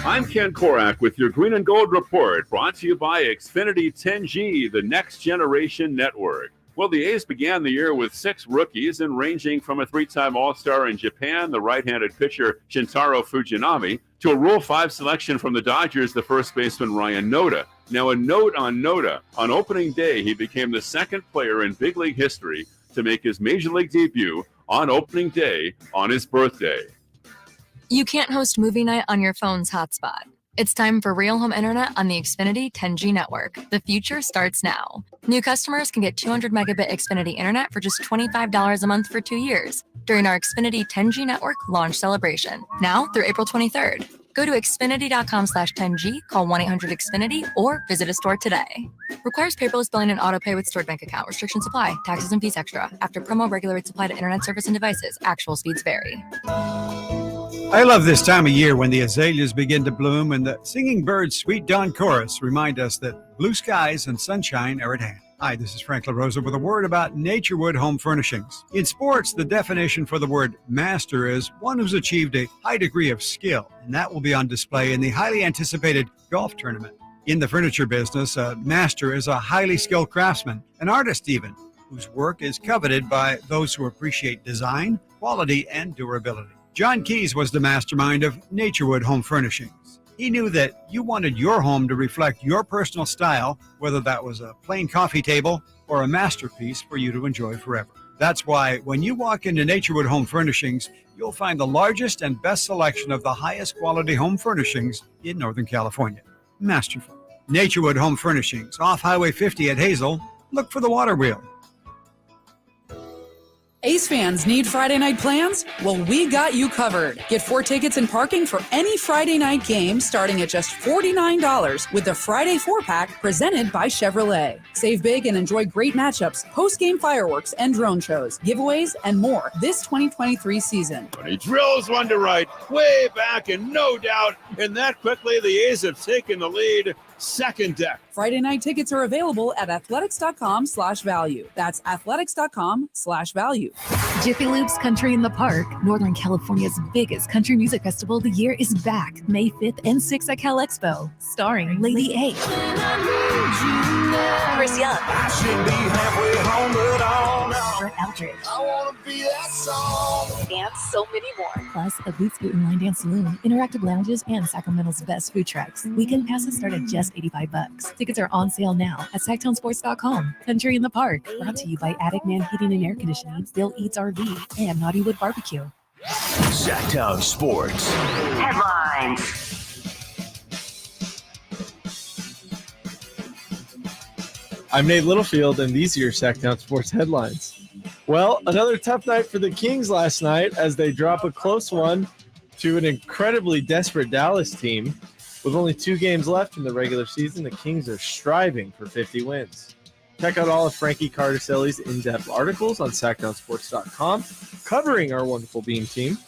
I'm Ken Korak with your Green and Gold Report, brought to you by Xfinity 10G, the next generation network. Well, the A's began the year with 6 rookies, and ranging from a 3-time All-Star in Japan, the right-handed pitcher Shintaro Fujinami, to a Rule 5 selection from the Dodgers, the first baseman Ryan Noda. Now, a note on Noda. On opening day, he became the second player in big league history to make his major league debut on opening day on his birthday. You can't host movie night on your phone's hotspot. It's time for real home internet on the Xfinity 10G network. The future starts now. New customers can get 200 megabit Xfinity internet for just $25 a month for 2 years during our Xfinity 10G network launch celebration, now through April 23rd. Go to Xfinity.com/10G, call 1-800-XFINITY, or visit a store today. Requires paperless billing and auto pay with stored bank account. Restrictions apply. Taxes and fees extra. After promo, regular rates apply to internet service and devices. Actual speeds vary. I love this time of year when the azaleas begin to bloom and the singing birds' sweet dawn chorus remind us that blue skies and sunshine are at hand. Hi, this is Frank LaRosa with a word about Naturewood Home Furnishings. In sports, the definition for the word master is one who's achieved a high degree of skill, and that will be on display in the highly anticipated golf tournament. In the furniture business, a master is a highly skilled craftsman, an artist even, whose work is coveted by those who appreciate design, quality, and durability. John Keyes was the mastermind of Naturewood Home Furnishings. He knew that you wanted your home to reflect your personal style, whether that was a plain coffee table or a masterpiece for you to enjoy forever. That's why when you walk into Naturewood Home Furnishings, you'll find the largest and best selection of the highest quality home furnishings in Northern California. Masterful. Naturewood Home Furnishings, off Highway 50 at Hazel. Look for the water wheel. Ace fans need Friday night plans? Well, we got you covered. Get 4 tickets and parking for any Friday night game starting at just $49 with the Friday 4-pack presented by Chevrolet. Save big and enjoy great matchups, post-game fireworks and drone shows, giveaways, and more this 2023 season. But he drills one to right, way back, and no doubt, and that quickly the A's have taken the lead Second deck. Friday night tickets are available at athletics.com/value. That's athletics.com/value. Jiffy Lube's Country in the Park, Northern California's biggest country music festival of the year, is back May 5th and 6th at Cal Expo, starring Lady A, Chris Young, I should be halfway home, but Brett Eldridge, I want to be that song. and so many more. Plus, a Boots Boot and Line Dance Saloon, interactive lounges, and Sacramento's best food trucks. Weekend passes start at just $85. Tickets are on sale now at SactownSports.com. Country in the Park, brought to you by Attic Man Heating and Air Conditioning, Bill Eats RV, and Naughtywood Barbecue. Sactown Sports. Headlines. I'm Nate Littlefield, and these are your Sactown Sports headlines. Well, another tough night for the Kings last night as they drop a close one to an incredibly desperate Dallas team. With only 2 games left in the regular season, the Kings are striving for 50 wins. Check out all of Frankie Cardicelli's in-depth articles on SactownSports.com covering our wonderful Beam team.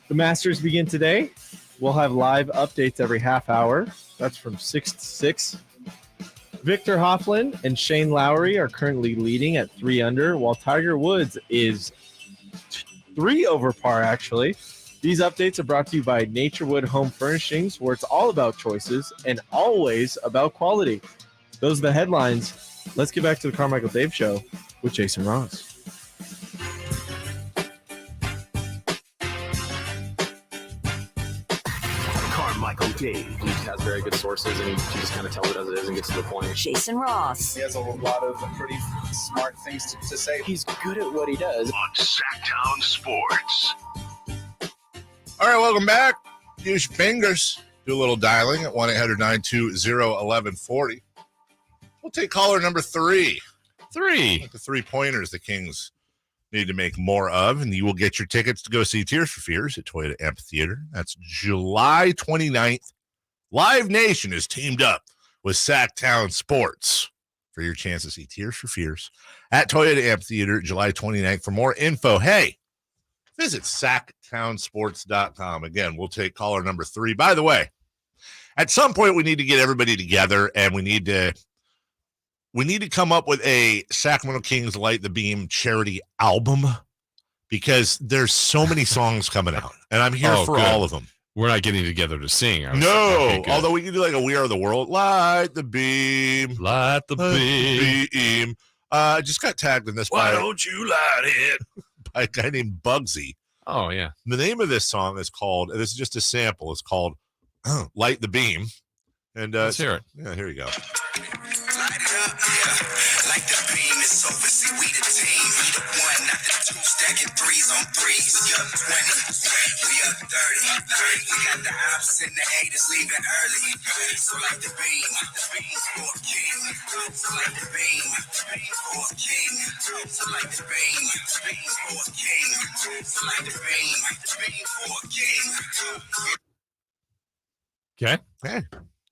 The Masters begin today. We'll have live updates every half hour. That's from 6 to 6. Victor Hovland and Shane Lowry are currently leading at 3 under, while Tiger Woods is 3 over par, actually. These updates are brought to you by Naturewood Home Furnishings, where it's all about choices and always about quality. Those are the headlines. Let's get back to the Carmichael Dave Show with Jason Ross. Carmichael Dave. He has very good sources, and he just kind of tells it as it is and gets to the point. Jason Ross. He has a lot of pretty smart things to say. He's good at what he does. On Sactown Sports. All right, welcome back. Use your fingers. Do a little dialing at 1-800-920-1140. We'll take caller number 3. 3. Like the 3-pointers the Kings need to make more of, and you will get your tickets to go see Tears for Fears at Toyota Amphitheater. That's July 29th. Live Nation is teamed up with Sactown Sports for your chance to see Tears for Fears at Toyota Amphitheater July 29th. For more info, hey, visit SactownSports.com. Again, we'll take caller number 3. By the way, at some point we need to get everybody together, and we need to come up with a Sacramento Kings Light the Beam charity album, because there's so many songs coming out, and I'm here for all of them. We're not getting together to sing. No, although we can do like a We Are the World. Light the beam. Light the beam. Just got tagged in this. Why don't you light it? By a guy named Bugsy. Oh, yeah. The name of this song is called, this is just a sample, it's called Light the Beam. And let's hear it. Yeah, here you go. Like the beam is over, see we the team. We the 1, not the 2, stacking 3s on 3s. We up 20, we up 30. We got the ops and the haters leaving early. So like the beam for a king. So like the beam for a king. So like the beam for a king. So like the beam for a king. Okay. Hey.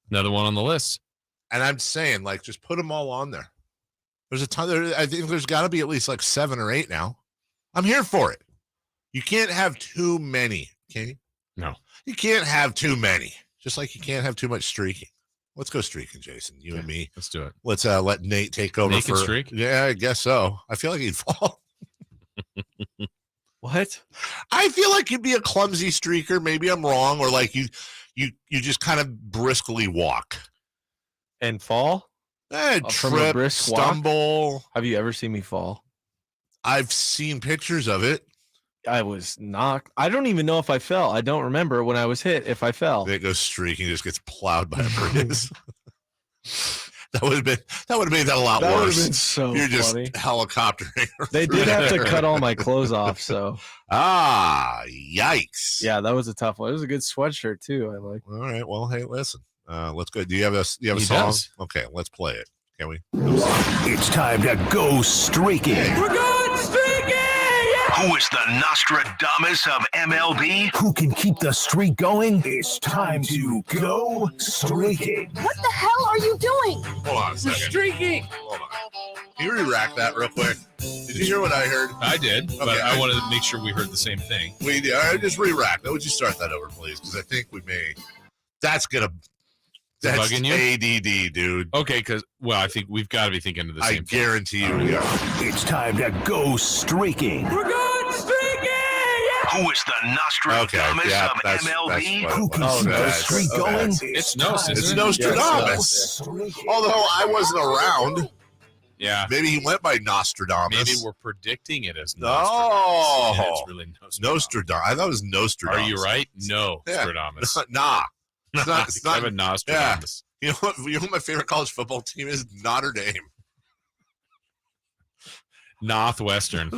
Another one on the list. And I'm saying, like, just put them all on there. There's a ton. I think there's got to be at least like 7 or 8 now. I'm here for it. You can't have too many, can you? No. You can't have too many. Just like you can't have too much streaking. Let's go streaking, Jason. You and me. Let's do it. Let's let Nate take over. Nate can streak? Yeah, I guess so. I feel like he'd fall. What? I feel like you'd be a clumsy streaker. Maybe I'm wrong, or like you just kind of briskly walk and fall. From a brisk stumble. Walk? Have you ever seen me fall? I've seen pictures of it. I was knocked. I don't even know if I fell. I don't remember when I was hit if I fell. It goes streaking, just gets plowed by a breeze. That would have made that a lot worse. That would have been so You're just funny. Helicoptering. They did have to cut all my clothes off, so. Yikes. Yeah, that was a tough one. It was a good sweatshirt too. I like. All right. Well, hey, listen. Let's go. Do you have a song? Does. Okay, let's play it. Can we? It's time to go streaking. We're going streaking! Who is the Nostradamus of MLB? Who can keep the streak going? It's time to go streaking. What the hell are you doing? Hold on a second. Streaking. Hold on. Can you re-rack that real quick? Did you hear what I heard? I did, but Okay, I wanted to make sure we heard the same thing. We did. All right, just re-rack that. Would you start that over, please? Because I think we may. That's gonna. That's bugging you? ADD, dude. Okay, because I think we've got to be thinking of the same thing. I guarantee you we are. It's time to go streaking. We're going streaking! Yeah! Who is the Nostradamus of MLB? Who can see the streak going? It's Gnosis. It's Nostradamus. Although I wasn't around. Yeah. Maybe he went by Nostradamus. Maybe we're predicting it as Nostradamus. Oh. It's really Nostradamus. I thought it was Nostradamus. Are you right? No, Nostradamus. Nah. It's not a Nostradamus. Yeah. You know what my favorite college football team is? Notre Dame. Northwestern.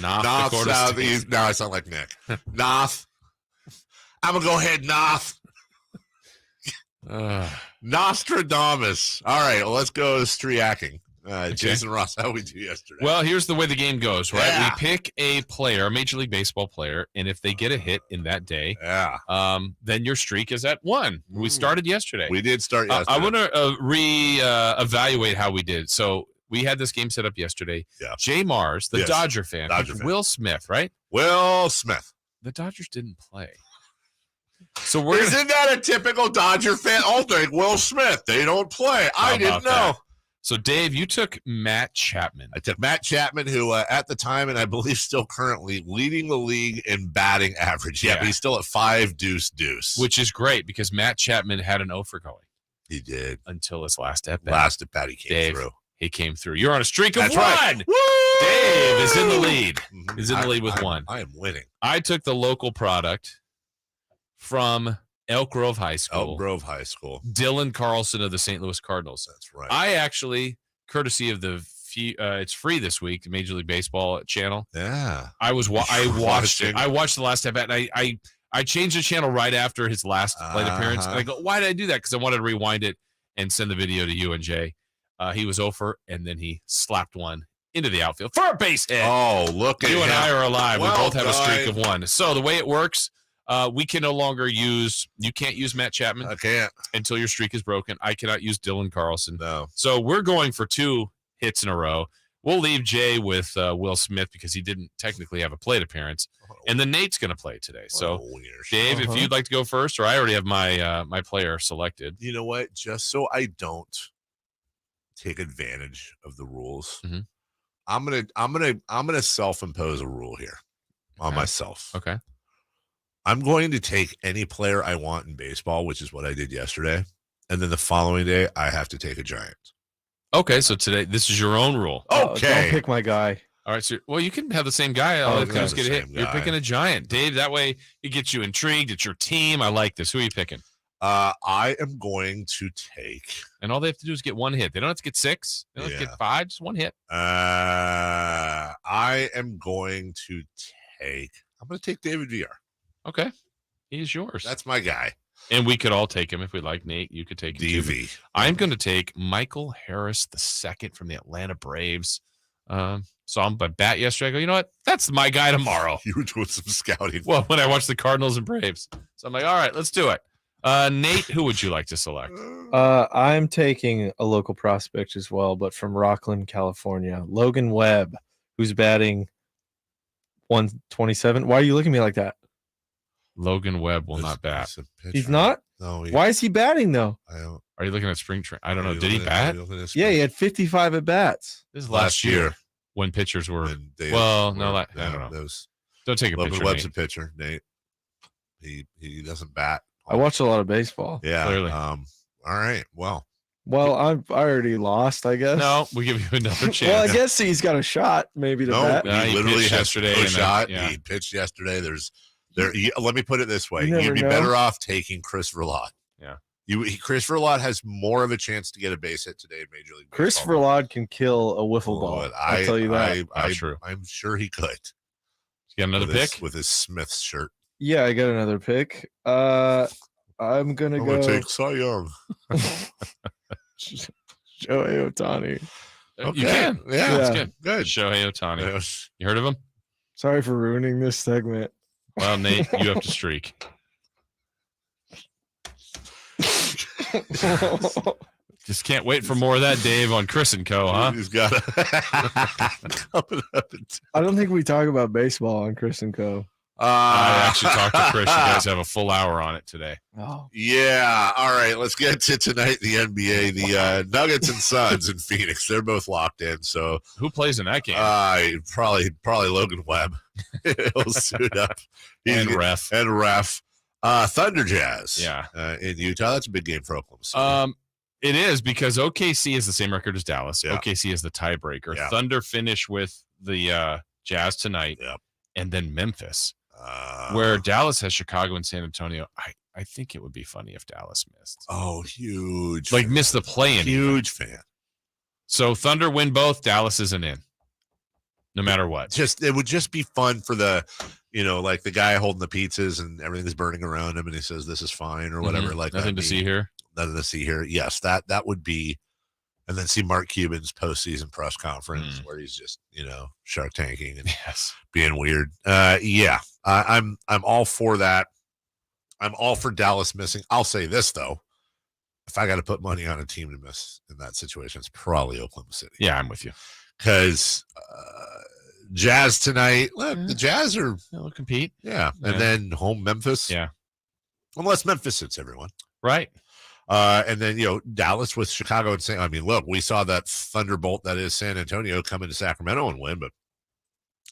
North, South, East. No, I sound like Nick. North. I'm going to go ahead, North. Nostradamus. All right, well, let's go streaking. Jason Ross, how we do yesterday? Well, here's the way the game goes, right? Yeah. We pick a player, a Major League Baseball player, and if they get a hit in that day, then your streak is at 1. We started yesterday. We did start yesterday. I want to re-evaluate how we did. So we had this game set up yesterday. Yeah. Jay Mars, the Dodger fan, Will Smith, right? Will Smith. The Dodgers didn't play. So Isn't that a typical Dodger fan? Oh, Will Smith. They don't play. I didn't know. That? So, Dave, you took Matt Chapman. I took Matt Chapman, who at the time, and I believe still currently, leading the league in batting average. Yeah, but he's still at 5 deuce. Which is great because Matt Chapman had an 0 for going. He did. Until his last at-bat. Last at-bat, he came through. He came through. You're on a streak of 1. Right. Dave is in the lead. He's in the lead with 1. I am winning. I took the local product from Elk Grove High School. Dylan Carlson of the St. Louis Cardinals. That's right. I actually, courtesy of the it's free this week, the Major League Baseball channel. Yeah. I watched it. I watched the last at-bat, and I changed the channel right after his last plate appearance. And I go, why did I do that? Because I wanted to rewind it and send the video to you and Jay. He was over, and then he slapped one into the outfield for a base hit. Oh, look at you and I are alive. Well we both have a streak done. of 1. So the way it works, we can no longer you can't use Matt Chapman. I can't. Until your streak is broken. I cannot use Dylan Carlson. No. So we're going for 2 hits in a row. We'll leave Jay with Will Smith because he didn't technically have a plate appearance. And then Nate's going to play today. So, Dave, if you'd like to go first, or I already have my player selected. You know what? Just so I don't take advantage of the rules, I'm gonna self-impose a rule here on myself. Okay. I'm going to take any player I want in baseball, which is what I did yesterday, and then the following day I have to take a Giant. Okay, so today this is your own rule. Okay. Don't pick my guy. All right, so you can have the same guy. All the times get a hit. You're picking a Giant, Dave. That way it gets you intrigued. It's your team. I like this. Who are you picking? I am going to take, and all they have to do is get 1 hit. They don't have to get 6. They don't have to get 5. Just 1 hit. I am going to take. I'm going to take David VR. Okay, he's yours. That's my guy. And we could all take him if we like. Nate, you could take him DV. Too. I'm going to take Michael Harris II from the Atlanta Braves. Saw him by bat yesterday. I go, you know what? That's my guy tomorrow. You were doing some scouting. Well, when I watched the Cardinals and Braves. So I'm like, all right, let's do it. Nate, who would you like to select? I'm taking a local prospect as well, but from Rockland, California. Logan Webb, who's batting 127. Why are you looking at me like that? Logan Webb will not bat. He's not? No. Why is he batting, though? Are you looking at spring training? I don't know. Did he bat? Yeah, he had 55 at bats. This is last year when pitchers were. I don't know. Don't take a Logan picture. Webb's Nate. a pitcher, Nate. He doesn't bat. I watched a lot of baseball. Yeah. Clearly. All right. Well, I already lost, I guess. No, we give you another chance. Well, I guess he's got a shot, maybe to bat. He literally has yesterday. no shot. Yeah. He pitched yesterday. Let me put it this way: You you'd never be know. better off taking Chris Verlaud. Yeah. Chris Verlaud has more of a chance to get a base hit today in Major League Chris Baseball. Verlaud can kill a wiffle ball. I'll tell you that. True. I'm sure he could. You got another pick? With his Smith's shirt. Yeah, I got another pick. I'm gonna go take Cy Young. Shohei Ohtani. You can. Yeah, That's good. Good. Shohei Ohtani. You heard of him? Sorry for ruining this segment. Well, Nate, you have to streak. Just can't wait for more of that, Dave, on Chris and Co. Huh? He's got I don't think we talk about baseball on Chris and Co. I actually talked to Chris. You guys have a full hour on it today. Oh. Yeah. All right. Let's get to tonight. The NBA, the Nuggets and Suns in Phoenix. They're both locked in. So who plays in that game? Probably Logan Webb. He'll suit up. And ref. Thunder Jazz. Yeah. In Utah. That's a big game for Oklahoma City. It is because OKC is the same record as Dallas. Yeah. OKC is the tiebreaker. Yeah. Thunder finish with the Jazz tonight, and then Memphis, where Dallas has Chicago and San Antonio. I think it would be funny if Dallas missed. Oh, huge! Like missed the play-in. Huge fan. So Thunder win both. Dallas isn't in, no matter what. It would just be fun for the, like the guy holding the pizzas and everything's burning around him, and he says this is fine or whatever. Like nothing to see here. Nothing to see here. Yes, that would be, and then see Mark Cuban's postseason press conference where he's just Shark Tanking and being weird. I'm all for that. I'm all for Dallas missing. I'll say this though, if I got to put money on a team to miss in that situation, it's probably Oklahoma City. Yeah, I'm with you. Because Jazz tonight, look, the Jazz they'll compete. Yeah, and then home Memphis. Yeah, unless Memphis hits everyone, right? And then, Dallas with Chicago and San. I mean, look, we saw that thunderbolt that is San Antonio come into Sacramento and win, but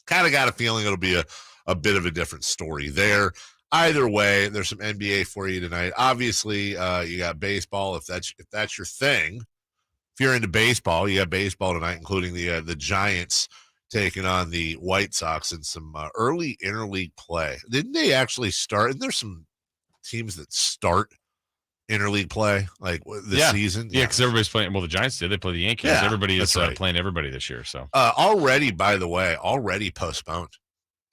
kind of got a feeling it'll be a bit of a different story there. Either way, there's some NBA for you tonight. Obviously, you got baseball if that's your thing. If you're into baseball, you got baseball tonight, including the Giants taking on the White Sox in some early interleague play. Didn't they actually start? And there's some teams that start interleague play like this season. Yeah, because everybody's playing. Well, the Giants did. They play the Yankees. Yeah, everybody is right. playing everybody this year. So already, by the way, postponed.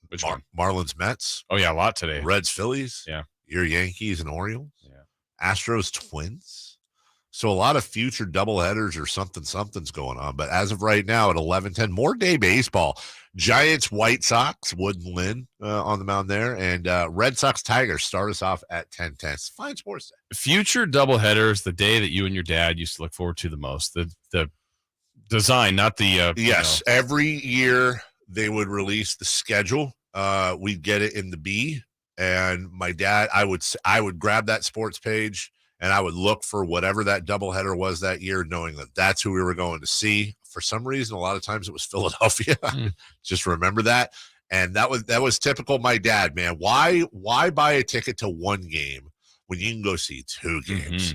Which one? Marlins, Mets. Oh yeah, a lot today. Reds, Phillies. Yeah. Your Yankees and Orioles. Yeah. Astros, Twins. So a lot of future doubleheaders or something's going on. But as of right now at 11:10, more day baseball. Giants, White Sox, Wood and Lynn on the mound there. And Red Sox, Tigers start us off at 10:10. It's fine sports day. Future doubleheaders, the day that you and your dad used to look forward to the most. The design, not the yes. Every year they would release the schedule. We'd get it in the B. And my dad, I would grab that sports page and I would look for whatever that doubleheader was that year, knowing that that's who we were going to see. For some reason, a lot of times it was Philadelphia. Just remember that. And that was typical my dad, man. Why buy a ticket to one game when you can go see two games?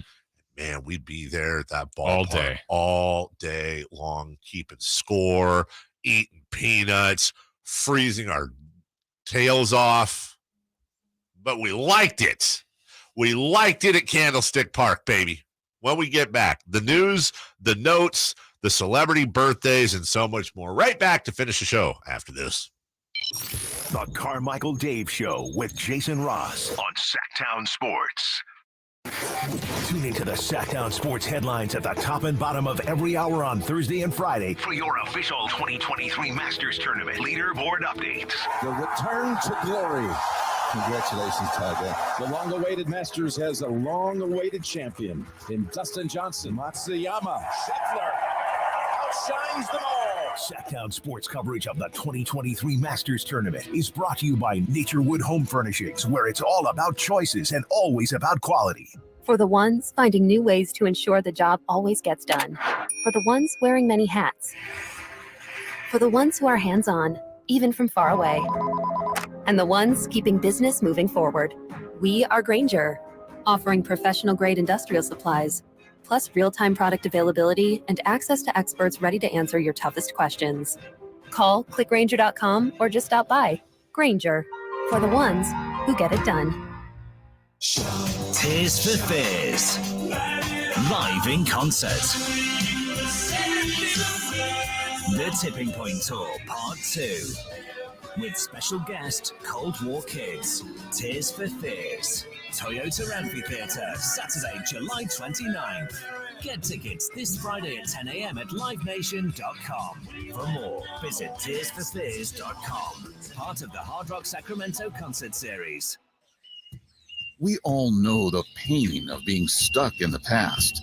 Man, we'd be there at that ballpark all day long, keeping score, eating peanuts, freezing our tails off. But we liked it. We liked it at Candlestick Park, baby. When we get back, the news, the notes, the celebrity birthdays, and so much more. Right back to finish the show after this. The Carmichael Dave Show with Jason Ross on Sactown Sports. Tune into the Sactown Sports headlines at the top and bottom of every hour on Thursday and Friday for your official 2023 Masters Tournament leaderboard update. The return to glory. Congratulations, Tiger. The long-awaited Masters has a long-awaited champion in Dustin Johnson. Matsuyama. Scheffler outshines them all. Sactown Sports coverage of the 2023 Masters Tournament is brought to you by Naturewood Home Furnishings, where it's all about choices and always about quality. For the ones finding new ways to ensure the job always gets done. For the ones wearing many hats. For the ones who are hands-on, even from far away. And the ones keeping business moving forward. We are Grainger, offering professional-grade industrial supplies, plus real-time product availability and access to experts ready to answer your toughest questions. Call, clickgrainger.com, or just stop by. Grainger, for the ones who get it done. Tears for Fears. Live in concert. The Tipping Point Tour Part 2. With special guest Cold War Kids. Tears for Fears. Toyota Amphitheatre, Saturday, July 29th. Get tickets this Friday at 10 a.m. at livenation.com. For more, visit tearsforfears.com. Part of the Hard Rock Sacramento concert series. We all know the pain of being stuck in the past.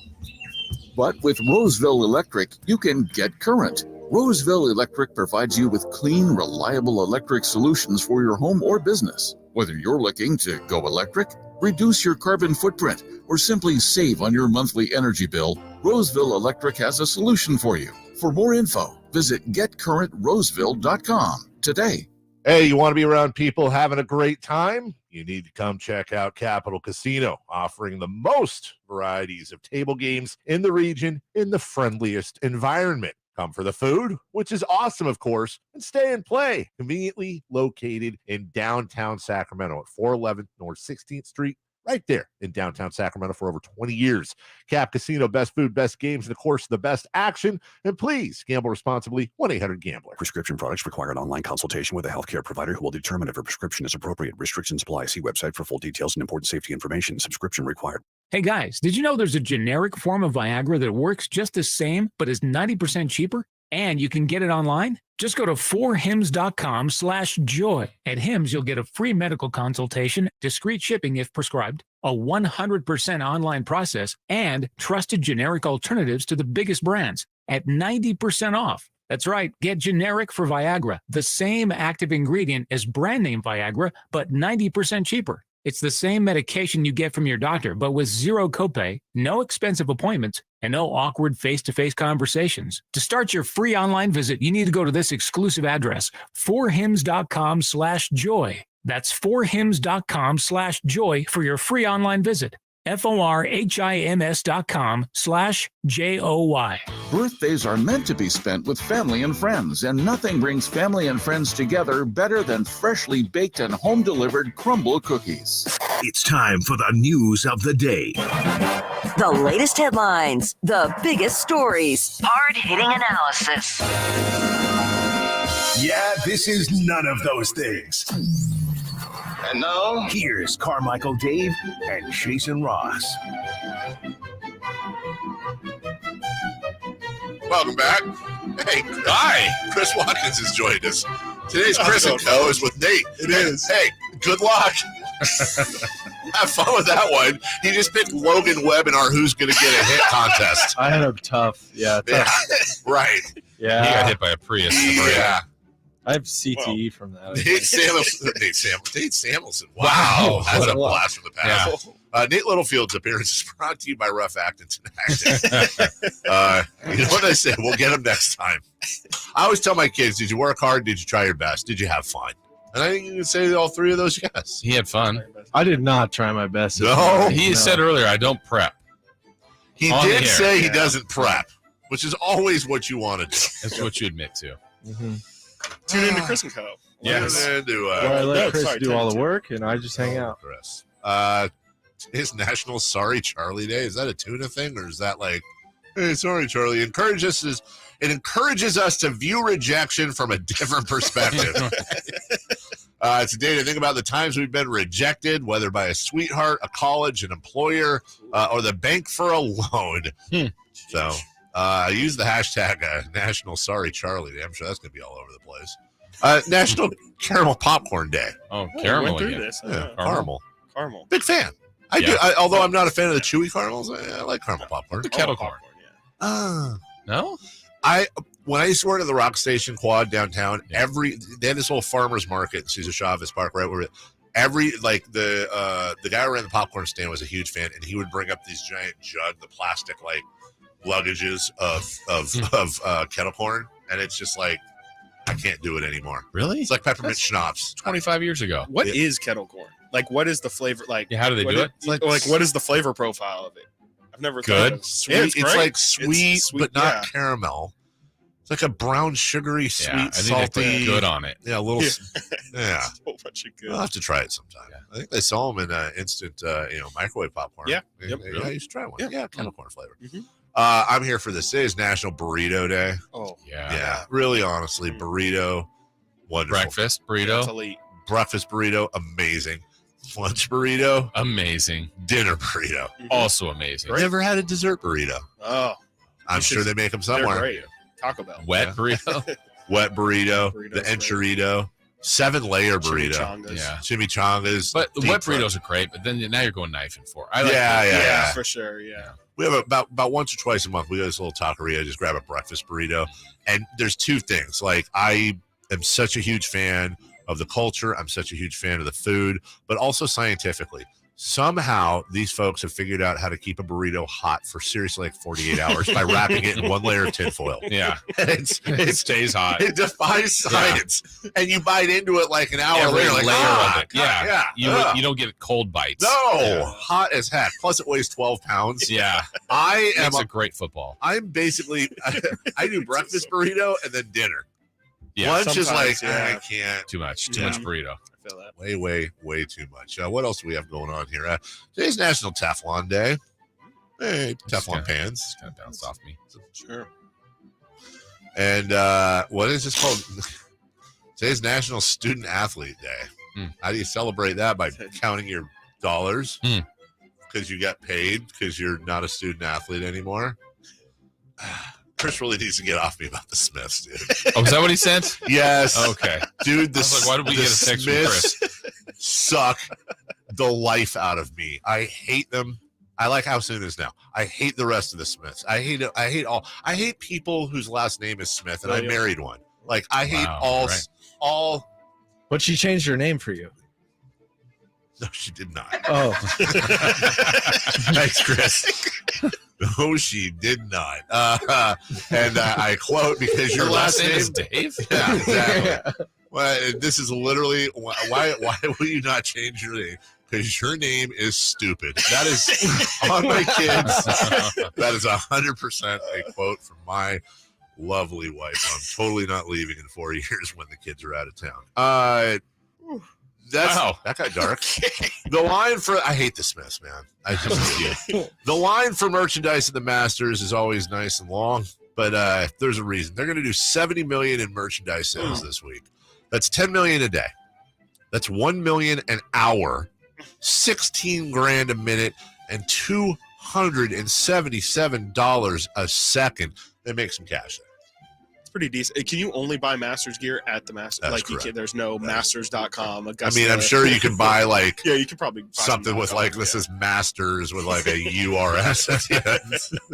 But with Roseville Electric, you can get current, Roseville Electric provides you with clean, reliable electric solutions for your home or business. Whether you're looking to go electric, reduce your carbon footprint, or simply save on your monthly energy bill, Roseville Electric has a solution for you. For more info, visit getcurrentroseville.com today. Hey, you want to be around people having a great time? You need to come check out Capital Casino, offering the most varieties of table games in the region in the friendliest environment. Come for the food, which is awesome, of course, and stay and play. Conveniently located in downtown Sacramento at 411 North 16th Street, right there in downtown Sacramento for over 20 years. Cap Casino, best food, best games, and of course, the best action. And please gamble responsibly. 1-800-GAMBLER. Prescription products require an online consultation with a healthcare provider who will determine if a prescription is appropriate. Restrictions apply. See website for full details and important safety information. Subscription required. Hey guys, did you know there's a generic form of Viagra that works just the same but is 90% cheaper? And you can get it online? Just go to 4hims.com/joy. At Hims, you'll get a free medical consultation, discreet shipping if prescribed, a 100% online process, and trusted generic alternatives to the biggest brands at 90% off. That's right, get generic for Viagra, the same active ingredient as brand name Viagra, but 90% cheaper. It's the same medication you get from your doctor, but with zero copay, no expensive appointments, and no awkward face-to-face conversations. To start your free online visit, you need to go to this exclusive address, 4hims.com/joy. That's 4hims.com/joy for your free online visit. FORHIMS.com/JOY. Birthdays are meant to be spent with family and friends, and nothing brings family and friends together better than freshly baked and home-delivered crumble cookies. It's time for the news of the day. The latest headlines, the biggest stories, hard-hitting analysis. Yeah, this is none of those things. And now, here's Carmichael Dave and Jason Ross. Welcome back. Hey, hi. Chris Watkins has joined us. Today's Chris and Co. is with Nate. It is. Hey, good luck. Have fun with that one. He just picked Logan Webb in our Who's Gonna Get a Hit contest. I had a tough. Right. Yeah. He got hit by a Prius. Yeah. I have CTE from that. Nate Samuelson. Wow. That's a blast from the past. Yeah. Nate Littlefield's appearance is brought to you by Rough Act International. You know what I said? We'll get him next time. I always tell my kids, did you work hard? Did you try your best? Did you have fun? And I think you can say all three of those yes. He had fun. I did not try my best. No. He said earlier, I don't prep. He did say he doesn't prep, which is always what you want to do. That's what you admit to. Mm-hmm. Tune into Chris and Co. Yes. I let Chris do all the work, and I just hang out. Chris. Today's National Sorry Charlie Day. Is that a tuna thing, or is that like, hey, sorry, Charlie? It encourages us to view rejection from a different perspective. It's a day to think about the times we've been rejected, whether by a sweetheart, a college, an employer, or the bank for a loan. So use the hashtag National Sorry Charlie Day. I'm sure that's going to be all over the place. National Caramel Popcorn Day. Oh, caramel. Went through this. Yeah, caramel. Big fan. I do. Although I'm not a fan of the chewy caramels, I like caramel popcorn. The kettle corn. No? When I used to work at the Rock Station Quad downtown, they had this whole farmers market in Cesar Chavez Park, right where the guy who ran the popcorn stand was a huge fan, and he would bring up these giant the plastic luggages of kettle corn, and it's just like I can't do it anymore. Really? It's like peppermint schnapps. 25 years ago. What is kettle corn? Like, what is the flavor? Like, how do they do it? What is the flavor profile of it? I've never good. Thought of Sweet. It's like sweet, but not caramel. It's like a brown, sugary, sweet, I think salty. they put good on it. Yeah, a little. Yeah. A whole bunch of good. I'll have to try it sometime. Yeah. I think they sell them in instant, microwave popcorn. Yeah. Yep. Yeah, you should try one. Yeah, kettle corn flavor. Mm-hmm. I'm here for this. Today is National Burrito Day. Oh, yeah. Really, honestly, burrito, wonderful. Breakfast burrito. That's elite. Breakfast burrito, amazing. Lunch burrito, amazing. Dinner burrito, also amazing. Never had a dessert burrito. Oh, I'm sure they make them somewhere. They're great. Taco Bell. Wet burrito. Wet burrito. The enchilito. 7-layer burrito. Chimichangas. But the wet burritos are great, but then now you're going knife and fork. Yeah, for sure. Yeah. We have about once or twice a month, we go to this little taqueria, just grab a breakfast burrito. And there's two things. Like, I am such a huge fan of the culture. I'm such a huge fan of the food, but also scientifically. Somehow, these folks have figured out how to keep a burrito hot for seriously like 48 hours by wrapping it in one layer of tinfoil. Yeah. It stays hot. It defies science. Yeah. And you bite into it like an hour later. Like, of it. Yeah. You don't get cold bites. No. Hot as heck. Plus, it weighs 12 pounds. Yeah. It's a great football. I'm basically, I do breakfast burrito and then dinner. Yeah, lunch is like, I can't. Too much burrito. I feel that. Way too much. What else do we have going on here? Today's National Teflon Day. Hey, Teflon pans. Just kind of bounced off me. Sure. And what is this called? Today's National Student Athlete Day. How do you celebrate that? By counting your dollars? Because you got paid because you're not a student athlete anymore? Chris really needs to get off me about the Smiths, dude. Oh, is that what he said? Yes. Okay. Dude, why did we get a text from Chris? Suck the life out of me. I hate them. I like how soon it is now. I hate the rest of the Smiths. I hate it. I hate people whose last name is Smith, and I married one. Like, I hate all. But she changed her name for you. No, she did not. Oh. Thanks, Chris. No, she did not. And I quote, because your last name is Dave? Yeah, exactly. Well, this is literally, why will you not change your name? Because your name is stupid. That is on my kids. That is 100% a quote from my lovely wife. I'm totally not leaving in 4 years when the kids are out of town. That got dark. The line for I hate the Smiths, man. I just do. The line for merchandise at the Masters is always nice and long, but there's a reason. They're going to do $70 million in merchandise sales this week. That's $10 million a day. That's $1 million an hour, $16,000 a minute, and $277 a second. They make some cash there. Pretty decent. Can you only buy Masters gear at the Masters? That's like correct. There's no Masters.com. Augusta. I mean, I'm sure you can buy like you could probably buy something with like this is Masters with like a URS at the end.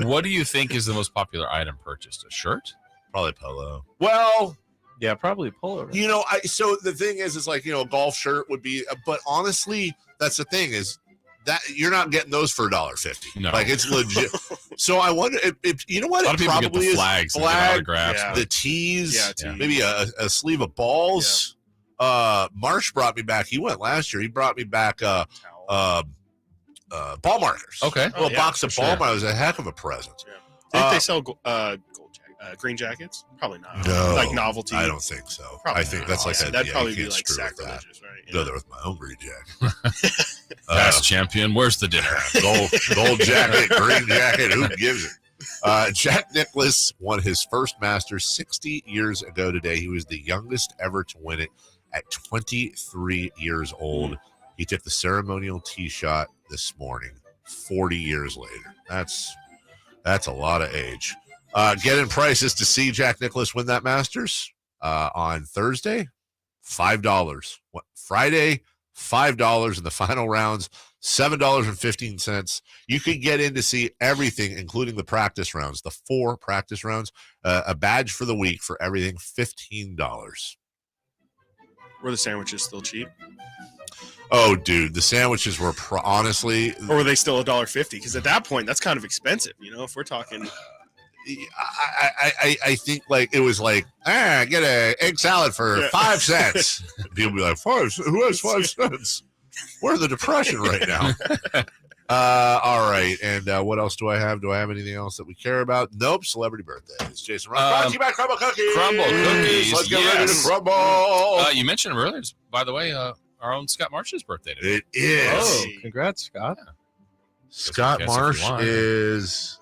What do you think is the most popular item purchased? A shirt? Probably polo. Well, yeah, probably polo. You know, so the thing is like, a golf shirt would be, but honestly, that's the thing is that you're not getting those for $1.50. No. Like, it's legit. So I wonder if you know what? A lot of people get the flags, and autographs, the tees, maybe a sleeve of balls. Yeah. Marsh brought me back. He went last year. He brought me back ball markers. Okay, a box of ball markers. Was a heck of a present. Yeah. Think they sell green jackets? Probably not. No, like novelty. I don't think so. Probably I think that's like that'd probably be like sacrilegious, right? Go there with my own green jacket. Past champion, where's the dinner? Gold jacket, green jacket, who gives it? Jack Nicklaus won his first Masters 60 years ago today. He was the youngest ever to win it at 23 years old. He took the ceremonial tee shot this morning, 40 years later. That's a lot of age. Get in prices to see Jack Nicklaus win that Masters on Thursday, $5. Friday, $5 in the final rounds, $7.15. You can get in to see everything, including the practice rounds, the 4 practice rounds, a badge for the week for everything, $15. Were the sandwiches still cheap? Oh, dude, the sandwiches were honestly. Or were they still $1.50? Because at that point, that's kind of expensive, if we're talking. I think like it was like, get an egg salad for 5 cents. People be like, 5? Who has 5 cents? We're in the Depression right now. All right. And what else do I have? Do I have anything else that we care about? Nope. Celebrity birthdays. Jason Ross. Brought to you by Crumble Cookies. Crumble Cookies. Let's get ready to crumble. You mentioned earlier, by the way, our own Scott Marsh's birthday today. It is. Oh, congrats, Scott. Yeah. Scott Marsh is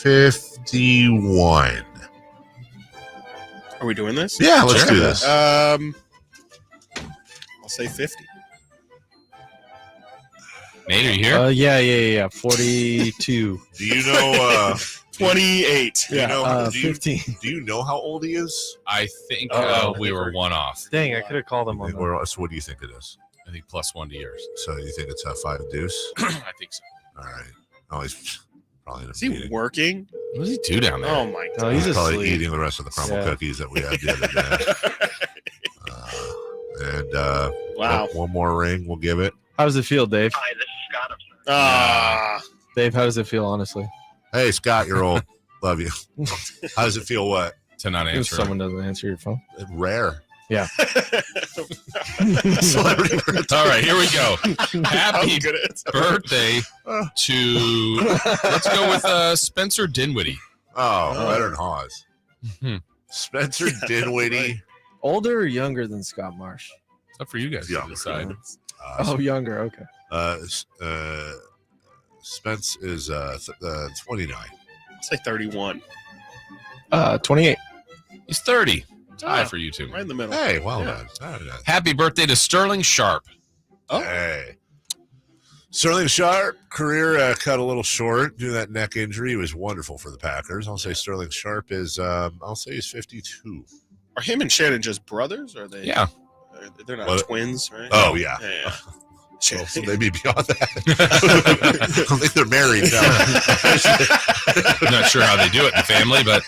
51. Are we doing this? Yeah, let's do this. I'll say 50. Nate, are you here? Yeah. 42. Do you know 28. Do you know, 15. Do you know how old he is? I think we were one off. Dang, I could have called him on that. So what do you think it is? I think +1 to yours. So you think it's a 5 deuce? I think so. All right. Oh, he's probably in a Is he meeting. working? What does he do down there? Oh my god. No, He's he's probably asleep. eating the rest of the crumble cookies that we had the other day. Wow. One more ring, we'll give it. How does it feel, Dave? Hi, this is Scott. Dave, how does it feel, honestly? Hey, Scott, you're old. Love you. How does it feel? What? To not If answer. someone doesn't answer your phone. Rare. Yeah. Celebrity birthday. All right, here we go. Happy good at it. birthday to, let's go with Spencer Dinwiddie. Oh, better than Hawes. Mhm. Spencer Dinwiddie. Older or younger than Scott Marsh? It's up for you guys to decide. Younger. Okay. Spence is 29. Say 31. 28. He's 30. Tie for you two. Right in the middle. Hey, well done. Happy birthday to Sterling Sharp. Oh. Hey. Sterling Sharp, career cut a little short due to that neck injury. He was wonderful for the Packers. I'll say Sterling Sharp is, I'll say he's 52. Are him and Shannon just brothers? Or are they? Yeah. They're not What? twins, right? Oh, yeah. Yeah. Well, so they be beyond that. I don't think they're married. I'm not sure how they do it in the family, but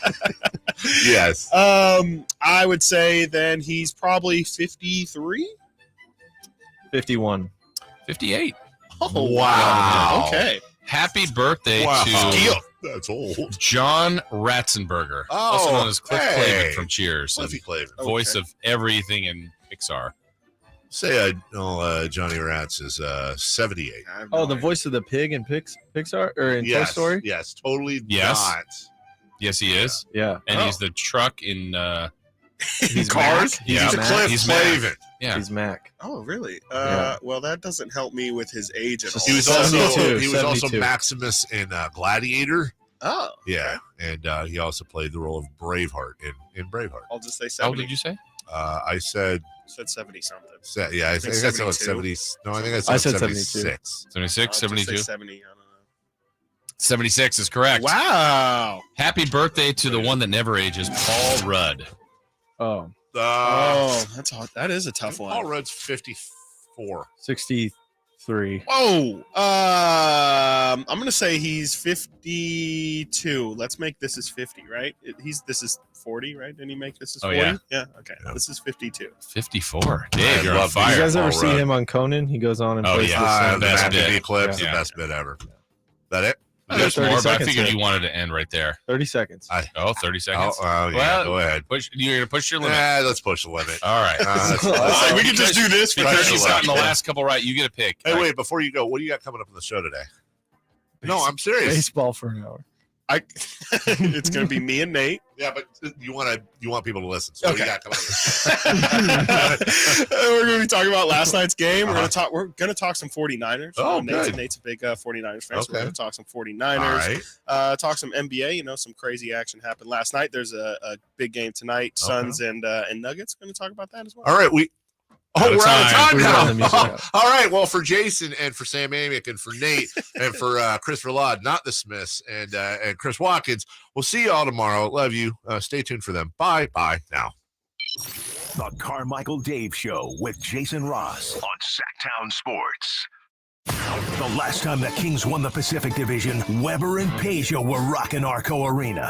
yes. I would say then he's probably 53. 51. 58. Oh, wow. Okay. Happy birthday Wow. to That's old. John Ratzenberger, Oh, also known as Cliff hey. Clavin from Cheers, and Cliffy Clavin. voice of everything in Pixar. Say Johnny Rats is 78. Oh, the voice of the pig in Pixar or in Toy Story? Yes, totally Yes. not. Yes, he is. Yeah. And he's the truck in He's Cars? Mac. Yeah. He's Cliff He's Clavin. Mac. Yeah. He's Mac. Oh, really? Yeah. Well, that doesn't help me with his age at all. He was also 72. Maximus in Gladiator. Oh. Yeah, and he also played the role of Braveheart in Braveheart. I'll just say How 70. did you say? I said, said 70 something. yeah, I think I said 70. No, I think I said 76. 76, I'll just say 72. 70. I don't know. 76 is correct. Wow. Happy birthday to the one that never ages, Paul Rudd. Oh. That is a tough one. Paul Rudd's 54. 63. Oh, I'm gonna say he's 52. Let's make this is 50, right? This is 40, right? Didn't he make this is 40? Oh, yeah. Yeah. Okay. Yeah. This is 52. 54. Dave, you're on love fire. You guys ever Paul see Rudd. him on Conan? He goes on and Oh, plays yeah. The Best Matt bit. TV clip's the Yeah. best bit ever. That it? There's 30 more, but I seconds figured here. you wanted to end right there. 30 seconds. 30 seconds. Yeah, Well, go ahead. You're going to push your limit. Let's push the limit. All right. We can just do this for Because 30 you've gotten the seconds. last couple right, you get a pick. Hey, wait, before you go, what do you got coming up on the show today? No, I'm serious. Baseball for an hour. It's gonna be me and Nate. Yeah, but you want people to listen. So Okay. what do you got coming up? We're gonna be talking about last night's game. We're gonna talk some 49ers. Oh, Nate's good. a big 49ers fan. So Okay. we're gonna talk some 49ers. All right. Talk some NBA. Some crazy action happened last night. There's a big game tonight. Suns and Nuggets. Gonna talk about that as well. All right, we're out of time We're on the music now. out. All right, well, for Jason and for Sam Amick and for Nate and for Chris Verlaud, not the Smiths, and Chris Watkins, we'll see you all tomorrow. Love you. Stay tuned for them. Bye now. The Carmichael Dave Show with Jason Ross on Sactown Sports. The last time the Kings won the Pacific Division, Weber and Peugeot were rocking Arco Arena.